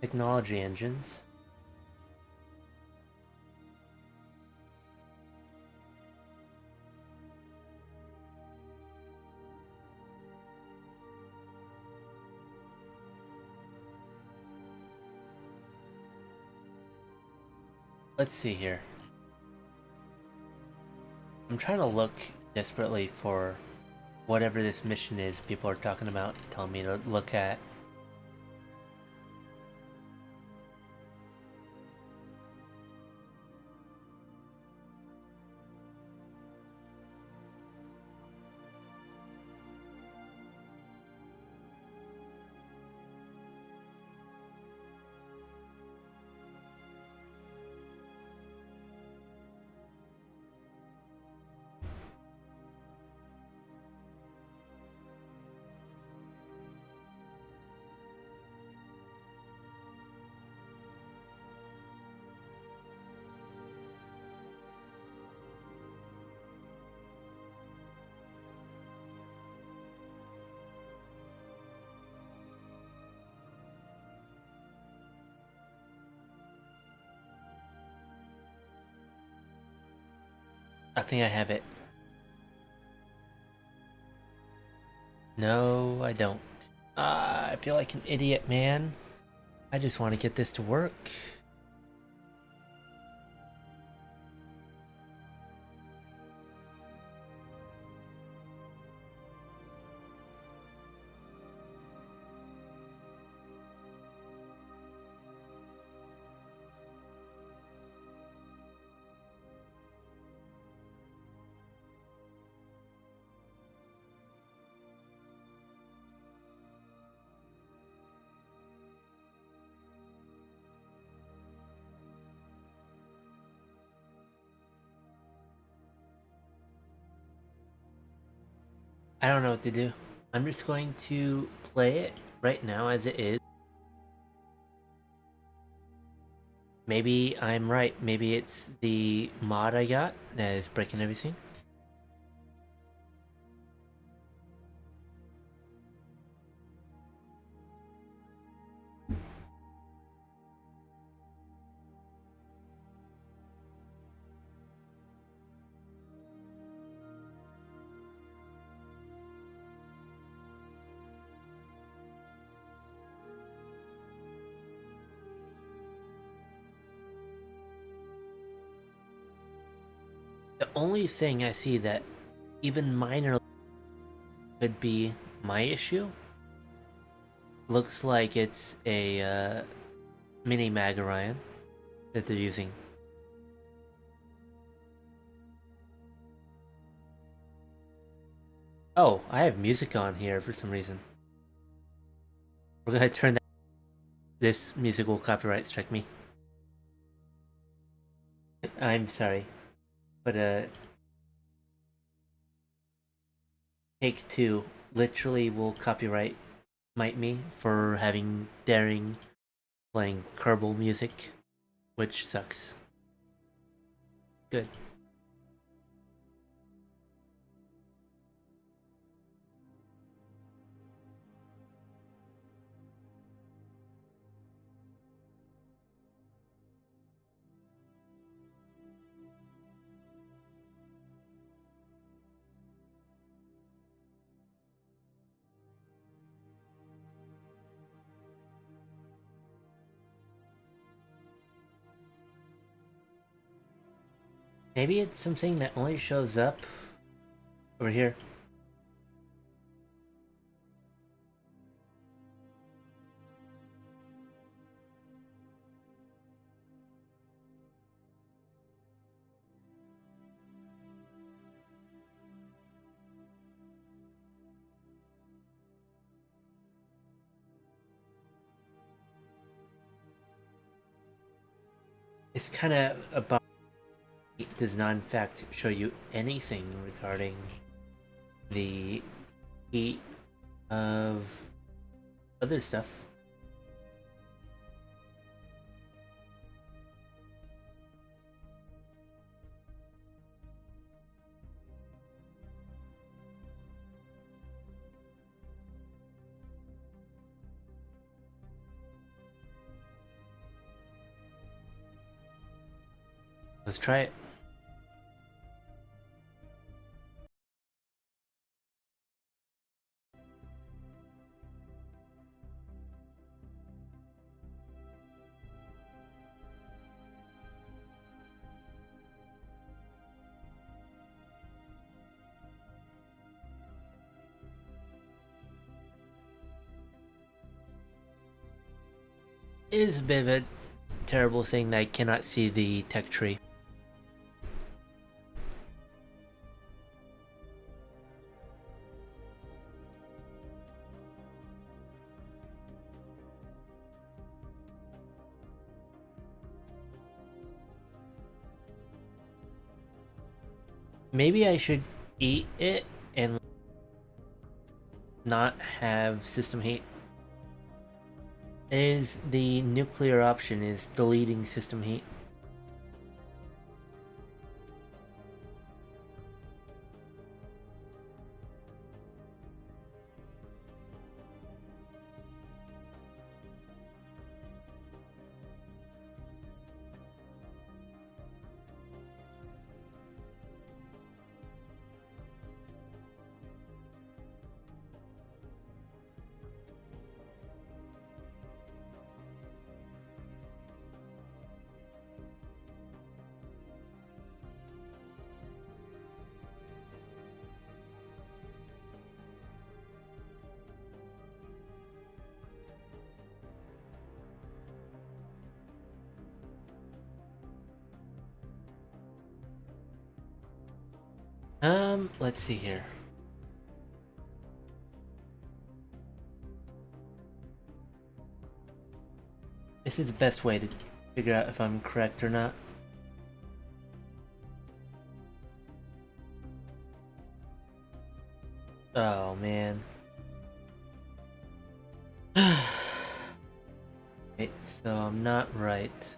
technology engines. Let's see here. I'm trying to look desperately for whatever this mission is people are talking about, telling me to look at. I think I have it. No, I don't. I feel like an idiot, man. I just want to get this to work. I don't know what to do. I'm just going to play it right now as it is. Maybe I'm right. Maybe it's the mod I got that is breaking everything. The only thing I see that even minor could be my issue looks like it's a mini mag Orion that they're using. Oh, I have music on here for some reason. We're gonna turn that. This music will copyright strike me. I'm sorry, but Take Two literally will copyright might me for having daring playing Kerbal music, which sucks. Good. Maybe it's something that only shows up over here. It's kind of about. It does not, in fact, show you anything regarding the heat of other stuff. Let's try it. It is a bit of a terrible thing that I cannot see the tech tree. Maybe I should eat it and not have system heat. Is the nuclear option is deleting system heat. Let's see here. This is the best way to figure out if I'm correct or not. Oh man. Wait, so I'm not right.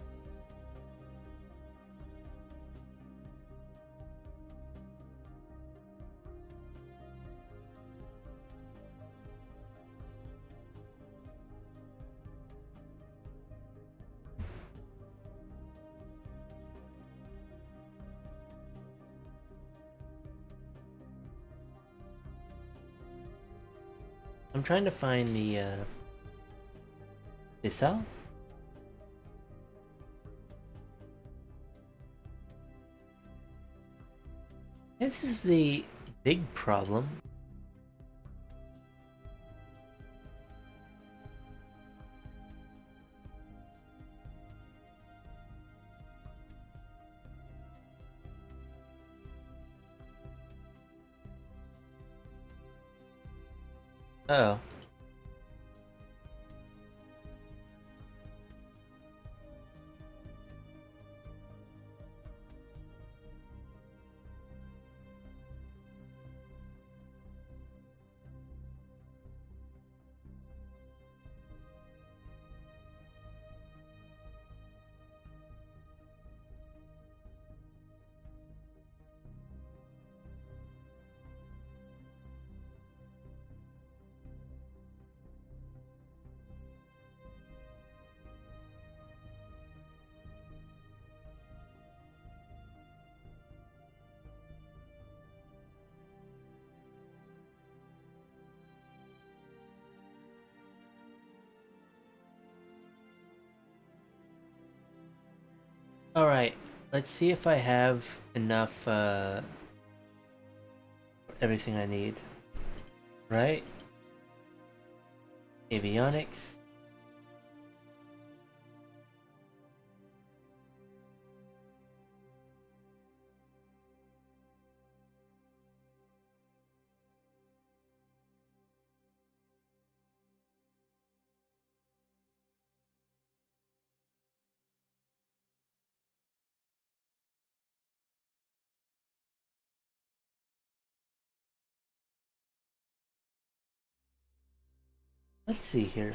I'm trying to find the missile. This is the big problem. Oh. Alright, let's see if I have enough, everything I need. Right? Avionics. Let's see here.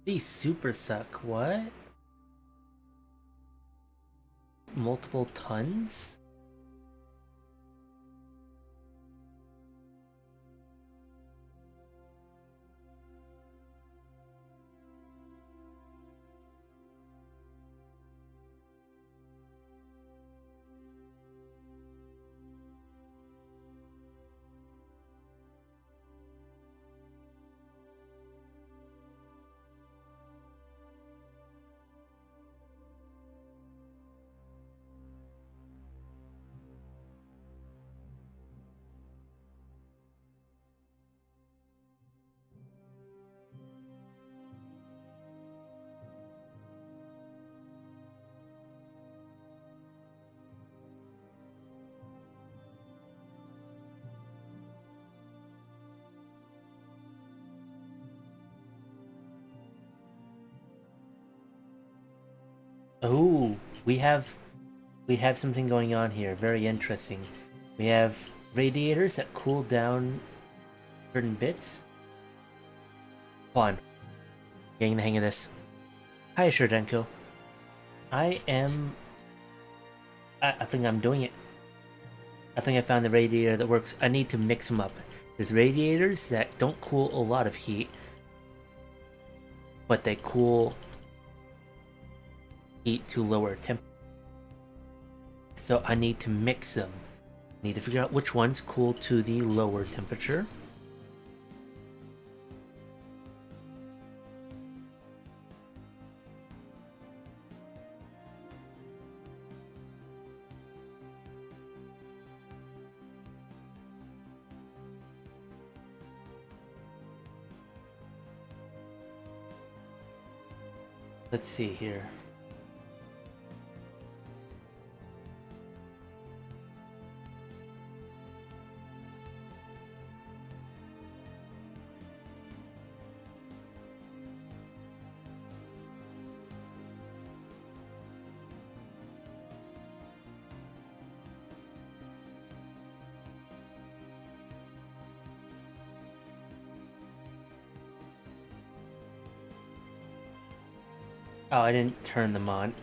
These super suck. What? Multiple tons? Oh, we have something going on here. Very interesting. We have radiators that cool down certain bits. Hold on. Getting the hang of this. Hi, Sherdenko. I am... I think I'm doing it. I think I found the radiator that works. I need to mix them up. There's radiators that don't cool a lot of heat, but they cool heat to lower temperature. So I need to mix them. I need to figure out which ones cool to the lower temperature. Let's see here. Oh, I didn't turn them on.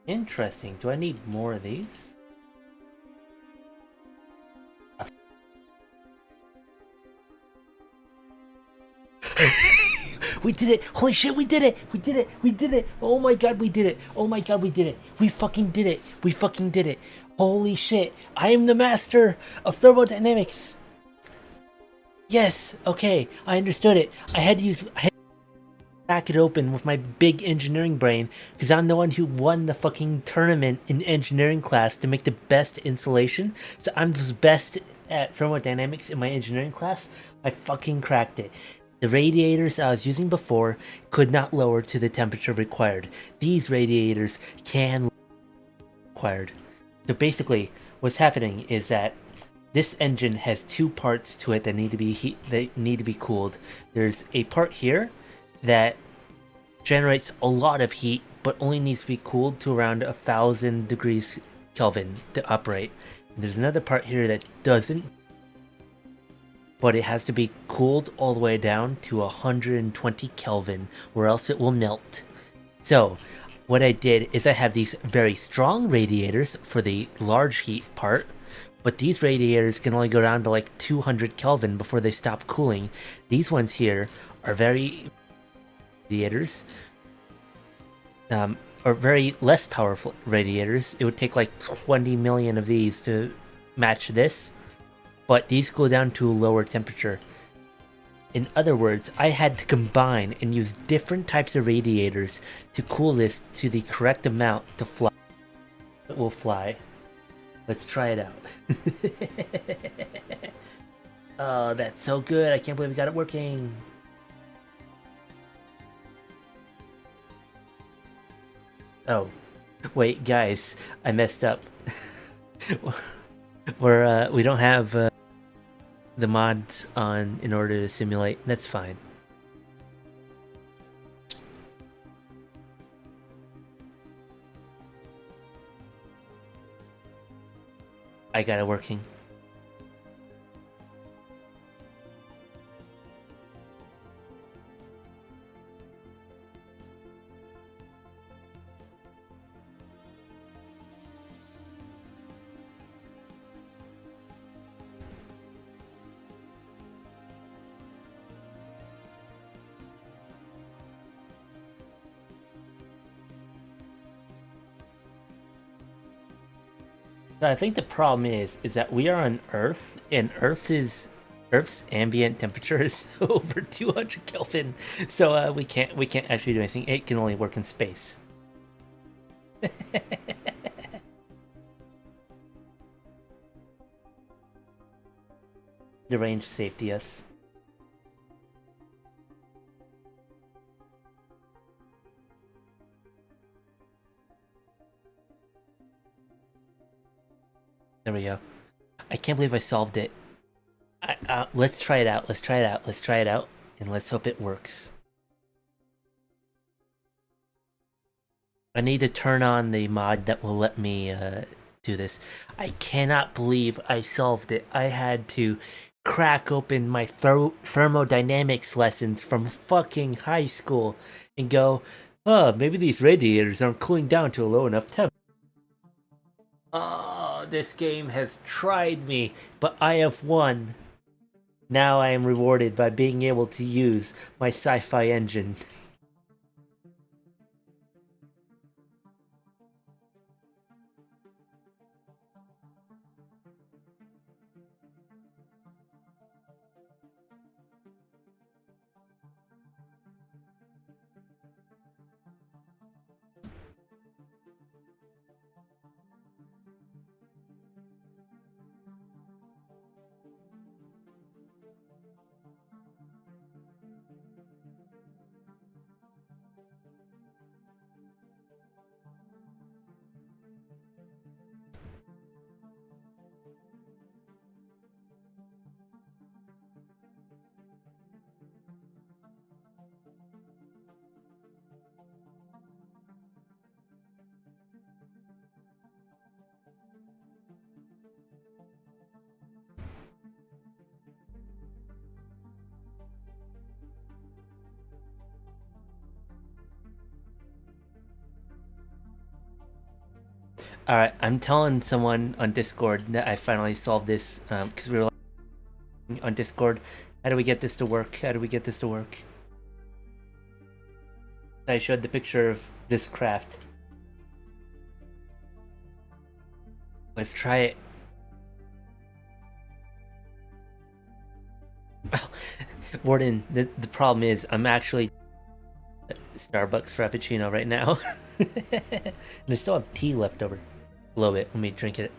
Interesting. Do I need more of these? We did it! Holy shit, we did it! We did it! We did it! Oh my god, we did it! Oh my god, we did it! We fucking did it! We fucking did it! Holy shit! I am the master of thermodynamics! Yes! Okay, I understood it. I had to crack it open with my big engineering brain because I'm the one who won the fucking tournament in engineering class to make the best insulation. So I'm the best at thermodynamics in my engineering class. I fucking cracked it. The radiators I was using before could not lower to the temperature required. These radiators can required. So basically, what's happening is that this engine has two parts to it that need to be cooled. There's a part here that generates a lot of heat, but only needs to be cooled to around 1,000 degrees Kelvin to operate. And there's another part here that doesn't, but it has to be cooled all the way down to 120 Kelvin, or else it will melt. So what I did is I have these very strong radiators for the large heat part, but these radiators can only go down to like 200 Kelvin before they stop cooling. These ones here are very radiators, or very less powerful radiators. It would take like 20 million of these to match this, but these go down to a lower temperature. In other words, I had to combine and use different types of radiators to cool this to the correct amount to fly. It will fly. Let's try it out. Oh, that's so good. I can't believe we got it working. Oh, wait, guys, I messed up. We don't have the mods on in order to simulate. That's fine. I got it working. So I think the problem is that we are on Earth, and Earth's ambient temperature is over 200 Kelvin, so we can't actually do anything. It can only work in space. The range safety, yes. There we go. I can't believe I solved it. Let's try it out. Let's try it out. Let's try it out, and let's hope it works. I need to turn on the mod that will let me do this. I cannot believe I solved it. I had to crack open my thermodynamics lessons from fucking high school and go, oh, maybe these radiators aren't cooling down to a low enough temp. Oh, this game has tried me, but I have won. Now I am rewarded by being able to use my sci-fi engine. Alright, I'm telling someone on Discord that I finally solved this, because we were on Discord. How do we get this to work? How do we get this to work? I showed the picture of this craft. Let's try it. Warden, the problem is I'm actually Starbucks Frappuccino right now. And I still have tea left over. A little bit. Let me drink it.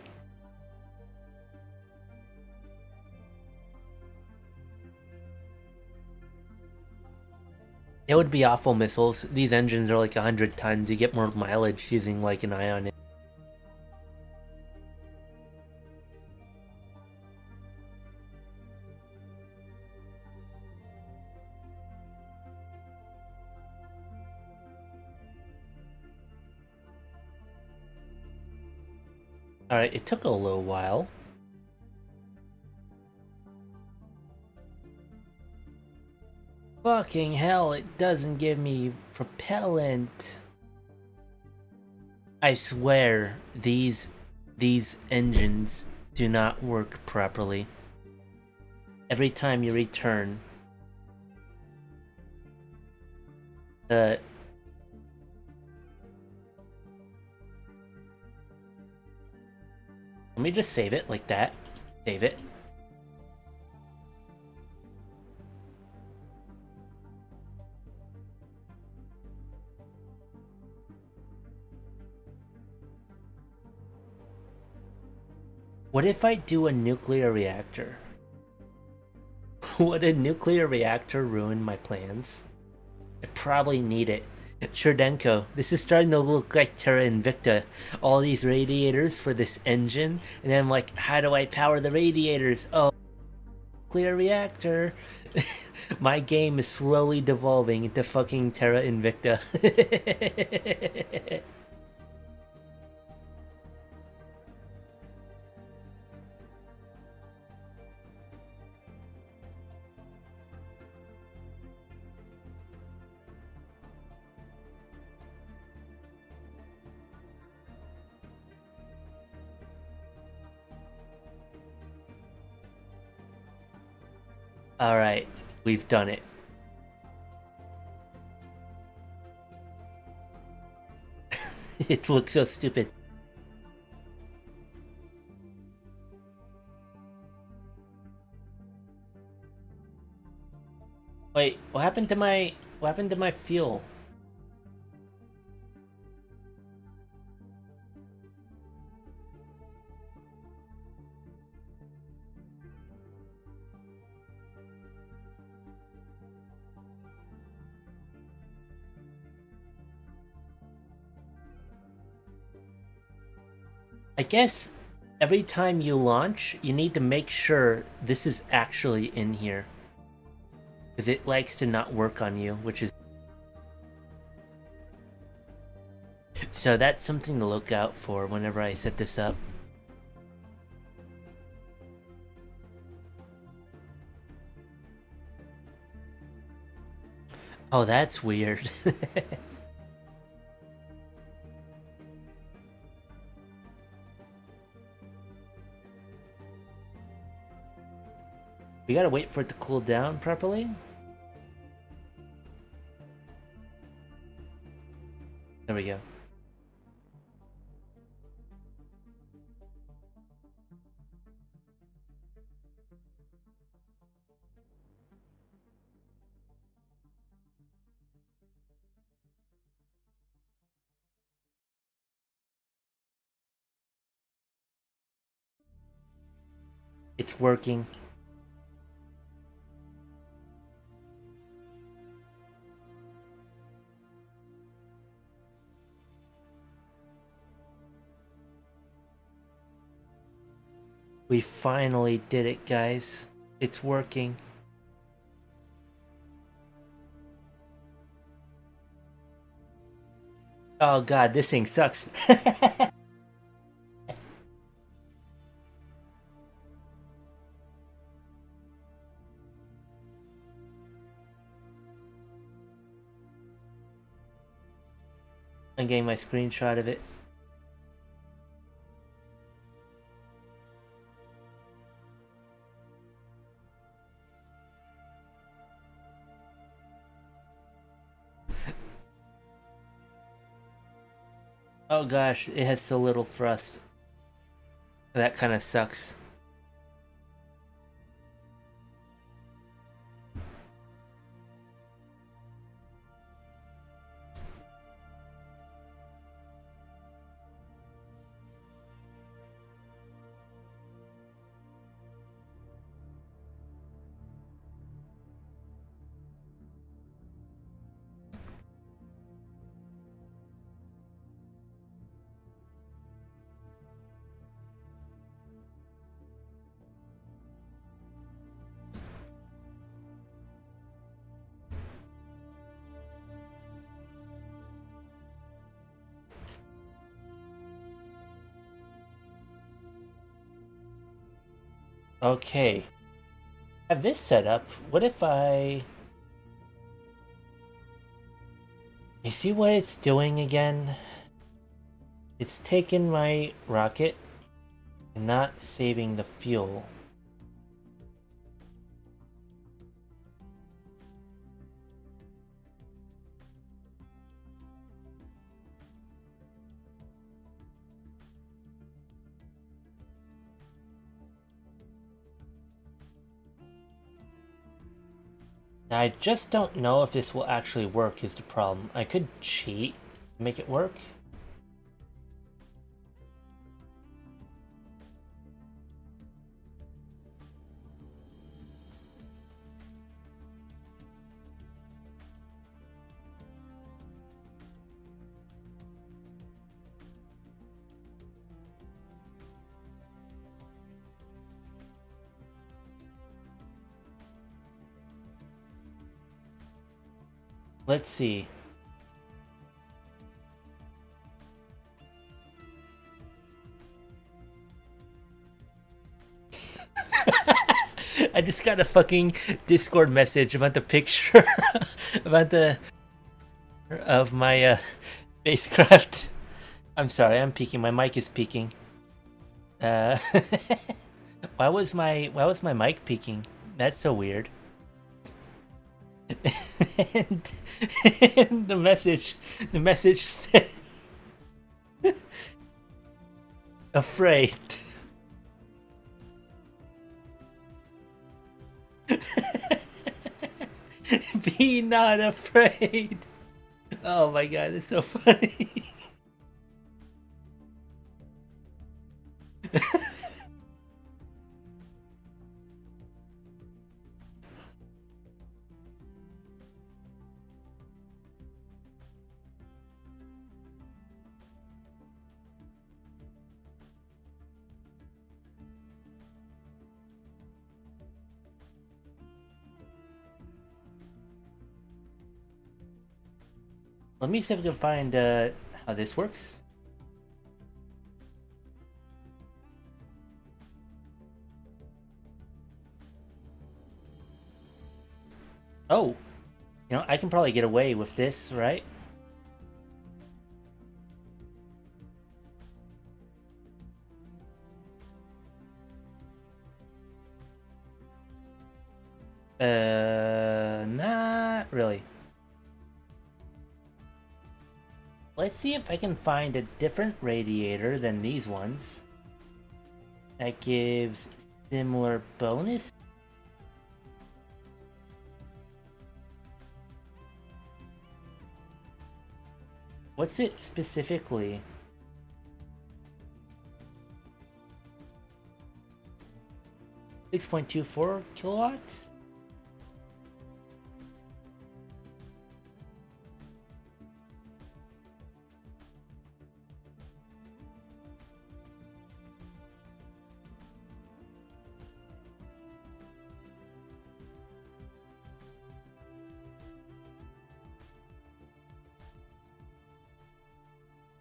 It would be awful missiles. These engines are like 100 tons. You get more mileage using like an ion. Alright, it took a little while. Fucking hell, it doesn't give me propellant. I swear, these engines do not work properly. Every time you return, let me just save it like that. Save it. What if I do a nuclear reactor? Would a nuclear reactor ruin my plans? I probably need it. Sherdenko, this is starting to look like Terra Invicta. All these radiators for this engine, and then I'm like, how do I power the radiators? Oh, nuclear reactor. My game is slowly devolving into fucking Terra Invicta. Alright, we've done it. It looks so stupid. Wait, what happened to my fuel? I guess every time you launch, you need to make sure this is actually in here. Because it likes to not work on you, which is... So that's something to look out for whenever I set this up. Oh, that's weird. We gotta wait for it to cool down properly. There we go. It's working. We finally did it, guys. It's working. Oh god, this thing sucks. I'm getting my screenshot of it. Oh gosh, it has so little thrust. That kind of sucks. Okay. I have this set up. What if I... You see what it's doing again? It's taking my rocket and not saving the fuel. Now, I just don't know if this will actually work is the problem. I could cheat to make it work. Let's see. I just got a fucking Discord message about the picture about the of my spacecraft. I'm sorry, I'm peeking. My mic is peaking. Uh, why was my mic peaking? That's so weird. and, and the message said afraid. Be not afraid. Oh my god, it's so funny. Let me see if I can find how this works. Oh, I can probably get away with this, right? Not really. Let's see if I can find a different radiator than these ones that gives similar bonus. What's it specifically? 6.24 kilowatts?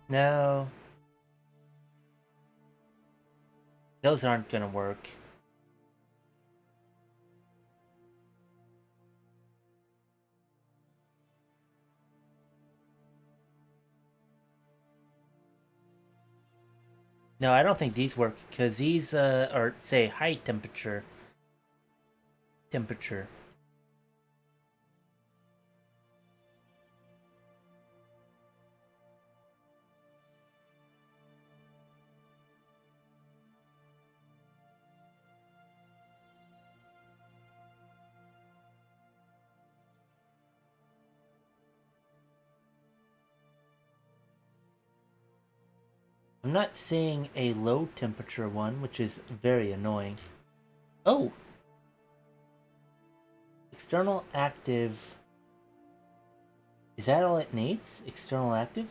No. Those aren't gonna work. No, I don't think these work because these are, say, high temperature. I'm not seeing a low temperature one, which is very annoying. Oh! External active. Is that all it needs? External active?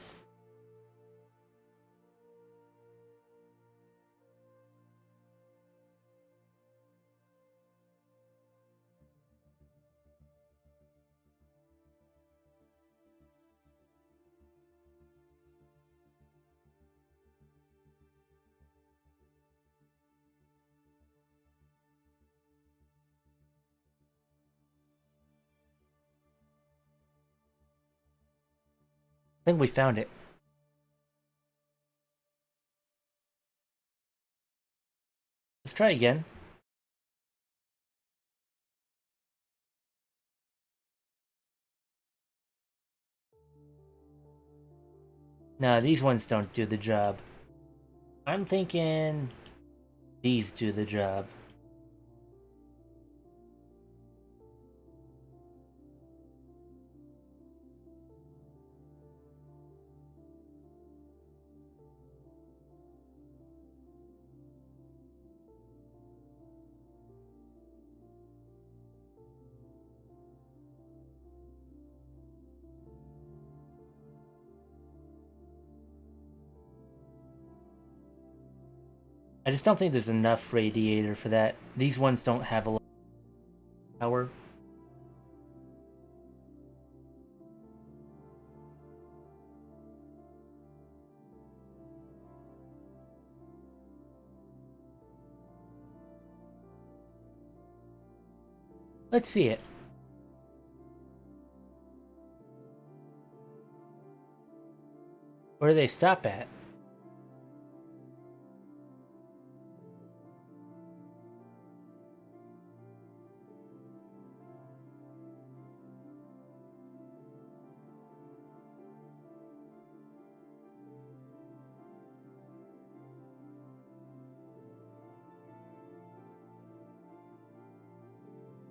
I think we found it. Let's try again. No, these ones don't do the job. I'm thinking these do the job. I just don't think there's enough radiator for that. These ones don't have a lot of power. Let's see it. Where do they stop at?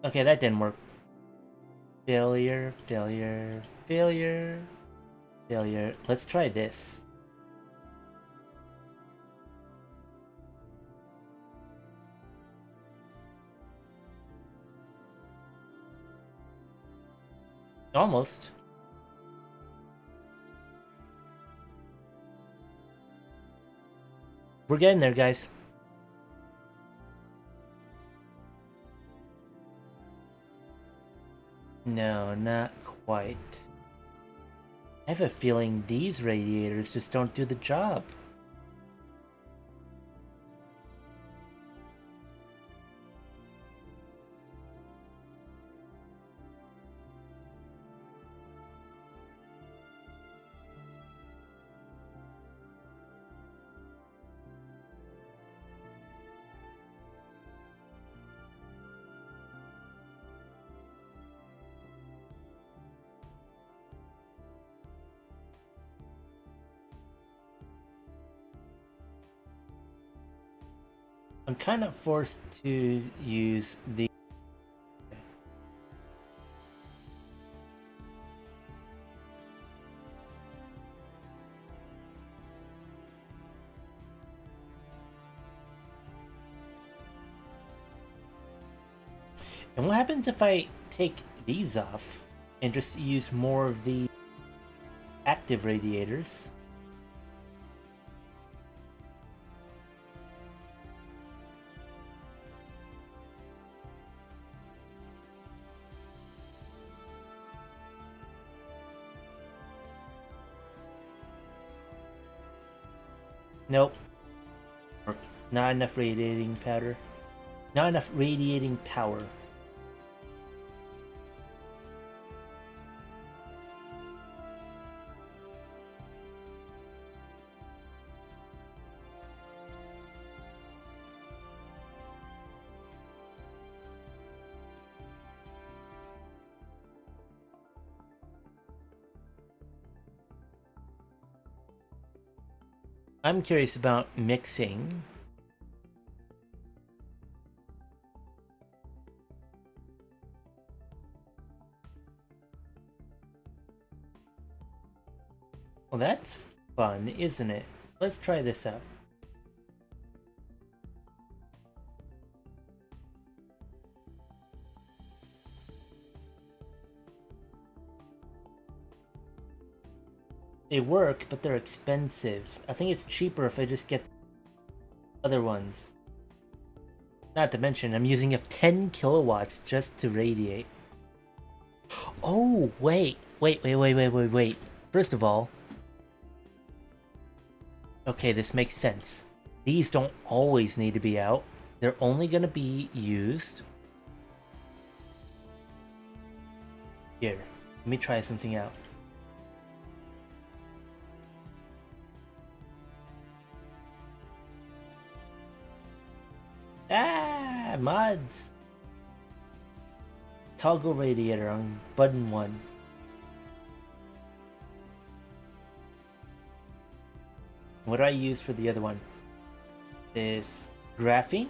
Okay, that didn't work. Failure, failure, failure, failure. Let's try this. Almost. We're getting there, guys. No, not quite. I have a feeling these radiators just don't do the job. I'm kind of forced to use the... And what happens if I take these off and just use more of the active radiators? Nope. Not enough radiating powder. Not enough radiating power. I'm curious about mixing. Well, that's fun, isn't it? Let's try this out. They work, but they're expensive. I think it's cheaper if I just get other ones. Not to mention, I'm using up 10 kilowatts just to radiate. Oh, wait. First of all, okay, this makes sense. These don't always need to be out. They're only going to be used. Here, let me try something out. Ah, mods. Toggle radiator on button 1. What do I use for the other one? This graphene?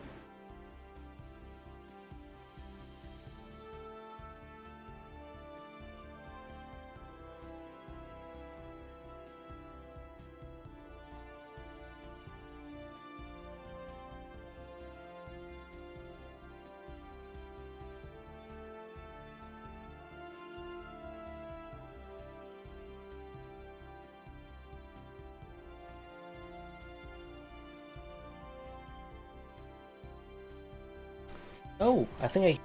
Oh, I think I...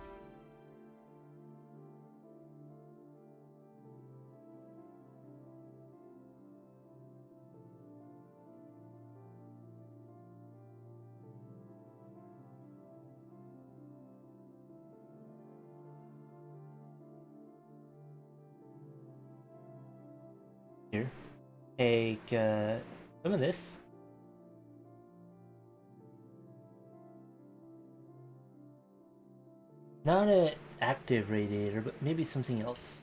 Here. Take some of this. Not an active radiator, but maybe something else.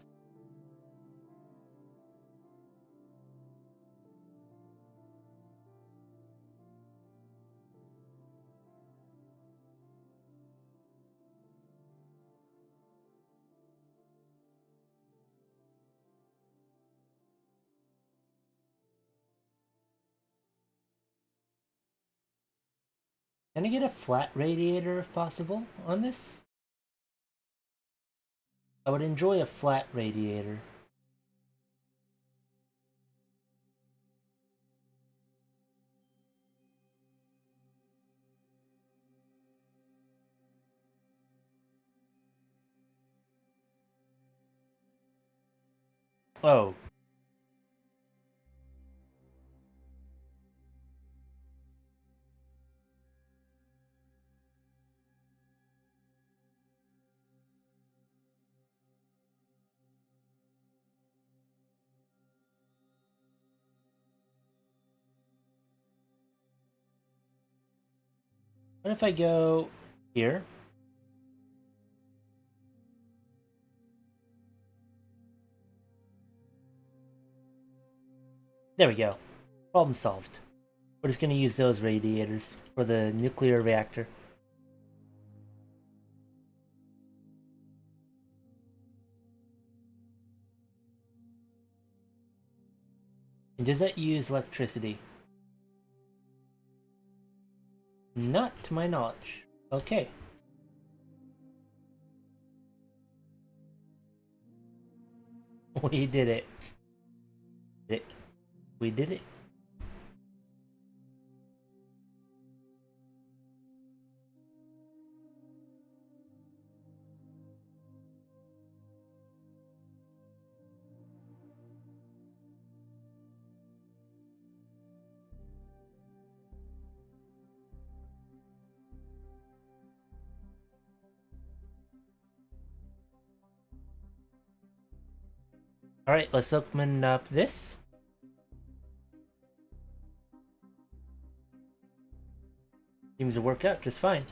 Can I get a flat radiator if possible on this? I would enjoy a flat radiator. Oh. What if I go here? There we go. Problem solved. We're just going to use those radiators for the nuclear reactor. And does that use electricity? Not to my knowledge. Okay. We did it. We did it. Alright, let's open up this. Seems to work out just fine.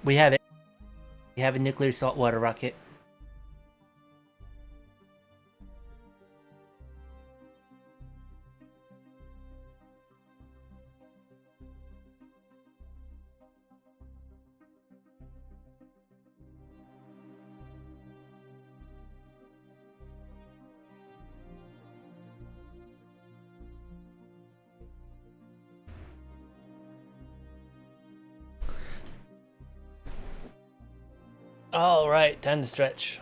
We have it. We have a nuclear saltwater rocket. Alright, time to stretch.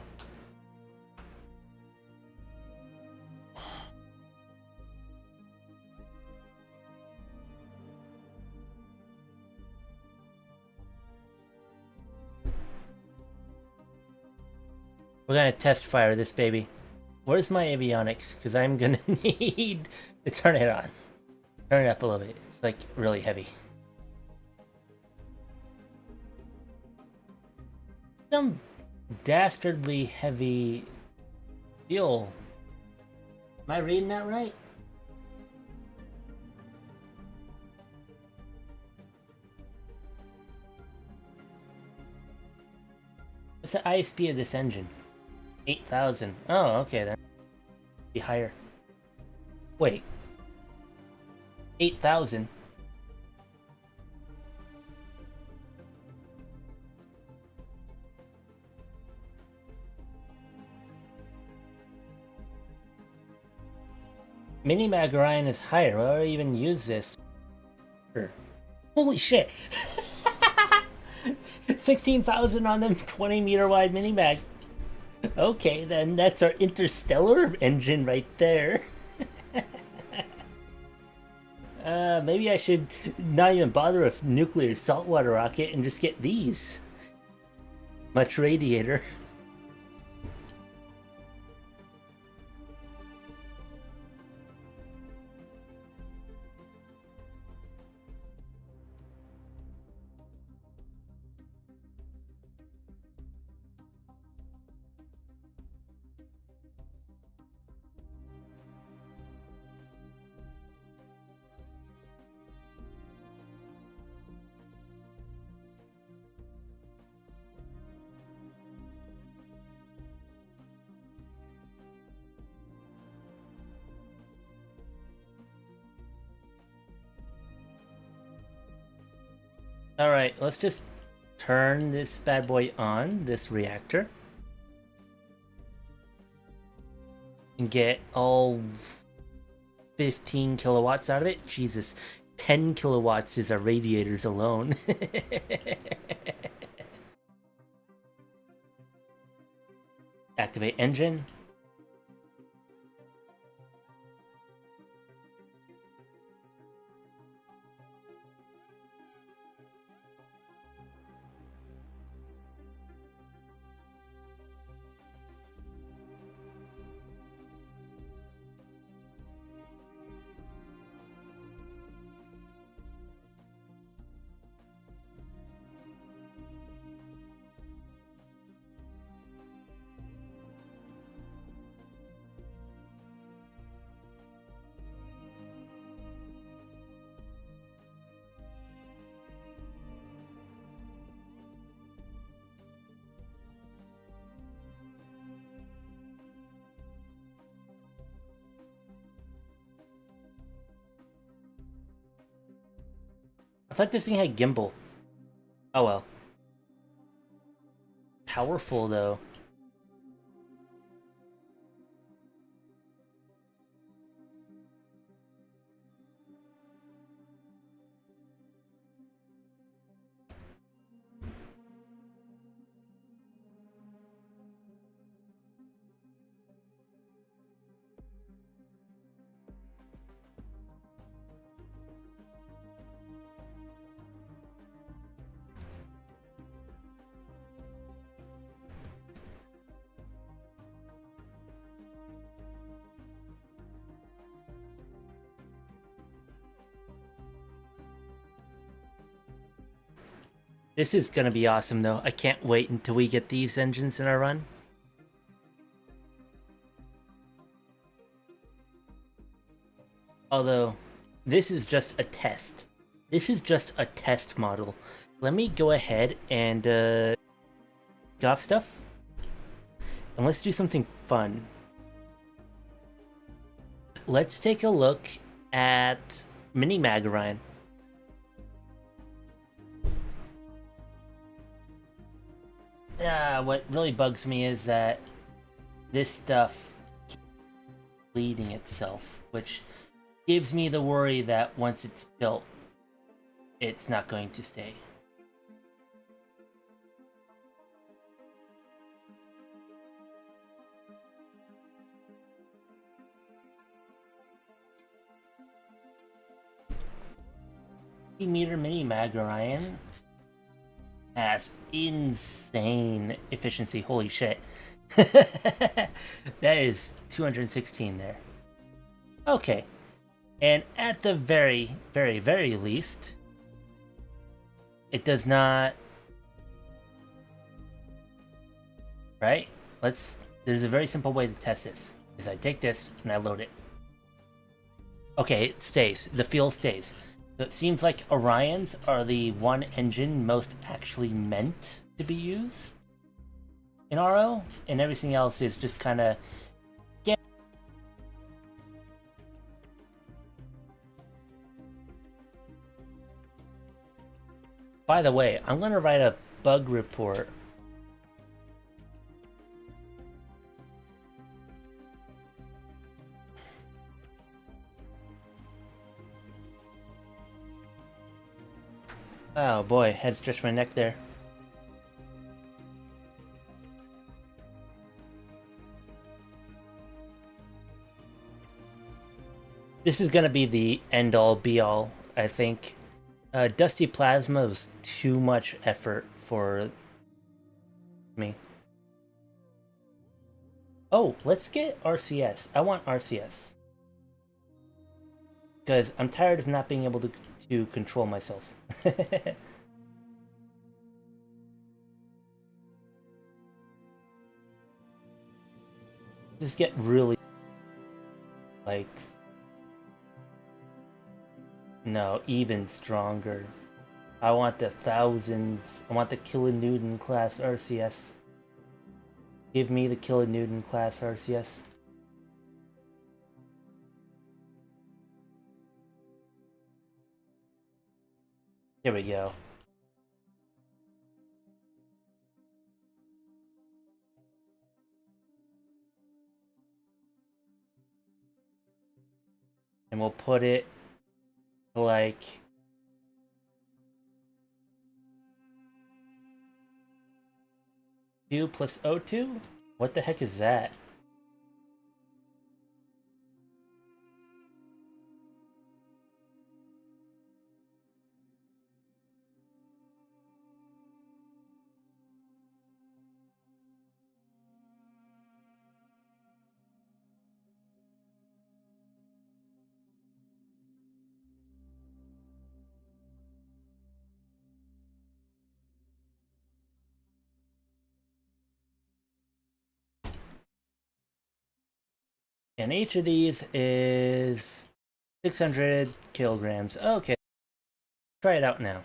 We're gonna test fire this baby. Where's my avionics? Because I'm gonna need to turn it on. Turn it up a little bit. It's like really heavy. Some dastardly heavy fuel. Am I reading that right? What's the ISP of this engine? 8,000. Oh, okay then. Be higher. Wait. 8,000. Mini-Mag Orion is higher. Why would I even use this? Sure. Holy shit! 16,000 on them 20-meter wide Mini-Mag. Okay, then that's our interstellar engine right there. Maybe I should not even bother with nuclear saltwater rocket and just get these. Much radiator. Alright, let's just turn this bad boy on, this reactor. And get all 15 kilowatts out of it. Jesus, 10 kilowatts is our radiators alone. Activate engine. thought this thing had gimbal. Oh well. Powerful though. This is gonna be awesome though. I can't wait until we get these engines in our run. Although, this is just a test. This is just a test model. Let me go ahead and go off stuff. And let's do something fun. Let's take a look at Mini Mag Orion. What really bugs me is that this stuff keeps bleeding itself, which gives me the worry that once it's built, it's not going to stay. Meter Mini Mag Orion has insane efficiency. Holy shit. That is 216 there. Okay. And at the very, very, very least, it does not... Right? There's a very simple way to test this. Is I take this and I load it. Okay, it stays. The fuel stays. So it seems like Orions are the one engine most actually meant to be used in RO, and everything else is just kind of... By the way, I'm going to write a bug report. Oh boy, had to stretch my neck there. This is gonna be the end-all be-all, I think. Dusty Plasma was too much effort for me. Oh, let's get RCS. I want RCS. Because I'm tired of not being able to control myself. Just get really... like... No, even stronger. I want the thousands. I want the kilonewton class RCS. Give me the kilonewton class RCS. There we go. And we'll put it like... Q plus O2? What the heck is that? And each of these is 600 kilograms. Okay. Try it out now.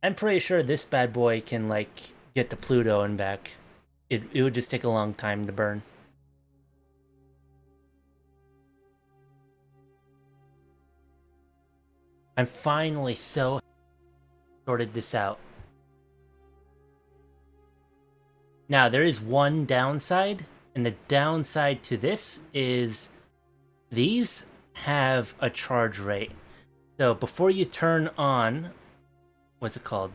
I'm pretty sure this bad boy can, like, get to Pluto and back. It would just take a long time to burn. I'm finally so sorted this out. Now, there is one downside, and the downside to this is these have a charge rate. So before you turn on, what's it called?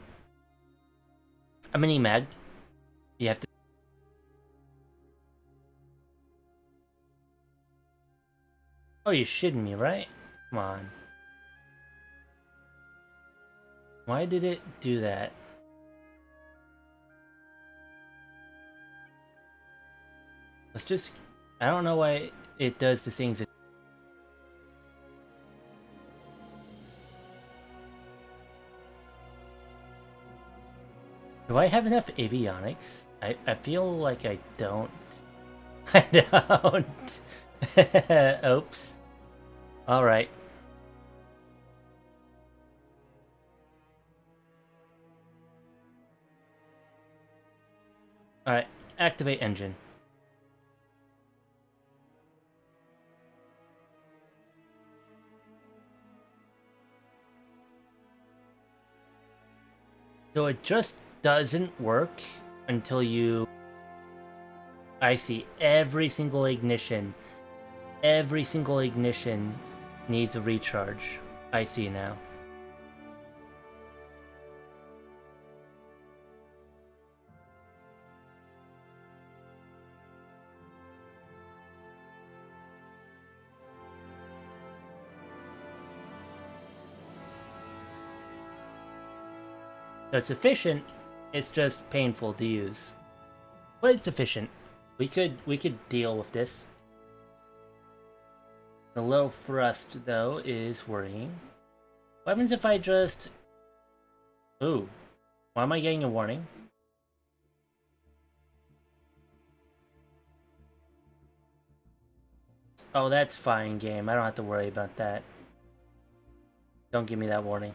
A mini mag, you have to. Oh, you're shitting me, right? Come on. Why did it do that? Let's just... I don't know why it does the things that... Do I have enough avionics? I feel like I don't. I don't. Oops. Alright. Alright, activate engine. So it just doesn't work until you... I see. Every single ignition needs a recharge. I see now. So it's efficient, it's just painful to use. But it's efficient. We could deal with this. The low thrust, though, is worrying. What happens if I just... Ooh. Why am I getting a warning? Oh, that's fine, game. I don't have to worry about that. Don't give me that warning.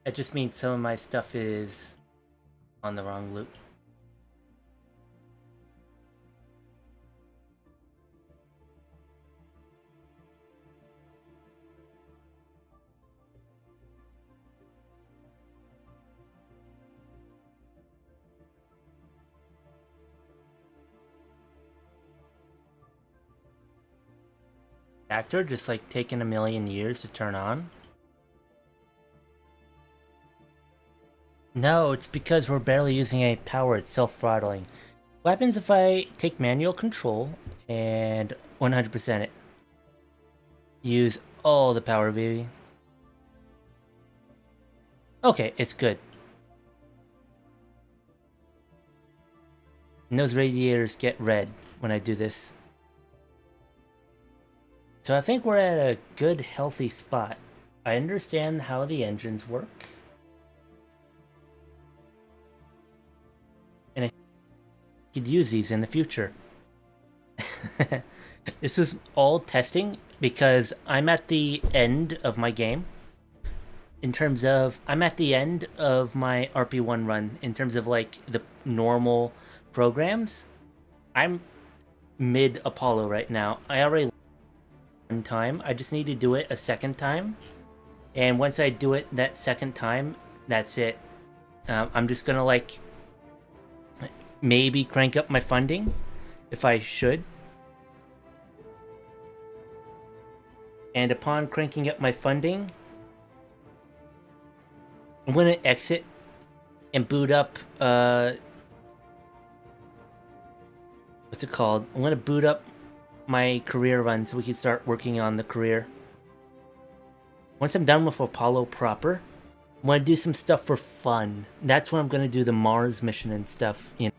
That just means some of my stuff is on the wrong loop. Actor just like taking a million years to turn on? No, it's because we're barely using any power, it's self-throttling. What happens if I take manual control and 100% it? Use all the power, baby. Okay, it's good. And those radiators get red when I do this. So I think we're at a good, healthy spot. I understand how the engines work. And I could use these in the future. This was all testing because I'm at the end of my game. In terms of, I'm at the end of my RP-1 run. In terms of like the normal programs, I'm mid Apollo right now. I already one time. I just need to do it a second time. And once I do it that second time, that's it. I'm just gonna like maybe crank up my funding if I should. And upon cranking up my funding, I'm gonna exit and boot up what's it called? I'm gonna boot up my career run so we can start working on the career. Once I'm done with Apollo proper, I'm gonna do some stuff for fun. That's when I'm gonna do the Mars mission and stuff. You know.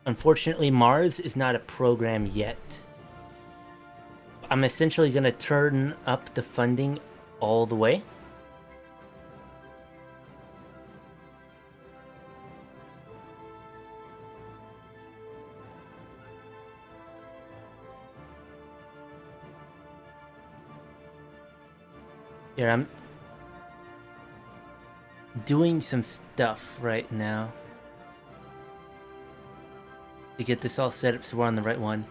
Unfortunately, Mars is not a program yet. I'm essentially gonna turn up the funding all the way. Here, I'm doing some stuff right now to get this all set up so we're on the right one.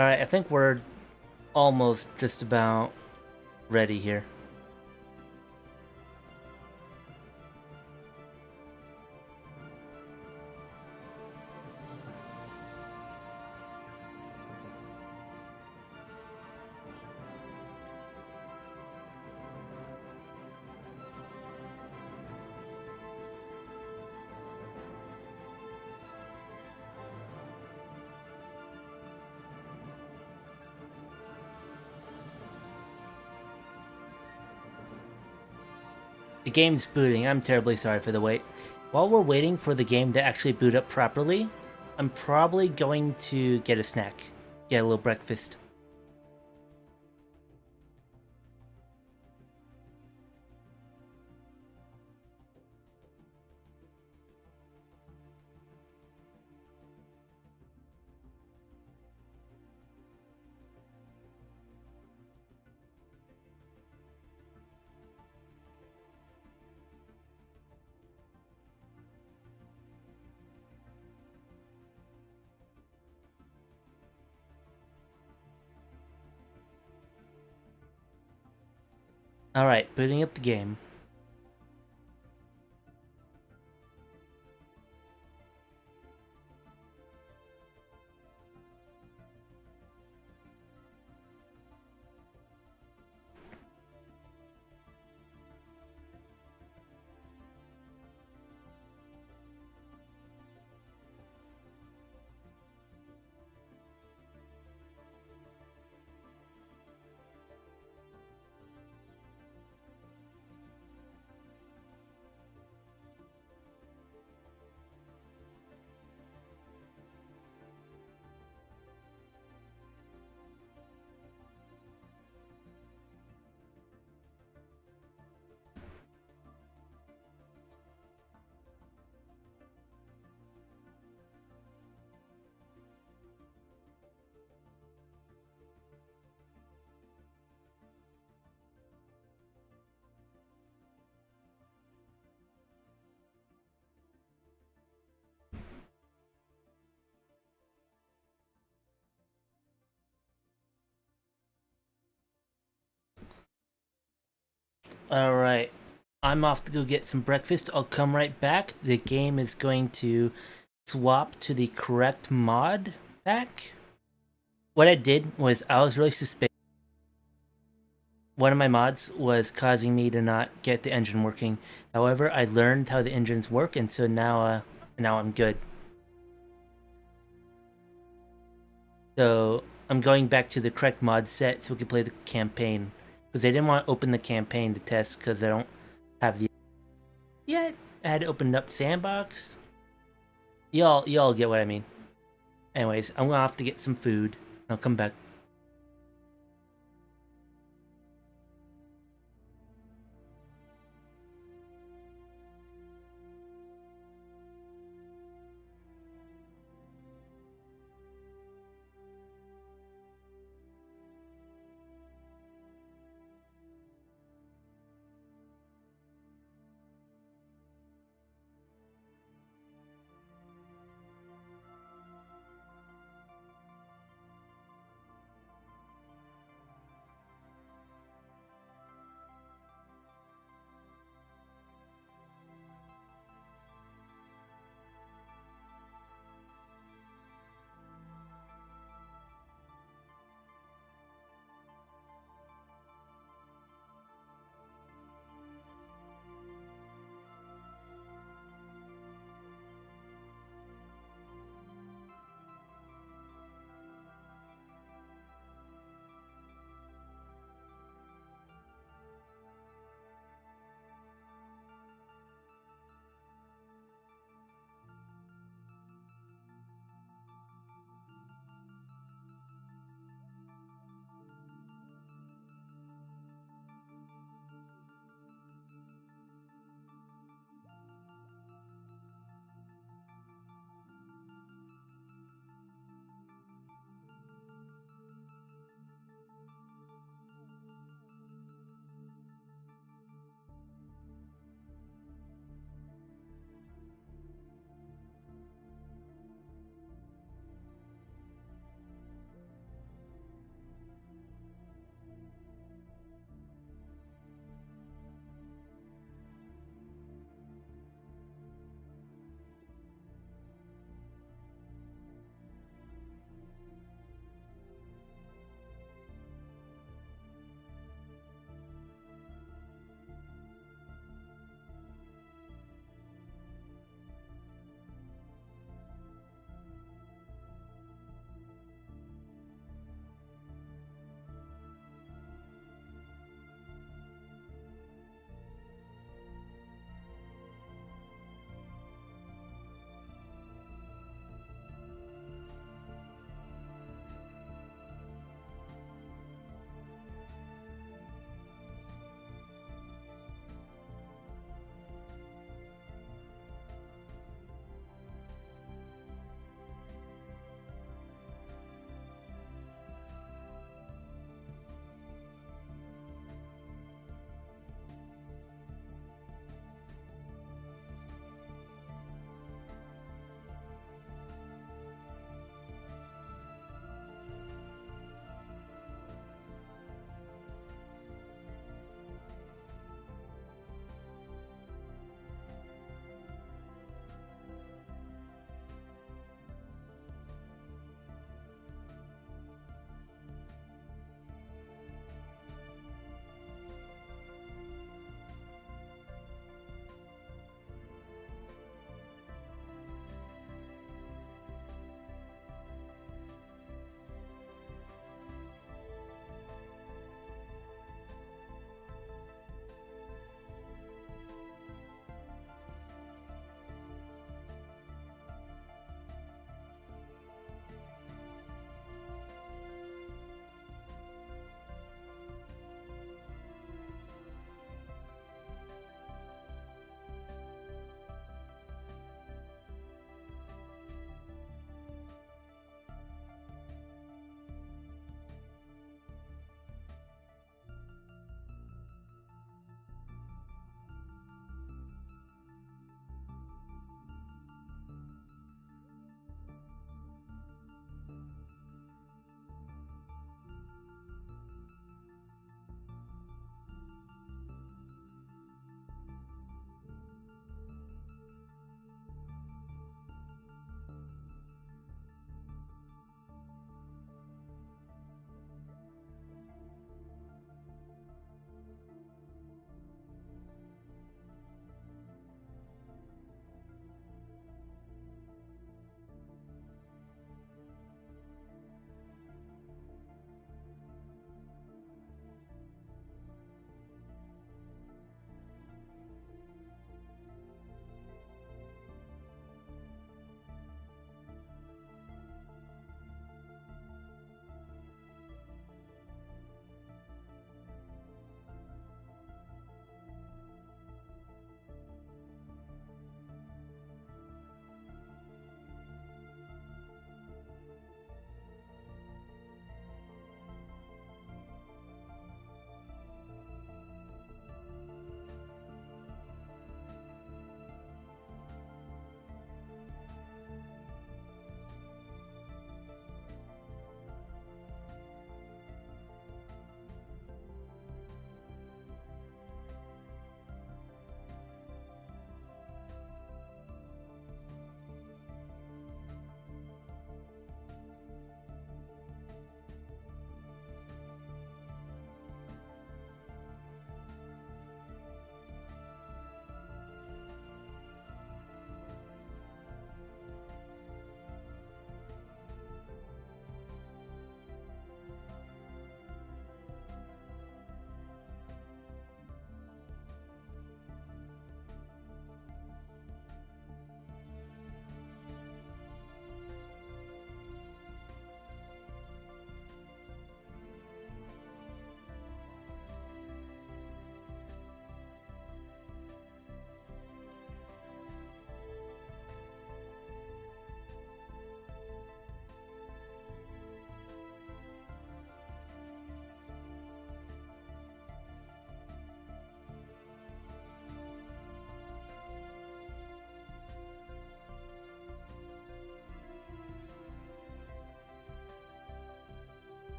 Alright, I think we're almost just about ready here. The game's booting. I'm terribly sorry for the wait. While we're waiting for the game to actually boot up properly, I'm probably going to get a snack. Get a little breakfast. Alright, booting up the game. Alright, I'm off to go get some breakfast. I'll come right back. The game is going to swap to the correct mod pack. What I did was I was really suspicious. One of my mods was causing me to not get the engine working. However, I learned how the engines work, and so now I'm good. So I'm going back to the correct mod set so we can play the campaign. Because I didn't want to open the campaign to test because I don't have the... Yet I had opened up sandbox. Y'all get what I mean. Anyways, I'm gonna have to get some food. I'll come back.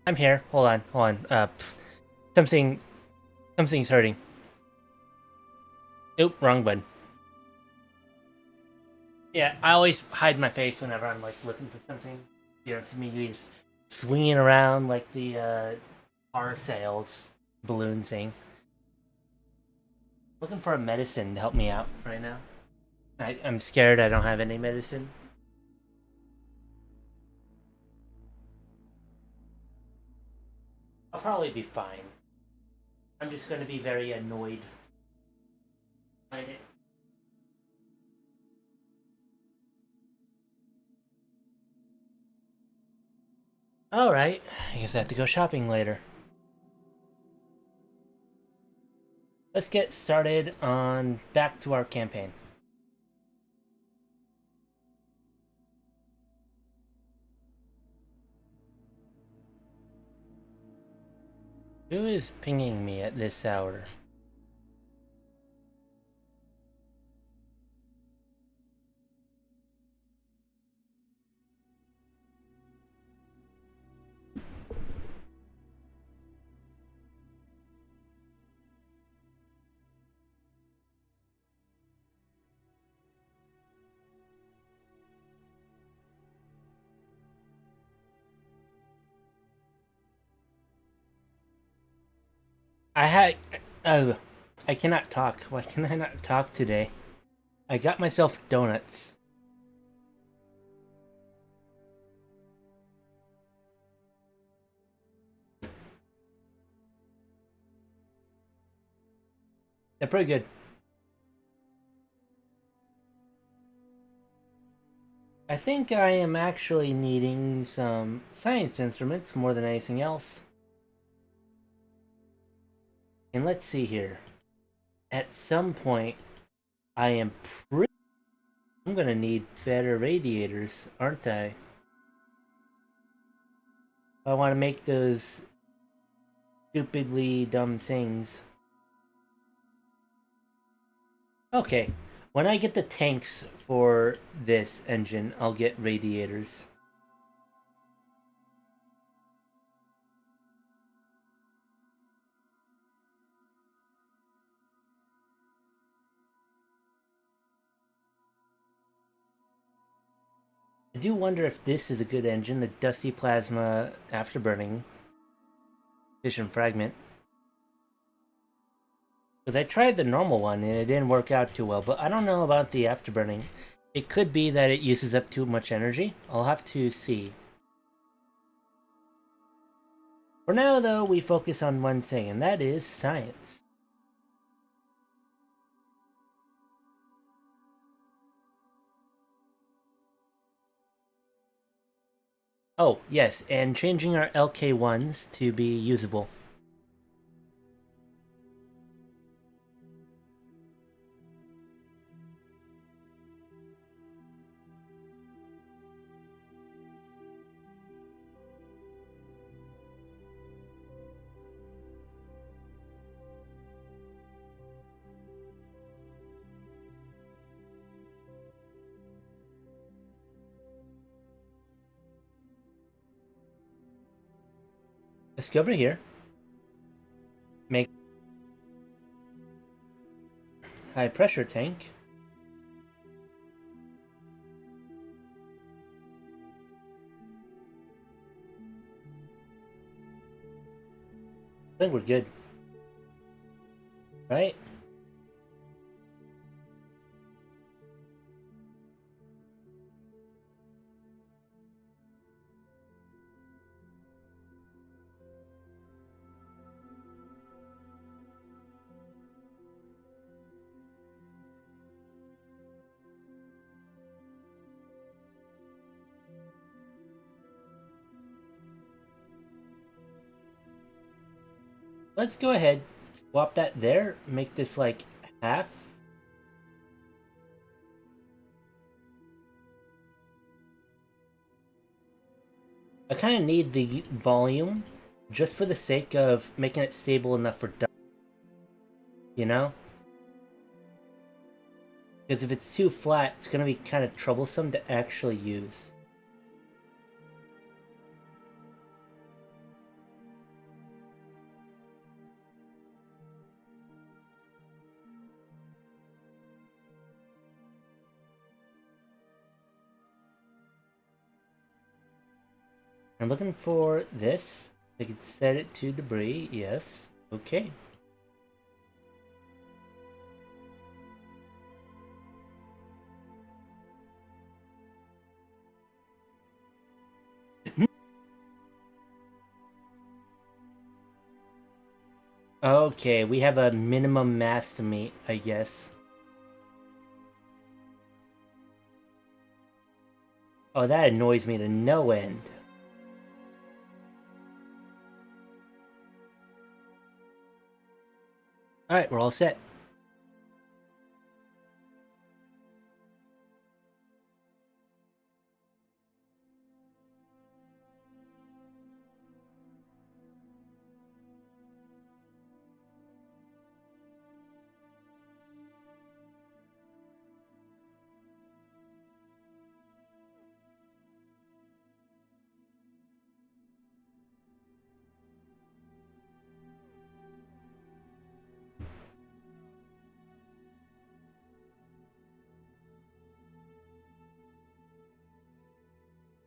I'm here. Hold on, hold on. Something's hurting. Oop, wrong button. Yeah, I always hide my face whenever I'm like looking for something. You know, to me, just swinging around like the car sales balloon thing. Looking for a medicine to help me out right now. I'm scared I don't have any medicine. I'll probably be fine. I'm just gonna be very annoyed by it. Alright, I guess I have to go shopping later. Let's get started on back to our campaign. Who is pinging me at this hour? I had. Oh, I cannot talk. Why can I not talk today? I got myself donuts. They're pretty good. I think I am actually needing some science instruments more than anything else. And let's see here. At some point, I am pretty. I'm gonna need better radiators, aren't I? I want to make those stupidly dumb things. Okay, when I get the tanks for this engine, I'll get radiators. I do wonder if this is a good engine, the Dusty Plasma Afterburning Fission Fragment. Because I tried the normal one and it didn't work out too well, but I don't know about the Afterburning. It could be that it uses up too much energy. I'll have to see. For now, though, we focus on one thing, and that is science. Oh, yes, and changing our LK1s to be usable. Let's go over here. Make high pressure tank. I think we're good. Right? Let's go ahead, swap that there, make this like half. I kind of need the volume just for the sake of making it stable enough for dust, you know? Because if it's too flat, it's going to be kind of troublesome to actually use. I'm looking for this. I could set it to debris. Yes. Okay. Okay, we have a minimum mass to meet, I guess. Oh, that annoys me to no end. Alright, we're all set.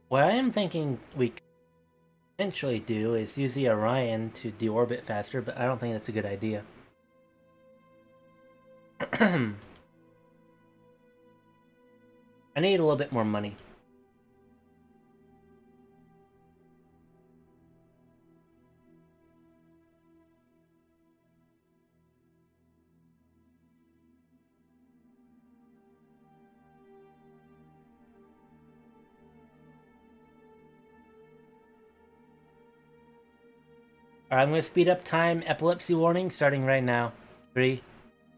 What I am thinking we could potentially do is use the Orion to deorbit faster, but I don't think that's a good idea. I need a little bit more money. Alright, I'm going to speed up time. Epilepsy warning starting right now. 3,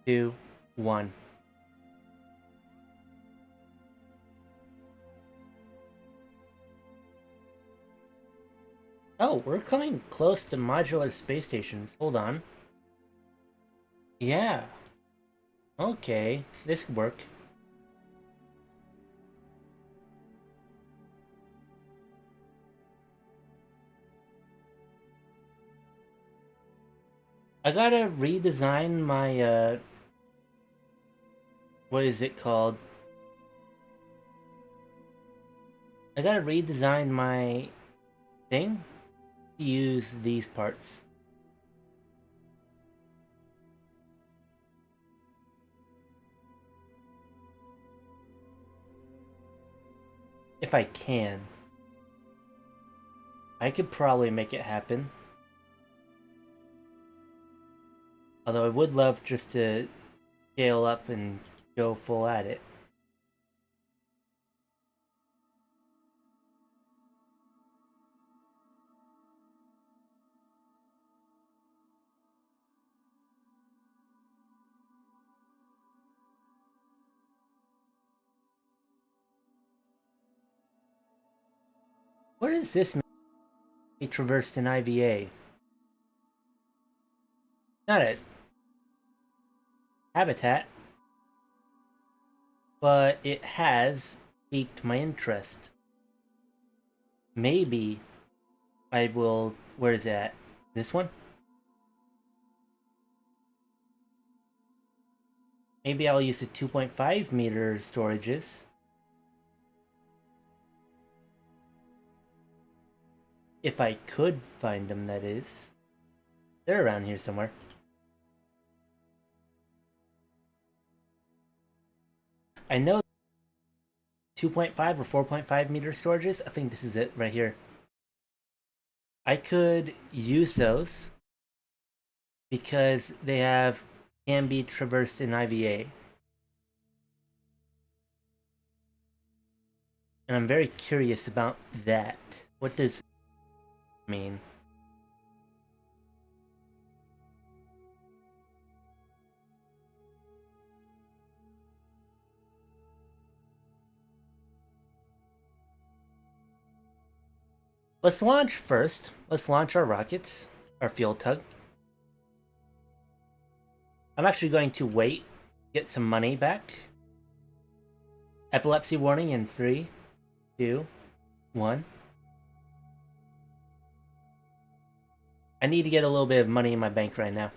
2, 1. Oh, we're coming close to modular space stations. Hold on. Yeah. Okay, this could work. I gotta redesign my, what is it called? I gotta redesign my thing to use these parts. If I can. I could probably make it happen. Although I would love just to scale up and go full at it. What is this be traversed in IVA? Not a habitat, but it has piqued my interest. Maybe I will. Where is that? This one? Maybe I'll use the 2.5 meter storages. If I could find them, that is. They're around here somewhere. I know 2.5 or 4.5 meter storages. I think this is it right here. I could use those because they can be traversed in IVA. And I'm very curious about that. What does it mean? Let's launch first. Let's launch our rockets, our fuel tug. I'm actually going to wait, get some money back. Epilepsy warning in 3, 2, 1. I need to get a little bit of money in my bank right now.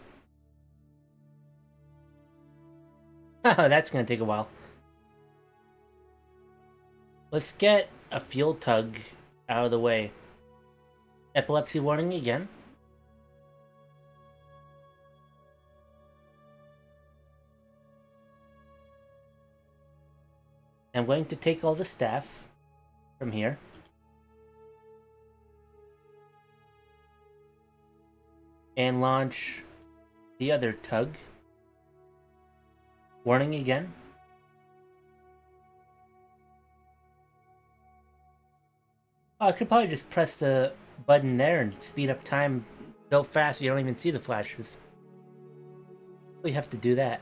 That's gonna take a while. Let's get a fuel tug out of the way. Epilepsy warning again. I'm going to take all the staff from here. And launch the other tug. Warning again. Oh, I could probably just press the button there and speed up time so fast you don't even see the flashes. We have to do that.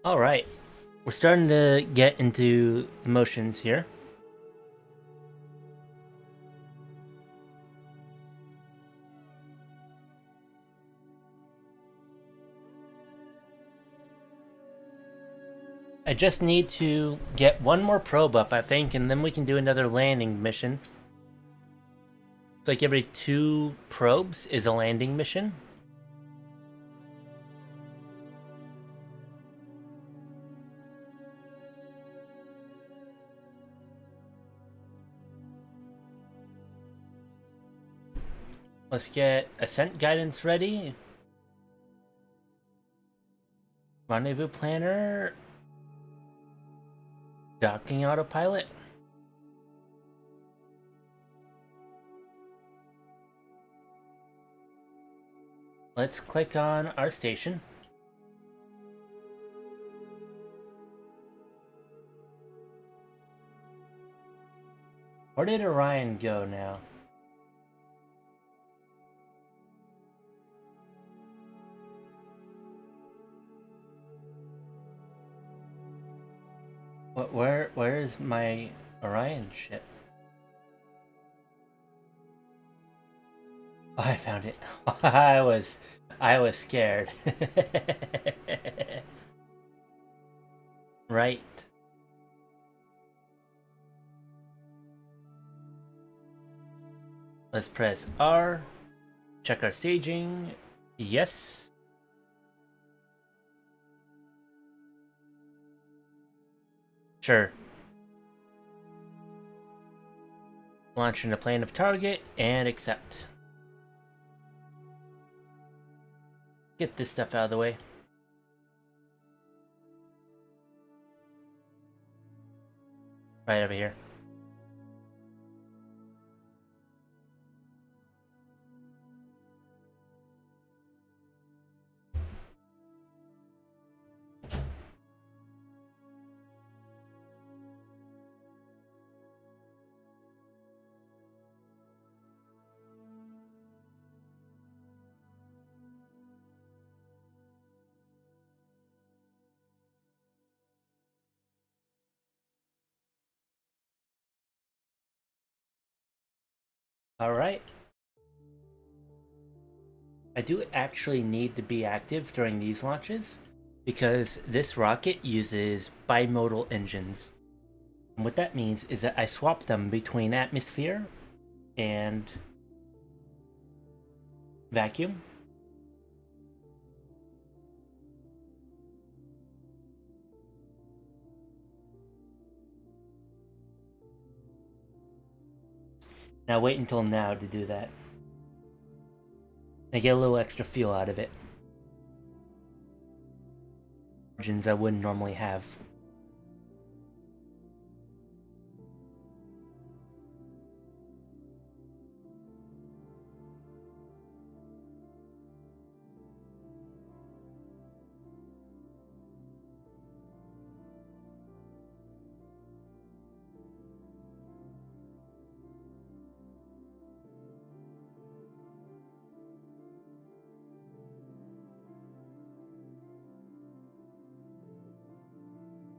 Alright. We're starting to get into the motions here. I just need to get one more probe up, I think, and then we can do another landing mission. It's like every 2 probes is a landing mission. Let's get ascent guidance ready. Rendezvous planner. Docking autopilot. Let's click on our station. Where did Orion go now? Where is my Orion ship? Oh, I found it. I was scared. Right. Let's press R. Check our staging. Yes. Sure. Launching a plane of target and accept. Get this stuff out of the way. Right over here. Alright. I do actually need to be active during these launches because this rocket uses bimodal engines. And what that means is that I swap them between atmosphere and vacuum. Now wait until now to do that. I get a little extra fuel out of it. Margins I wouldn't normally have.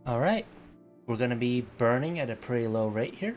Alright, we're gonna be burning at a pretty low rate here.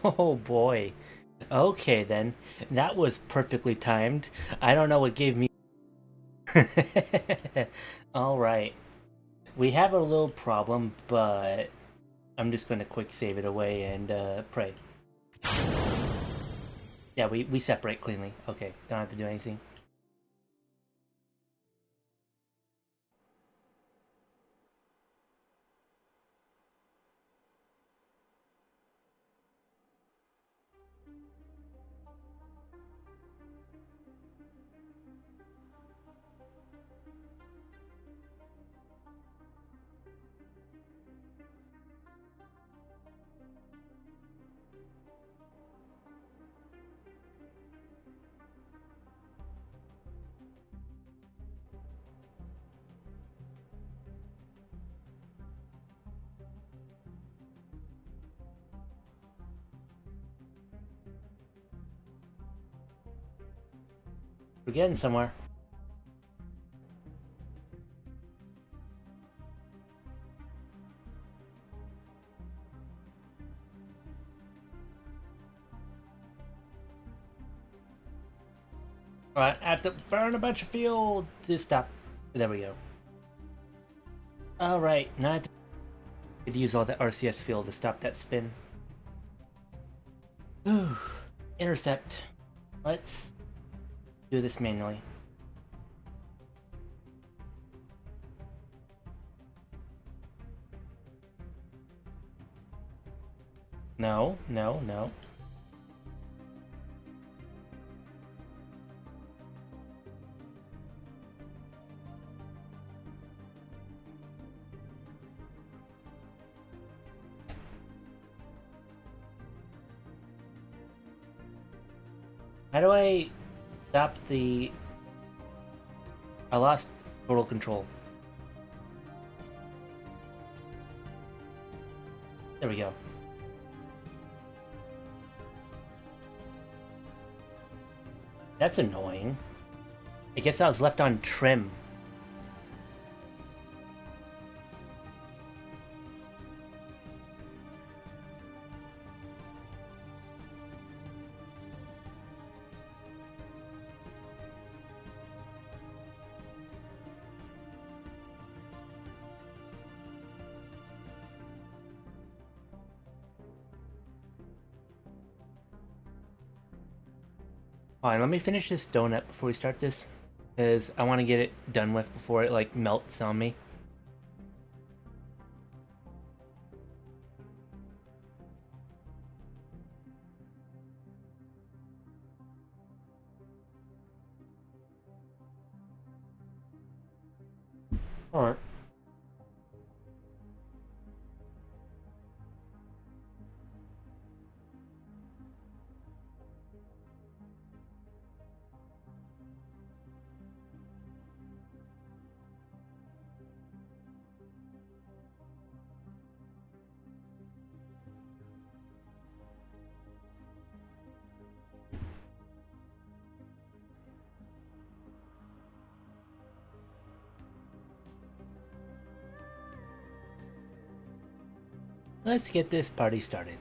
Oh boy. Okay then. That was perfectly timed. I don't know what gave me. Alright. We have a little problem, but I'm just gonna quick save it away and pray. Yeah, we separate cleanly. Okay, don't have to do anything. We're getting somewhere. Alright, I have to burn a bunch of fuel to stop. There we go. Alright, now I have to use all that RCS fuel to stop that spin. Ooh, intercept. Let's do this manually. No, no, no. How do I stop the... I lost total control. There we go. That's annoying. I guess I was left on trim. Alright, let me finish this donut before we start this, because I want to get it done with before it, like, melts on me. Alright. Let's get this party started.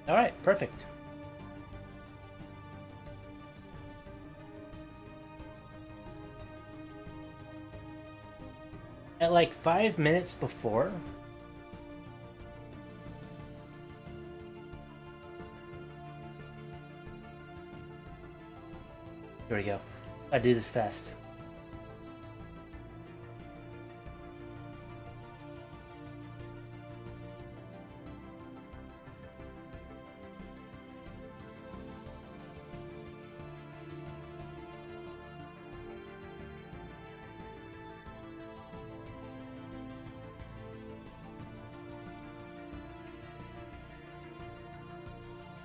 Alright, perfect. At like 5 minutes before. Here we go. I do this fast.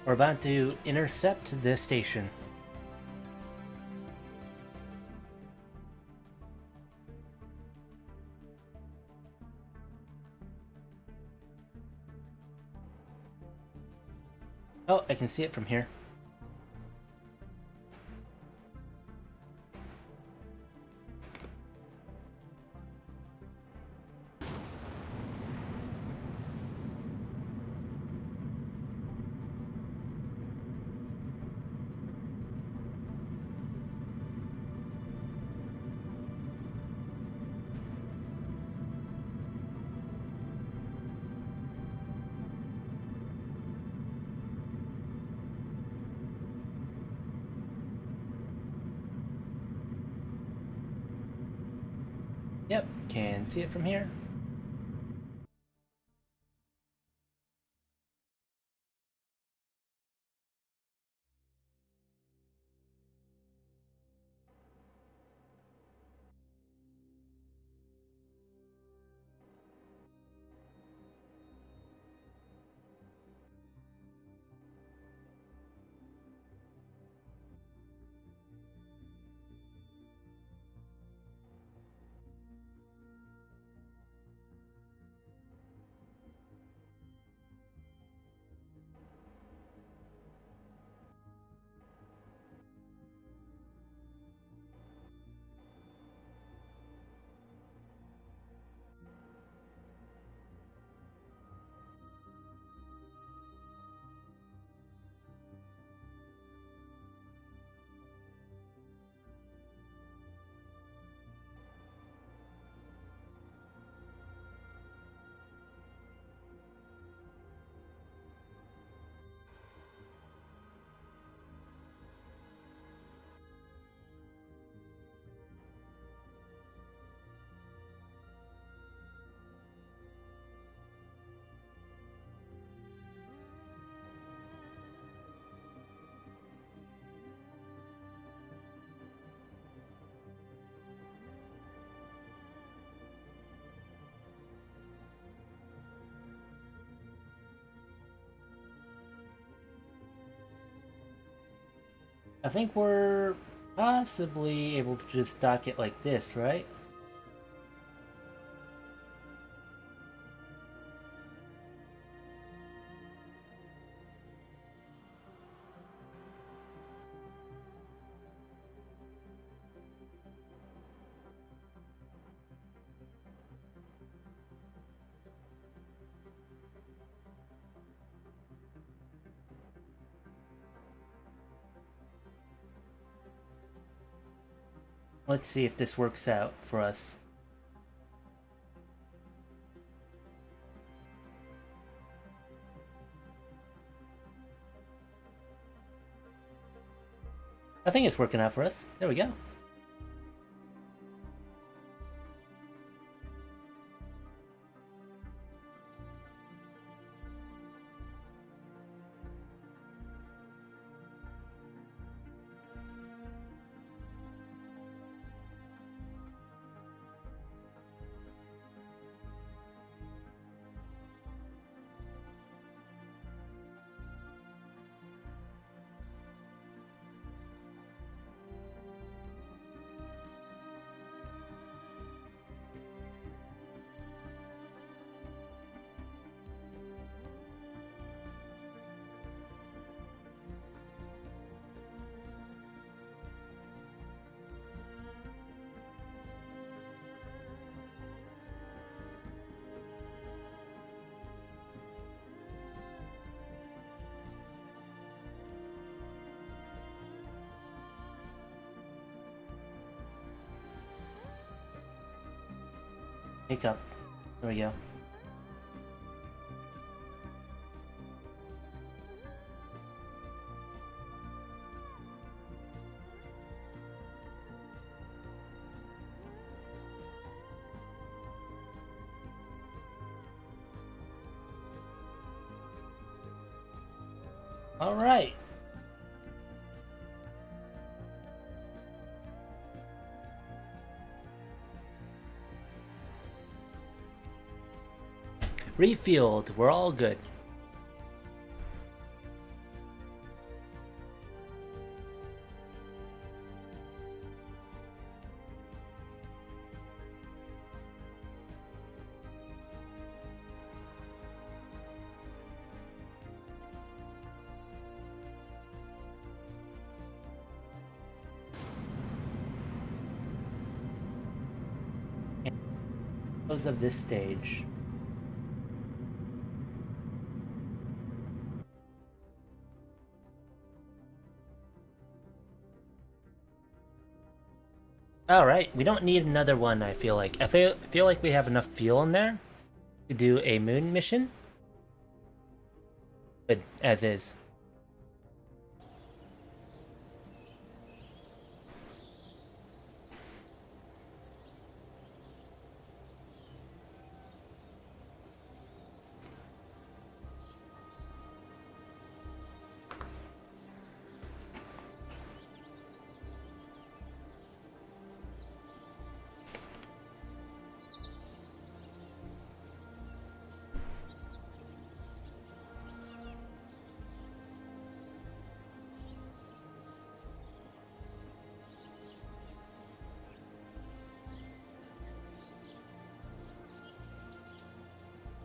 We're about to intercept this station. Oh, I can see it from here. Yep, can see it from here. I think we're possibly able to just dock it like this, right? Let's see if this works out for us. I think it's working out for us. There we go. Pick up. There we go. All right. Refueled. We're all good. Close of this stage. Alright, we don't need another one, I feel like. I feel like we have enough fuel in there to do a moon mission. But as is.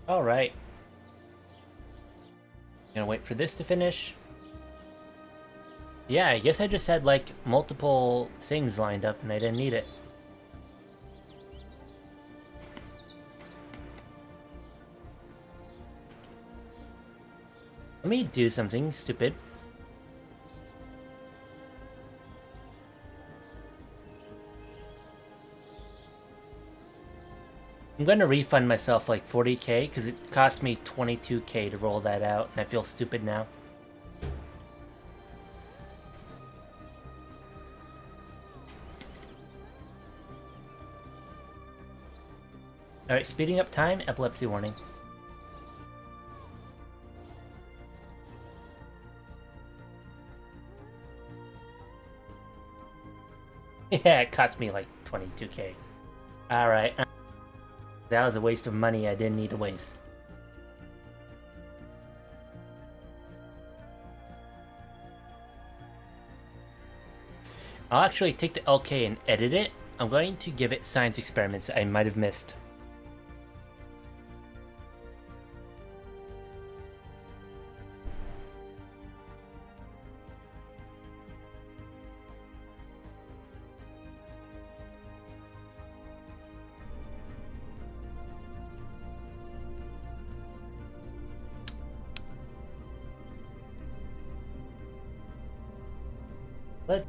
Alright. Gonna wait for this to finish. Yeah, I guess I just had like multiple things lined up and I didn't need it. Let me do something stupid. I'm going to refund myself like 40k because it cost me 22k to roll that out and I feel stupid now. Alright, speeding up time, epilepsy warning. Yeah, it cost me like 22k. Alright. That was a waste of money I didn't need to waste. I'll actually take the LK and edit it. I'm going to give it science experiments I might have missed. Let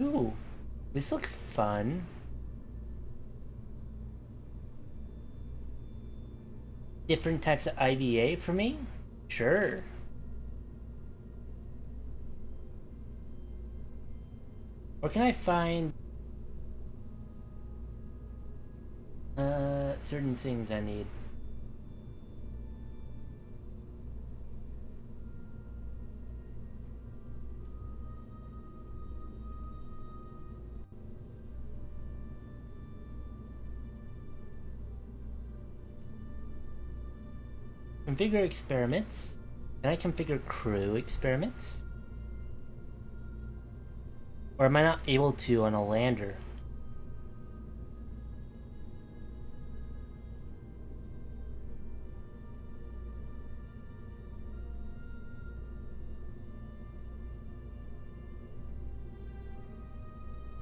Ooh, this looks fun. Different types of IVA for me? Sure. Where can I find certain things I need? Configure experiments. Can I configure crew experiments? Or am I not able to on a lander?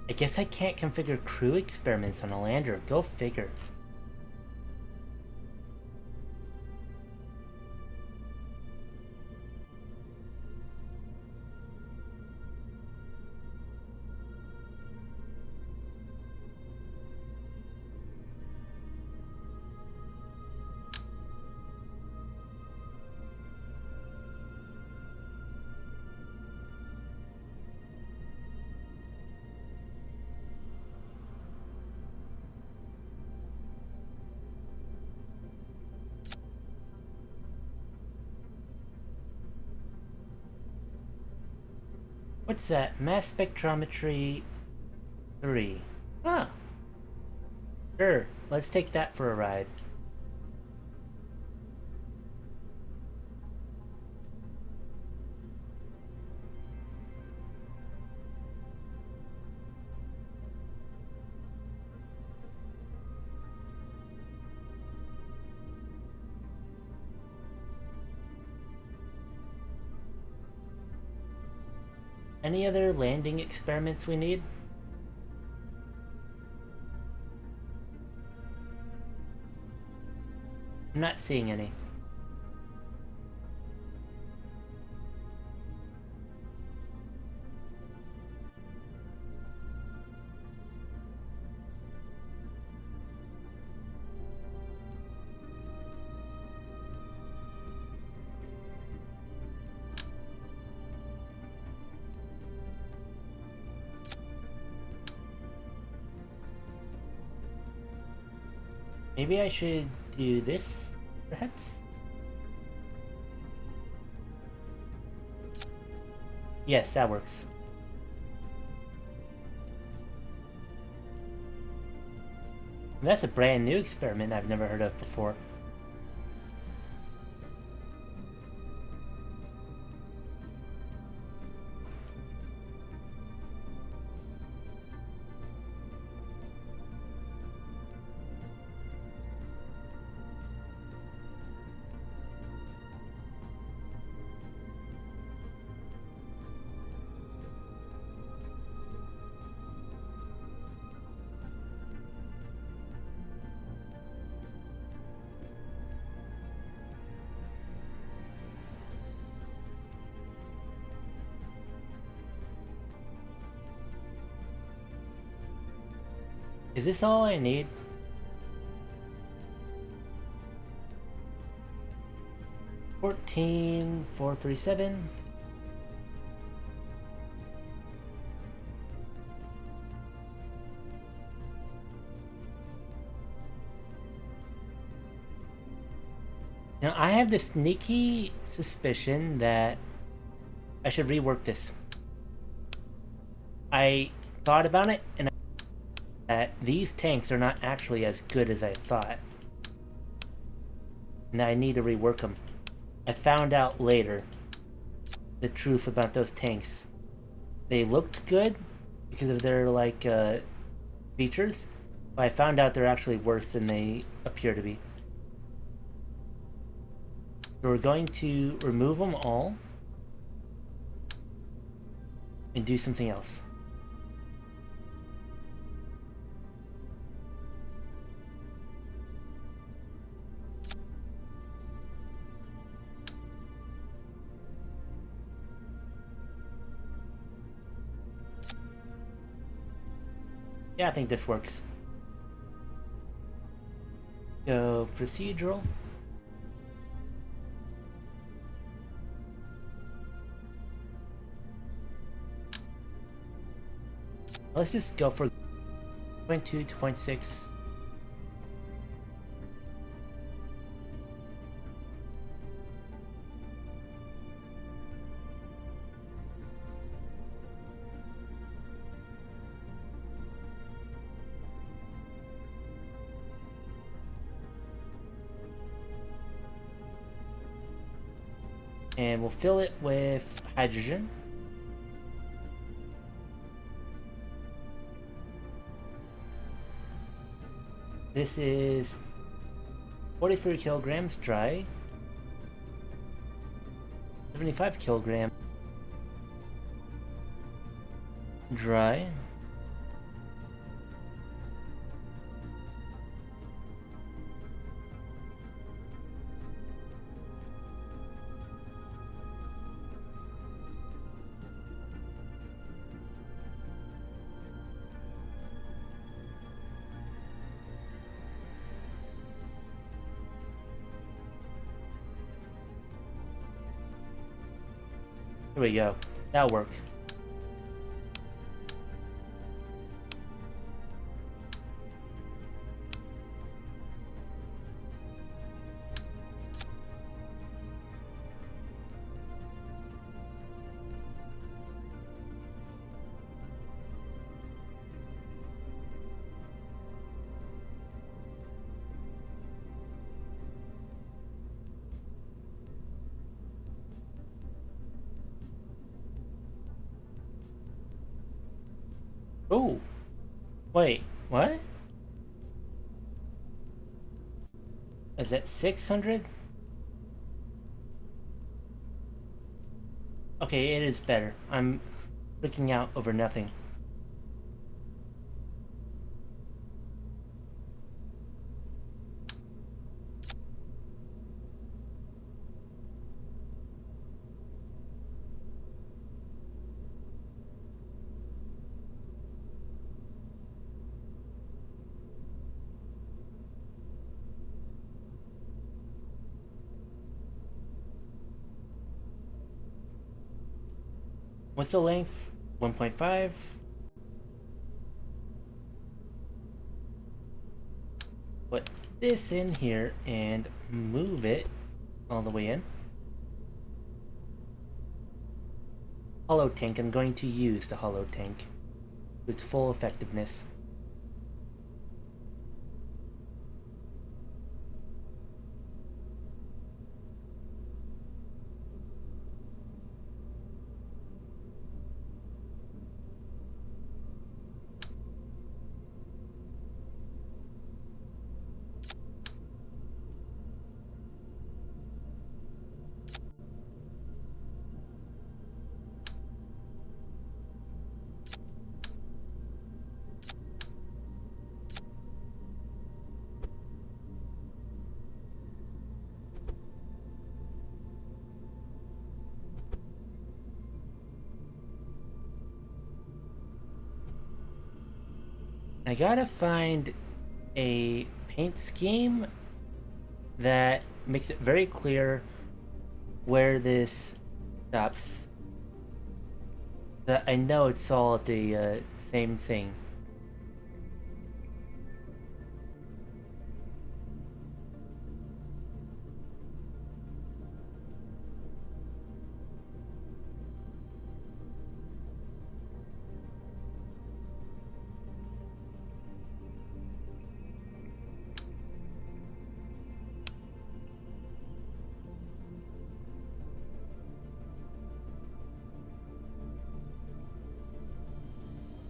I guess I can't configure crew experiments on a lander. Go figure. What's that? Mass spectrometry 3. Huh. Sure, let's take that for a ride. Any other landing experiments we need? I'm not seeing any. Maybe I should do this, perhaps? Yes, that works. And that's a brand new experiment I've never heard of before. Is this all I need? $14,437. Now I have this sneaky suspicion that I should rework this. I thought about it and that these tanks are not actually as good as I thought. And I need to rework them. I found out later the truth about those tanks. They looked good because of their like features, but I found out they're actually worse than they appear to be. So we're going to remove them all and do something else. Yeah, I think this works. Go procedural. Let's just go for 2.2, 2.6. And we'll fill it with hydrogen. This is 43 kilograms dry, 75 kilograms dry, here we go. That'll work. Oh, wait, what? Is that 600? Okay, it is better. I'm looking out over nothing. What's the length? 1.5. Put this in here and move it all the way in. Hollow tank. I'm going to use the hollow tank with full effectiveness. I gotta find a paint scheme that makes it very clear where this stops. That I know it's all the same thing.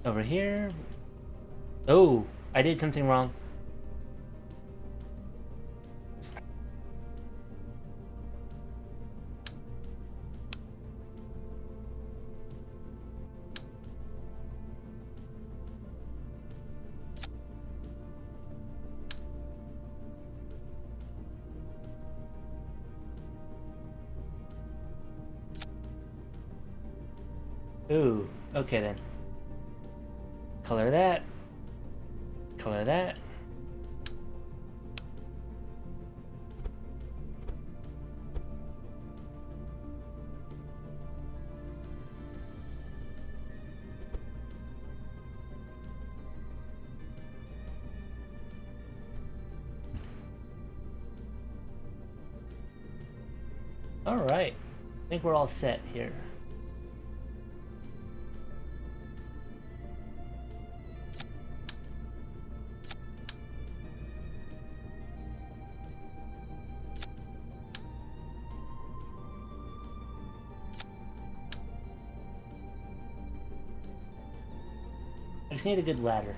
Over here. Oh, I did something wrong. Ooh, okay then. Color that. Color that. Alright. I think we're all set here. I just need a good ladder.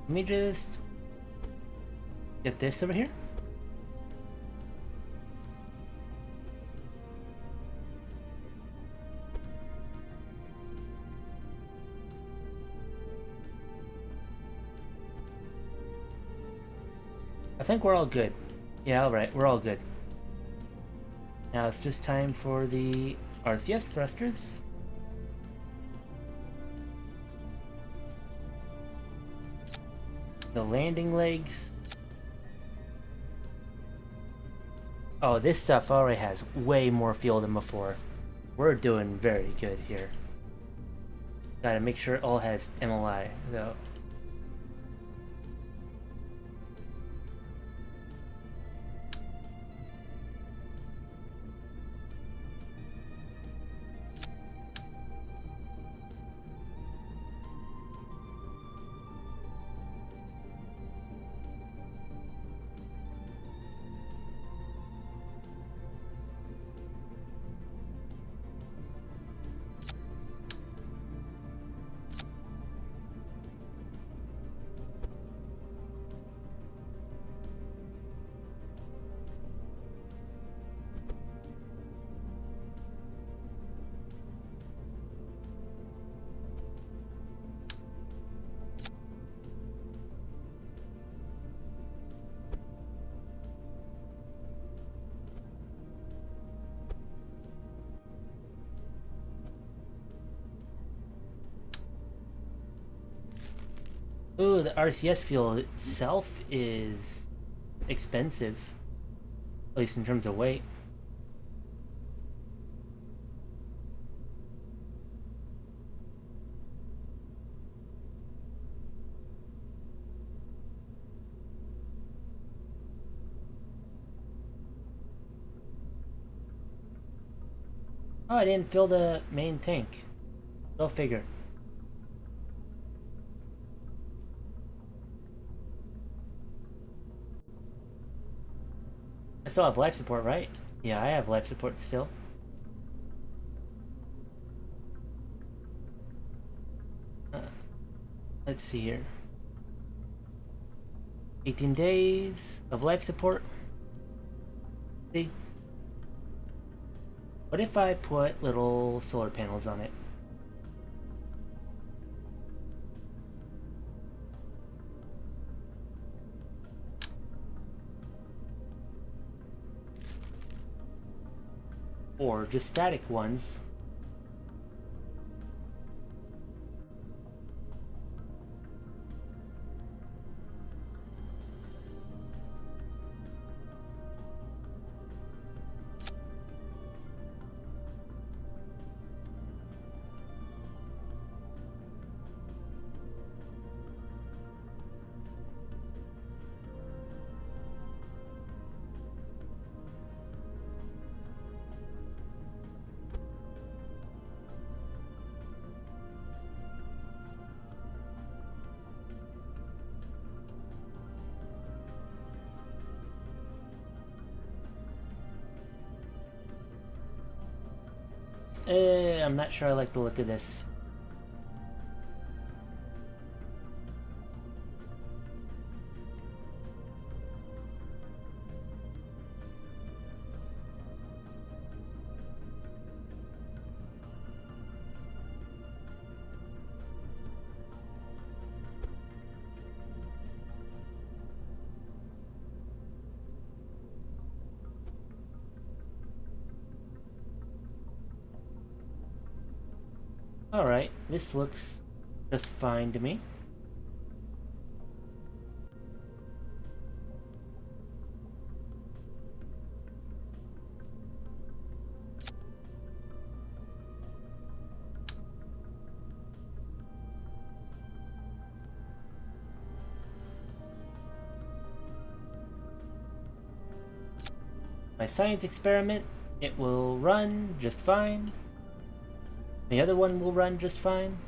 Let me just get this over here. I think we're all good. Yeah, alright, we're all good. Now it's just time for the RCS thrusters. The landing legs. Oh, this stuff already has way more fuel than before. We're doing very good here. Gotta make sure it all has MLI, though. Ooh, the RCS fuel itself is expensive, at least in terms of weight. Oh, I didn't fill the main tank. Go figure. I still have life support, right? Yeah, I have life support still. Let's see here. 18 days of life support. See? What if I put little solar panels on it? Or just static ones. I'm not sure I like the look of this. Alright, this looks just fine to me. my science experiment, it will run just fine. The other one will run just fine.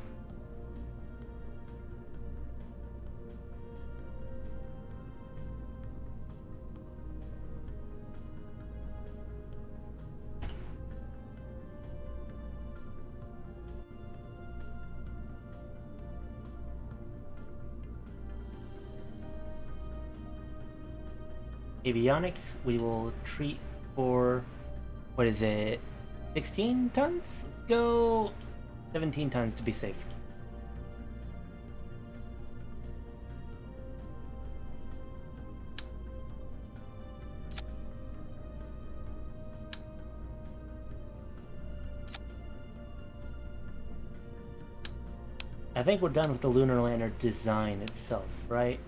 Avionics, we will treat for, what is it, 16 tons? Let's go 17 tons to be safe. I think we're done with the lunar lander design itself, right?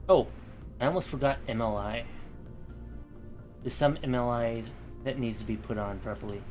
Oh, I almost forgot MLI. There's some MLI that needs to be put on properly.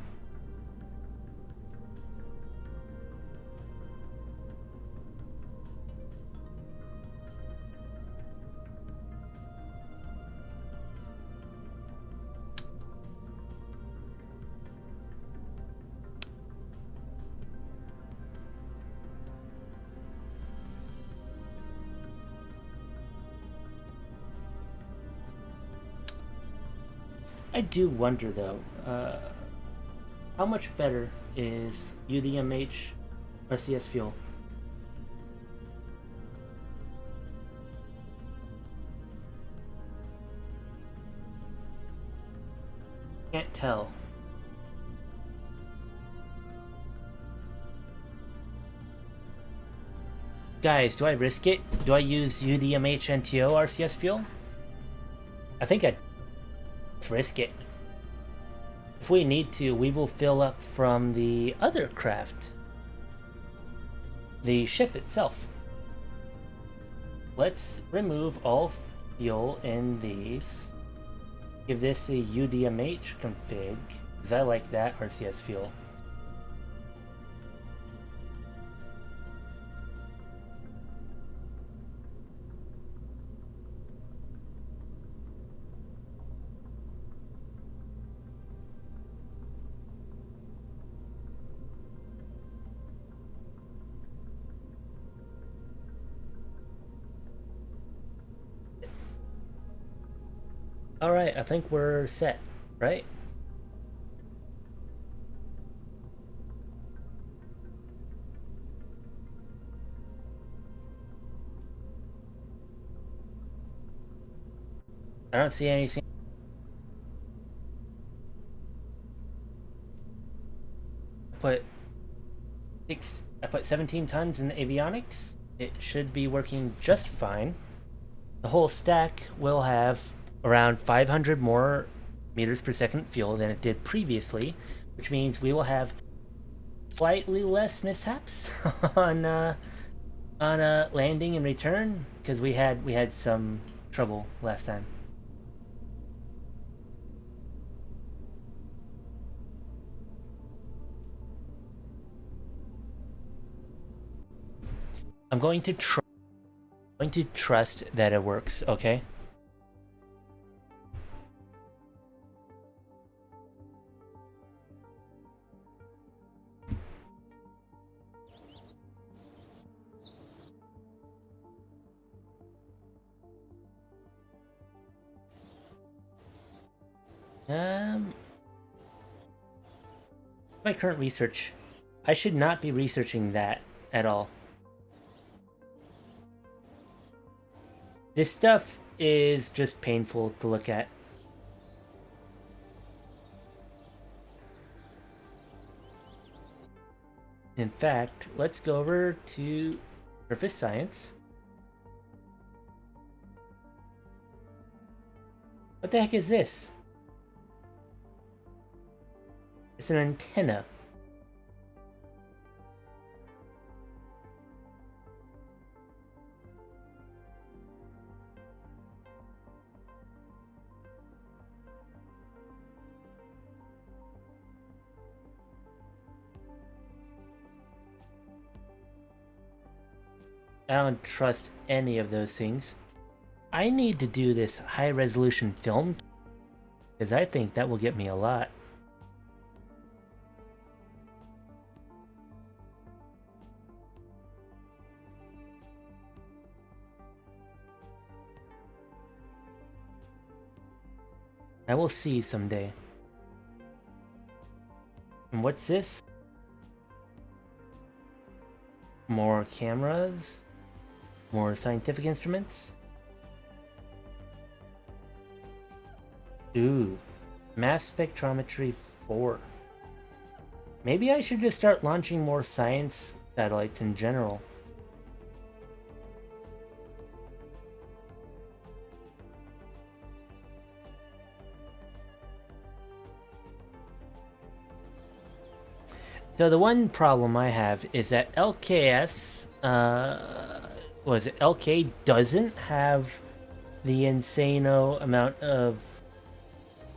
I do wonder though, how much better is UDMH RCS fuel? Can't tell. Guys, do I risk it? Do I use UDMH NTO RCS fuel? I think I'd risk it. If we need to, we will fill up from the other craft. The ship itself. Let's remove all fuel in these. Give this a UDMH config, because I like that RCS fuel. Alright, I think we're set, right? I don't see anything. I put 17 tons in the avionics. It should be working just fine. The whole stack will have around 500 more meters per second fuel than it did previously, which means we will have slightly less mishaps on landing and return, because we had some trouble last time. I'm going to trust that it works, okay? My current research, I should not be researching that at all. This stuff is just painful to look at. In fact, let's go over to surface science. What the heck is this? It's an antenna. I don't trust any of those things. I need to do this high resolution film because I think that will get me a lot. I will see someday. And what's this? More cameras? More scientific instruments? Ooh. Mass spectrometry 4. Maybe I should just start launching more science satellites in general. So the one problem I have is that LKS, was it LK doesn't have the insano amount of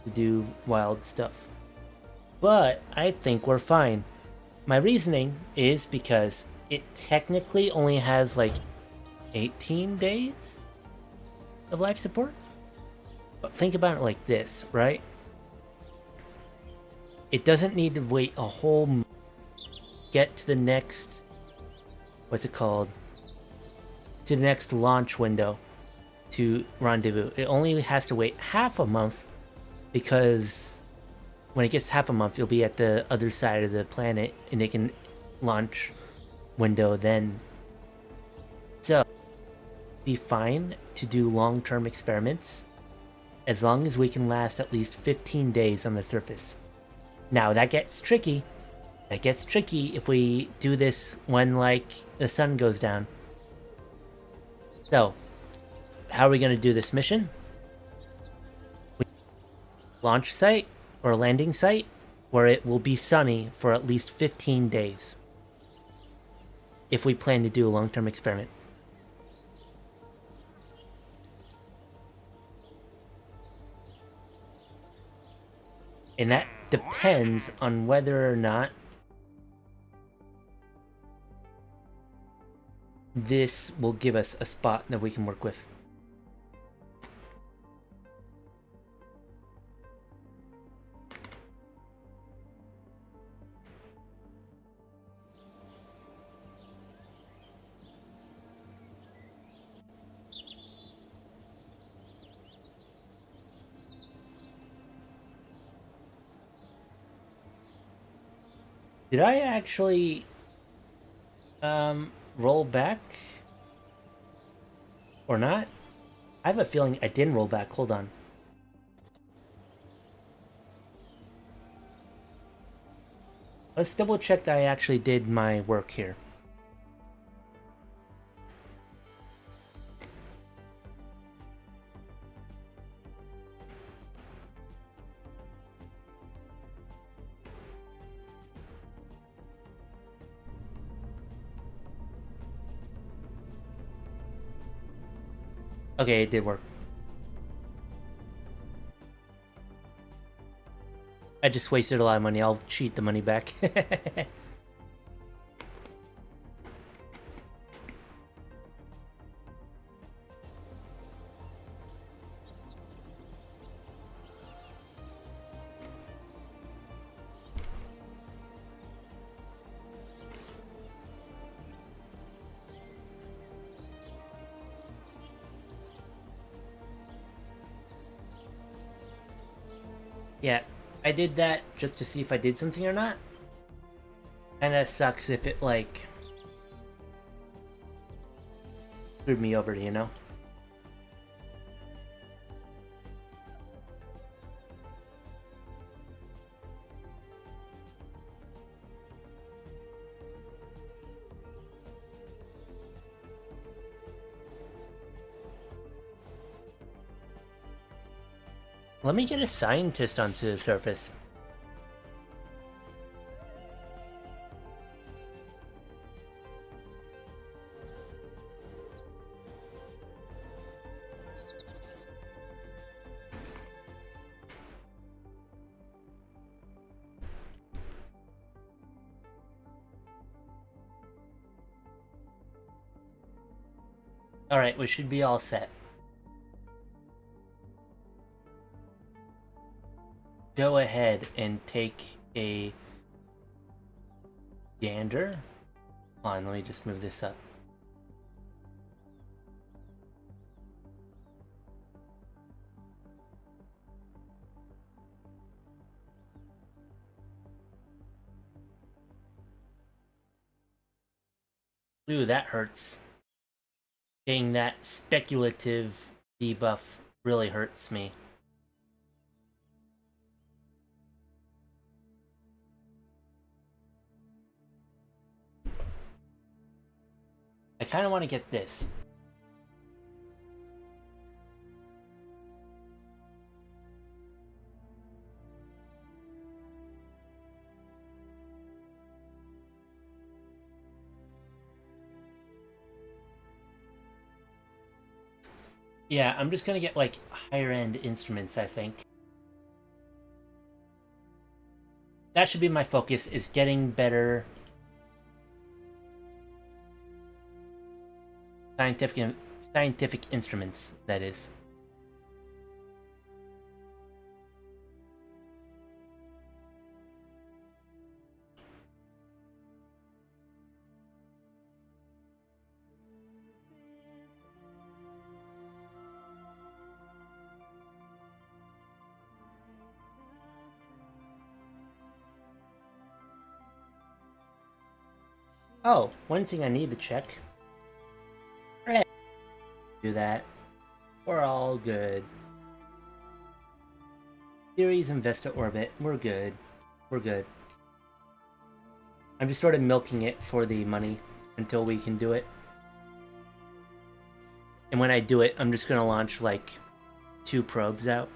to do wild stuff. But I think we're fine. My reasoning is because it technically only has like 18 days of life support. But think about it like this, right? It doesn't need to wait a whole get to the next, what's it called, to the next launch window to rendezvous. It only has to wait half a month, because when it gets half a month, you'll be at the other side of the planet and it can launch window then. So be fine to do long-term experiments as long as we can last at least 15 days on the surface. Now that gets tricky. That gets tricky if we do this when, like, the sun goes down. So, how are we going to do this mission? Launch site or landing site where it will be sunny for at least 15 days. If we plan to do a long-term experiment. And that depends on whether or not this will give us a spot that we can work with. Did I actually roll back or not? I have a feeling I didn't roll back. Hold on. Let's double check that I actually did my work here. Okay, it did work. I just wasted a lot of money. I'll cheat the money back. Yeah, I did that just to see if I did something or not. And that sucks if it, like, screwed me over, you know? Let me get a scientist onto the surface. Alright, we should be all set. go ahead and take a gander. Hold on, let me just move this up. Ooh, that hurts. Getting that speculative debuff really hurts me. I kind of want to get this. Yeah, I'm just gonna get like higher end instruments, I think. That should be my focus, is getting better scientific instruments, that is. Oh, one thing I need to check. Do that. We're all good. Ceres and Vesta orbit. We're good. We're good. I'm just sort of milking it for the money until we can do it. And when I do it, I'm just gonna launch like 2 probes out.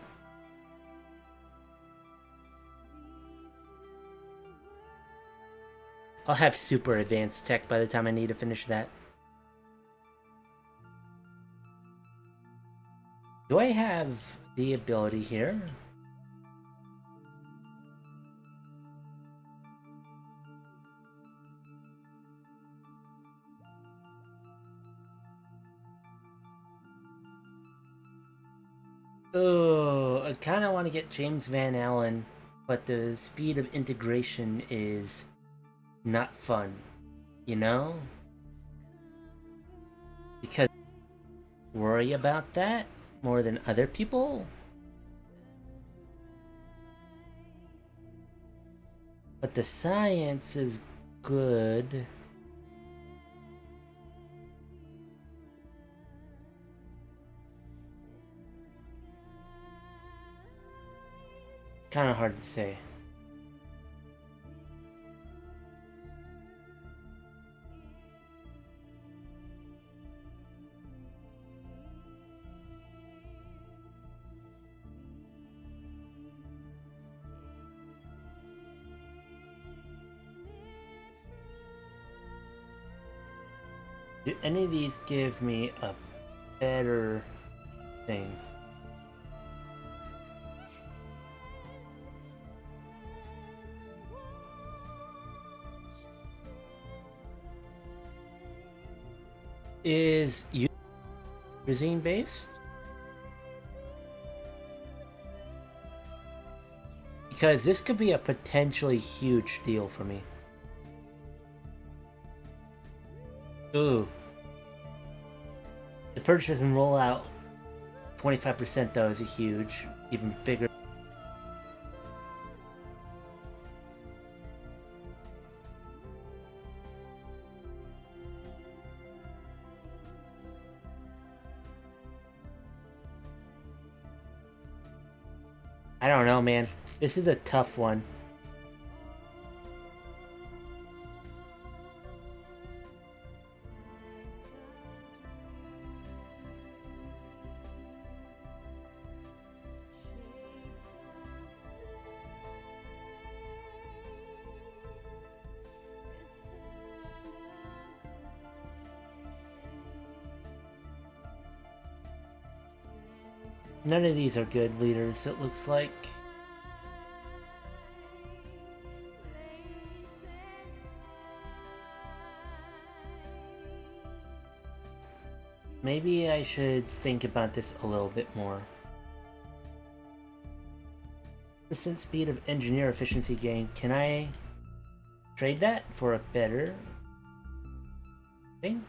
I'll have super advanced tech by the time I need to finish that. Do I have the ability here? Oh, I kind of want to get James Van Allen, but the speed of integration is not fun, you know? Because I worry about that more than other people. But the science is good. Kind of hard to say. Do any of these give me a better thing? Is usine based? Because this could be a potentially huge deal for me. Ooh. The purchase and rollout 25% though is a huge, even bigger. I don't know, man. This is a tough one. None of these are good leaders, it looks like. Maybe I should think about this a little bit more. Percent speed of engineer efficiency gain. Can I trade that for a better thing?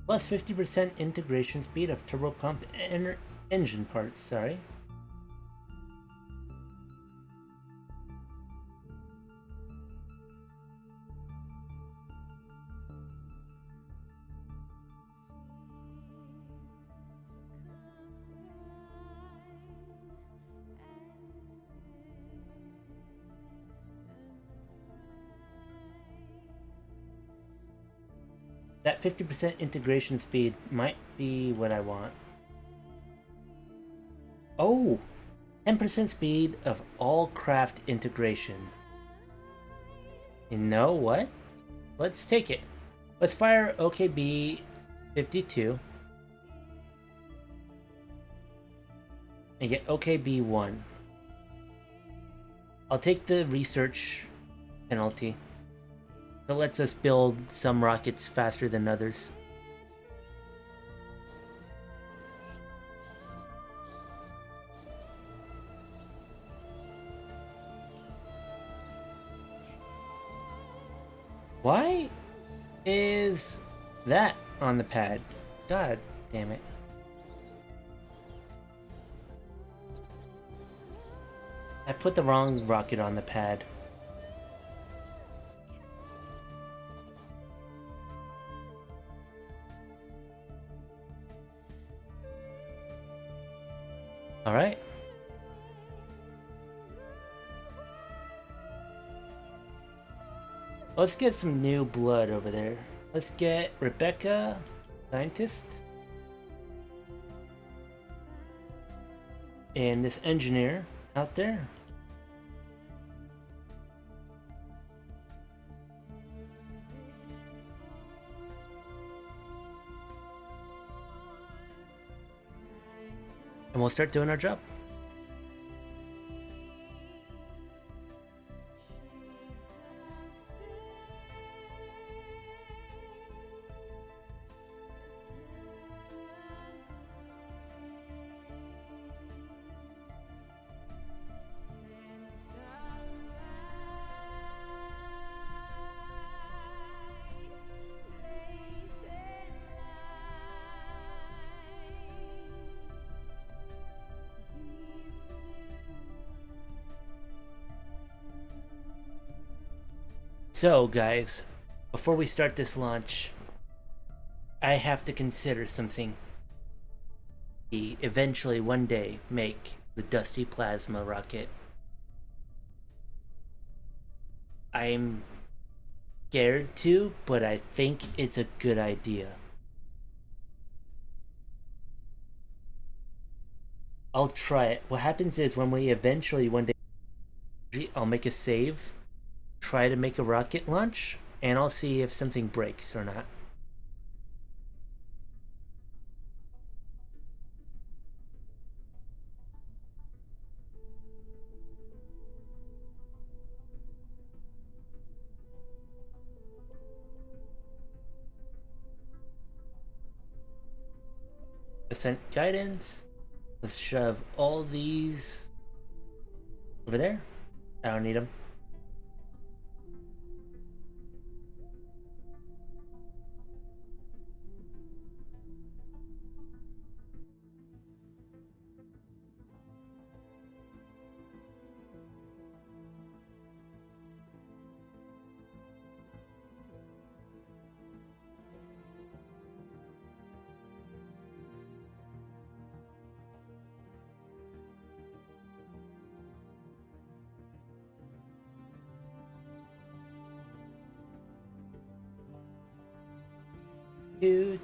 Plus 50% integration speed of turbopump engine parts, sorry. That 50% integration speed might be what I want. Oh! 10% speed of all craft integration. You know what? Let's take it. Let's fire OKB 52 and get OKB 1. I'll take the research penalty. It lets us build some rockets faster than others. Why is that on the pad? God damn it. I put the wrong rocket on the pad. Alright. Let's get some new blood over there. Let's get Rebecca, scientist. And this engineer out there. And we'll start doing our job. So, guys, before we start this launch, I have to consider something. We eventually one day make the Dusty Plasma rocket. I'm scared to, but I think it's a good idea. I'll try it. What happens is when we eventually one day, I'll make a save, try to make a rocket launch, and I'll see if something breaks or not. Ascent guidance. Let's shove all these over there. I don't need them.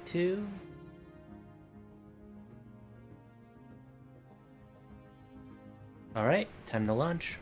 Two. All right, time to launch.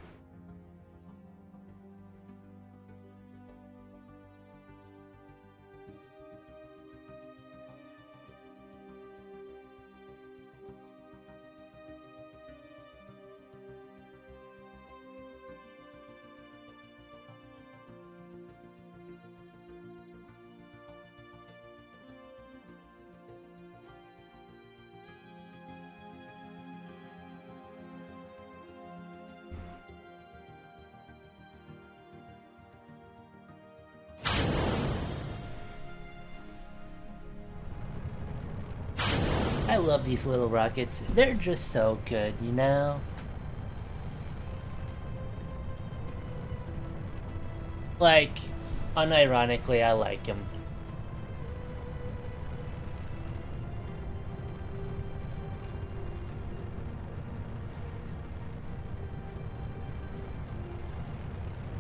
love these little rockets. They're just so good, you know? Like, unironically, I like them.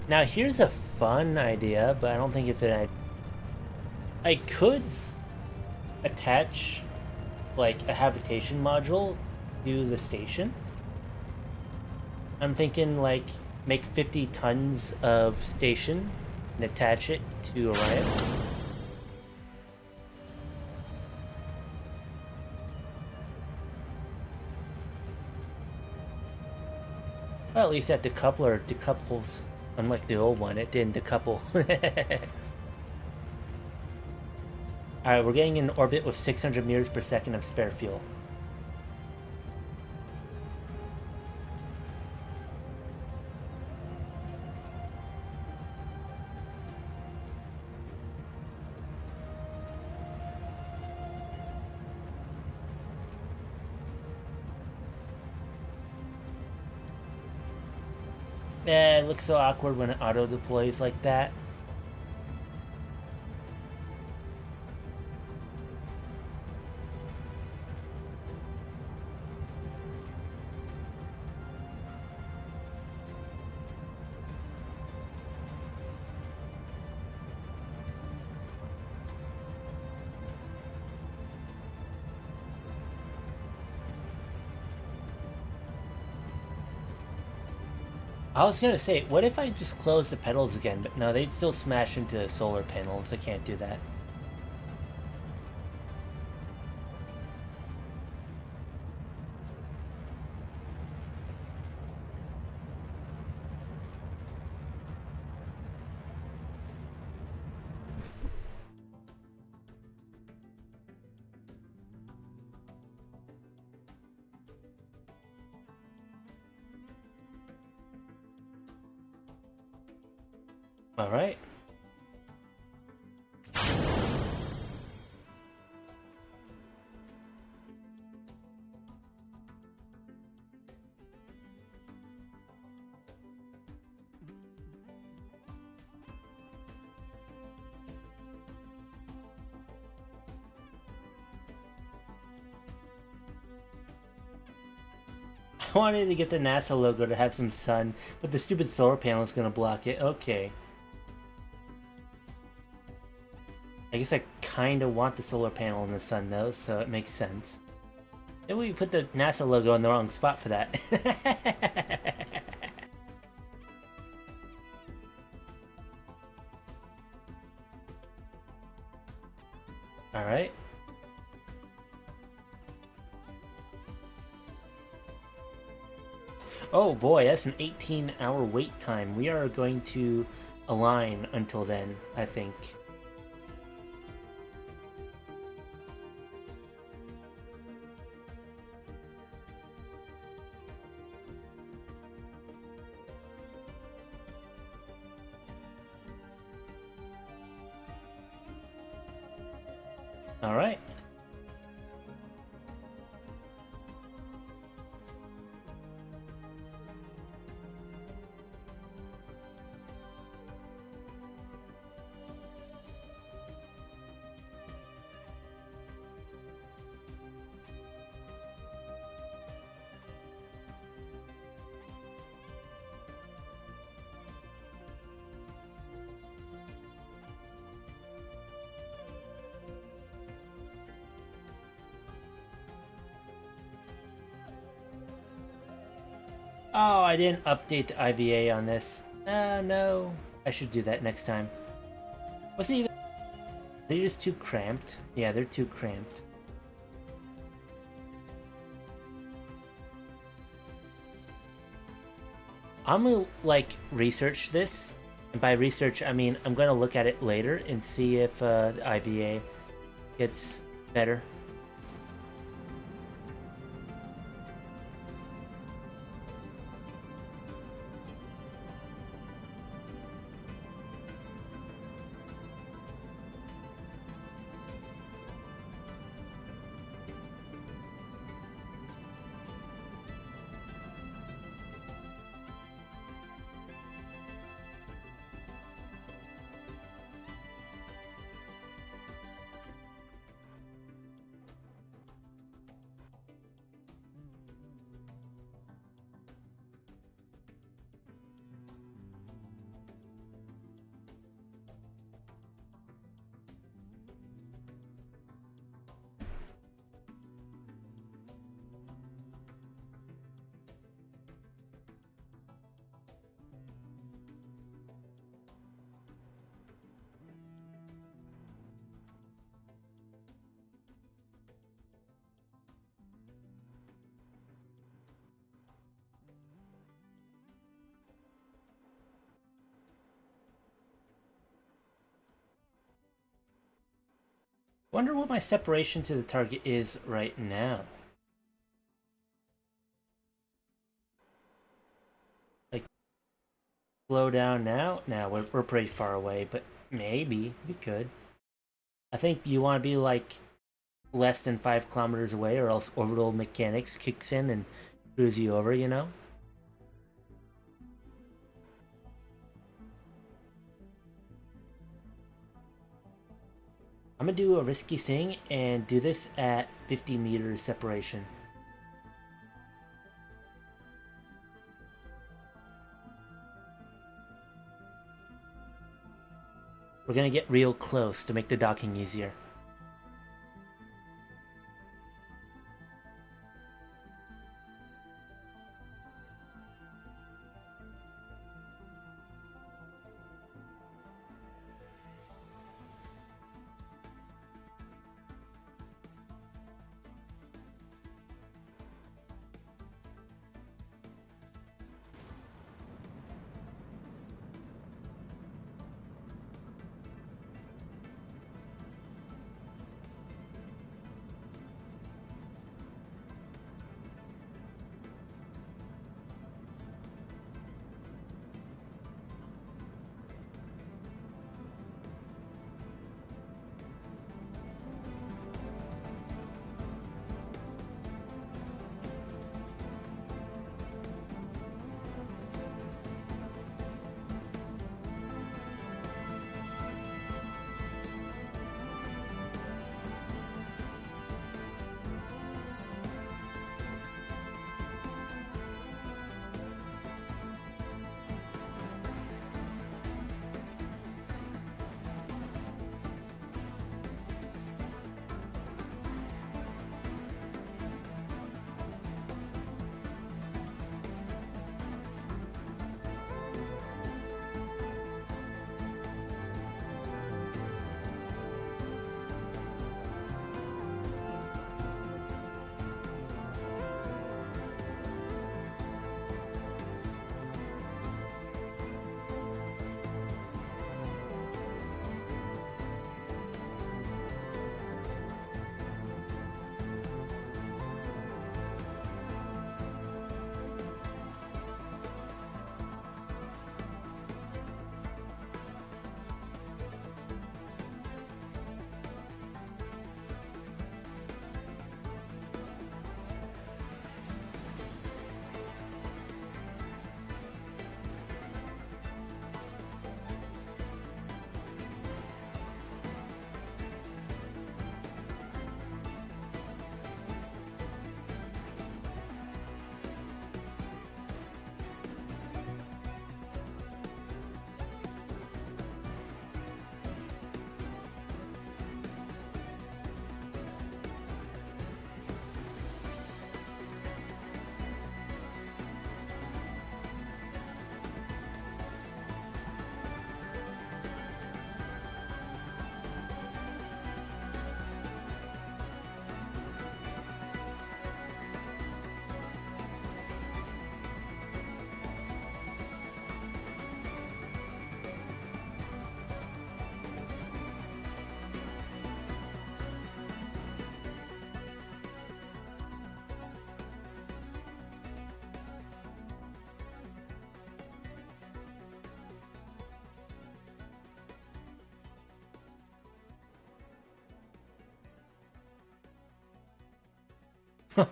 Now, here's a fun idea, but I don't think it's an idea. I could attach, like, a habitation module to the station. I'm thinking, like, make 50 tons of station and attach it to Orion. Well, at least that decoupler decouples, unlike the old one, it didn't decouple. Alright, we're getting in orbit with 600 meters per second of spare fuel. Yeah, it looks so awkward when it auto deploys like that. I was gonna say, what if I just close the pedals again? But no, they'd still smash into solar panels. I can't do that. Alright. I wanted to get the NASA logo to have some sun, but the stupid solar panel is gonna block it. Okay. I guess I kinda want the solar panel in the sun though, so it makes sense. Maybe we put the NASA logo in the wrong spot for that. Alright. Oh boy, that's an 18-hour wait time. We are going to align until then, I think. Alright. Oh, I didn't update the IVA on this. No. I should do that next time. What's it even? They're just too cramped. Yeah, they're too cramped. I'm gonna, like, research this. And by research, I mean I'm gonna look at it later and see if the IVA gets better. Wonder what my separation to the target is right now. Like, slow down now? Now we're pretty far away, but maybe we could. I think you want to be like less than 5 kilometers away, or else orbital mechanics kicks in and screws you over, you know? I'm gonna do a risky thing and do this at 50 meters separation. We're gonna get real close to make the docking easier.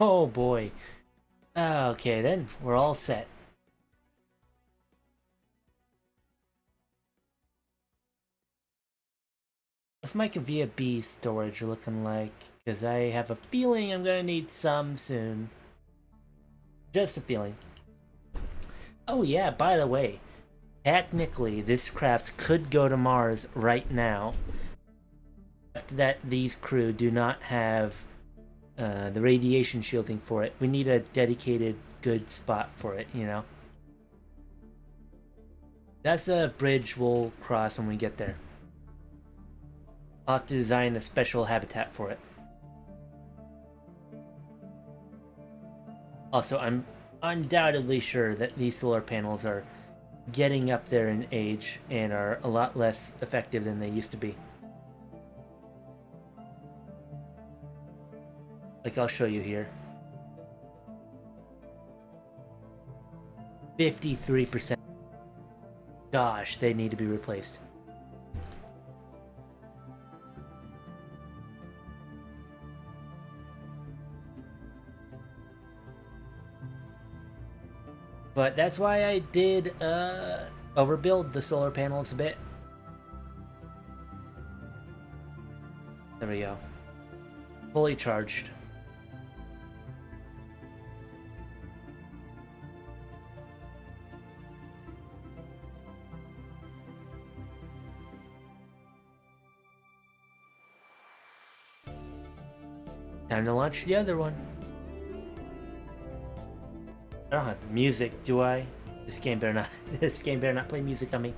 Oh boy. Okay, then we're all set. What's my Kavia B storage looking like? Because I have a feeling I'm gonna need some soon. Just a feeling. Oh yeah, by the way, technically this craft could go to Mars right now. Except that these crew do not have the radiation shielding for it. We need a dedicated good spot for it, you know? That's a bridge we'll cross when we get there. I'll have to design a special habitat for it. Also, I'm undoubtedly sure that these solar panels are getting up there in age and are a lot less effective than they used to be. Like, I'll show you here. 53%. Gosh, they need to be replaced. But that's why I did overbuild the solar panels a bit. There we go. Fully charged. Time to launch the other one. I don't have music, do I? This game better not. This game better not play music on me.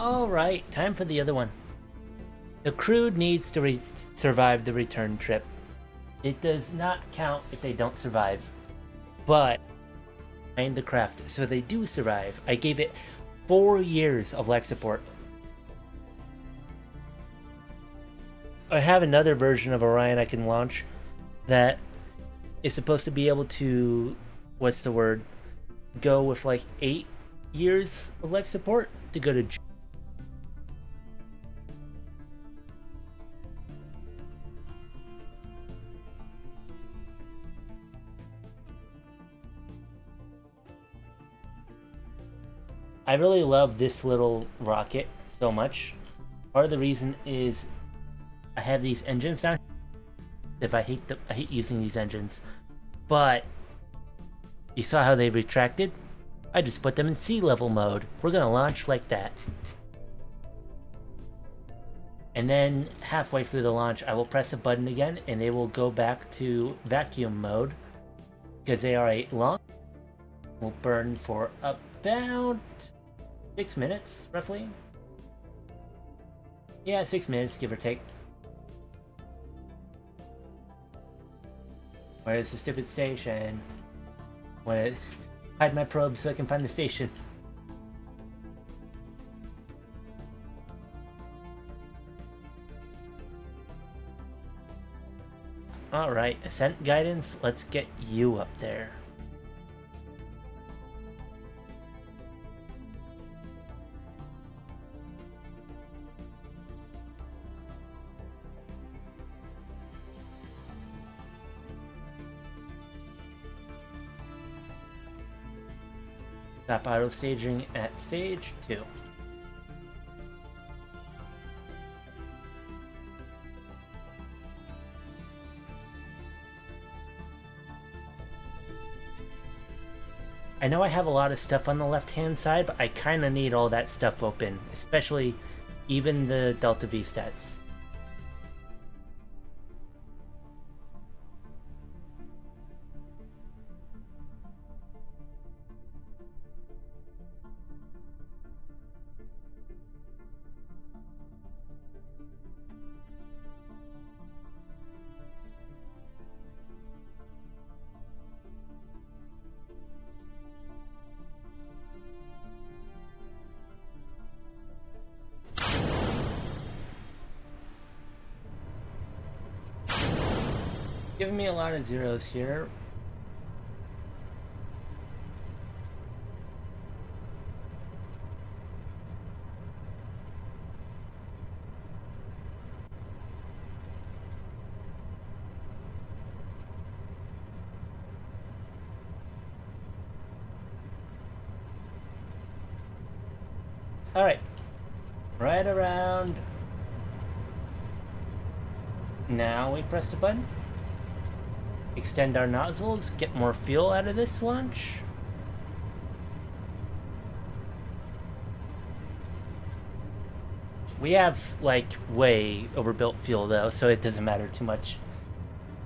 Alright, time for the other one. The crew needs to survive the return trip. It does not count if they don't survive. But, behind the craft, so they do survive. I gave it 4 years of life support. I have another version of Orion I can launch that is supposed to be able to, what's the word, go with like 8 years of life support to go to I really love this little rocket so much. Part of the reason is I have these engines down here. I hate using these engines. But you saw how they retracted? I just put them in sea level mode. We're gonna launch like that. And then halfway through the launch, I will press a button again and they will go back to vacuum mode. Because they are a long will burn for about 6 minutes, roughly. Yeah, 6 minutes, give or take. Where is the stupid station? Hide my probe so I can find the station. Alright, ascent guidance, let's get you up there. Stop auto staging at stage 2. I know I have a lot of stuff on the left hand side, but I kinda need all that stuff open, especially even the Delta V stats. Giving me a lot of zeros here. Alright. Right around now we press the button. Extend our nozzles, get more fuel out of this launch. We have, like, way overbuilt fuel though, so it doesn't matter too much.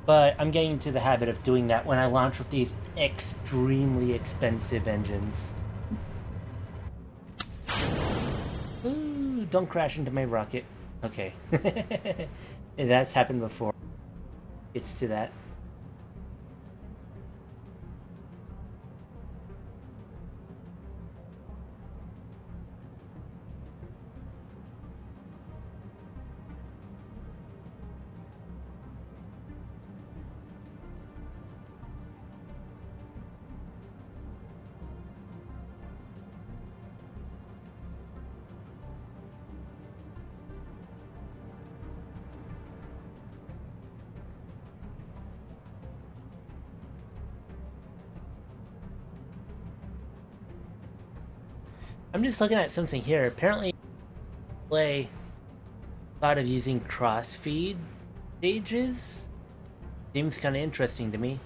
But I'm getting into the habit of doing that when I launch with these extremely expensive engines. don't crash into my rocket. Okay. That's happened before. It's to that. I'm just looking at something here. Apparently, play thought of using cross-feed stages. Seems kind of interesting to me.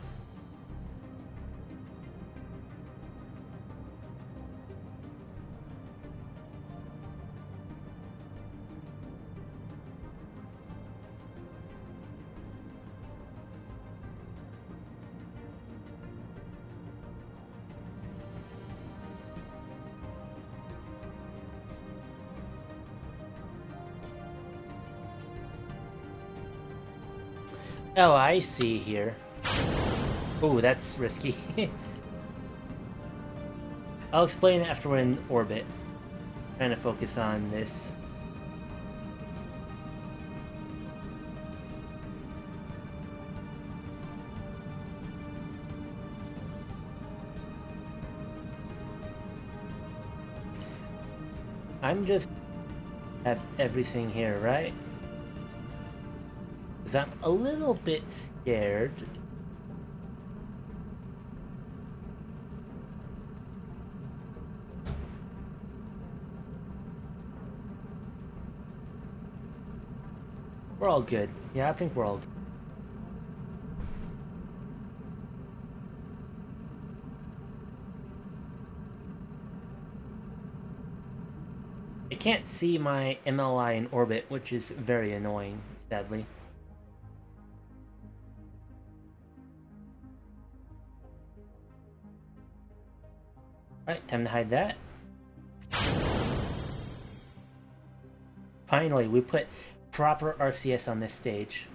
Oh, I see here. Oh, that's risky. I'll explain it after we're in orbit. Trying to focus on this. I'm just have everything here, right? Because I'm a little bit scared. We're all good. Yeah, I think we're all good. I can't see my MLI in orbit, which is very annoying, sadly. Alright, time to hide that. Finally, we put proper RCS on this stage.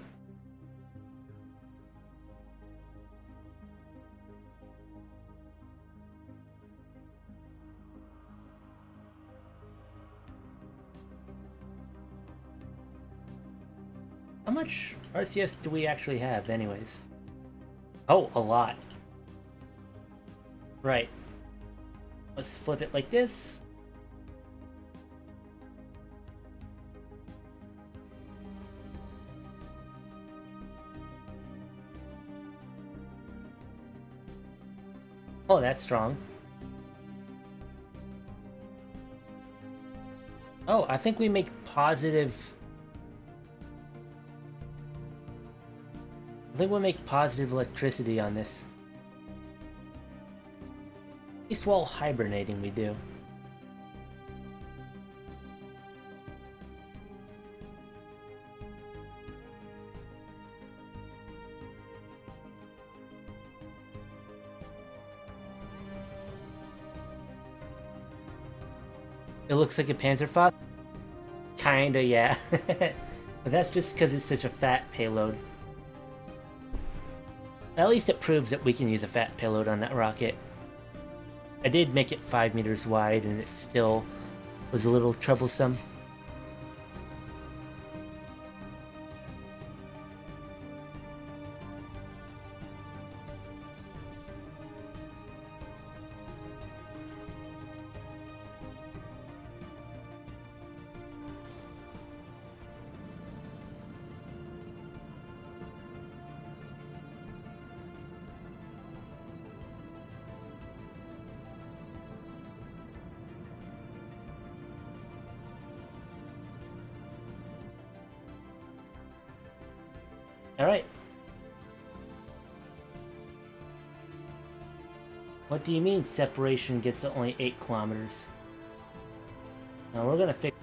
How much RCS do we actually have, anyways? Oh, a lot. Right. Let's flip it like this. Oh, that's strong. Oh, I think we make positive... I think we'll make positive electricity on this. At least while hibernating we do. It looks like a Panzerfaust? Kinda, yeah. But that's just because it's such a fat payload. At least it proves that we can use a fat payload on that rocket. I did make it 5 meters wide and it still was a little troublesome. Alright. What do you mean separation gets to only 8 kilometers? Now we're gonna fix...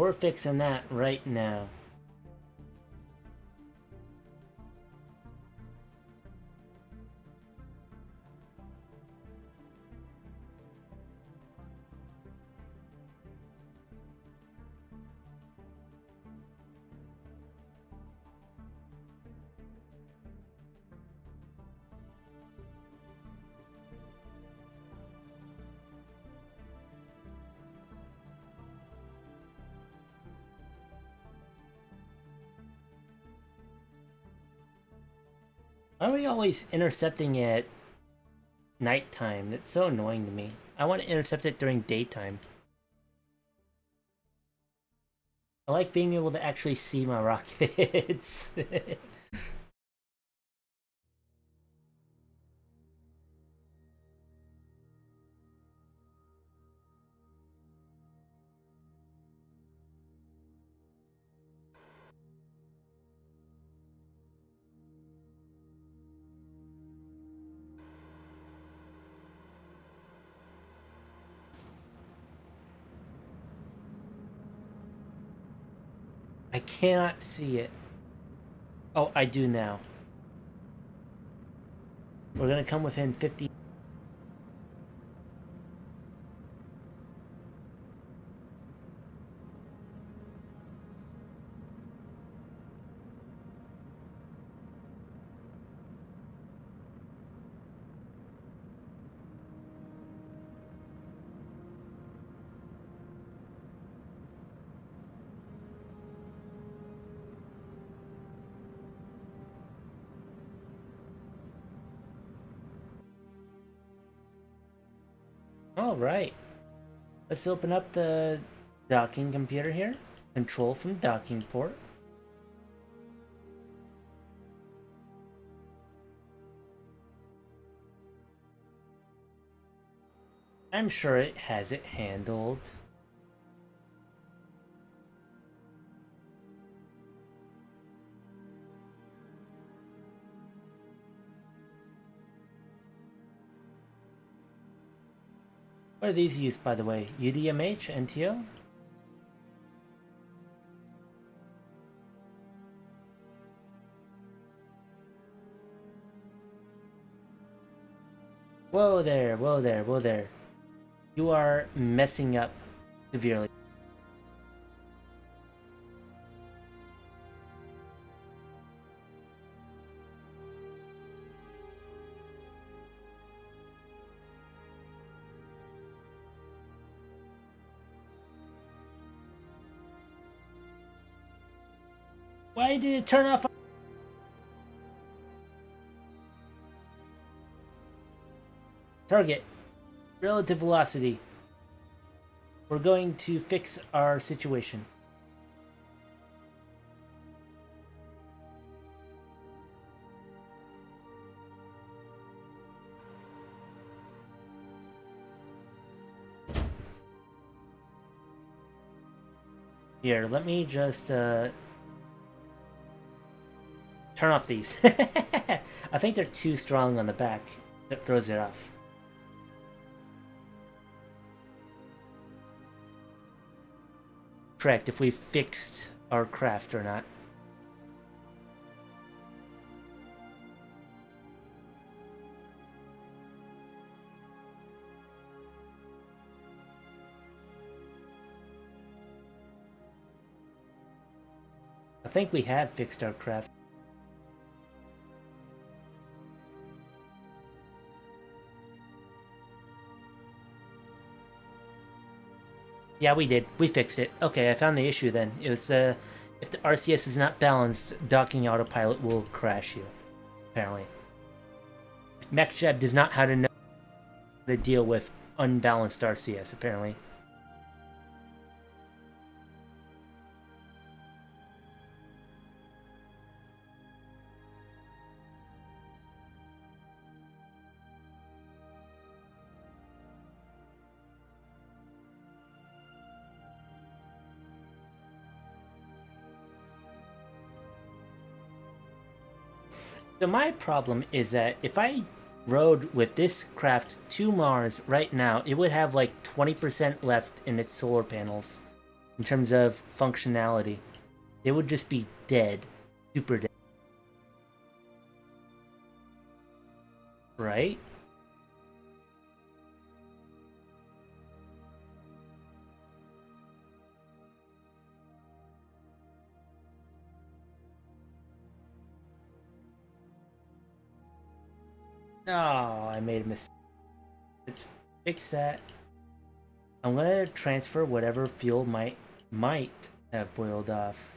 We're fixing that right now. Why are we always intercepting at nighttime? It's so annoying to me. I want to intercept it during daytime. I like being able to actually see my rockets. I cannot see it. Oh, I do now. We're gonna come within 50. All right. Let's open up the docking computer here. Control from docking port. I'm sure it has it handled. What are these used, by the way? UDMH, NTO? Whoa there, whoa there, whoa there. You are messing up severely. Why did it turn off? Target. Relative velocity. We're going to fix our situation. Here, let me just turn off these. I think they're too strong on the back. That throws it off. Correct, if we fixed our craft or not. I think we have fixed our craft. Yeah, we did. We fixed it. Okay, I found the issue then. It was, if the RCS is not balanced, docking autopilot will crash you. Apparently. MechJeb does not how to know how to deal with unbalanced RCS, apparently. So my problem is that if I rode with this craft to Mars right now, it would have like 20% left in its solar panels. in terms of functionality. They would just be dead. Super dead. Right? Oh, I made a mistake. Let's fix that. I'm gonna transfer whatever fuel might have boiled off.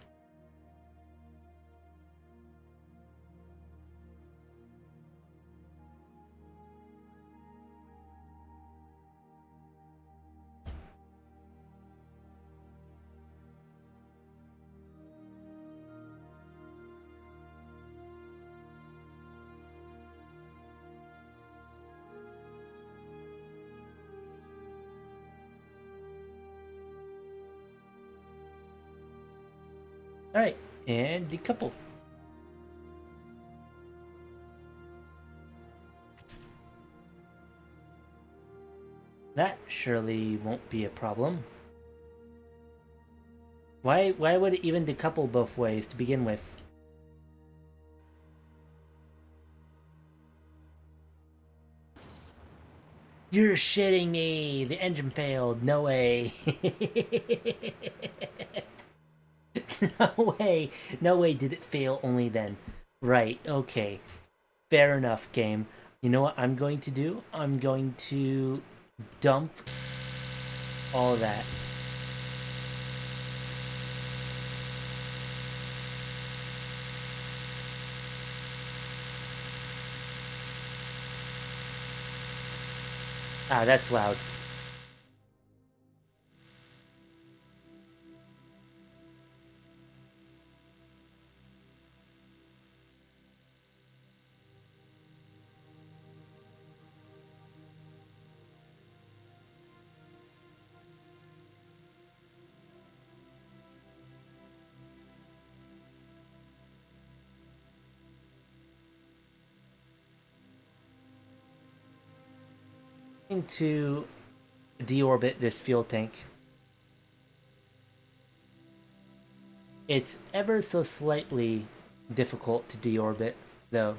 Alright, and decouple. That surely won't be a problem. Why would it even decouple both ways to begin with? You're shitting me! The engine failed. No way. No way. No way did it fail only then. Right, okay. Fair enough, game. You know what I'm going to do? I'm going to dump all that. Ah, that's loud. To deorbit this fuel tank. It's ever so slightly difficult to deorbit, though.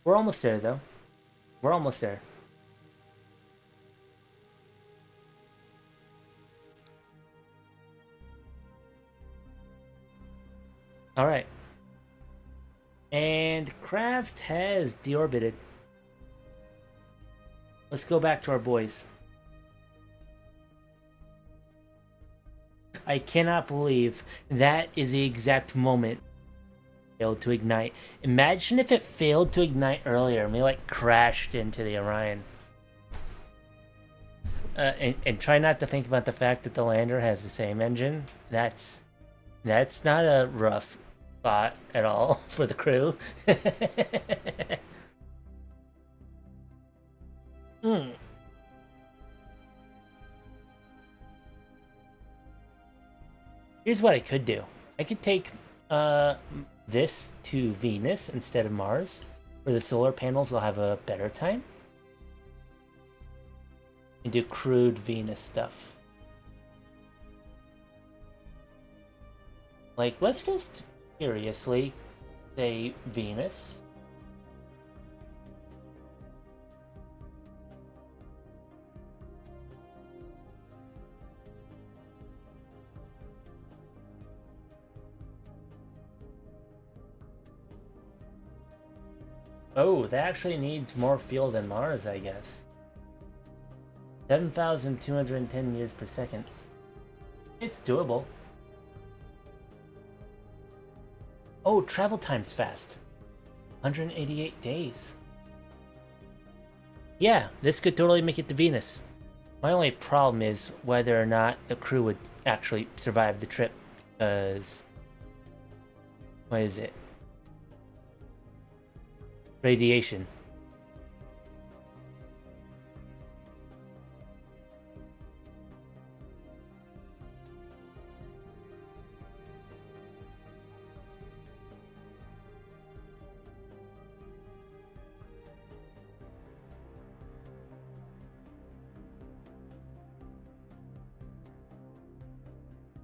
We're almost there, though. We're almost there. Alright. And Craft has deorbited. Let's go back to our boys. I cannot believe that is the exact moment it failed to ignite. Imagine if it failed to ignite earlier and we like crashed into the Orion. And try not to think about the fact that the lander has the same engine. That's not a rough thought at all for the crew. Here's what I could do. I could take this to Venus instead of Mars, where the solar panels will have a better time. And do crude Venus stuff. Like, let's just curiously say Venus. Oh, that actually needs more fuel than Mars, I guess. 7,210 years per second. It's doable. Oh, travel time's fast. 188 days. Yeah, this could totally make it to Venus. My only problem is whether or not the crew would actually survive the trip, because... what is it? Radiation.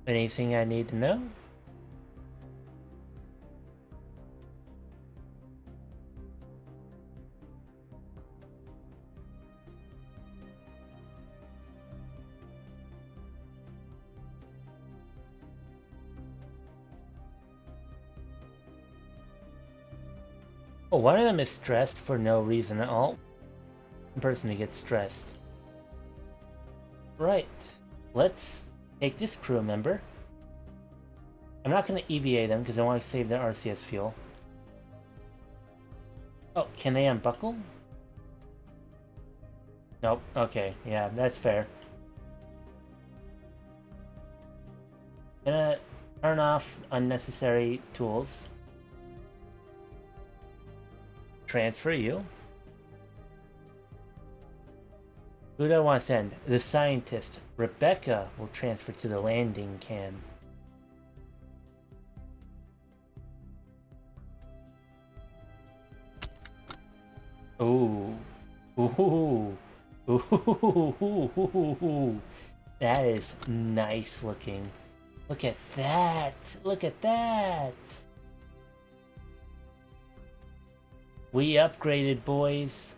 Anything I need to know? Oh, one of them is stressed for no reason at all. One person to get stressed. Right. Let's take this crew member. I'm not going to EVA them because I want to save their RCS fuel. Oh, can they unbuckle? Nope. Okay. Yeah, that's fair. Gonna turn off unnecessary tools. Transfer you. Who do I want to send? The scientist. Rebecca will transfer to the landing cam. Ooh. Ooh. Ooh. That is nice looking. Look at that. Look at that. We upgraded, boys.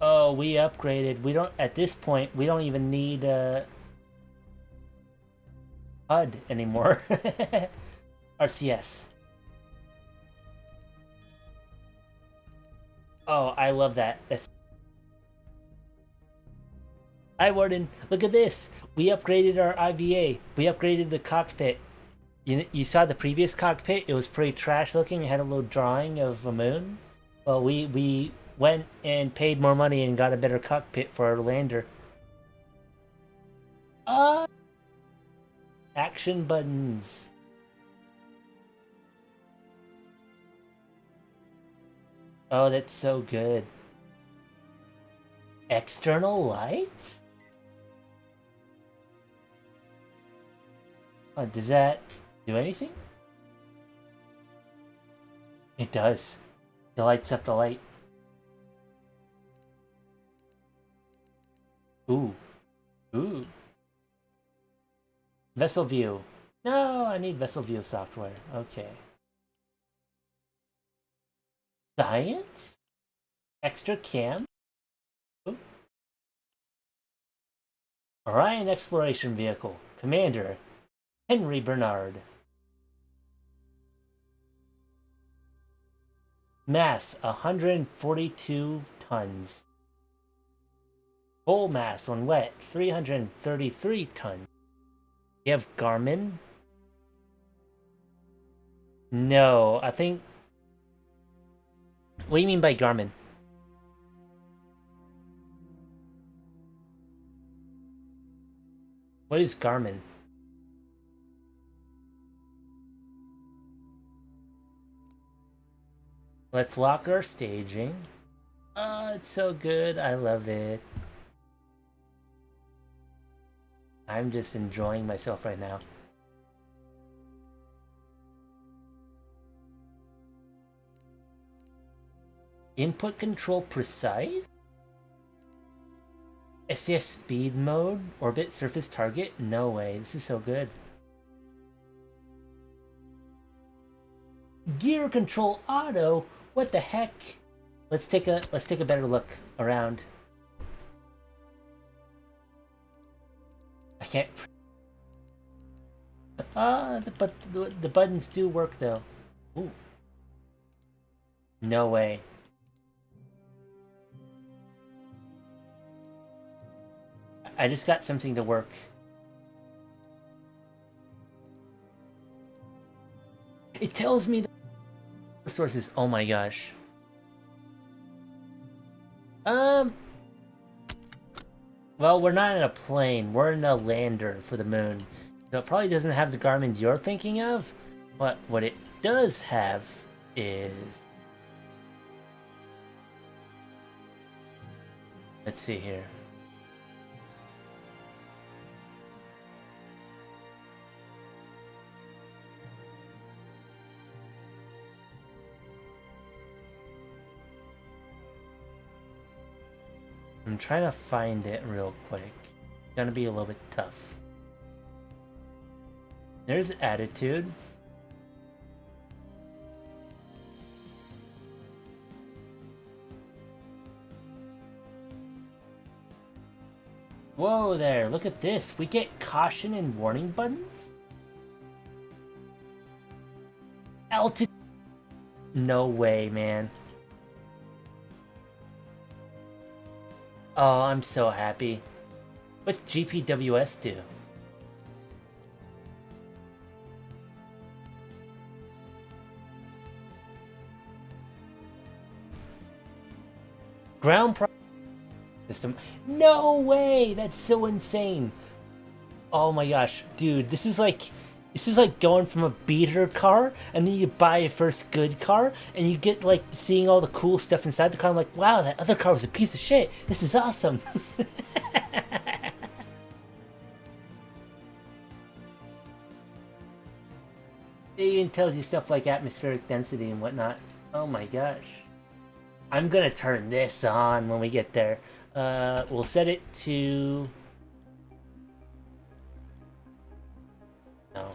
Oh, we upgraded. We don't, at this point, we don't even need HUD anymore. RCS. Oh, I love that. Hi, Warden. Look at this. We upgraded our IVA. We upgraded the cockpit. You saw the previous cockpit? It was pretty trash looking. It had a little drawing of a moon. Well, we went and paid more money and got a better cockpit for our lander. Action buttons. Oh, that's so good. External lights? Oh, does that do anything? It does. It lights up the light. Ooh. Ooh. Vessel view. No, I need vessel view software. Okay. Science? Extra cam? Ooh. Orion Exploration Vehicle. Commander, Henry Bernard. Mass, 142 tons. Full mass when wet, 333 tons. You have Garmin? No, I think... What do you mean by Garmin? What is Garmin? Let's lock our staging. Oh, it's so good. I love it. I'm just enjoying myself right now. Input control precise? SAS speed mode? Orbit surface target? No way. This is so good. Gear control auto? What the heck? Let's take a better look around. I can't. But the buttons do work though. Ooh. No way. I just got something to work. It tells me the resources. Oh my gosh. Well, we're not in a plane. We're in a lander for the moon. So it probably doesn't have the Garmin you're thinking of. But what it does have is... Let's see here. I'm trying to find it real quick. Gonna be a little bit tough. There's attitude. Whoa there, look at this. We get caution and warning buttons? Altitude. No way, man. Oh, I'm so happy. What's GPWS do? Ground system. No way! That's so insane. Oh my gosh, dude, this is like going from a beater car and then you buy a first good car and you get like seeing all the cool stuff inside the car. I'm like, wow, that other car was a piece of shit. This is awesome. It even tells you stuff like atmospheric density and whatnot. Oh my gosh. I'm gonna turn this on when we get there. We'll set it to... No.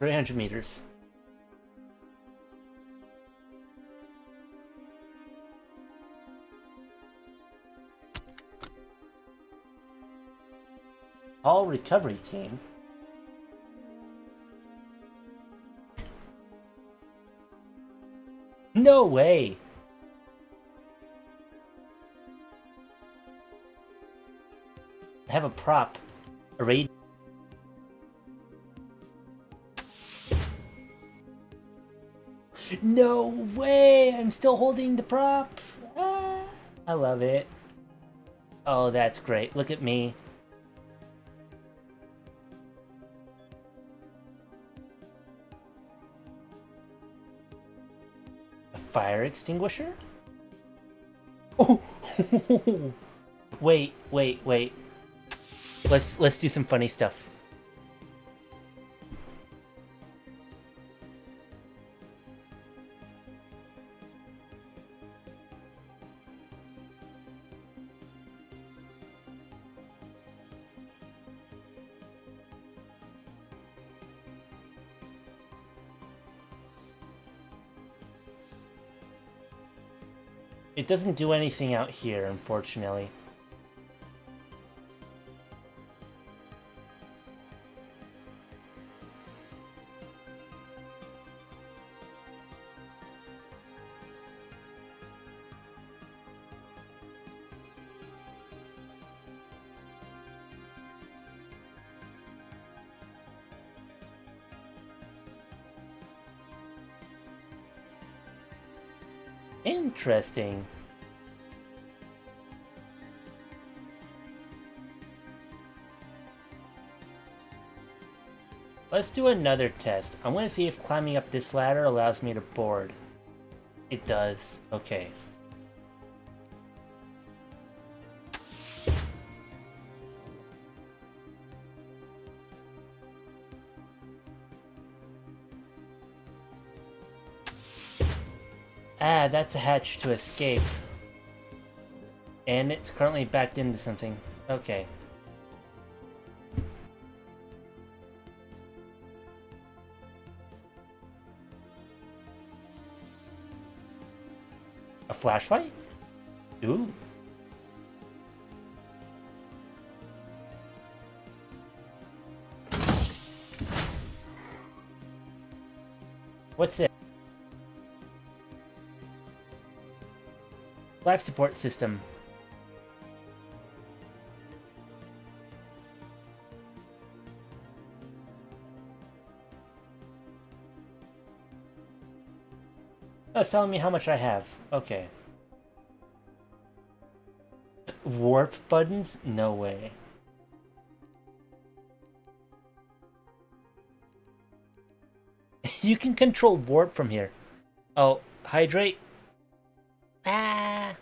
$300 meters. All recovery team. No way. I have a prop. A raid. No way! I'm still holding the prop. Ah, I love it. Oh, that's great. Look at me. A fire extinguisher? Oh! Wait. Let's do some funny stuff. It doesn't do anything out here, unfortunately. Interesting. Let's do another test. I want to see if climbing up this ladder allows me to board. It does. Okay. Ah, that's a hatch to escape. And it's currently backed into something. Okay. A flashlight? Ooh. What's it? Life support system. Oh, it's telling me how much I have. Okay. Warp buttons? No way. You can control warp from here. Oh, hydrate. Ah.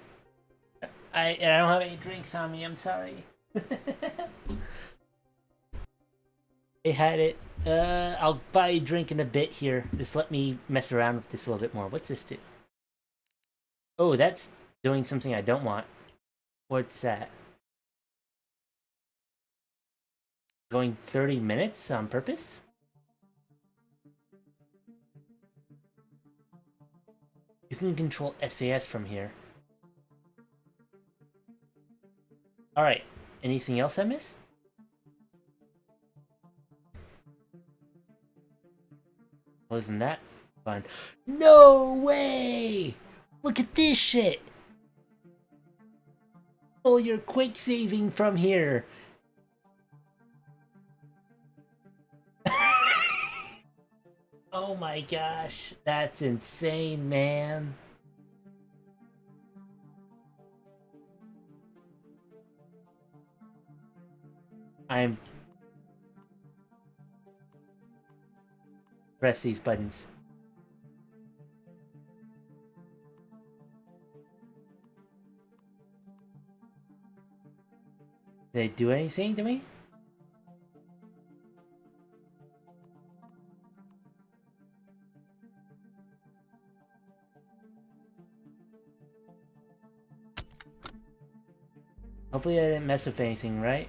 I I don't have any drinks on me. I'm sorry. I had it. I'll buy a drink in a bit here. Just let me mess around with this a little bit more. What's this do? Oh, that's doing something I don't want. What's that? Going 30 minutes on purpose? You can control SAS from here. Alright, anything else I missed? Wasn't that fun? No way! Look at this shit! Oh, you're quick saving from here! Oh my gosh, that's insane, man. I'm... Press these buttons. Did they do anything to me? Hopefully I didn't mess with anything, right?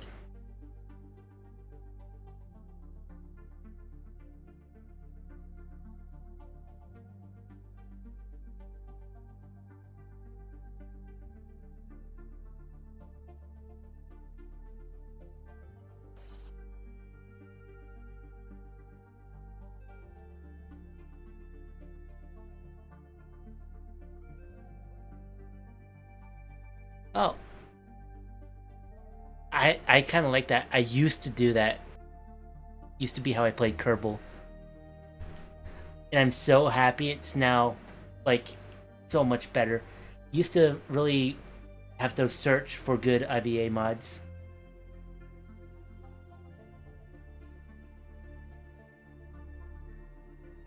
Oh. I kind of like that. I used to do that. Used to be how I played Kerbal. And I'm so happy it's now, like, so much better. Used to really have to search for good IBA mods.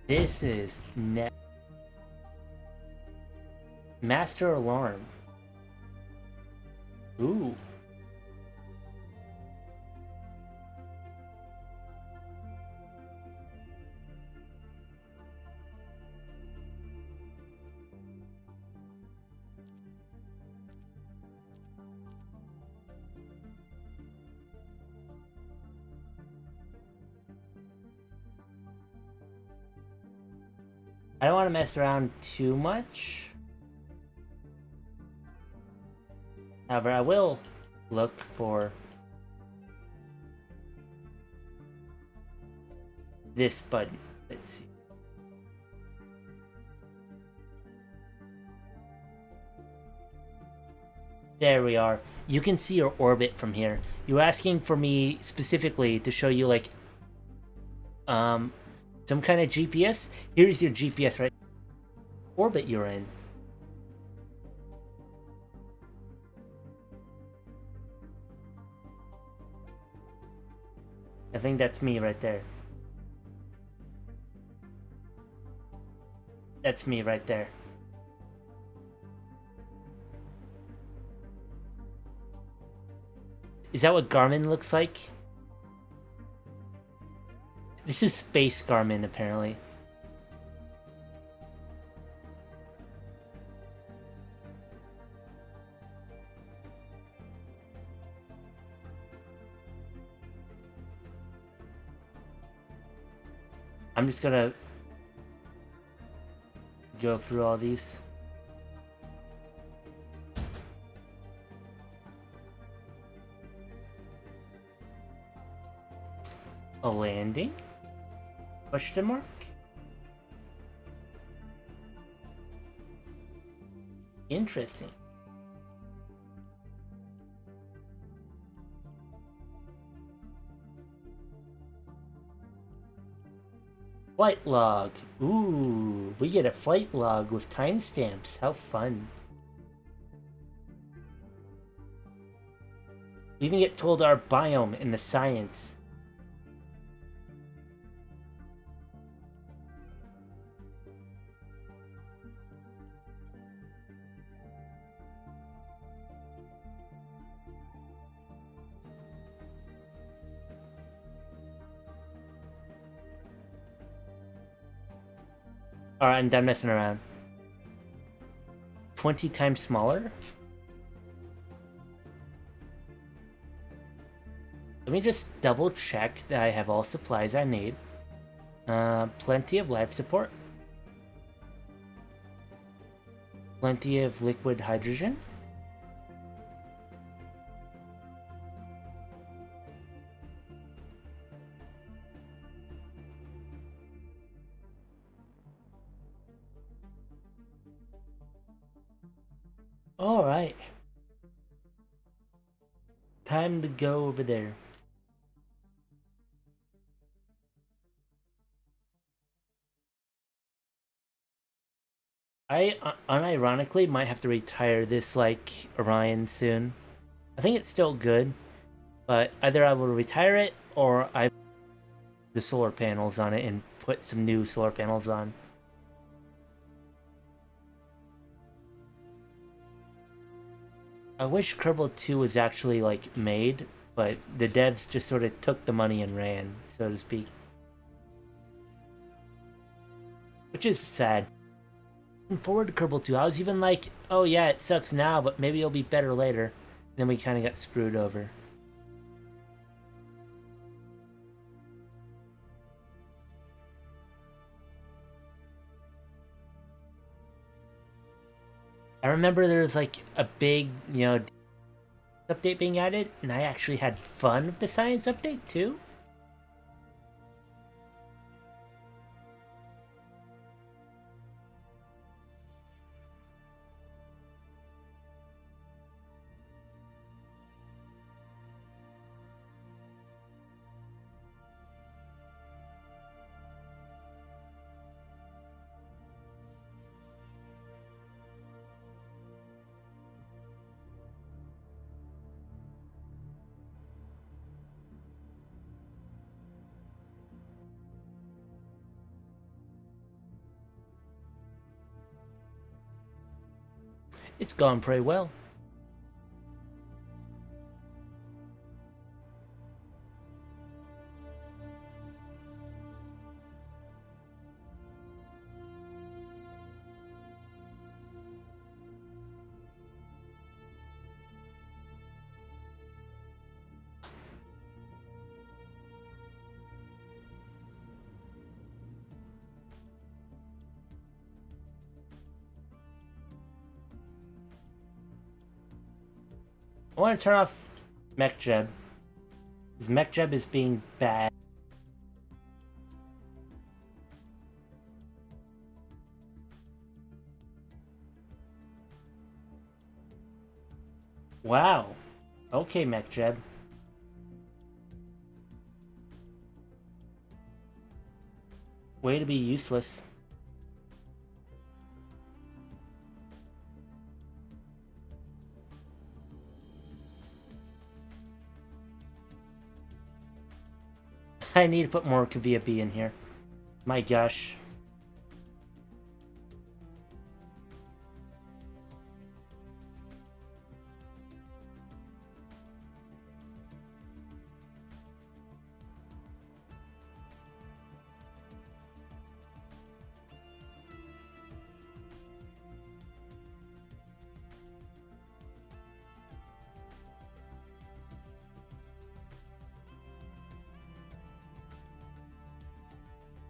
This is Master Alarm. Ooh. I don't want to mess around too much. However, I will look for this button. Let's see. There we are. You can see your orbit from here. You're asking for me specifically to show you, like, some kind of GPS. Here's your GPS, right? Orbit you're in. I think that's me right there. That's me right there. Is that what Garmin looks like? This is Space Garmin, apparently. I'm just gonna go through all these. A landing? Question mark? Interesting. Flight log. Ooh, we get a flight log with timestamps. How fun. We even get told our biome and the science. Alright, I'm done messing around. 20 times smaller? Let me just double check that I have all supplies I need. Plenty of life support. Plenty of liquid hydrogen. Alright. Time to go over there. I unironically might have to retire this like Orion soon. I think it's still good, but either I will retire it or I put the solar panels on it and put some new solar panels on. I wish Kerbal 2 was actually like made, but the devs just sort of took the money and ran, so to speak. Which is sad. Looking forward to Kerbal 2. I was even like, oh yeah, it sucks now, but maybe it'll be better later. And then we kind of got screwed over. I remember there was like a big, update being added, and I actually had fun with the science update too. It's gone pretty well. I want to turn off MechJeb. Because MechJeb is being bad. Wow. Okay, MechJeb. Way to be useless. I need to put more Kavia B in here. My gosh.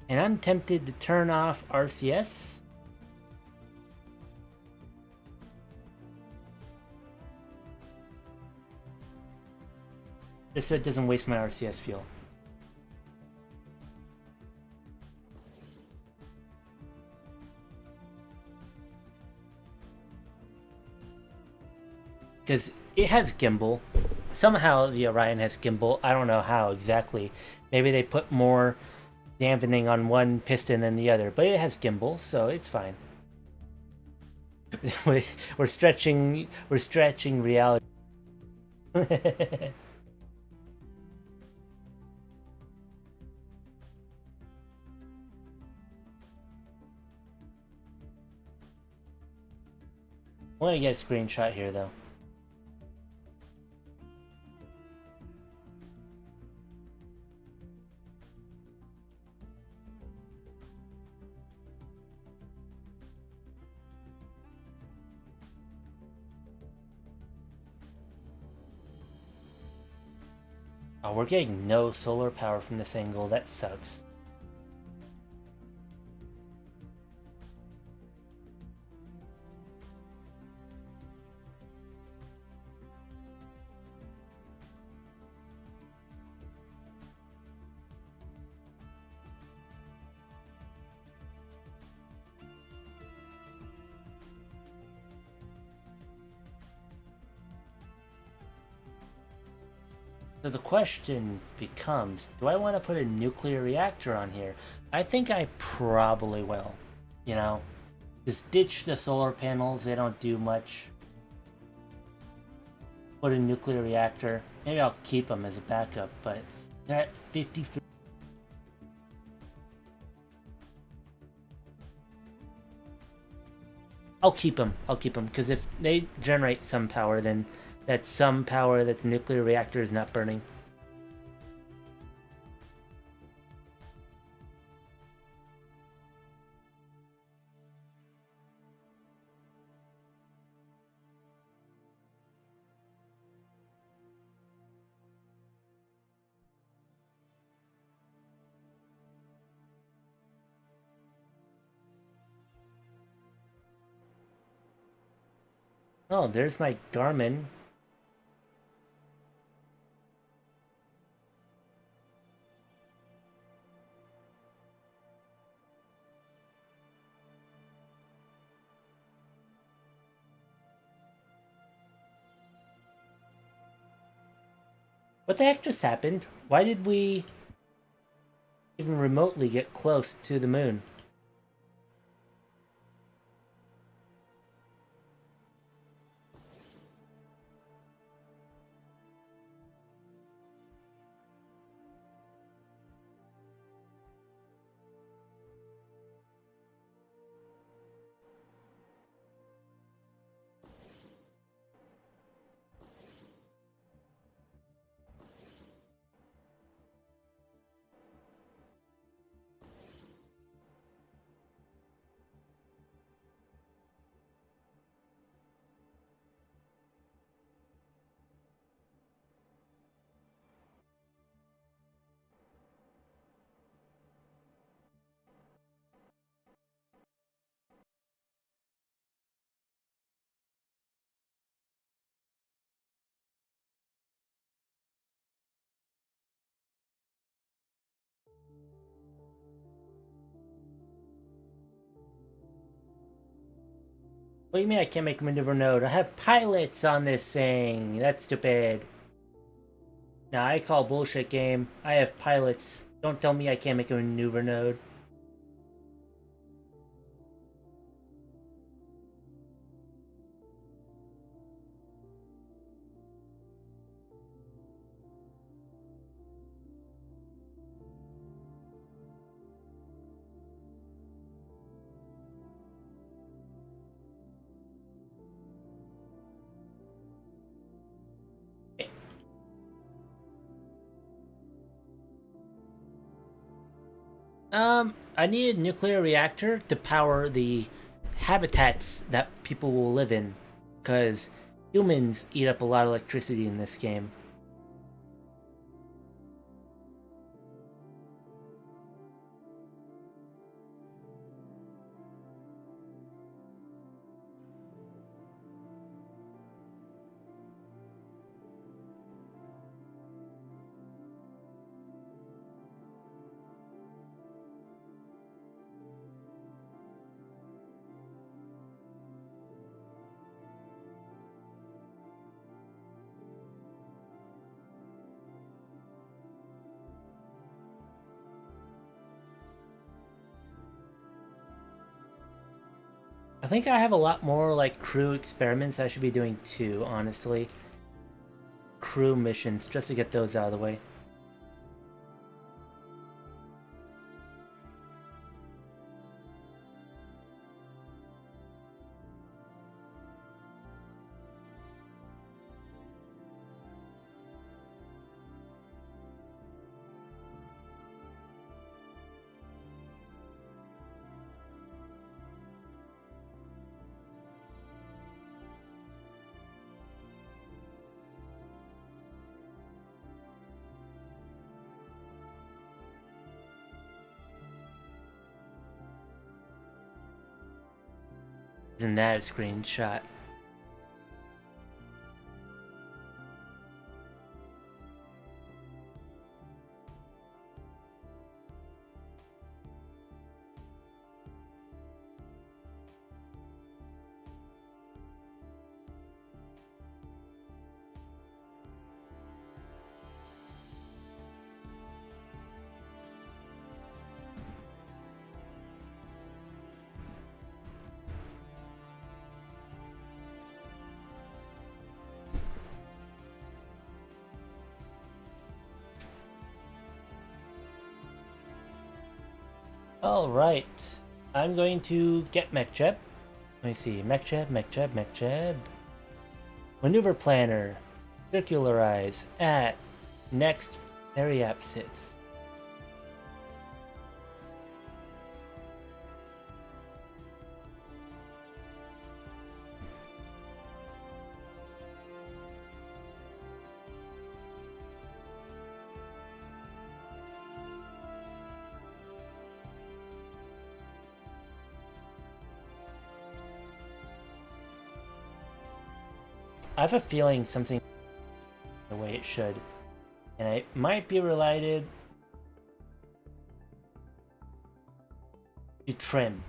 And I'm tempted to turn off RCS. Just so it doesn't waste my RCS fuel. Because it has gimbal. Somehow the Orion has gimbal. I don't know how exactly. Maybe they put more dampening on one piston than the other, but it has gimbal, so it's fine. we're stretching reality. I want to get a screenshot here though. Oh, we're getting no solar power from this angle. That sucks. So the question becomes, do I want to put a nuclear reactor on here? I think I probably will. You know, just ditch the solar panels, they don't do much. Put a nuclear reactor. Maybe I'll keep them as a backup, but they're at 53. I'll keep them. I'll keep them, because if they generate some power, then that's some power that the nuclear reactor is not burning. Oh, there's my Garmin. What the heck just happened? Why did we even remotely get close to the moon? What do you mean I can't make a maneuver node? I have pilots on this thing. That's stupid. Now I call bullshit, game. I have pilots. Don't tell me I can't make a maneuver node. I need a nuclear reactor to power the habitats that people will live in, because humans eat up a lot of electricity in this game. I think I have a lot more like crew experiments I should be doing too, honestly. Crew missions, just to get those out of the way. Isn't that a screenshot? Alright, I'm going to get MechJeb. Let me see, MechJeb. Maneuver Planner, circularize at next periapsis. I have a feeling something the way it should, and it might be related to trim.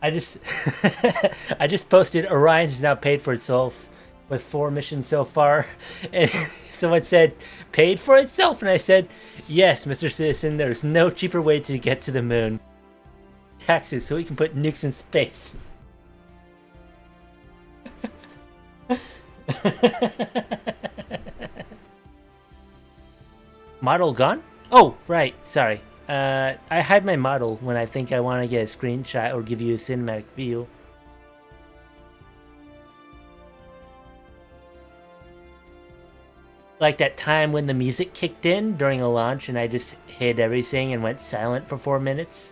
I just I just posted Orion's now paid for itself with 4 missions so far, and someone said paid for itself, and I said yes, Mr. Citizen. There's no cheaper way to get to the moon. Taxes, so we can put nukes in space. Model gone? Oh, right. Sorry. I hide my model when I think I want to get a screenshot or give you a cinematic view. Like that time when the music kicked in during a launch and I just hid everything and went silent for 4 minutes.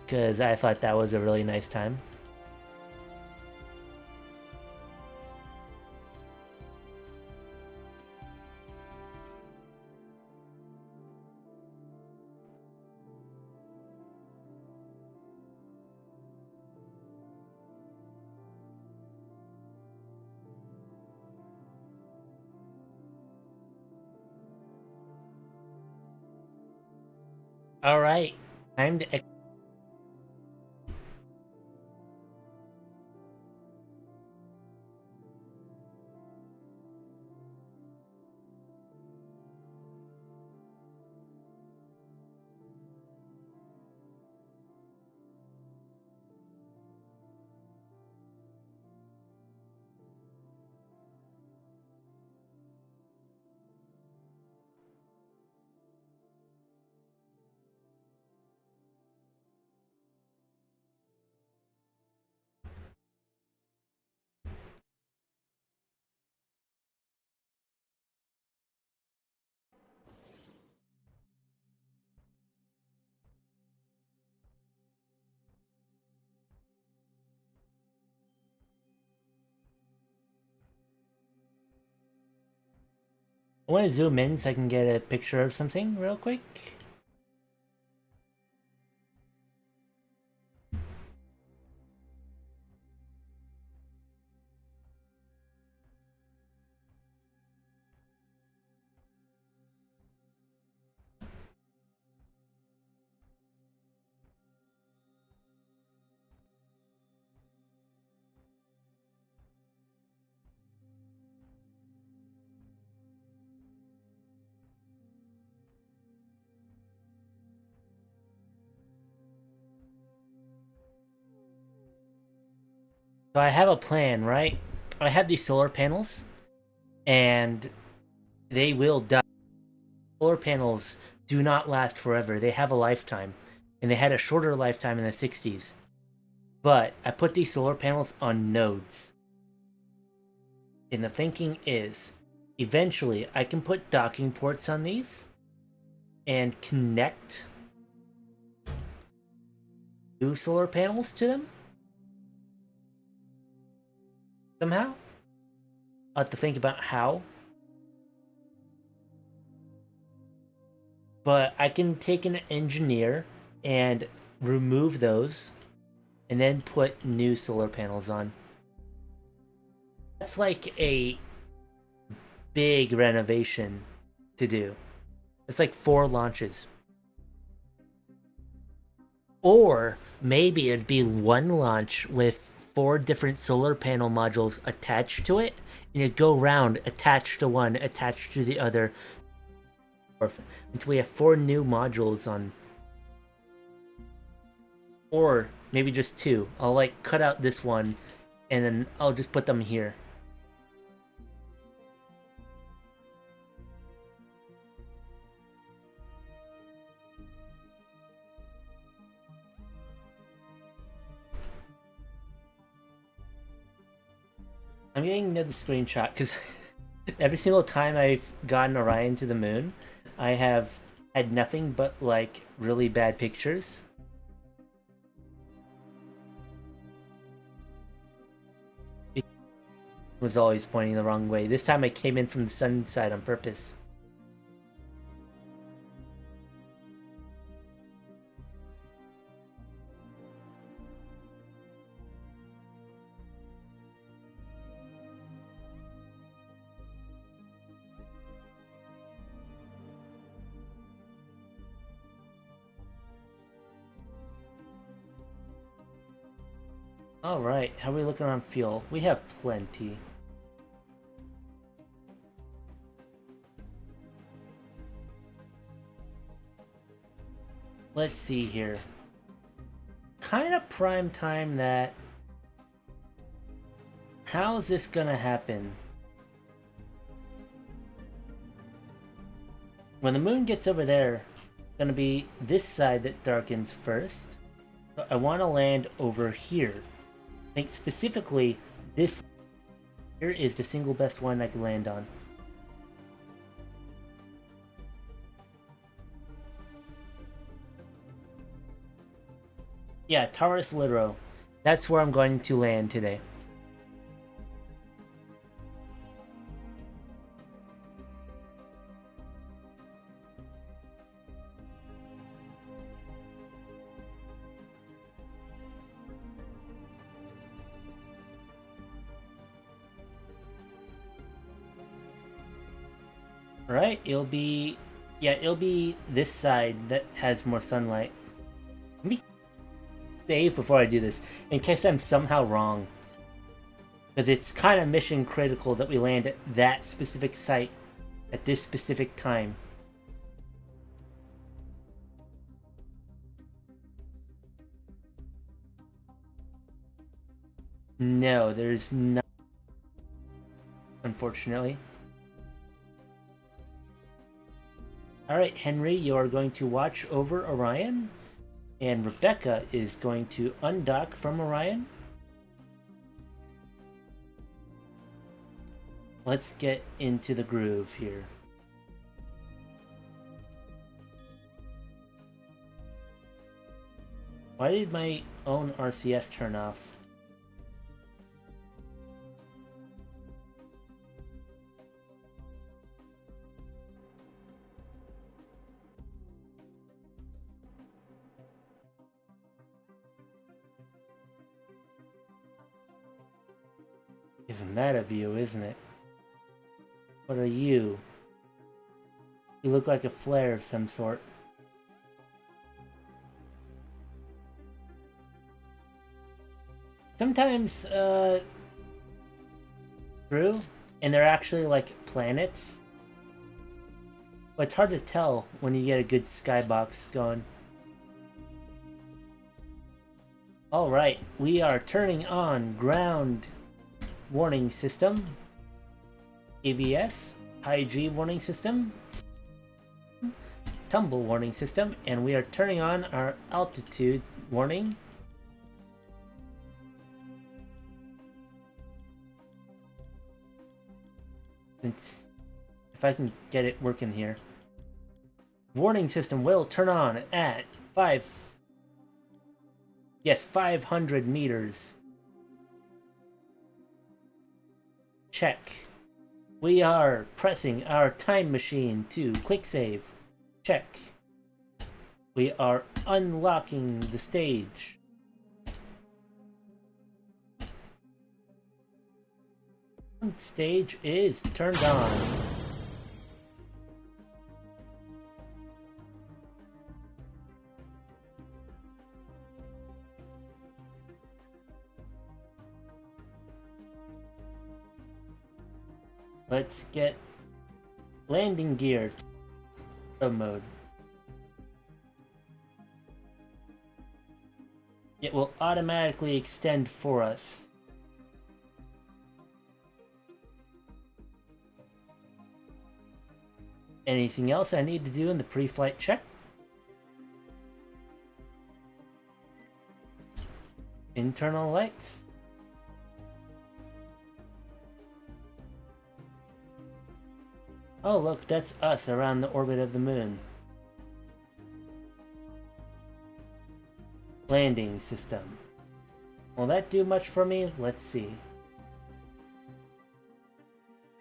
Because I thought that was a really nice time. Alright, time to... I want to zoom in so I can get a picture of something real quick. So I have a plan, right? I have these solar panels, and they will die. Solar panels do not last forever. They have a lifetime, and they had a shorter lifetime in the 60s. But I put these solar panels on nodes. And the thinking is, eventually I can put docking ports on these and connect two solar panels to them somehow. I'll have to think about how. But I can take an engineer and remove those and then put new solar panels on. That's like a big renovation to do. It's like 4 launches. Or maybe it'd be 1 launch with 4 different solar panel modules attached to it, and it'd go around attached to one, attached to the other, until we have 4 new modules on. Or maybe just 2. I'll like cut out this one, and then I'll just put them here. I'm getting another screenshot because every single time I've gotten Orion to the moon, I have had nothing but like really bad pictures. It was always pointing the wrong way. This time I came in from the sun side on purpose. Alright, how are we looking on fuel? We have plenty. Let's see here. Kind of prime time that... How is this gonna happen? When the moon gets over there, it's gonna be this side that darkens first. So I want to land over here. I think specifically this here is the single best one I can land on. Yeah, Taurus Litero. That's where I'm going to land today. Right, it'll be this side that has more sunlight. Let me save before I do this, in case I'm somehow wrong. Because it's kind of mission critical that we land at that specific site at this specific time. No, there's not, unfortunately. Alright, Henry, you are going to watch over Orion, and Rebecca is going to undock from Orion. Let's get into the groove here. Why did my own RCS turn off? Isn't that a view, isn't it? What are you? You look like a flare of some sort. Sometimes, true, and they're actually like planets. But it's hard to tell when you get a good skybox going. Alright, we are turning on ground warning system, AVS, high G warning system, tumble warning system, and we are turning on our altitude warning. If I can get it working here. Warning system will turn on at 500 meters. Check. We are pressing our time machine to quick save. Check. We are unlocking the stage. Stage is turned on. Let's get landing gear mode. It will automatically extend for us. Anything else I need to do in the pre-flight check? Internal lights. Oh look, that's us around the orbit of the moon. Landing system. Will that do much for me? Let's see.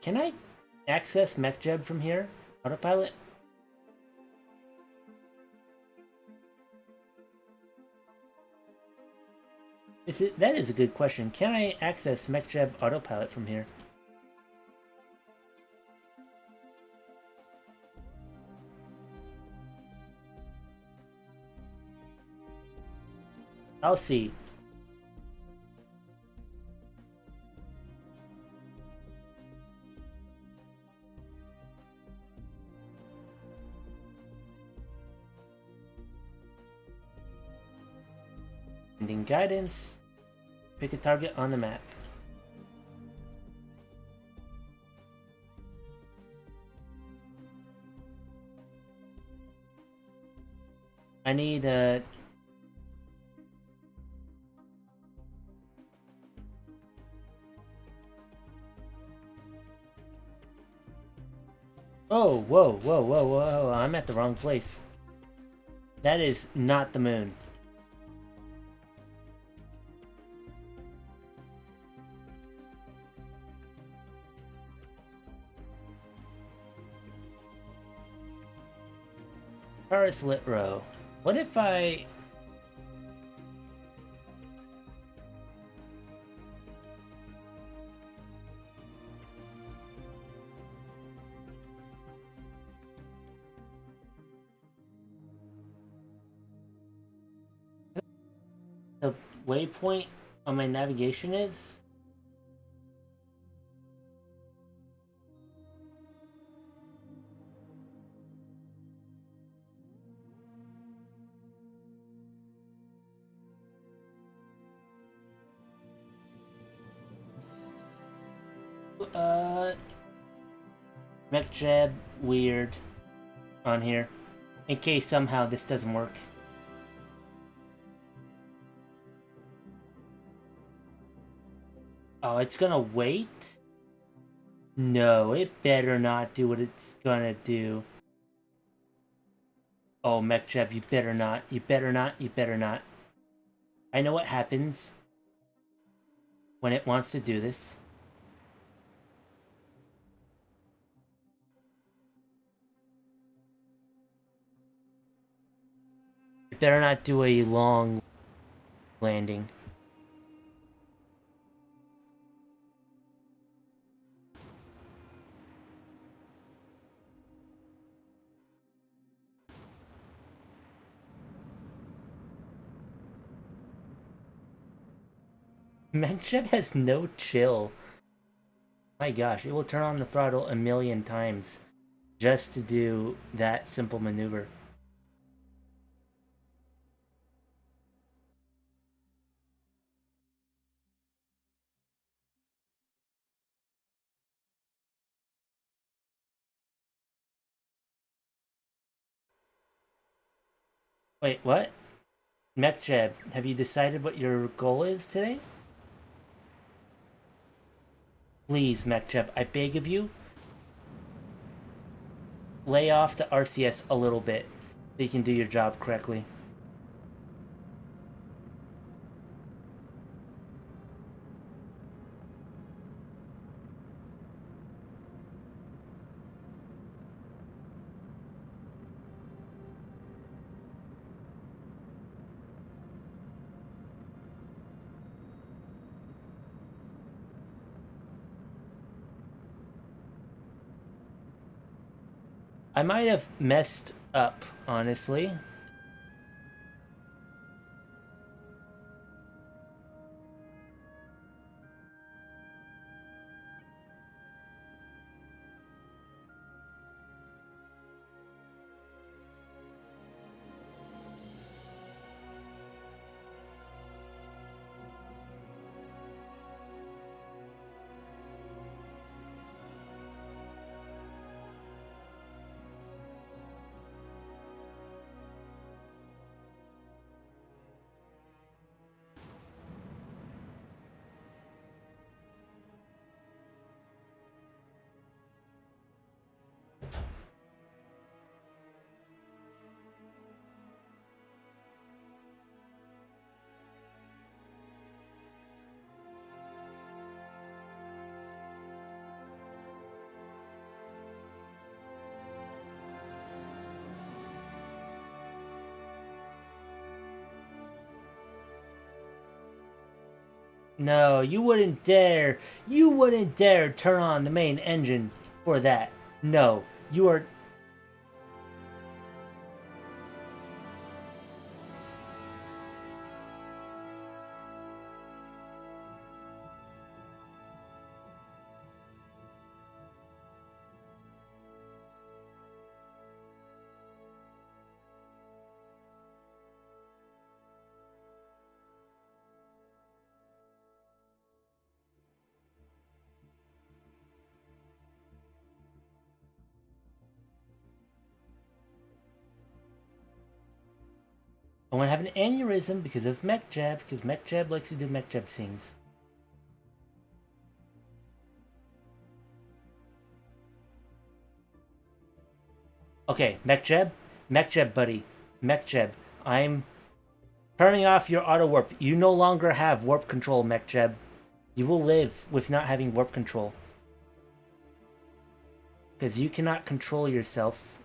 Can I access MechJeb from here? Autopilot? That is a good question. Can I access MechJeb Autopilot from here? I'll see. Ending guidance. Pick a target on the map. I need a... Oh, whoa, whoa, whoa, whoa, I'm at the wrong place. That is not the moon. Paris lit row. What if I... the waypoint on my navigation is? MechJeb weird on here, in case somehow this doesn't work. Oh, it's gonna wait? No, it better not do what it's gonna do. Oh, MechJeb, you better not. You better not. You better not. I know what happens when it wants to do this. You better not do a long landing. MechJeb has no chill. My gosh, it will turn on the throttle a million times just to do that simple maneuver. Wait, what? MechJeb, have you decided what your goal is today? Please, MechJeb, I beg of you, lay off the RCS a little bit so you can do your job correctly. I might have messed up, honestly. No, you wouldn't dare. You wouldn't dare turn on the main engine for that. No, you are. I want to have an aneurysm because of MechJab, because MechJab likes to do MechJab things. Okay, MechJab, buddy. MechJab, I'm turning off your auto warp. You no longer have warp control, MechJab. You will live with not having warp control. Because you cannot control yourself.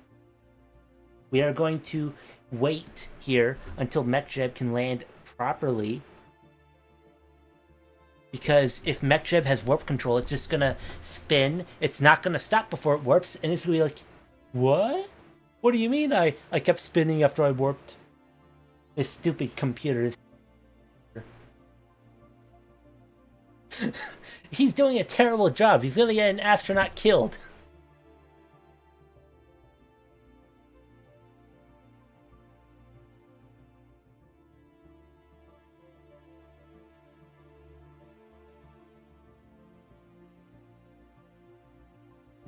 We are going to wait here until MechJeb can land properly. Because if MechJeb has warp control, it's just gonna spin. It's not gonna stop before it warps, and it's gonna be like, what? What do you mean I kept spinning after I warped? This stupid computer is... He's doing a terrible job. He's gonna get an astronaut killed.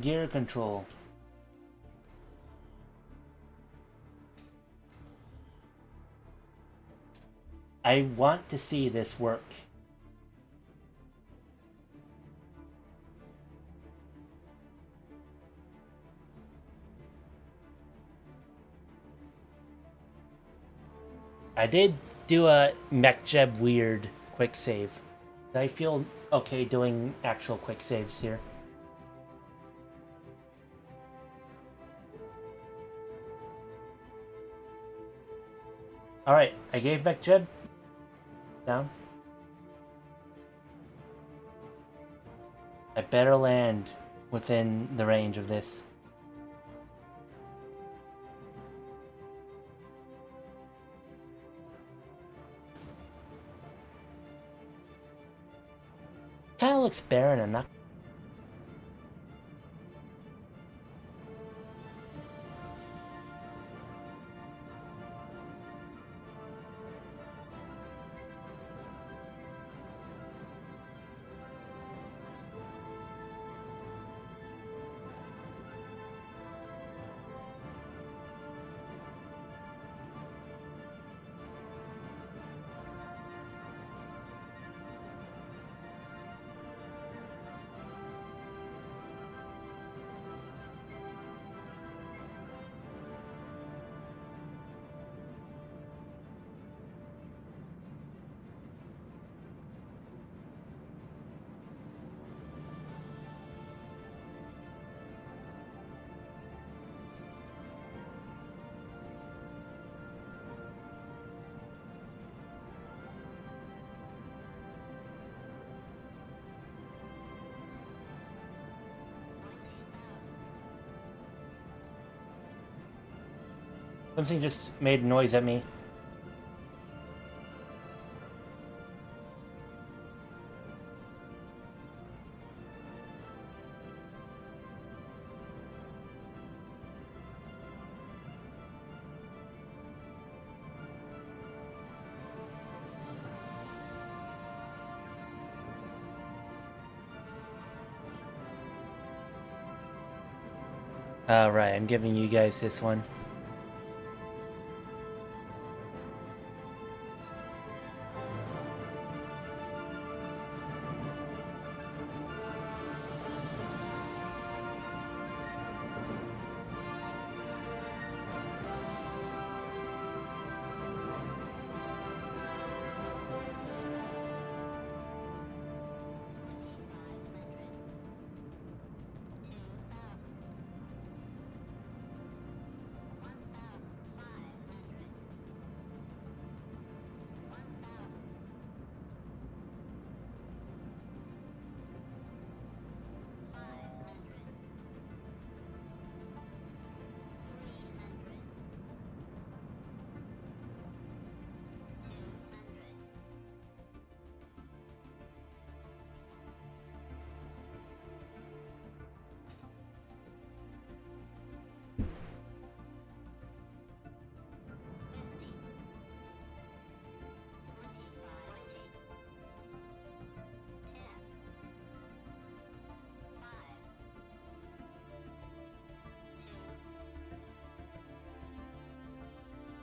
Gear control. I want to see this work. I did do a MechJeb weird quick save. I feel okay doing actual quick saves here. Alright, I gave MechJeb down. I better land within the range of this. Kind of looks barren and not... Something just made noise at me. Alright, I'm giving you guys this one.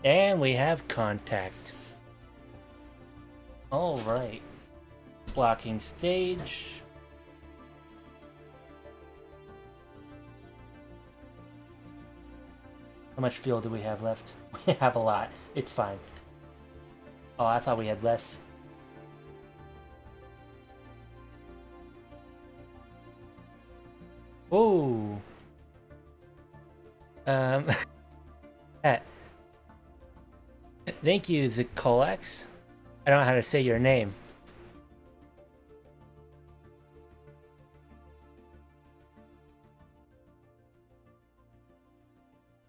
And we have contact. Alright. Blocking stage. How much fuel do we have left? We have a lot. It's fine. Oh, I thought we had less. Ooh. Thank you, Zikolax. I don't know how to say your name.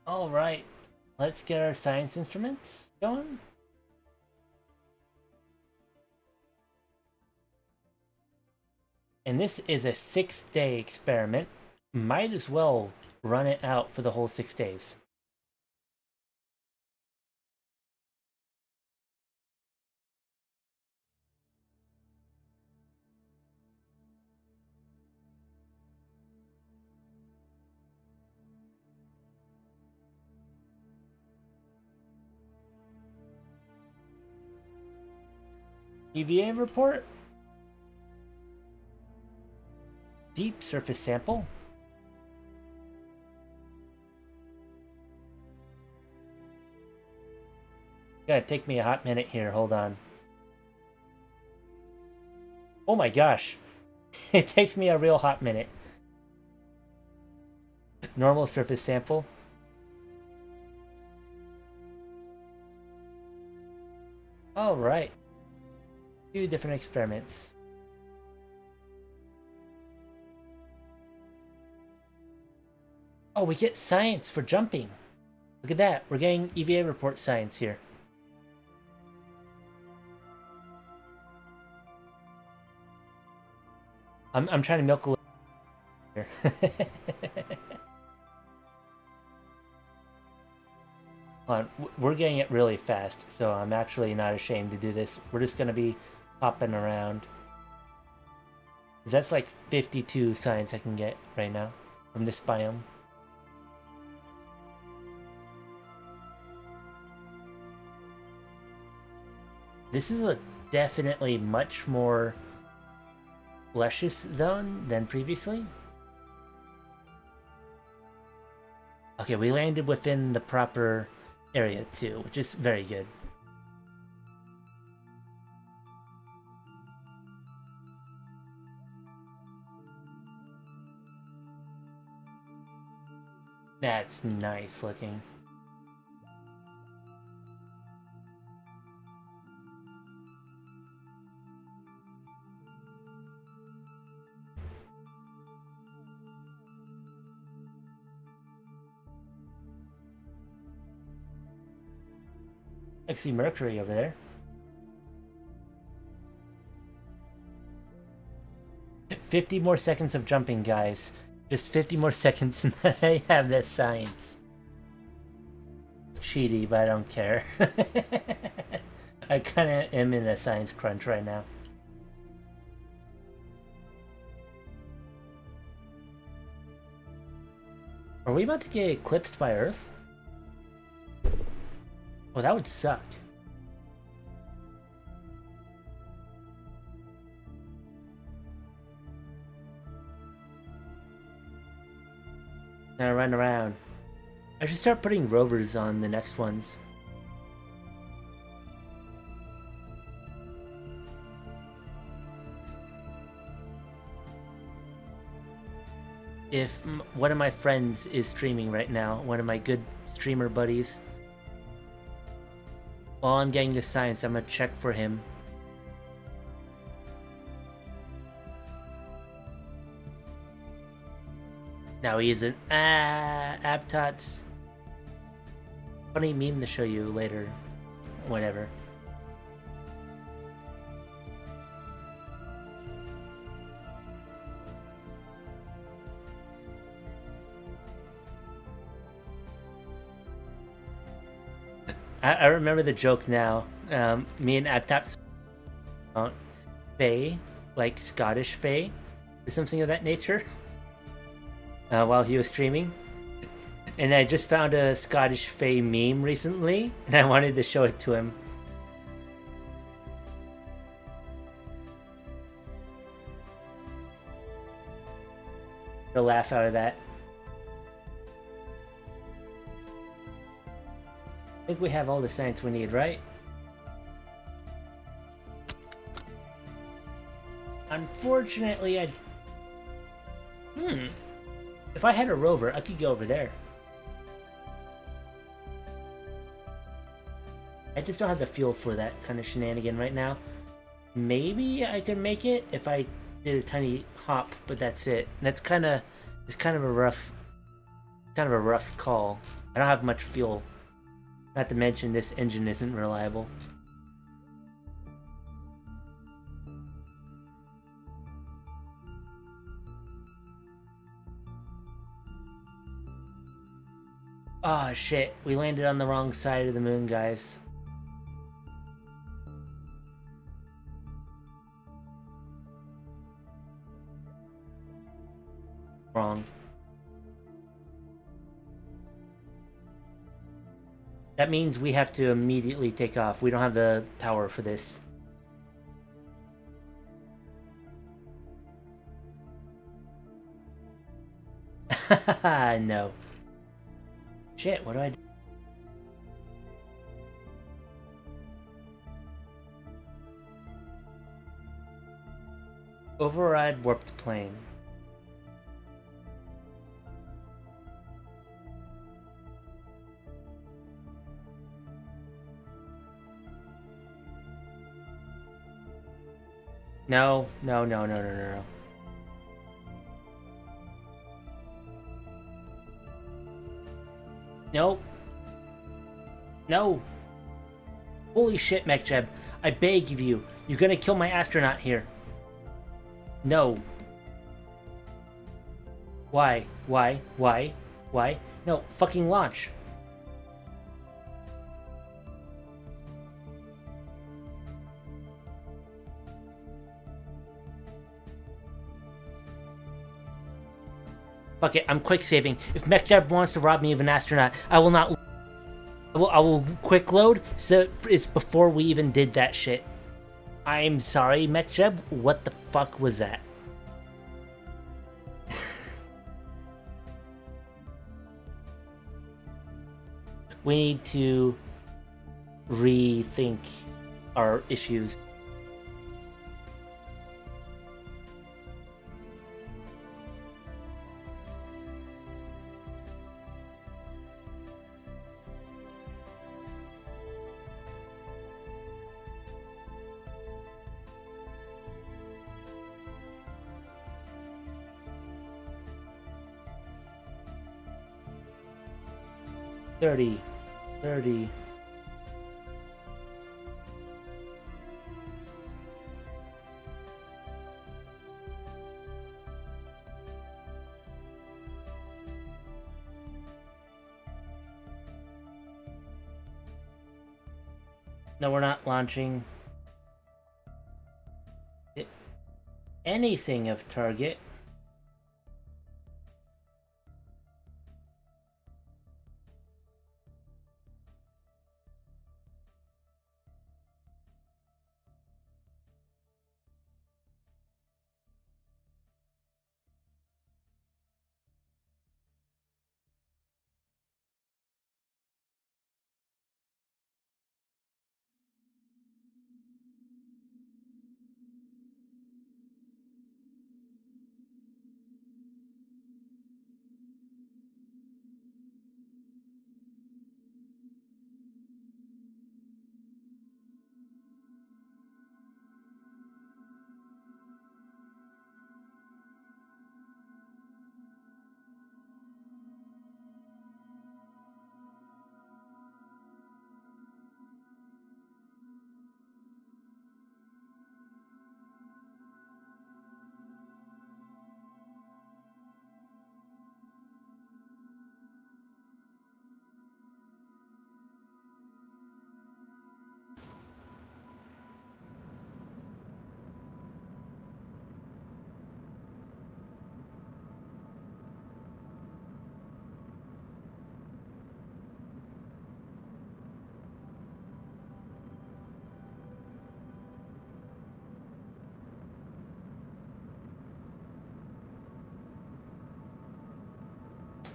Alright, let's get our science instruments going. And this is a 6-day experiment. Might as well run it out for the whole 6 days. EVA report. Deep surface sample. Gotta take me a hot minute here, hold on. Oh my gosh. It takes me a real hot minute. Normal surface sample. Alright. 2 different experiments. Oh, we get science for jumping. Look at that. We're getting EVA report science here. I'm trying to milk a little here. Hold on. We're getting it really fast, so I'm actually not ashamed to do this. We're just gonna be hopping around. That's like 52 science I can get right now from this biome. This is a definitely much more luscious zone than previously. Okay, we landed within the proper area too, which is very good. That's nice looking. I see Mercury over there. 50 more seconds of jumping, guys. Just 50 more seconds and then I have that science. Cheaty, but I don't care. I kind of am in a science crunch right now. Are we about to get eclipsed by Earth? Well, that would suck. Now run around. I should start putting rovers on the next ones. If one of my friends is streaming right now, one of my good streamer buddies, while I'm getting the science, I'm gonna check for him. No, he isn't. Abtots. Funny meme to show you later. Whatever. I remember the joke now. Me and Abtots Faye, like Scottish Faye, or something of that nature. While he was streaming. And I just found a Scottish Faye meme recently, and I wanted to show it to him. To laugh out of that. I think we have all the science we need, right? Unfortunately, if I had a rover, I could go over there. I just don't have the fuel for that kind of shenanigan right now. Maybe I could make it if I did a tiny hop, but that's it. It's kind of a rough call. I don't have much fuel. Not to mention this engine isn't reliable. Oh shit, we landed on the wrong side of the moon, guys. Wrong. That means we have to immediately take off. We don't have the power for this. No. Shit, what do I do? Override warped plane. No. Nope. No. Holy shit, MechJeb. I beg of you. You're gonna kill my astronaut here. No. Why? No, fucking launch. Fuck it, I'm quick saving. If MechJeb wants to rob me of an astronaut, I will not. I will quick load, so it's before we even did that shit. I'm sorry, MechJeb. What the fuck was that? We need to rethink our issues. Thirty. No, we're not launching anything of target.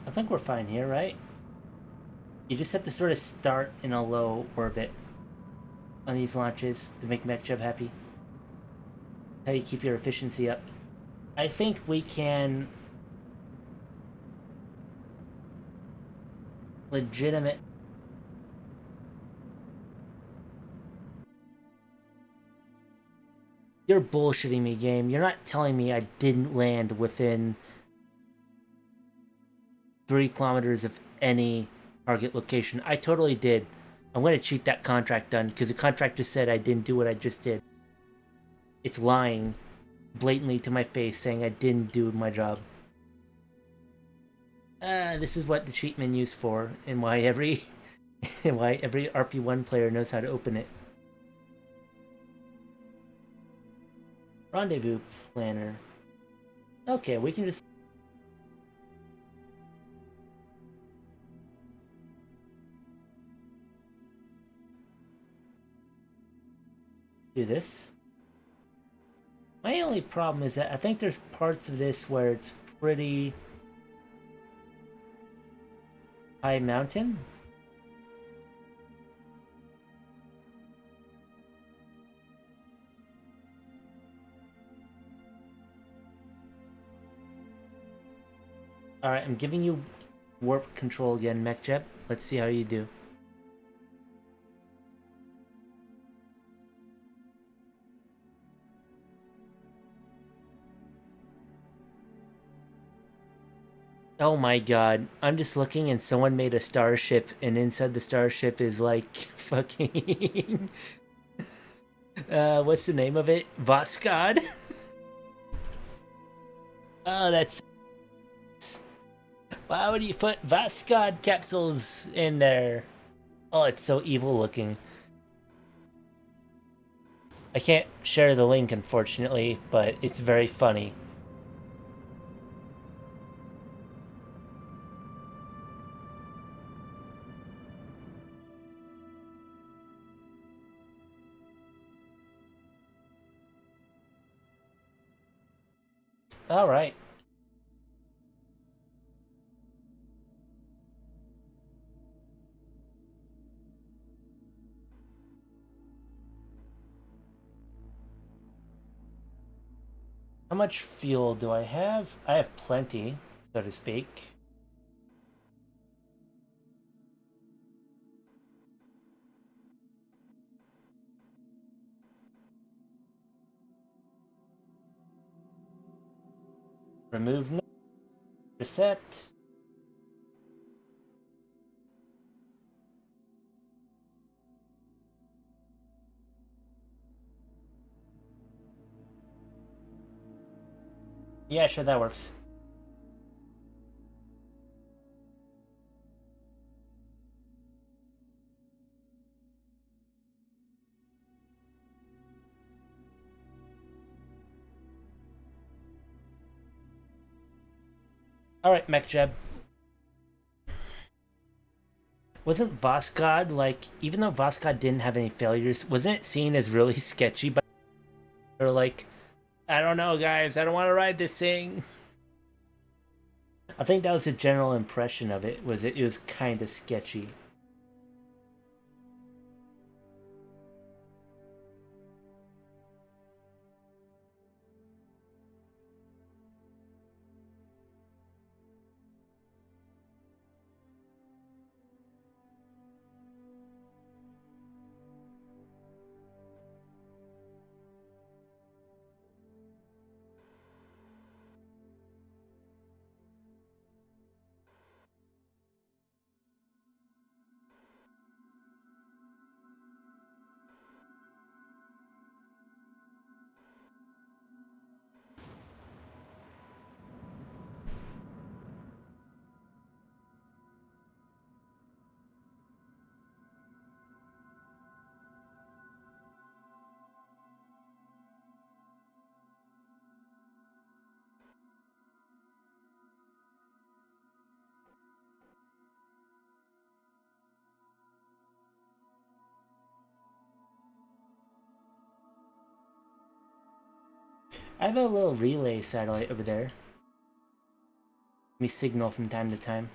I think we're fine here, right? You just have to sort of start in a low orbit on these launches to make MechJeb happy. That's how you keep your efficiency up. I think we can legitimate. You're bullshitting me, game. You're not telling me I didn't land within 3 kilometers of any target location. I totally did. I'm going to cheat that contract done because the contract just said I didn't do what I just did. It's lying blatantly to my face saying I didn't do my job. This is what the cheat menu's for and why every RP-1 player knows how to open it. Rendezvous planner. Okay, we can just do this. My only problem is that I think there's parts of this where it's pretty high mountain. Alright, I'm giving you warp control again, MechJeb. Let's see how you do. Oh my god, I'm just looking and someone made a starship and inside the starship is like fucking... what's the name of it? Voskod? Oh, that's... Why would you put Voskod capsules in there? Oh, it's so evil looking. I can't share the link, unfortunately, but it's very funny. Alright. How much fuel do I have? I have plenty, so to speak. Remove no. Reset. Yeah, sure, that works. Alright, MechJeb. Wasn't Voskhod, like, even though Voskhod didn't have any failures, wasn't it seen as really sketchy by, or like, I don't know, guys, I don't want to ride this thing. I think that was the general impression of it, was it was kind of sketchy. I have a little relay satellite over there. Let me signal from time to time.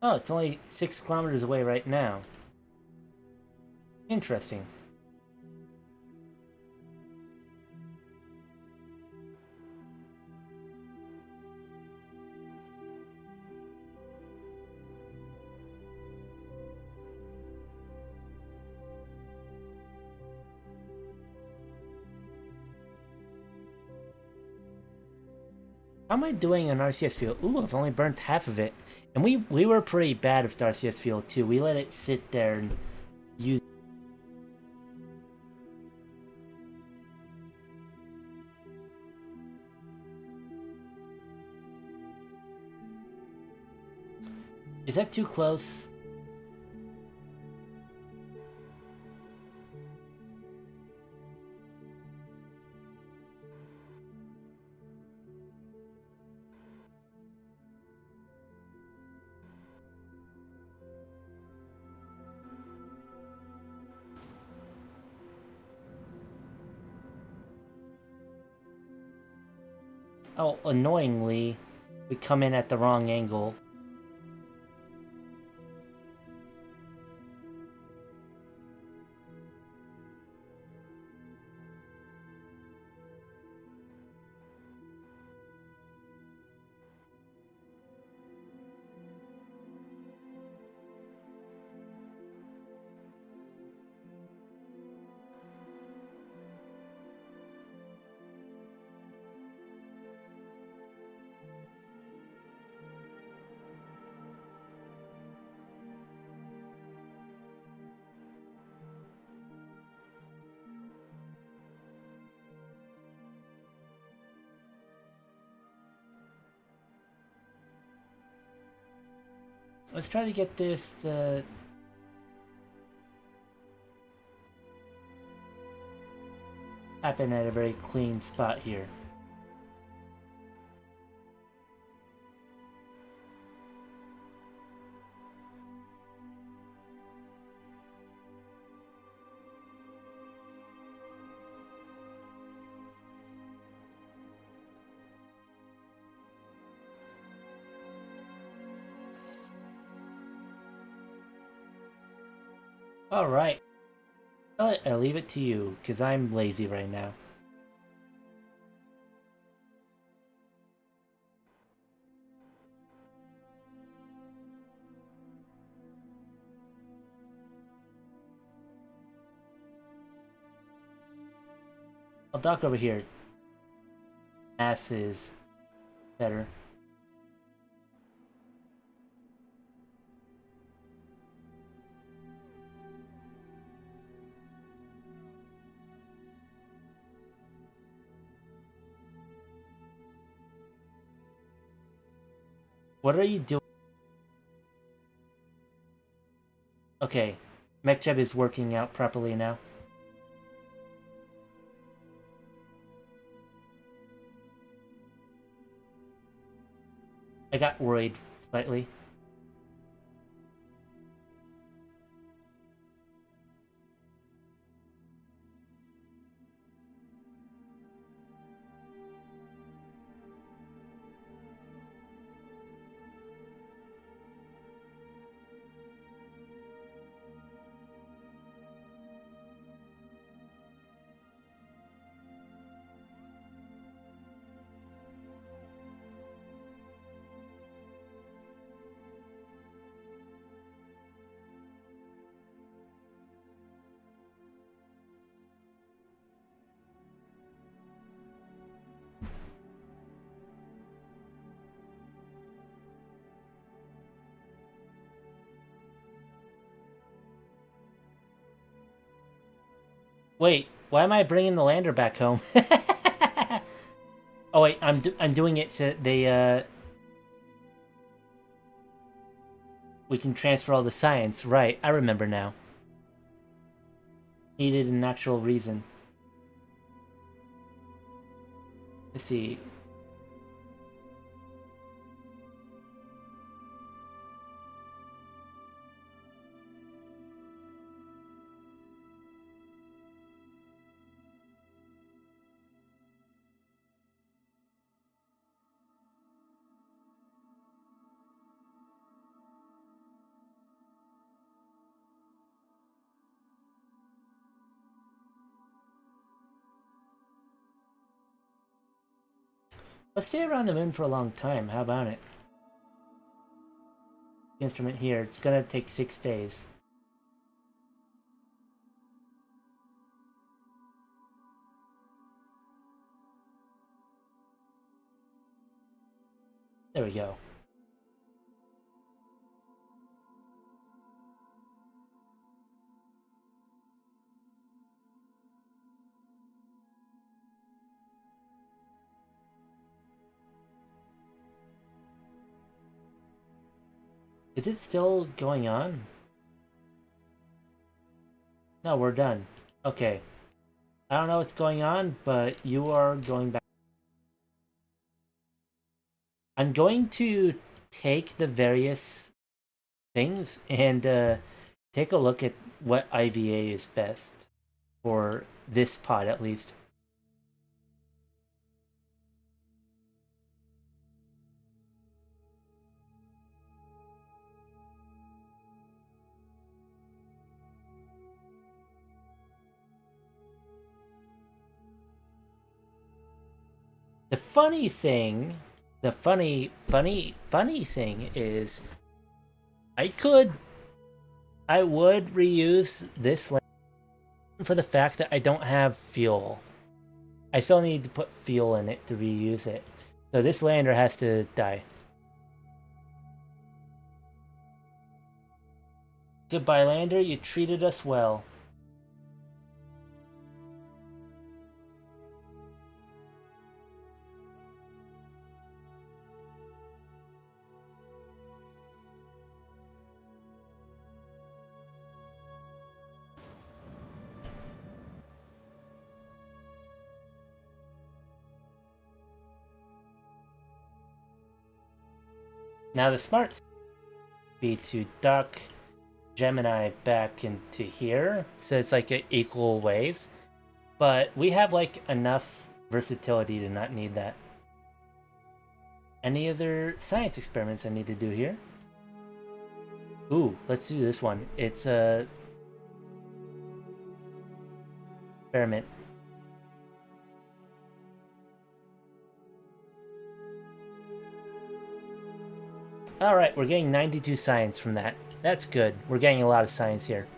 Oh, it's only 6 kilometers away right now. Interesting. How am I doing on RCS fuel? Ooh, I've only burnt half of it. And we were pretty bad with RCS fuel too. We let it sit there and use. Is that too close? Oh, annoyingly, we come in at the wrong angle. Let's try to get this happen at a very clean spot here. Alright. I'll leave it to you, because I'm lazy right now. I'll dock over here. Mass is better. What are you doing? Okay, MechJeb is working out properly now. I got worried slightly. Wait, why am I bringing the lander back home? Oh wait, I'm doing it so they we can transfer all the science. Right, I remember now. Needed an actual reason. Let's see. Let's stay around the moon for a long time. How about it? Instrument here. It's gonna take 6 days. There we go. Is it still going on? No, we're done. Okay. I don't know what's going on, but you are going back. I'm going to take the various things and take a look at what IVA is best for this pod at least. The funny thing, the funny thing is I would reuse this land for the fact that I don't have fuel. I still need to put fuel in it to reuse it. So this lander has to die. Goodbye, lander. You treated us well. Now the smart be to duck Gemini back into here, so it's like equal ways. But we have like enough versatility to not need that. Any other science experiments I need to do here? Ooh, let's do this one. It's a experiment. Alright, we're getting 92 science from that. That's good. We're getting a lot of science here.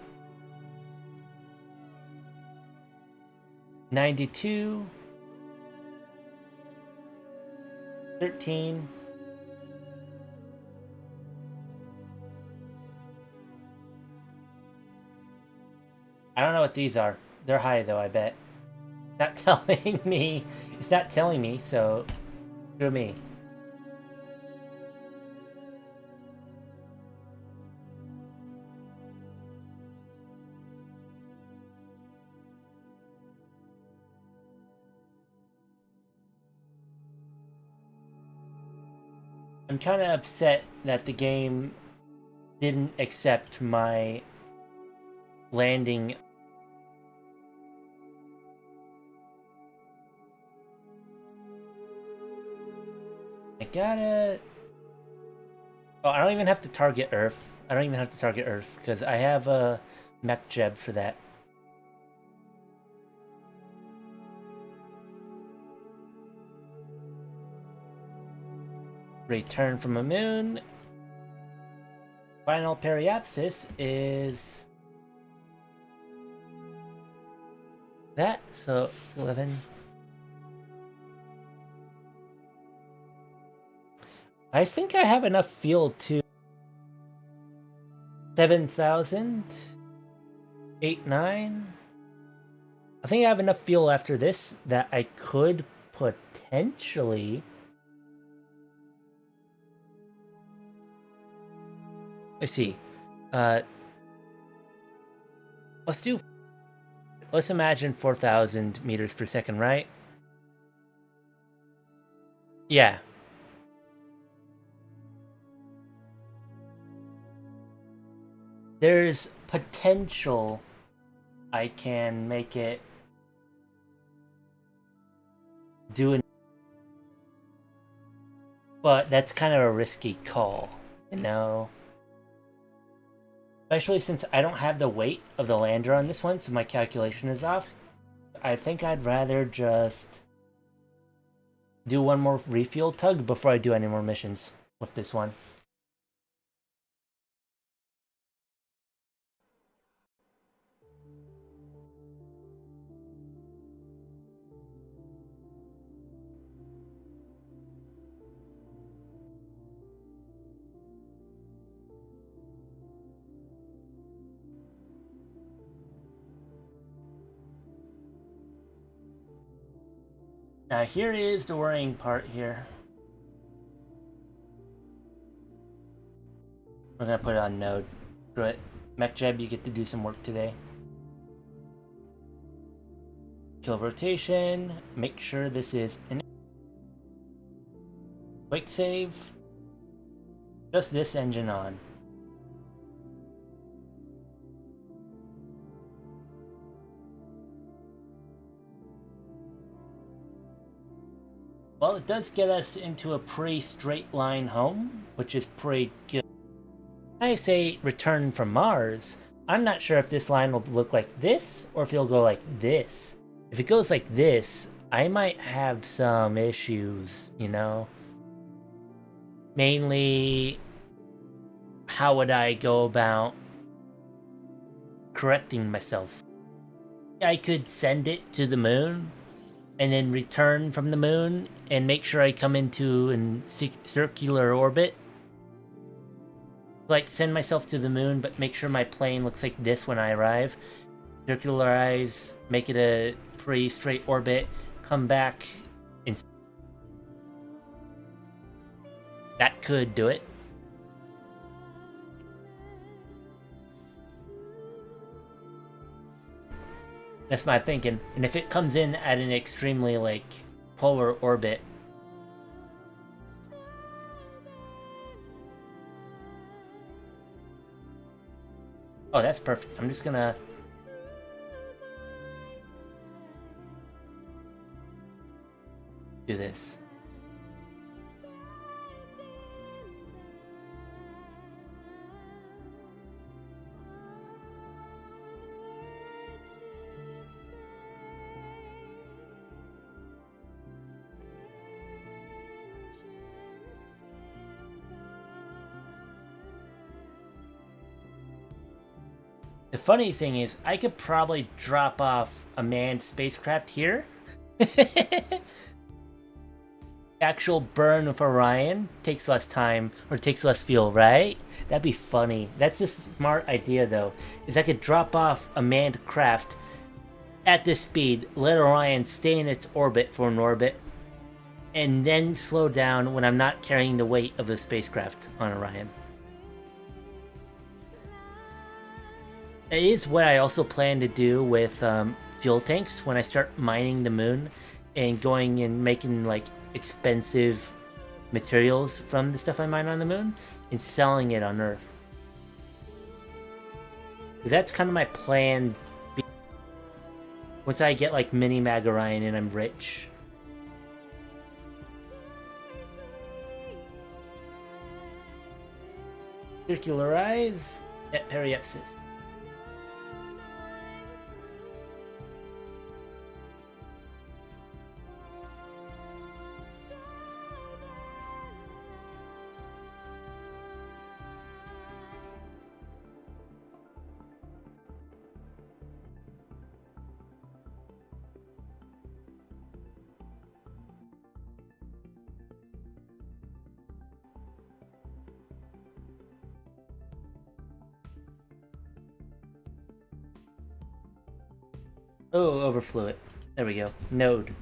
92. 13. I don't know what these are. They're high though, I bet. It's not telling me. It's not telling me, so screw me. I'm kind of upset that the game didn't accept my landing. I gotta... Oh, I don't even have to target Earth. I don't even have to target Earth, because I have a mech jeb for that. Return from a moon. Final periapsis is... that, so 11... I think I have enough fuel to 7,000, 8, 9. I think I have enough fuel after this that I could potentially. Let's see. Let's imagine 4,000 meters per second, right? Yeah. There's potential I can make it do an, but that's kind of a risky call, you know? Especially since I don't have the weight of the lander on this one, so my calculation is off. I think I'd rather just do one more refuel tug before I do any more missions with this one. Now here is the worrying part here. We're gonna put it on node. Screw it. MechJeb, you get to do some work today. Kill rotation. Make sure this is an quick save. Just this engine on. Well, it does get us into a pretty straight line home, which is pretty good. I say return from Mars. I'm not sure if this line will look like this or if it'll go like this. If it goes like this, I might have some issues, you know? Mainly, how would I go about correcting myself? I could send it to the moon and then return from the moon and make sure I come into a circular orbit. Like, send myself to the moon, but make sure my plane looks like this when I arrive. Circularize, make it a pretty straight orbit, come back. That could do it. That's my thinking. And if it comes in at an extremely, like, polar orbit, oh, that's perfect. I'm just gonna do this. The funny thing is, I could probably drop off a manned spacecraft here. Actual burn with Orion takes less time, or takes less fuel, right? That'd be funny. That's a smart idea, though, is I could drop off a manned craft at this speed, let Orion stay in its orbit for an orbit, and then slow down when I'm not carrying the weight of the spacecraft on Orion. It is what I also plan to do with fuel tanks when I start mining the moon and going and making like expensive materials from the stuff I mine on the moon and selling it on Earth. 'Cause that's kind of my plan. Once I get like mini Mag Orion and I'm rich. Circularize at periapsis. Oh, overflew it. There we go. Node.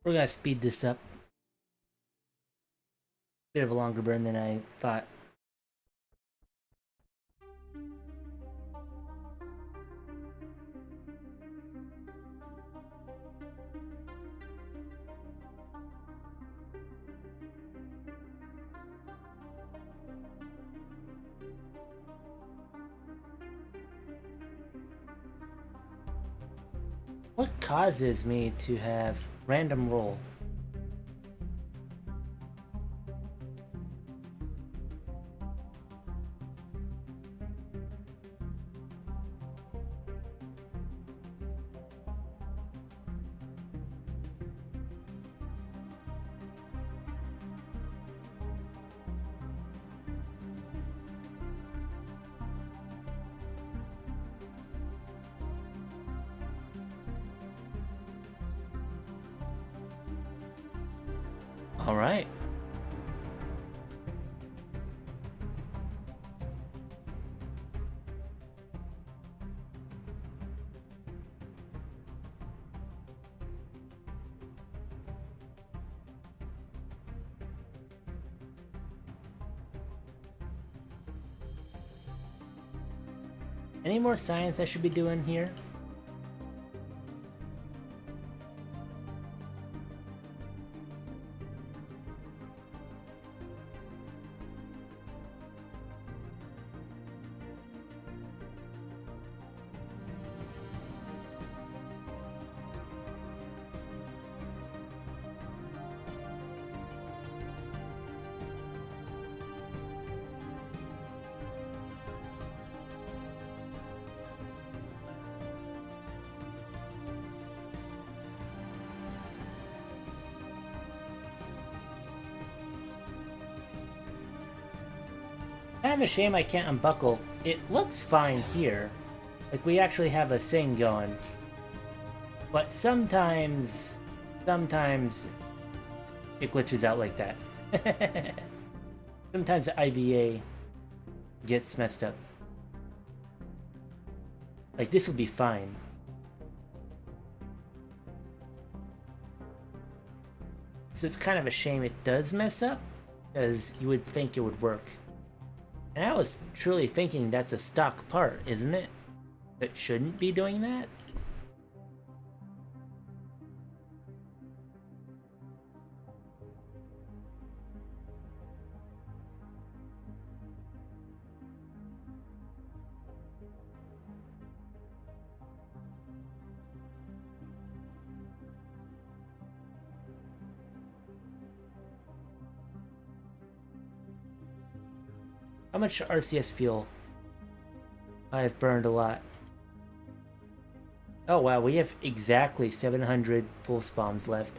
We're gonna speed this up. Bit of a longer burn than I thought. What causes me to have random roll? All right. Any more science I should be doing here? Kind of a shame I can't unbuckle. It looks fine here. Like, we actually have a thing going. But sometimes it glitches out like that. Sometimes the IVA gets messed up. Like, this would be fine. So it's kind of a shame it does mess up, because you would think it would work. And I was truly thinking that's a stock part, isn't it? That shouldn't be doing that? How much RCS fuel? I've burned a lot. Oh wow, we have exactly 700 pulse bombs left.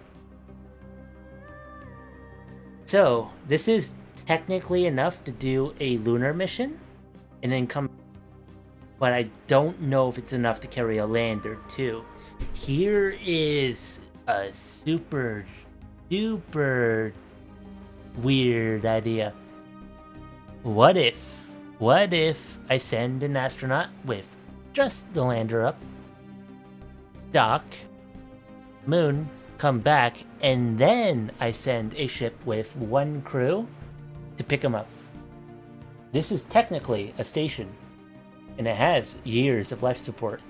So, this is technically enough to do a lunar mission, and then come... But I don't know if it's enough to carry a lander, too. Here is a super duper weird idea. What if I send an astronaut with just the lander up, dock, moon, come back, and then I send a ship with one crew to pick them up? This is technically a station, and it has years of life support,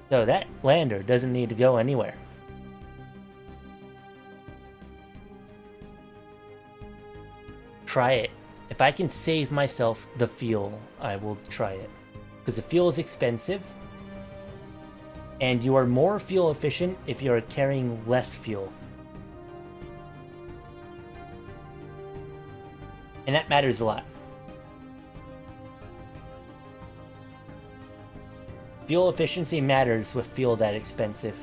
so that lander doesn't need to go anywhere. Try it. If I can save myself the fuel, I will try it. Because the fuel is expensive, and you are more fuel efficient if you are carrying less fuel. And that matters a lot. Fuel efficiency matters with fuel that expensive.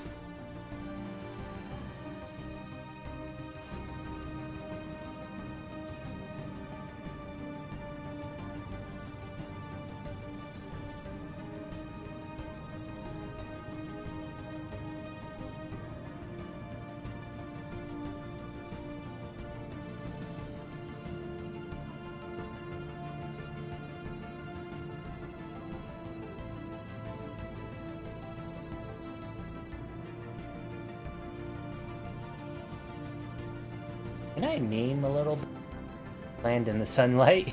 Can I name a little bit? Land in the sunlight?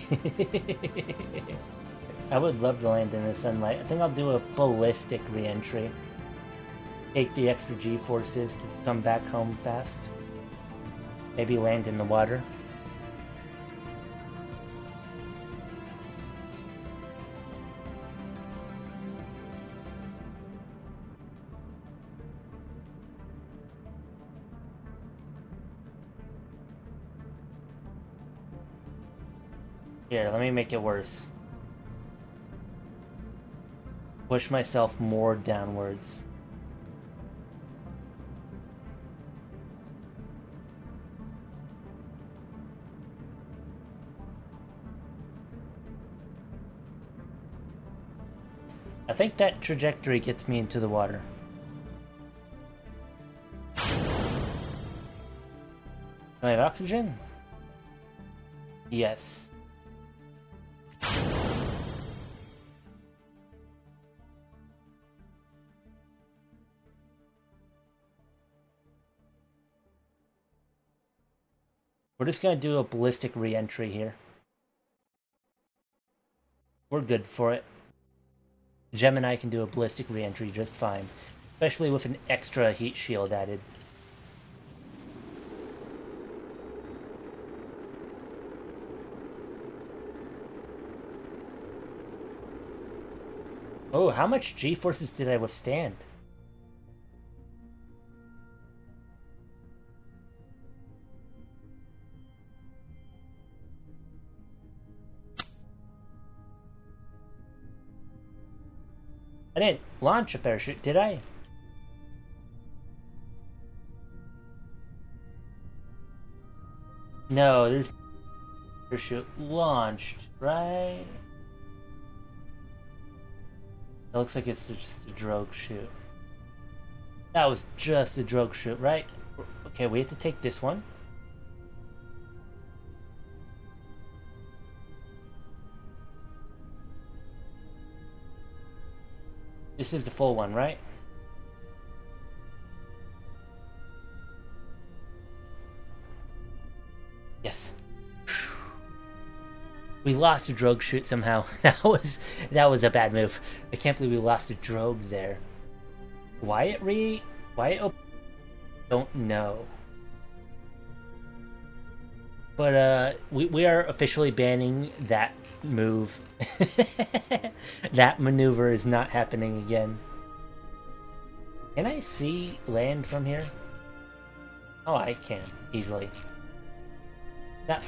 I would love to land in the sunlight. I think I'll do a ballistic re-entry. Take the extra G-forces to come back home fast. Maybe land in the water. Here, let me make it worse. Push myself more downwards. I think that trajectory gets me into the water. Do I have oxygen? Yes. We're just gonna do a ballistic re-entry here. We're good for it. Gemini can do a ballistic re-entry just fine, especially with an extra heat shield added. Oh, how much G-forces did I withstand? I didn't launch a parachute, did I? No, there's parachute launched, right? That looks like it's just a drogue chute. That was just a drogue chute, right? Okay, we have to take this one. This is the full one, right? Yes. We lost a drogue chute somehow. That was a bad move. I can't believe we lost a drogue there. Why it don't know. But we are officially banning that move. That maneuver is not happening again. Can I see land from here? Oh, I can easily. Not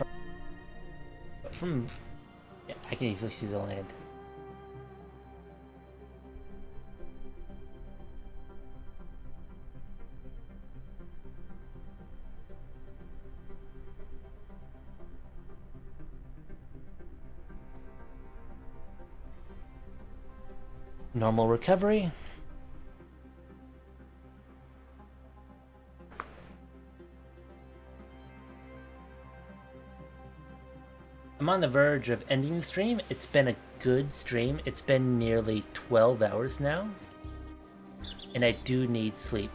from yeah, I can easily see the land. Normal recovery. I'm on the verge of ending the stream. It's been a good stream. It's been nearly 12 hours now. And I do need sleep.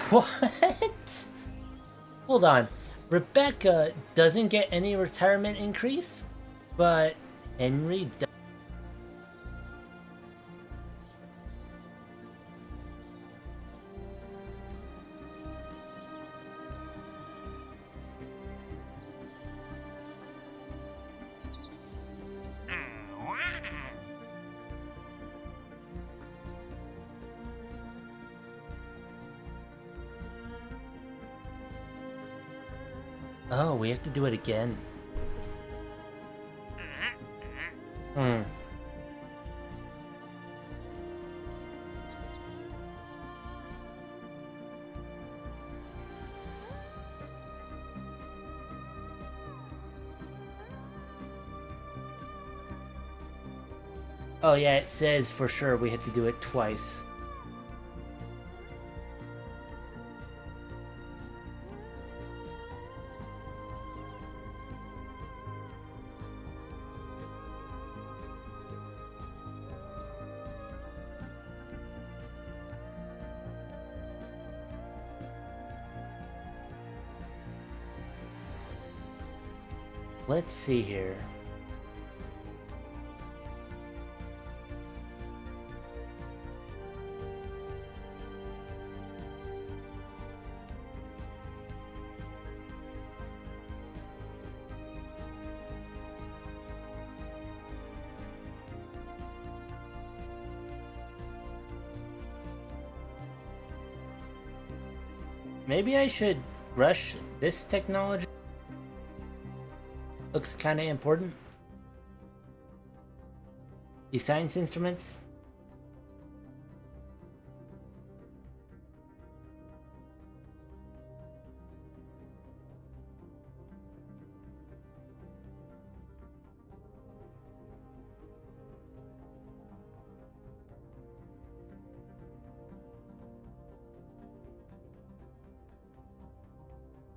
What? Hold on. Rebecca doesn't get any retirement increase, but Henry does. Oh, we have to do it again. Oh yeah, it says for sure we had to do it twice. Let's see here. Maybe I should rush this technology. Looks kind of important. The science instruments.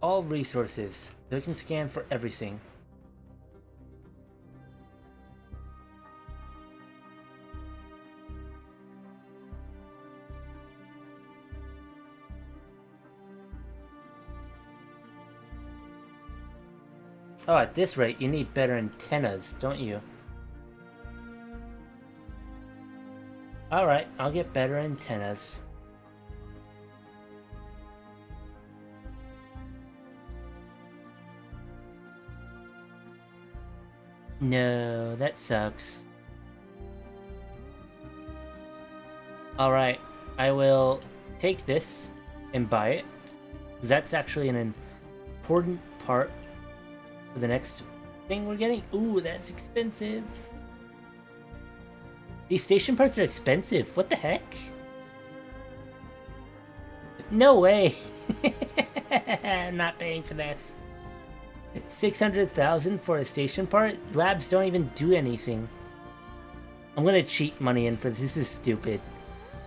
All resources. They can scan for everything. Oh, at this rate, you need better antennas, don't you? Alright, I'll get better antennas. No, that sucks. Alright, I will take this and buy it. That's actually an important part for the next thing we're getting. Ooh, that's expensive. These station parts are expensive. What the heck? No way! I'm not paying for this. 600,000 for a station part? Labs don't even do anything. I'm gonna cheat money in for this. This is stupid.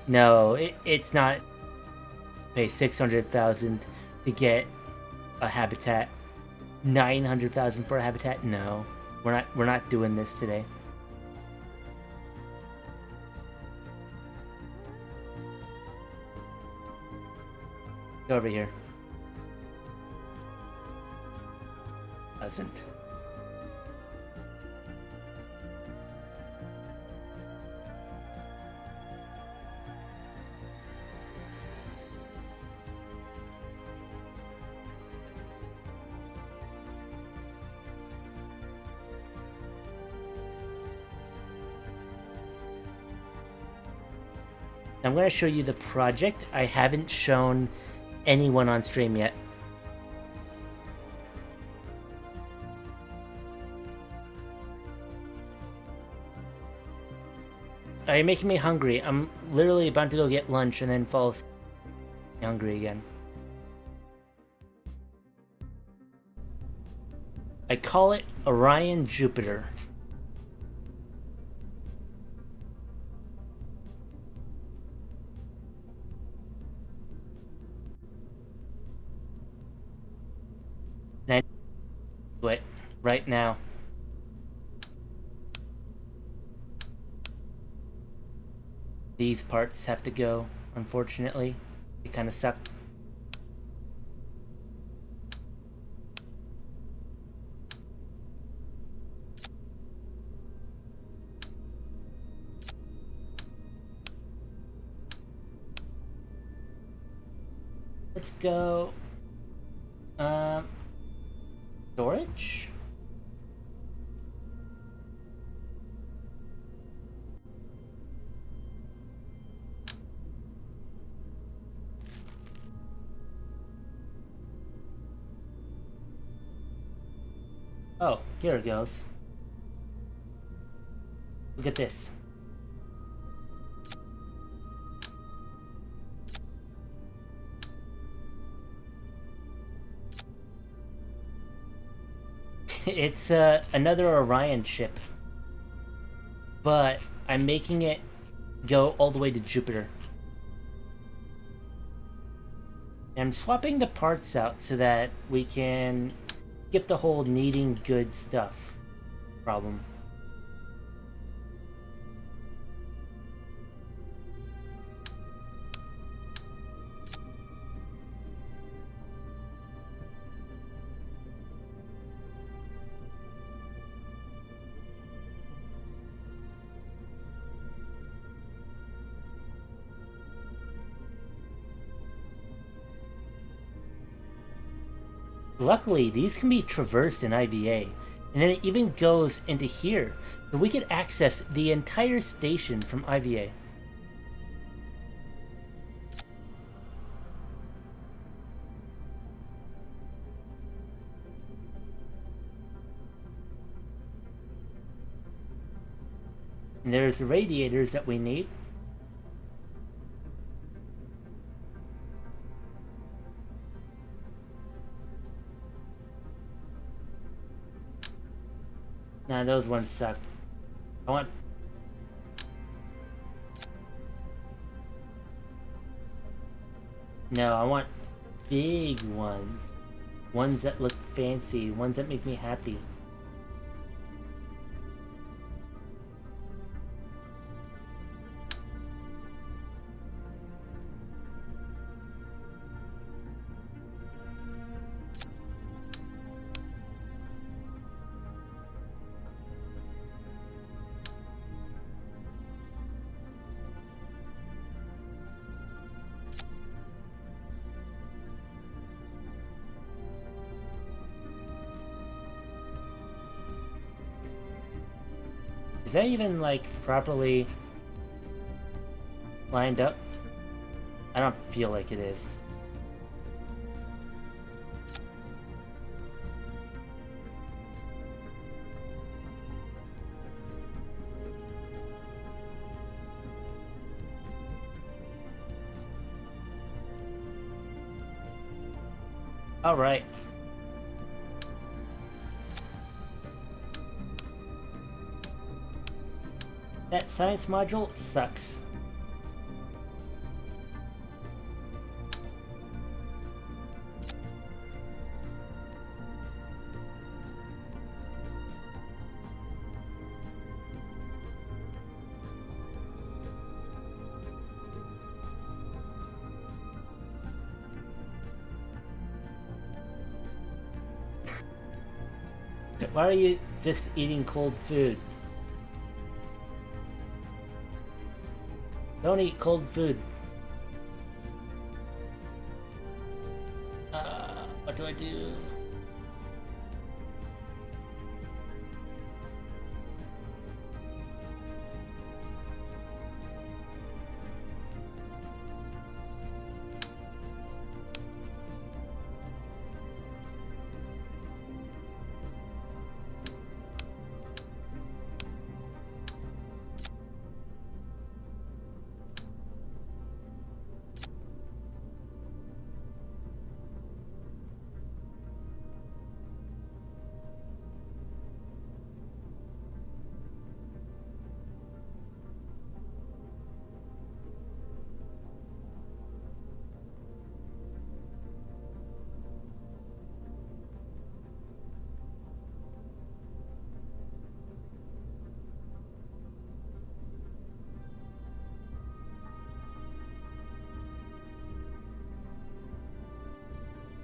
No, it's not. Pay 600,000 to get a habitat. 900,000 for a habitat? No, we're not doing this today. Go over here. Doesn't. I'm going to show you the project. I haven't shown anyone on stream yet. Are you making me hungry? I'm literally about to go get lunch and then fall hungry again. I call it Orion Jupiter. And I do it right now. These parts have to go, unfortunately. They kind of suck. Let's go. Storage? Oh, here it goes. Look at this. It's another Orion ship, but I'm making it go all the way to Jupiter. And I'm swapping the parts out so that we can skip the whole needing good stuff problem. Luckily, these can be traversed in IVA, and then it even goes into here, so we could access the entire station from IVA. And there's the radiators that we need. Nah, those ones suck. I want... No, I want big ones. Ones that look fancy. Ones that make me happy. Is that even, like, properly lined up? I don't feel like it is. Alright. That science module sucks. Why are you just eating cold food? Don't eat cold food. What do I do?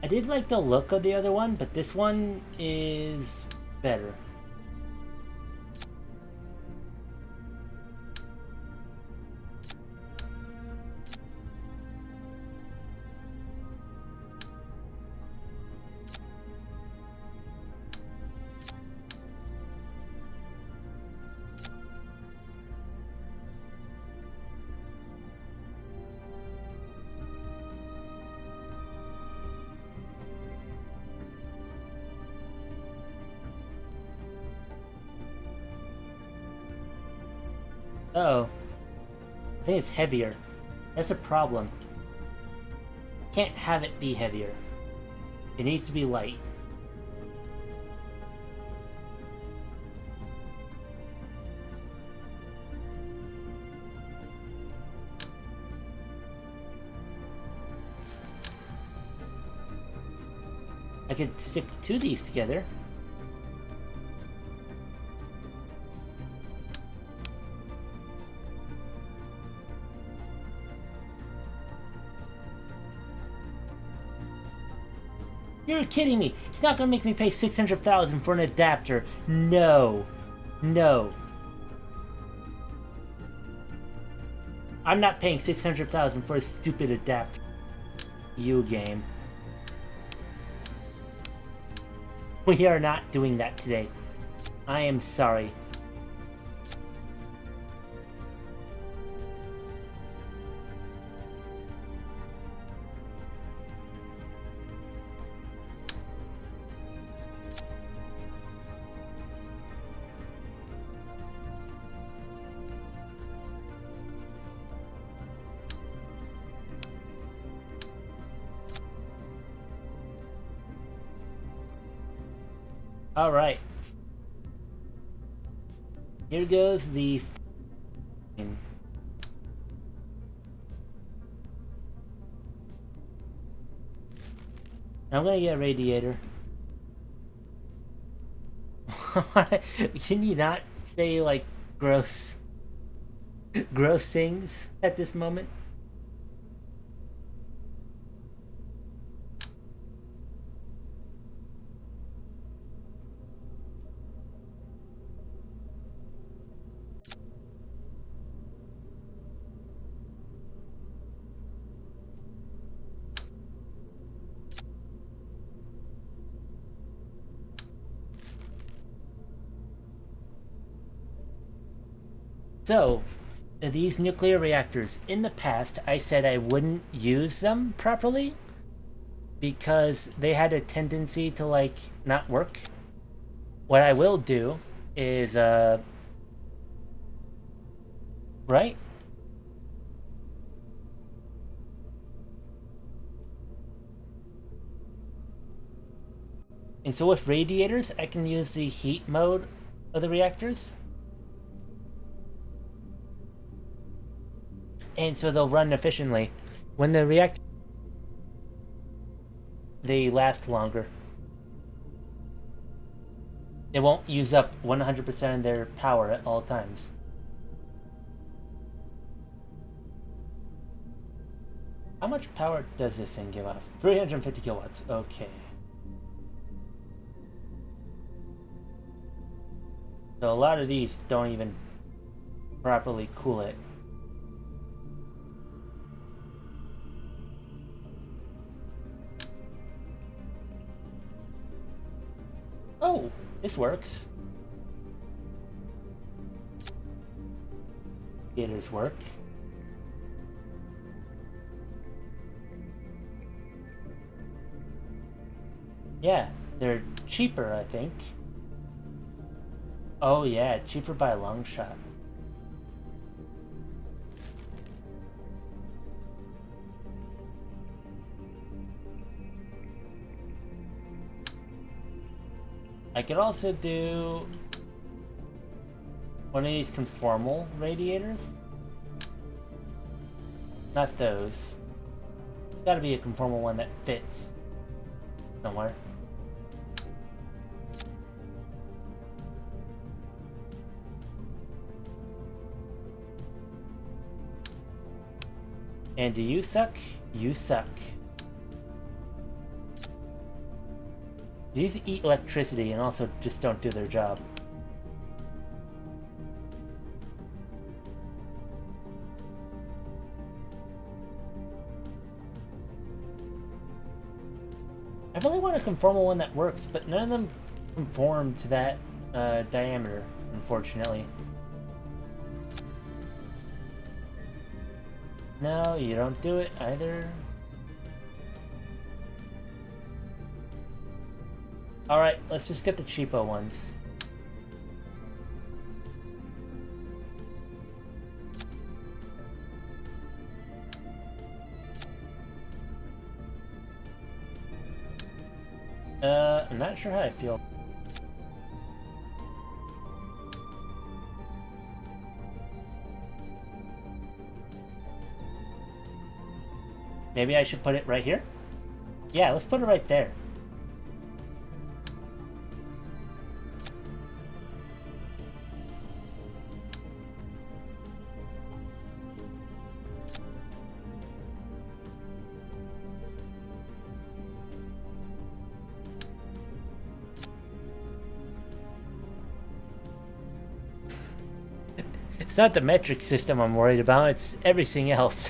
I did like the look of the other one, but this one is better. Uh-oh. I think it's heavier. That's a problem. Can't have it be heavier. It needs to be light. I could stick two of these together. You're kidding me. It's not gonna make me pay 600,000 for an adapter. No. No. I'm not paying 600,000 for a stupid adapter. You game. We are not doing that today. I am sorry. Alright. Here goes the... I'm gonna get a radiator. Can you not say, like, gross things at this moment? So, these nuclear reactors, in the past, I said I wouldn't use them properly because they had a tendency to, like, not work. What I will do is, right? And so with radiators, I can use the heat mode of the reactors. And so they'll run efficiently. When the reactor, they last longer. They won't use up 100% of their power at all times. How much power does this thing give off? 350 kilowatts. Okay. So a lot of these don't even properly cool it. Oh, this works. Gators work. Yeah, they're cheaper, I think. Oh yeah, cheaper by a long shot. I could also do one of these conformal radiators. Not those. Gotta be a conformal one that fits somewhere. And do you suck? You suck. These eat electricity and also just don't do their job. I really want a conformal one that works, but none of them conform to that diameter, unfortunately. No, you don't do it either. Alright, let's just get the cheapo ones. I'm not sure how I feel. Maybe I should put it right here? Yeah, let's put it right there. It's not the metric system I'm worried about, it's everything else.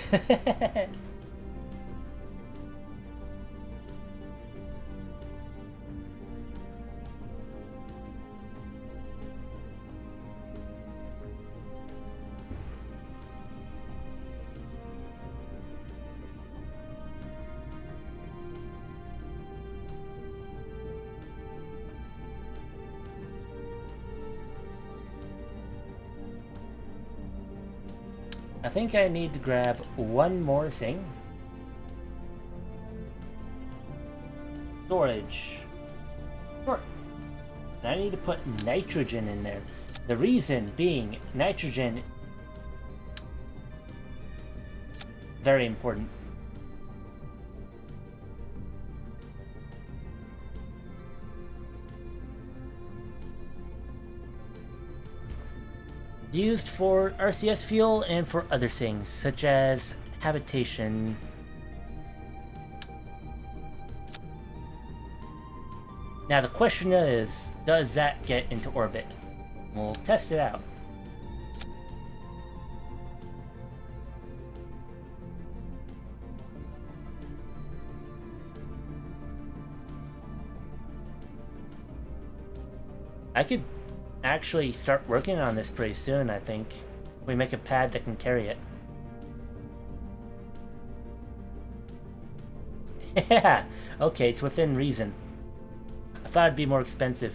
I think I need to grab one more thing. Storage. Sure. And I need to put nitrogen in there. The reason being, nitrogen, very important. Used for RCS fuel and for other things, such as habitation. Now the question is, does that get into orbit? We'll test it out. I could actually start working on this pretty soon, I think. We make a pad that can carry it. Yeah, okay, it's within reason. I thought it'd be more expensive.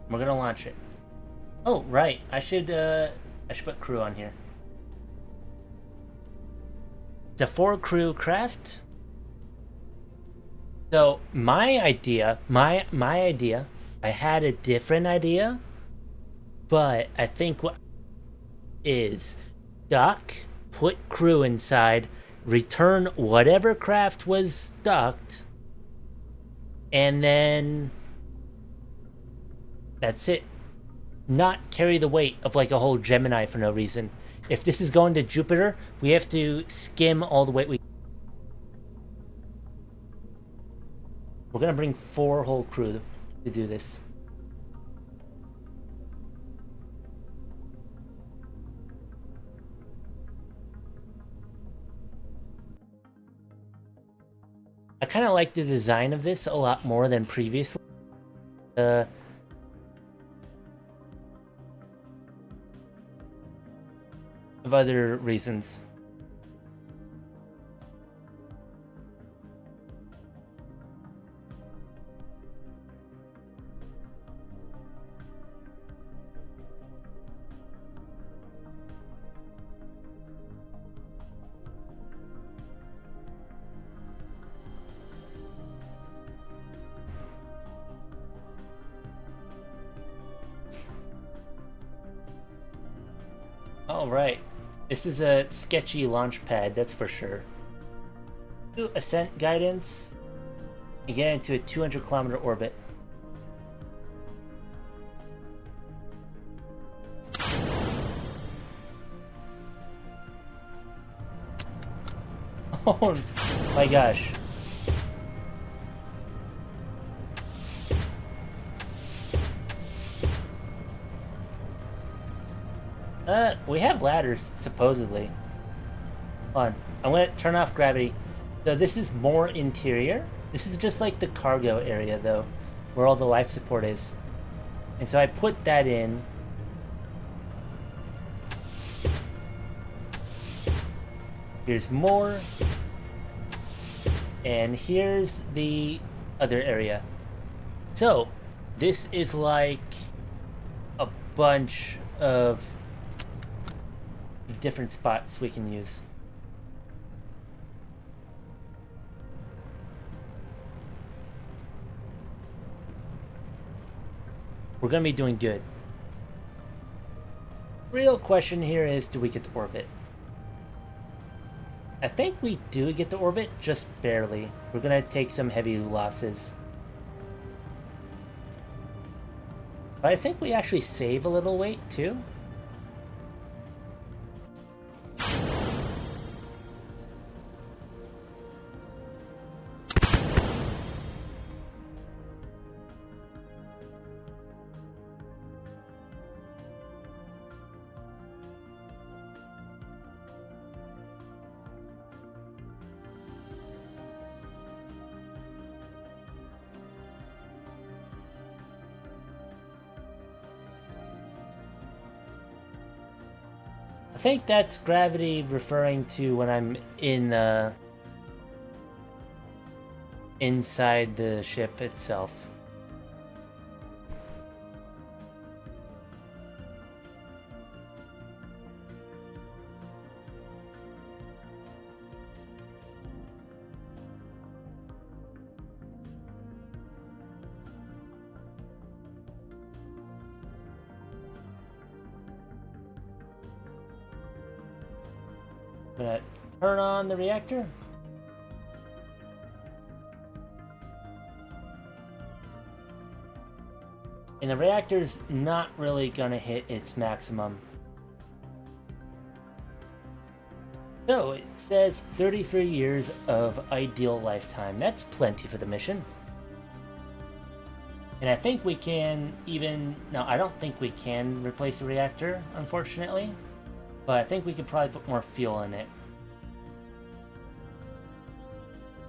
We're gonna launch it. Oh, right, I should put crew on here. the 4-crew craft. So my idea, I had a different idea, but I think what is dock, put crew inside, return whatever craft was docked, and then that's it. Not carry the weight of like a whole Gemini for no reason. If this is going to Jupiter, we have to skim all the weight we... We're gonna bring 4 whole crew to do this. I kind of like the design of this a lot more than previously. Of other reasons. Alright. This is a sketchy launch pad, that's for sure. Do ascent guidance and get into a 200-kilometer orbit. Oh my gosh. We have ladders, supposedly. Hold on. I'm gonna turn off gravity. So this is more interior. This is just like the cargo area, though, where all the life support is. And so I put that in. Here's more. And here's the other area. So, this is like a bunch of different spots we can use. We're gonna be doing good. Real question here is, do we get to orbit? I think we do get to orbit, just barely. We're gonna take some heavy losses. But I think we actually save a little weight too. I think that's gravity referring to when I'm in inside the ship itself. I'm gonna turn on the reactor. And the reactor's not really gonna hit its maximum. So it says 33 years of ideal lifetime. That's plenty for the mission. And I think we can even... No, I don't think we can replace the reactor, unfortunately. But I think we could probably put more fuel in it.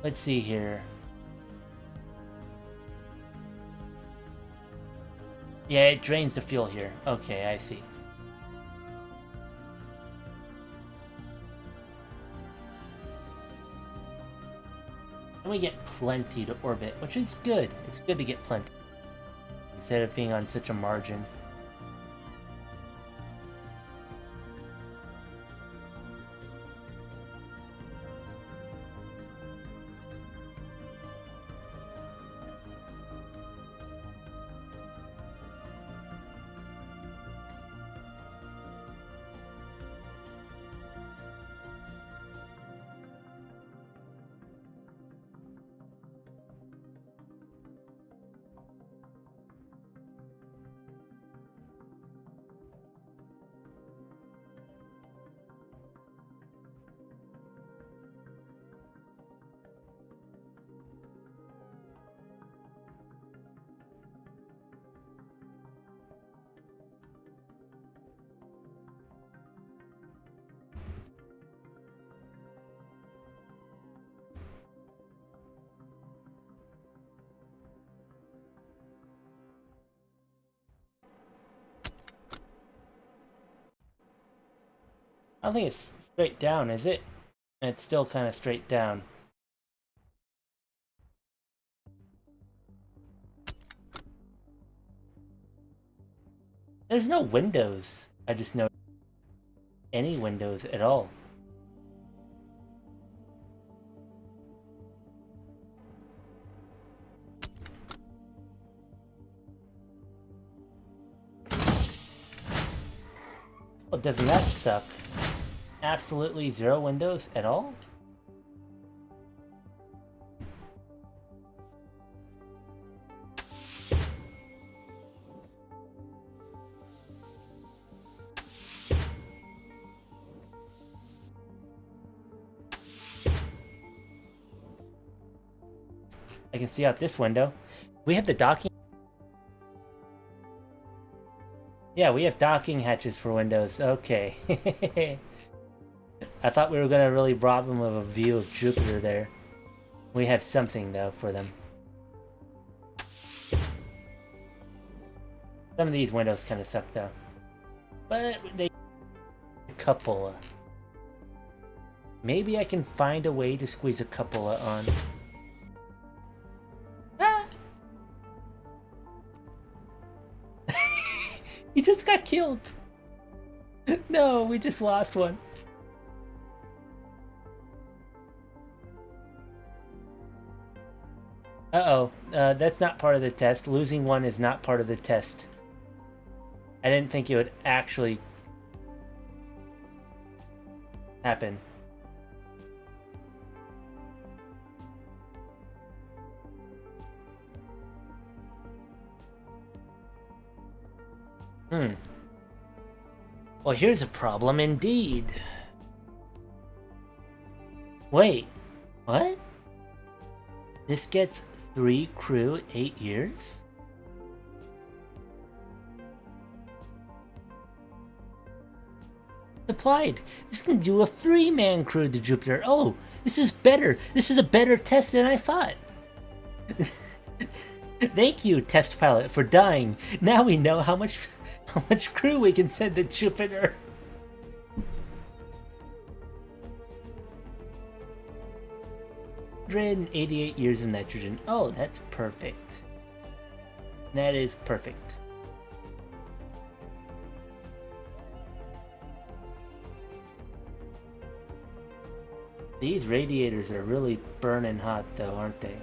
Let's see here. Yeah, it drains the fuel here. Okay, I see. And we get plenty to orbit, which is good. It's good to get plenty, instead of being on such a margin. I don't think it's straight down, is it? It's still kind of straight down. There's no windows. I just know any windows at all. Well, doesn't that suck? Absolutely zero windows at all? I can see out this window. We have the docking. Yeah, we have docking hatches for windows. Okay. I thought we were gonna really rob them of a view of Jupiter there. We have something though for them. Some of these windows kind of suck though. But they... cupola. Maybe I can find a way to squeeze a cupola on. Ah! He just got killed! No, we just lost one. Uh-oh, that's not part of the test. Losing one is not part of the test. I didn't think it would actually happen. Well, here's a problem indeed. Wait, what? This gets 3 crew, 8 years? Applied. This can do a 3-man crew to Jupiter. Oh, this is better. This is a better test than I thought. Thank you, test pilot, for dying. Now we know how much crew we can send to Jupiter. $188 years of nitrogen. Oh, that's perfect. That is perfect. These radiators are really burning hot though, aren't they?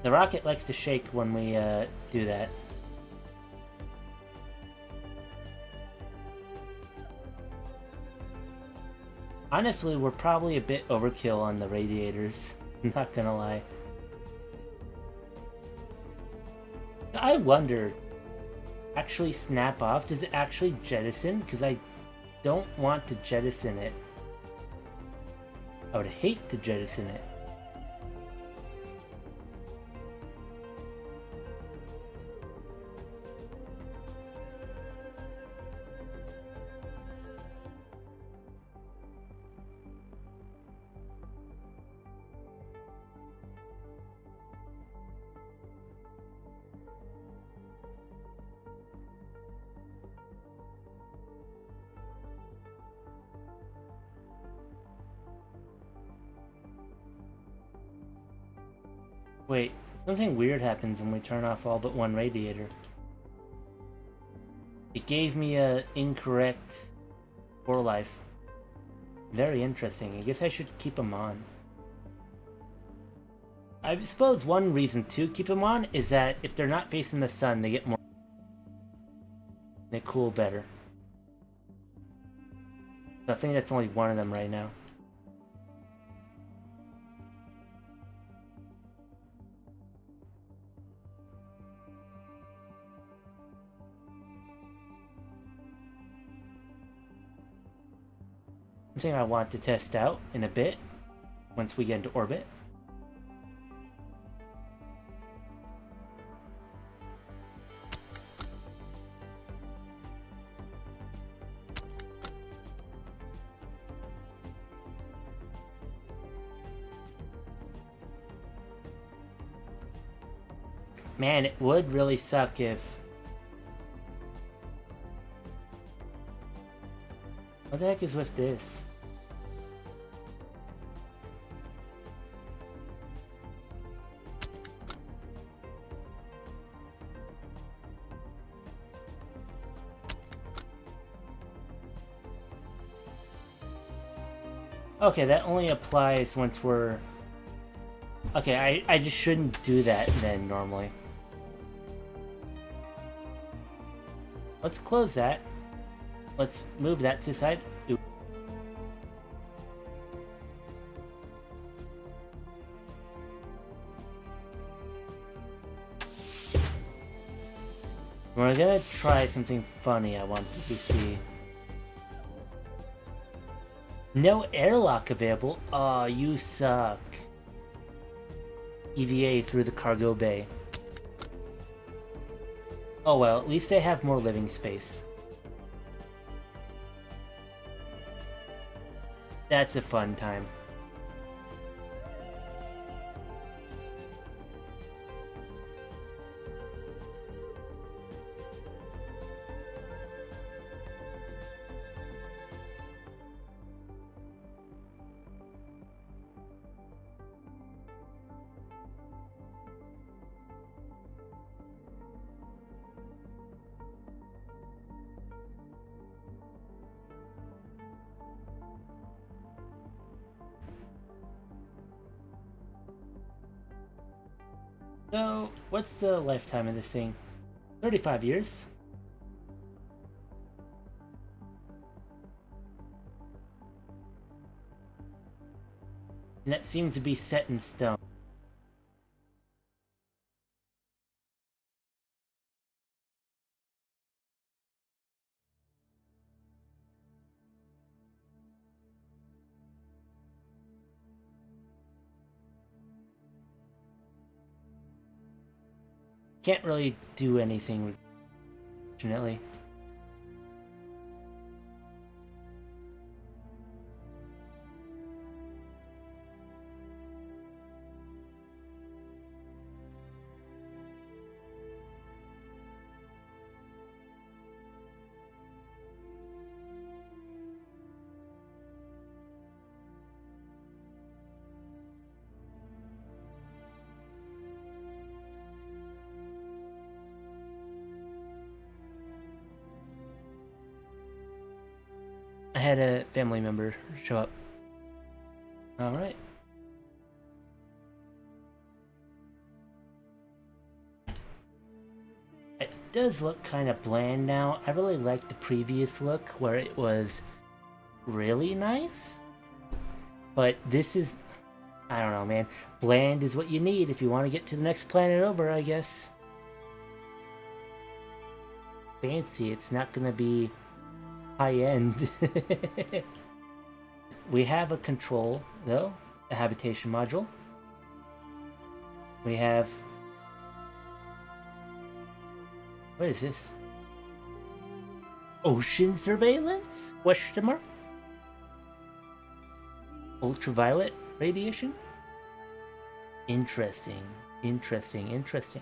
The rocket likes to shake when we do that. Honestly, we're probably a bit overkill on the radiators. I'm not gonna lie. I wonder, actually snap off? Does it actually jettison? Because I don't want to jettison it. I would hate to jettison it. Wait, something weird happens when we turn off all but one radiator. It gave me a incorrect core life. Very interesting. I guess I should keep them on. I suppose one reason to keep them on is that if they're not facing the sun, they get more... they cool better. So I think that's only one of them right now. Something I want to test out in a bit, once we get into orbit. Man, it would really suck if... What the heck is with this? Okay, that only applies once we're... Okay, I just shouldn't do that then, normally. Let's close that. Let's move that to the side. Ooh. We're gonna try something funny I want to see. No airlock available? Aw, you suck. EVA through the cargo bay. Oh well, at least they have more living space. That's a fun time. So, what's the lifetime of this thing? 35 years? And that seems to be set in stone. Can't really do anything, unfortunately. I had a family member show up. Alright. It does look kind of bland now. I really like the previous look where it was really nice. But this is... I don't know, man. Bland is what you need if you want to get to the next planet over, I guess. Fancy, it's not gonna be high-end. We have a control, though. A habitation module. We have... What is this? Ocean surveillance? Question mark? Ultraviolet radiation? Interesting. Interesting. Interesting.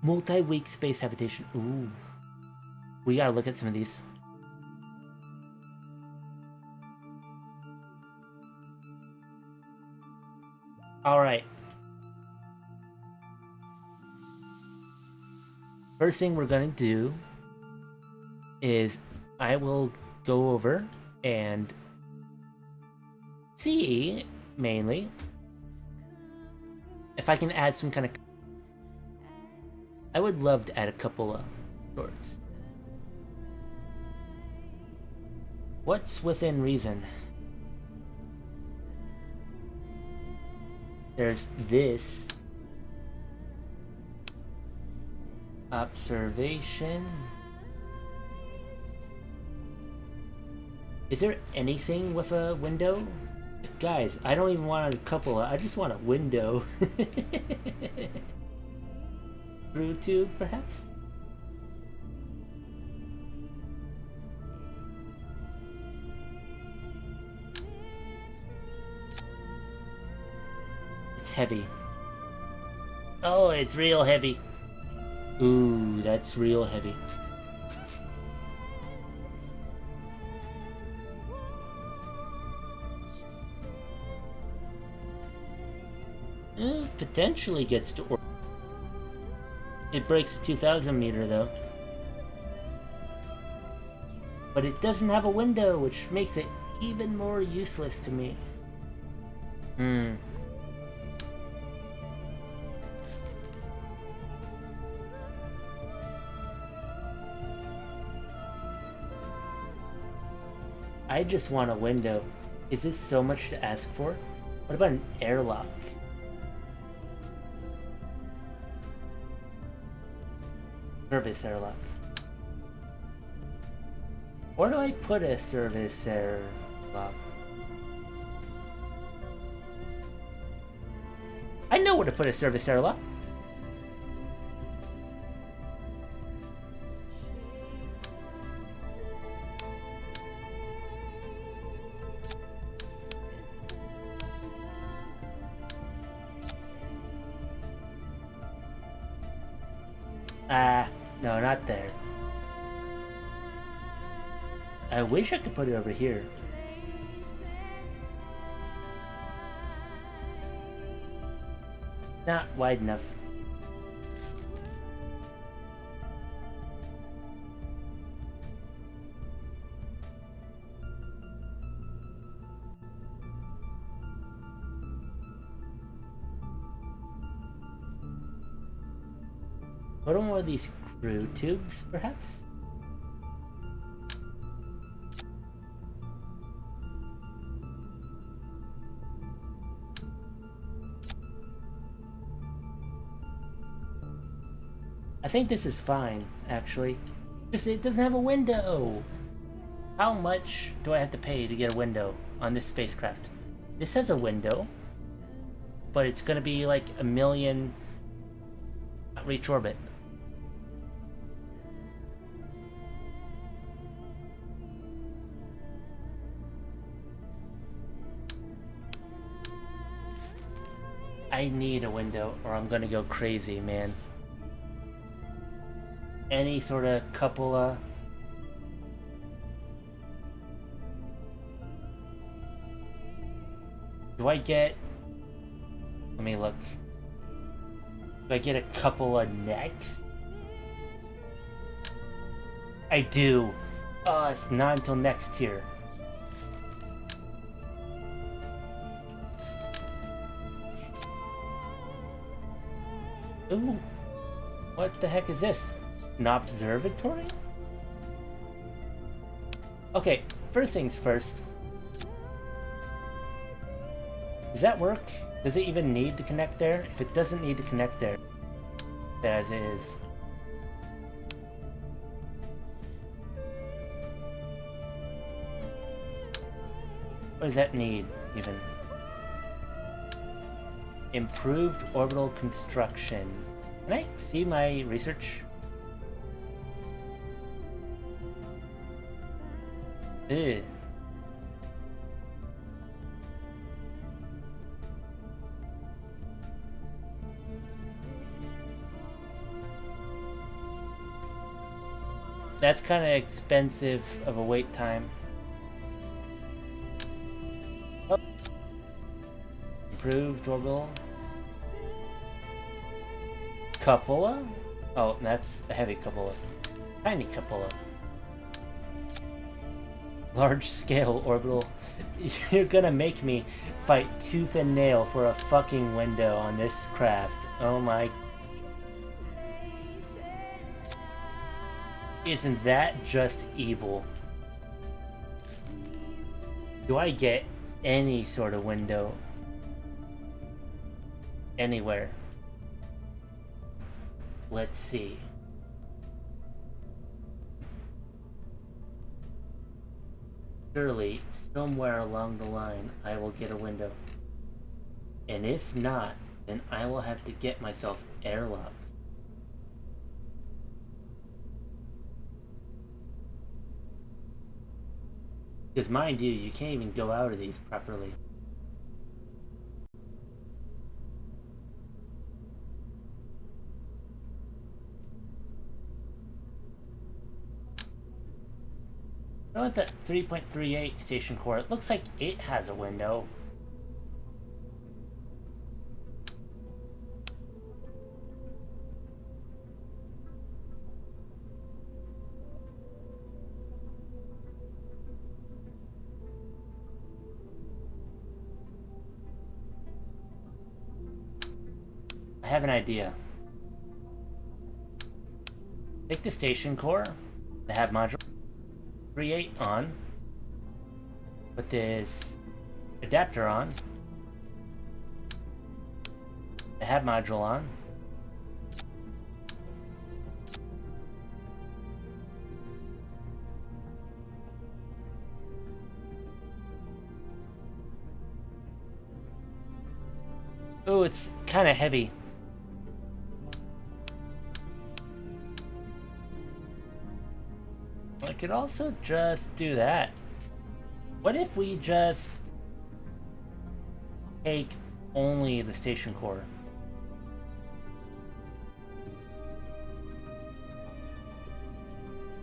Multi-week space habitation. Ooh. We gotta look at some of these. Alright. First thing we're gonna do is I will go over and see, mainly, if I can add some kind of... I would love to add a couple of sorts. What's within reason? There's this. Observation. Is there anything with a window? Guys, I don't even want a couple, I just want a window. Through tube, perhaps? It's it's heavy. Oh, it's real heavy. Ooh, that's real heavy. Potentially gets to orbit. It breaks the 2000 meter though. But it doesn't have a window, which makes it even more useless to me. I just want a window. Is this so much to ask for? What about an airlock? Service airlock. Where do I put a service airlock? I know where to put a service airlock. No, not there. I wish I could put it over here. Not wide enough. What are more of these crew tubes, perhaps? I think this is fine, actually. Just it doesn't have a window! How much do I have to pay to get a window on this spacecraft? This has a window, but it's gonna be like a million reach orbit. I need a window or I'm gonna go crazy, man. Any sort of cupola. Do I get... Let me look. Do I get a cupola next? I do. It's not until next year. Ooh. What the heck is this? An observatory? Okay, first things first. Does that work? Does it even need to connect there? If it doesn't need to connect there, as it is. What does that need, even? Improved orbital construction. Can I see my research? Ew. That's kind of expensive of a wait time. Oh. Improved orbital. Cupola? Oh, that's a heavy cupola. Tiny cupola. Large scale orbital. You're gonna make me fight tooth and nail for a fucking window on this craft. Oh my. Isn't that just evil? Do I get any sort of window anywhere? Let's see. Surely, somewhere along the line, I will get a window. And if not, then I will have to get myself airlocks. Because mind you, you can't even go out of these properly. I want the 3.38 station core. It looks like it has a window. I have an idea. Take the station core, the hab module, create on, put this adapter on, the hab module on, oh, it's kind of heavy. I could also just do that. What if we just take only the station core?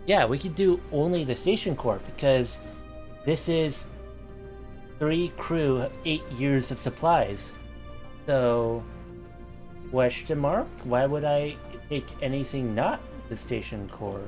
Yeah, we could do only the station core because this is 3 crew, 8 years of supplies. So, question mark? Why would I take anything not the station core?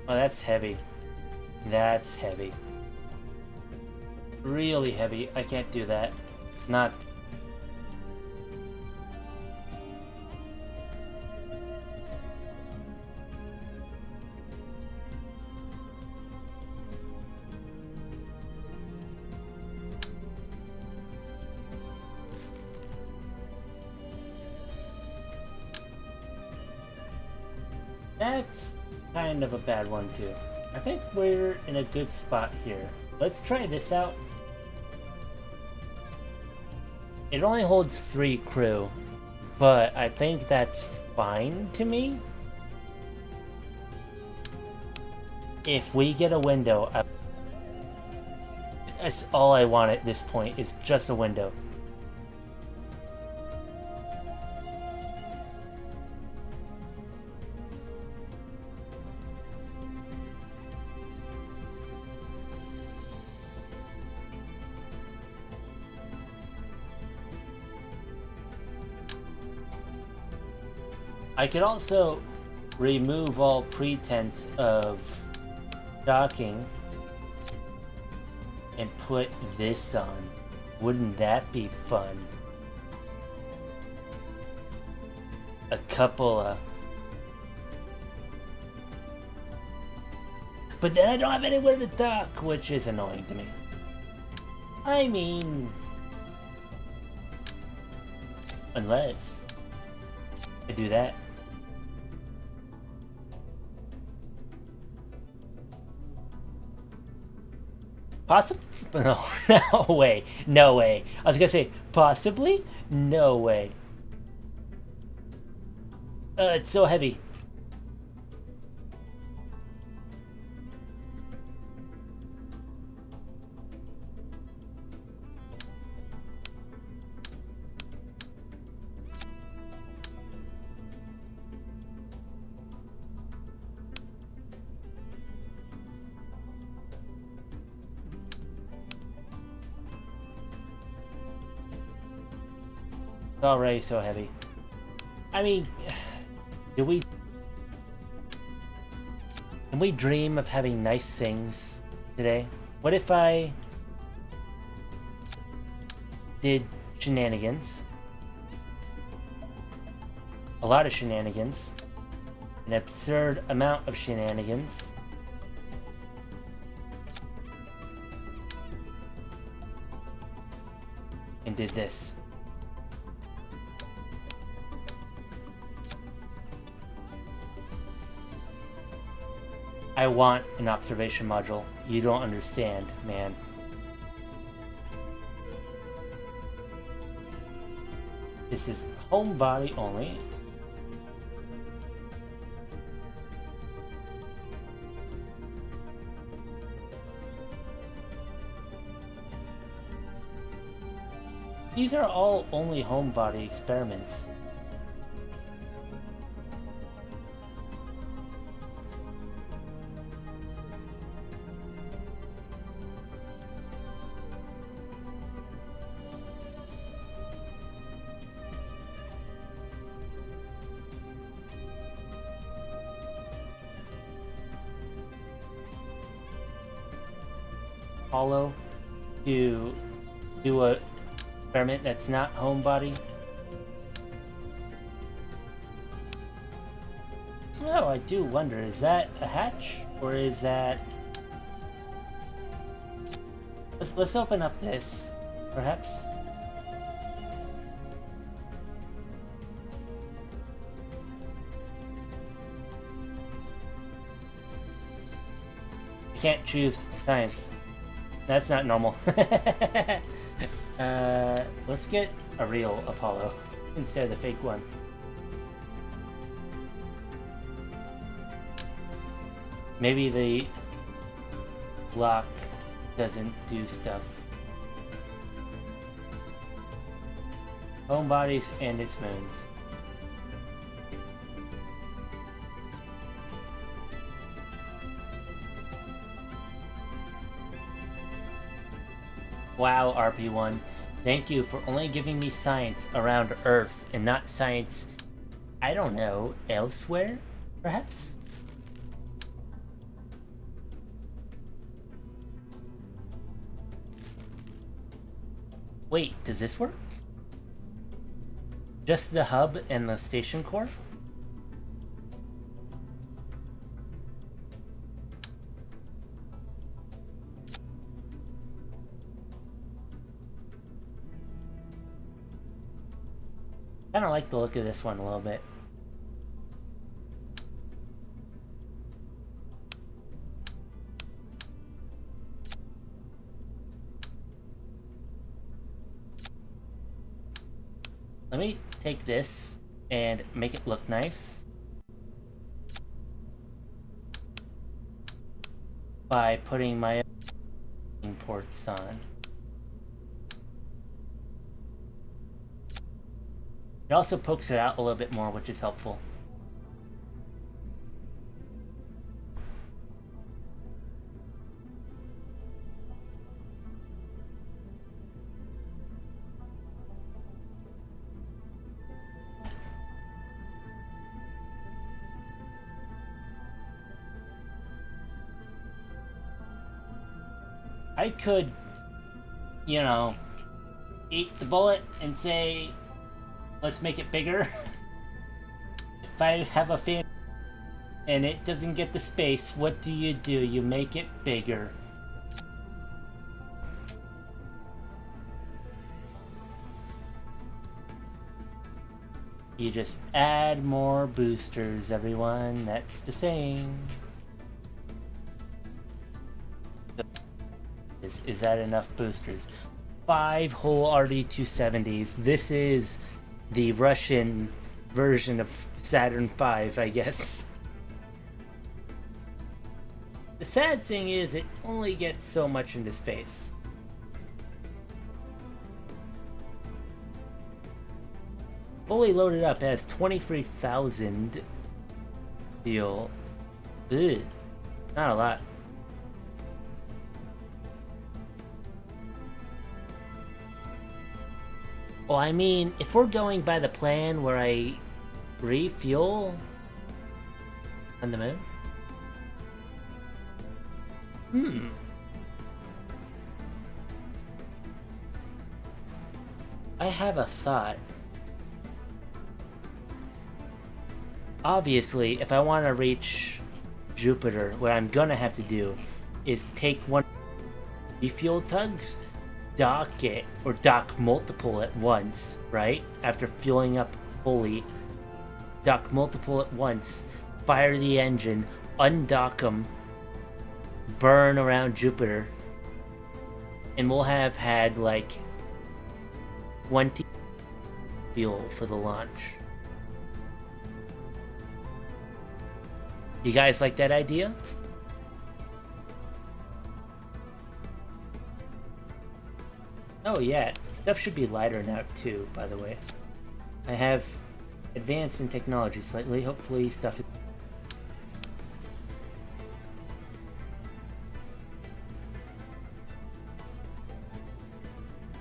Oh, that's heavy. That's heavy. Really heavy. I can't do that. Not... That's kind of a bad one too. I think we're in a good spot here. Let's try this out. It only holds 3 crew, but I think that's fine to me. If we get a window, that's all I want at this point, is just a window. I could also remove all pretense of docking and put this on. Wouldn't that be fun? A couple of... But then I don't have anywhere to dock, which is annoying to me. I mean... Unless I do that. Possibly? No, no way. No way. I was gonna say, possibly? No way. It's so heavy. It's already so heavy. I mean, can we dream of having nice things today? What if I did shenanigans? A lot of shenanigans. An absurd amount of shenanigans. And did this. I want an observation module. You don't understand, man. This is home body only. These are all only home body experiments. Apollo to do a experiment that's not home body. No, I do wonder, is that a hatch or is that... Let's open up this, perhaps. You can't choose science. That's not normal. Let's get a real Apollo instead of the fake one. Maybe the block doesn't do stuff. Home bodies and its moons. Wow, RP-1. Thank you for only giving me science around Earth and not science, I don't know, elsewhere, perhaps? Wait, does this work? Just the hub and the station core? I kind of like the look of this one a little bit. Let me take this and make it look nice by putting my ports on. It also pokes it out a little bit more, which is helpful. I could, you know, eat the bullet and say, let's make it bigger. If I have a fan and it doesn't get the space, what do? You make it bigger. You just add more boosters, everyone. That's the saying. Is that enough boosters? 5 whole RD-270s. This is the Russian version of Saturn V, I guess. The sad thing is it only gets so much into space. Fully loaded up, it has 23,000 fuel. Ugh, not a lot. Well, I mean, if we're going by the plan where I refuel on the moon? I have a thought. Obviously, if I want to reach Jupiter, what I'm gonna have to do is take one refuel tugs, dock it, or dock multiple at once, right? After fueling up fully, dock multiple at once, fire the engine, undock them, burn around Jupiter, and we'll have had like 20 fuel for the launch. You guys like that idea? Oh yeah, stuff should be lighter now too, by the way. I have advanced in technology slightly, hopefully stuff is...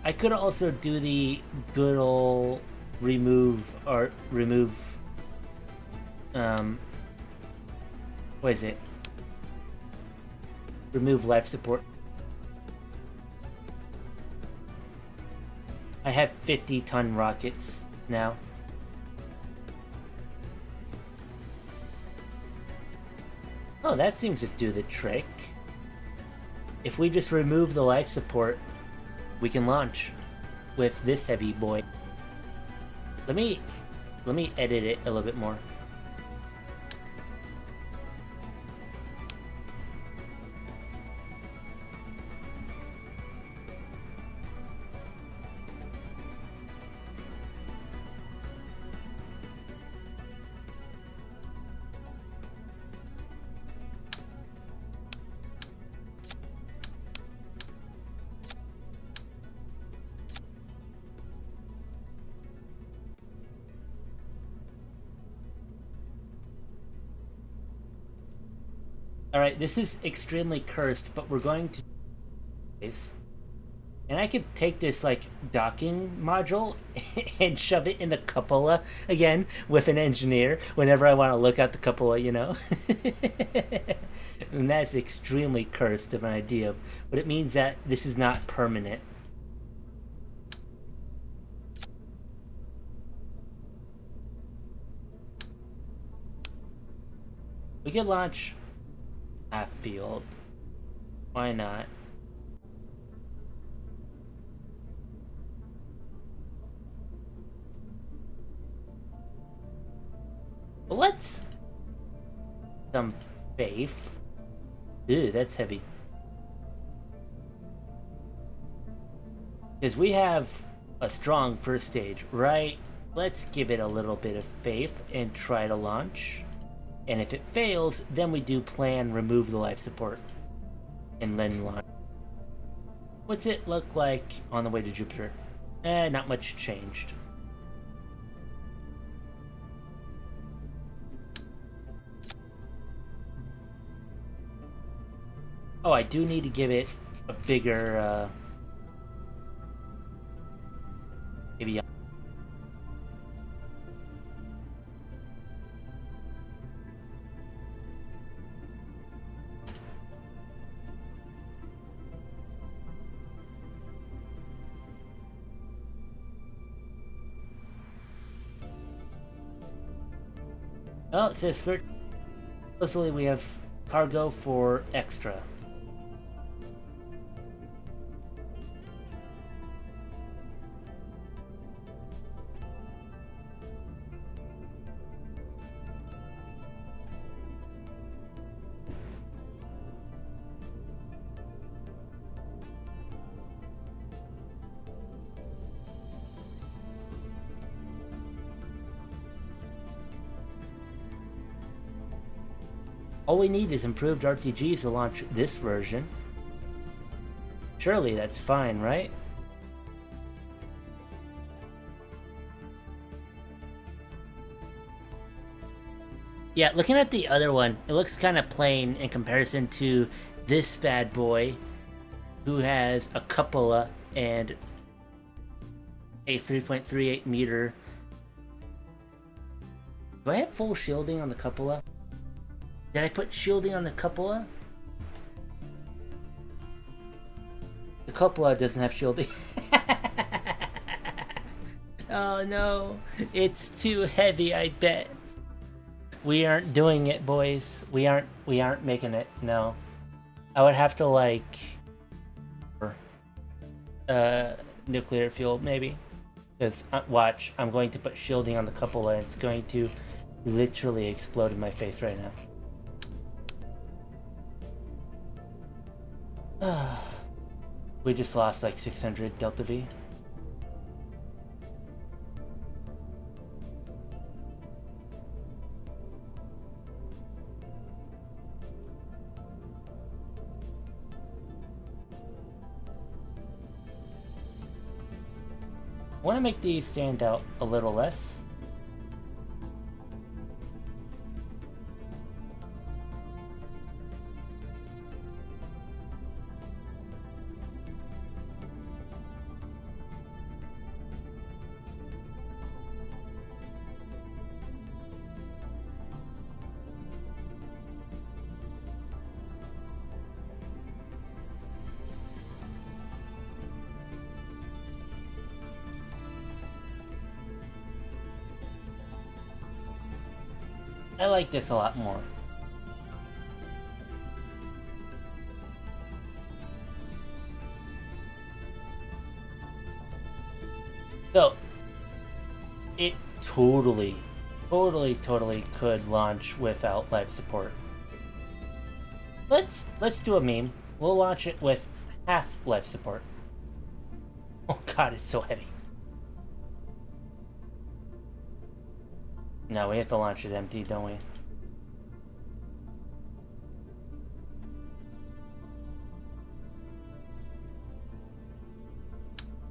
I could also do the good old remove, what is it? Remove life support. I have 50-ton rockets now. Oh, that seems to do the trick. If we just remove the life support, we can launch with this heavy boy. Let me edit it a little bit more. Alright, this is extremely cursed, but we're going to... And I could take this, like, docking module and shove it in the cupola, again, with an engineer, whenever I want to look at the cupola, you know? And that's extremely cursed of an idea, but it means that this is not permanent. We could launch... half field. Why not? Well, let's... some faith. Ew, that's heavy. Because we have a strong first stage, right? Let's give it a little bit of faith and try to launch. And if it fails, then we do plan remove the life support and then launch. What's it look like on the way to Jupiter? Not much changed. Oh, I do need to give it a bigger, maybe... Oh, it says 13. Supposedly we have cargo for extra. All we need is improved RTGs to launch this version. Surely that's fine, right? Yeah, looking at the other one, it looks kind of plain in comparison to this bad boy, who has a cupola and a 3.38 meter. Do I have full shielding on the cupola? Did I put shielding on the cupola? The cupola doesn't have shielding. Oh no, it's too heavy, I bet. We aren't doing it, boys. We aren't making it, no. I would have to, like... nuclear fuel, maybe. Because, watch, I'm going to put shielding on the cupola and it's going to literally explode in my face right now. We just lost like 600 Delta V. I want to make these stand out a little less. I like this a lot more. So, it totally could launch without life support. Let's do a meme. We'll launch it with half life support. Oh god, it's so heavy. No, we have to launch it empty, don't we?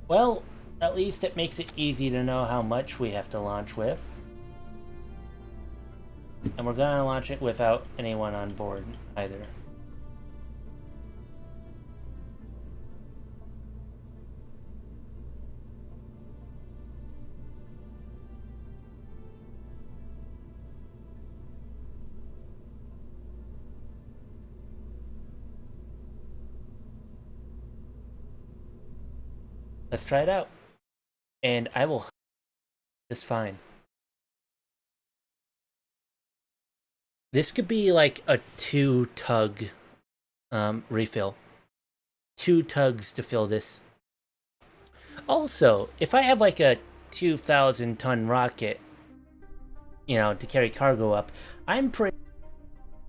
Well, at least it makes it easy to know how much we have to launch with. And we're gonna launch it without anyone on board either. Let's try it out. And I will just fine. This could be like a 2-tug refill. 2 tugs to fill this. Also, if I have like a 2,000-ton rocket, you know, to carry cargo up, I'm pretty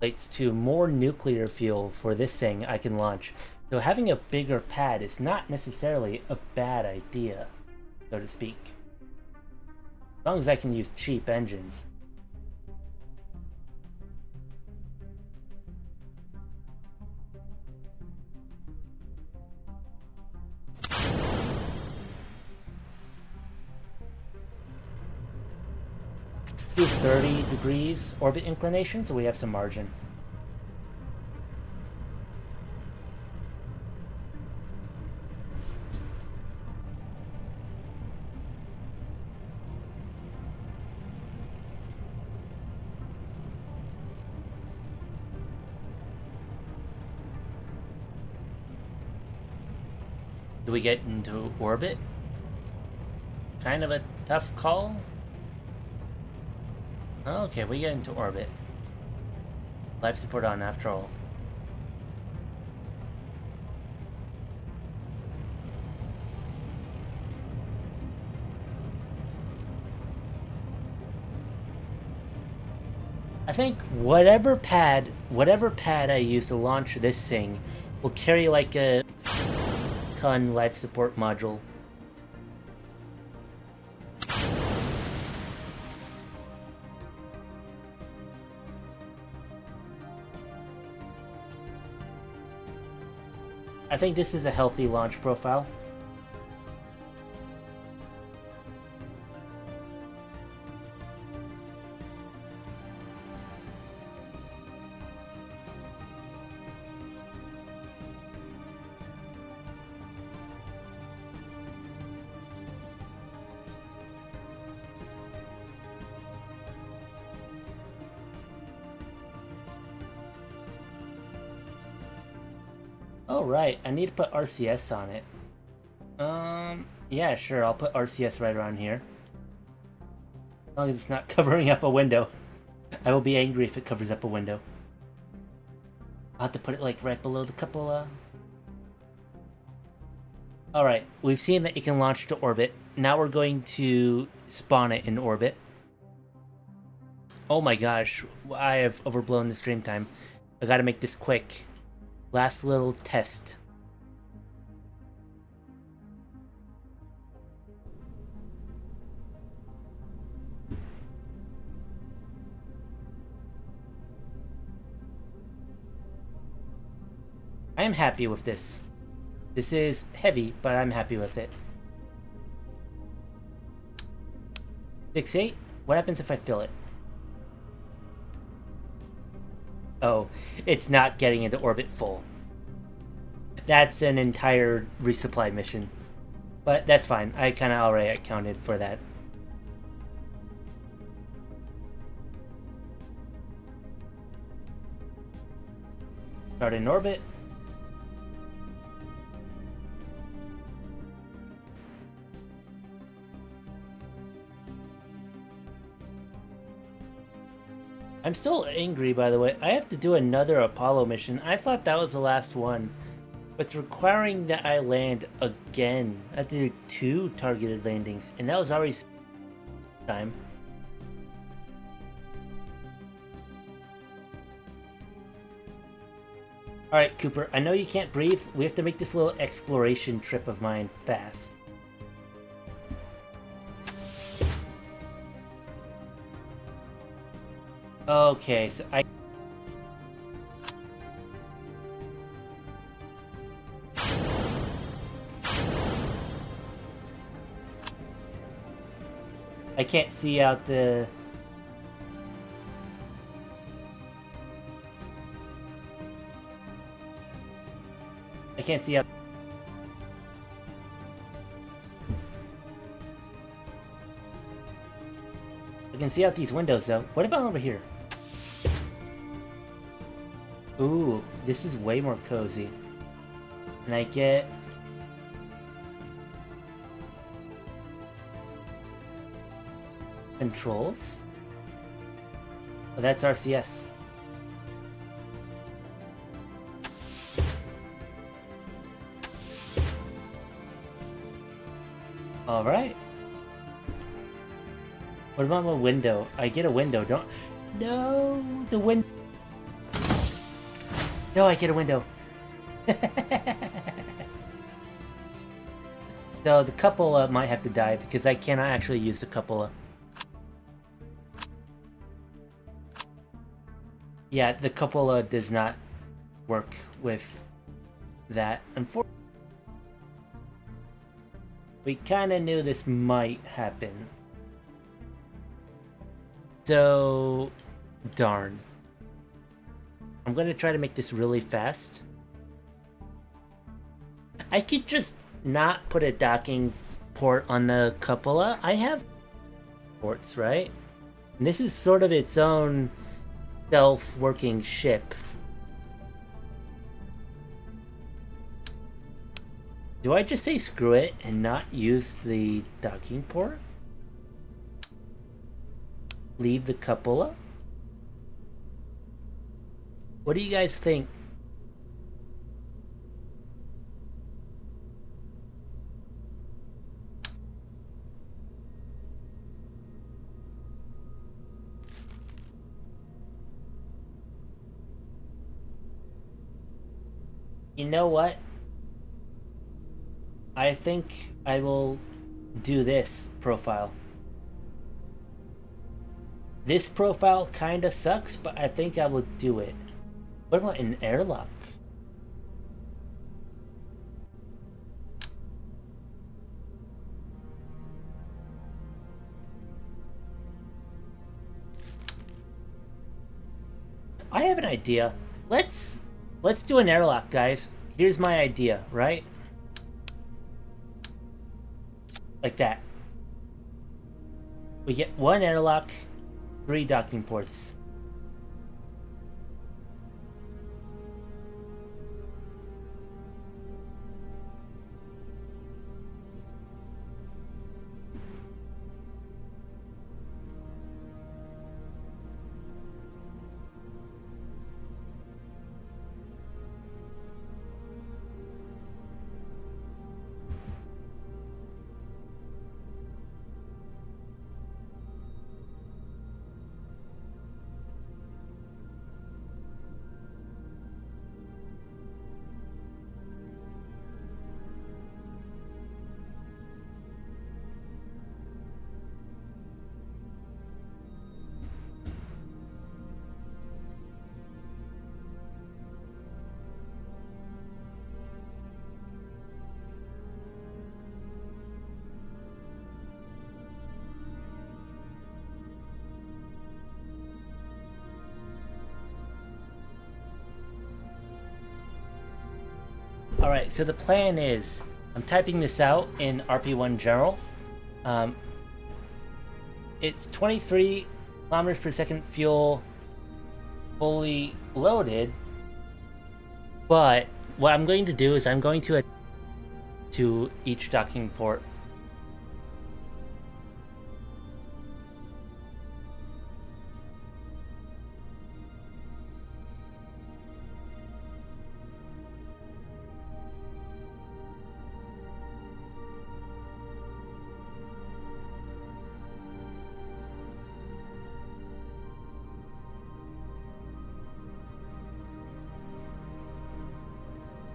relates to more nuclear fuel for this thing I can launch. So having a bigger pad is not necessarily a bad idea, so to speak. As long as I can use cheap engines. Do 30 degrees orbit inclination, so we have some margin. Do we get into orbit? Kind of a tough call. Okay, we get into orbit. Life support on after all. I think whatever pad I use to launch this thing will carry like a ton life support module. I think this is a healthy launch profile. Oh right, I need to put RCS on it. Yeah, sure, I'll put RCS right around here. As long as it's not covering up a window. I will be angry if it covers up a window. I'll have to put it like right below the cupola. Alright, we've seen that it can launch to orbit. Now we're going to spawn it in orbit. Oh my gosh, I have overblown the stream time. I gotta make this quick. Last little test. I'm happy with this. This is heavy, but I'm happy with it. 6-8? What happens if I fill it? Oh, it's not getting into orbit full. That's an entire resupply mission. But that's fine. I kind of already accounted for that. Start in orbit. I'm still angry, by the way. I have to do another Apollo mission. I thought that was the last one. But it's requiring that I land again. I have to do 2 targeted landings. And that was already time. Alright, Cooper. I know you can't breathe. We have to make this little exploration trip of mine fast. Okay, so I can't see out the... I can't see out... I can see out these windows though. What about over here? Ooh, this is way more cozy. And I get... controls? Oh, that's RCS. Alright. What about my window? I get a window, don't... No! The window... No, I get a window. So the cupola might have to die because I cannot actually use the cupola. Yeah, the cupola does not work with that. Unfortunately, we kind of knew this might happen. So, darn. I'm going to try to make this really fast. I could just not put a docking port on the cupola. I have ports, right? And this is sort of its own self-working ship. Do I just say screw it and not use the docking port? Leave the cupola? What do you guys think? You know what? I think I will do this profile. This profile kinda sucks, but I think I will do it. What about an airlock? I have an idea. Let's do an airlock, guys. Here's my idea, right? Like that. We get 1 airlock, 3 docking ports. Alright, so the plan is, I'm typing this out in RP-1 General. It's 23 kilometers per second fuel fully loaded, but what I'm going to do is I'm going to each docking port.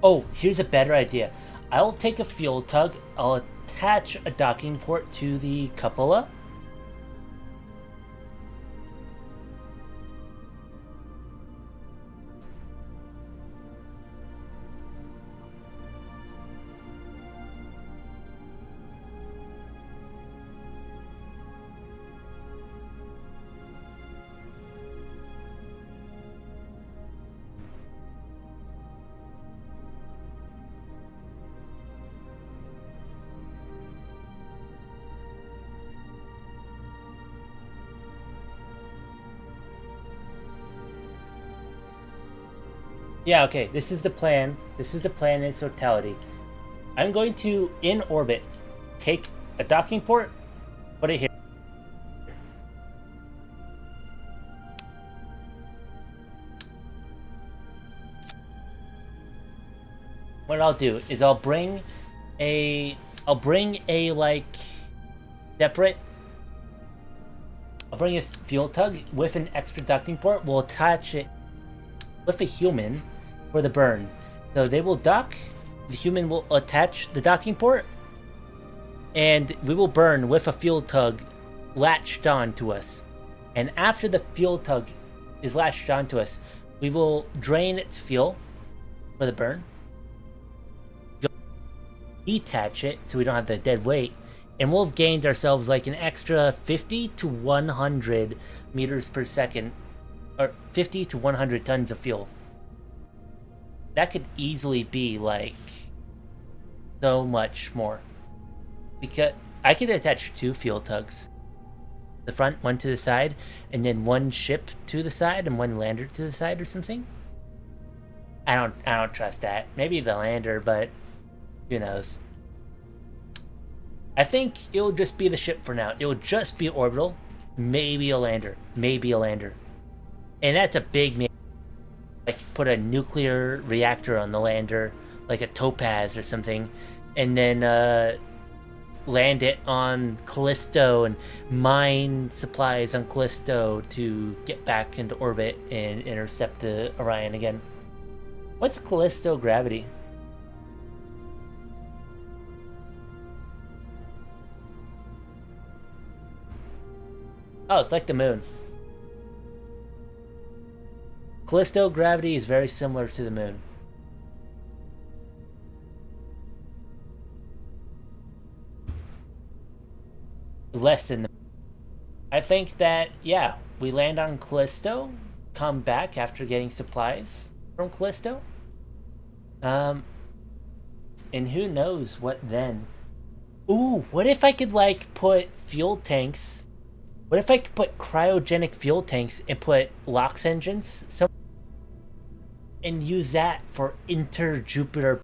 Oh, here's a better idea. I'll take a fuel tug, I'll attach a docking port to the cupola. Yeah, okay, this is the plan. This is the plan in its totality. I'm going to, in orbit, take a docking port, put it here. What I'll do is I'll bring a like separate. I'll bring a fuel tug with an extra docking port. We'll attach it with a human for the burn. So they will dock, the human will attach the docking port, and we will burn with a fuel tug latched on to us. And after the fuel tug is latched on to us, we will drain its fuel for the burn, detach it so we don't have the dead weight, and we'll have gained ourselves like an extra 50 to 100 meters per second, or 50 to 100 tons of fuel. That could easily be like so much more, because I could attach 2 fuel tugs, the front, one to the side, and then one ship to the side and one lander to the side or something. I don't trust that. Maybe the lander, but who knows. I think it will just be the ship for now. It will just be orbital, maybe a lander, and that's a big. Like put a nuclear reactor on the lander, like a Topaz or something, and then land it on Callisto and mine supplies on Callisto to get back into orbit and intercept the Orion again. What's Callisto gravity? Oh, it's like the moon. Callisto gravity is very similar to the moon. Less than the moon. I think that, yeah, we land on Callisto, come back after getting supplies from Callisto. And who knows what then? Ooh, what if I could like put fuel tanks? What if I could put cryogenic fuel tanks and put LOX engines and use that for inter-Jupiter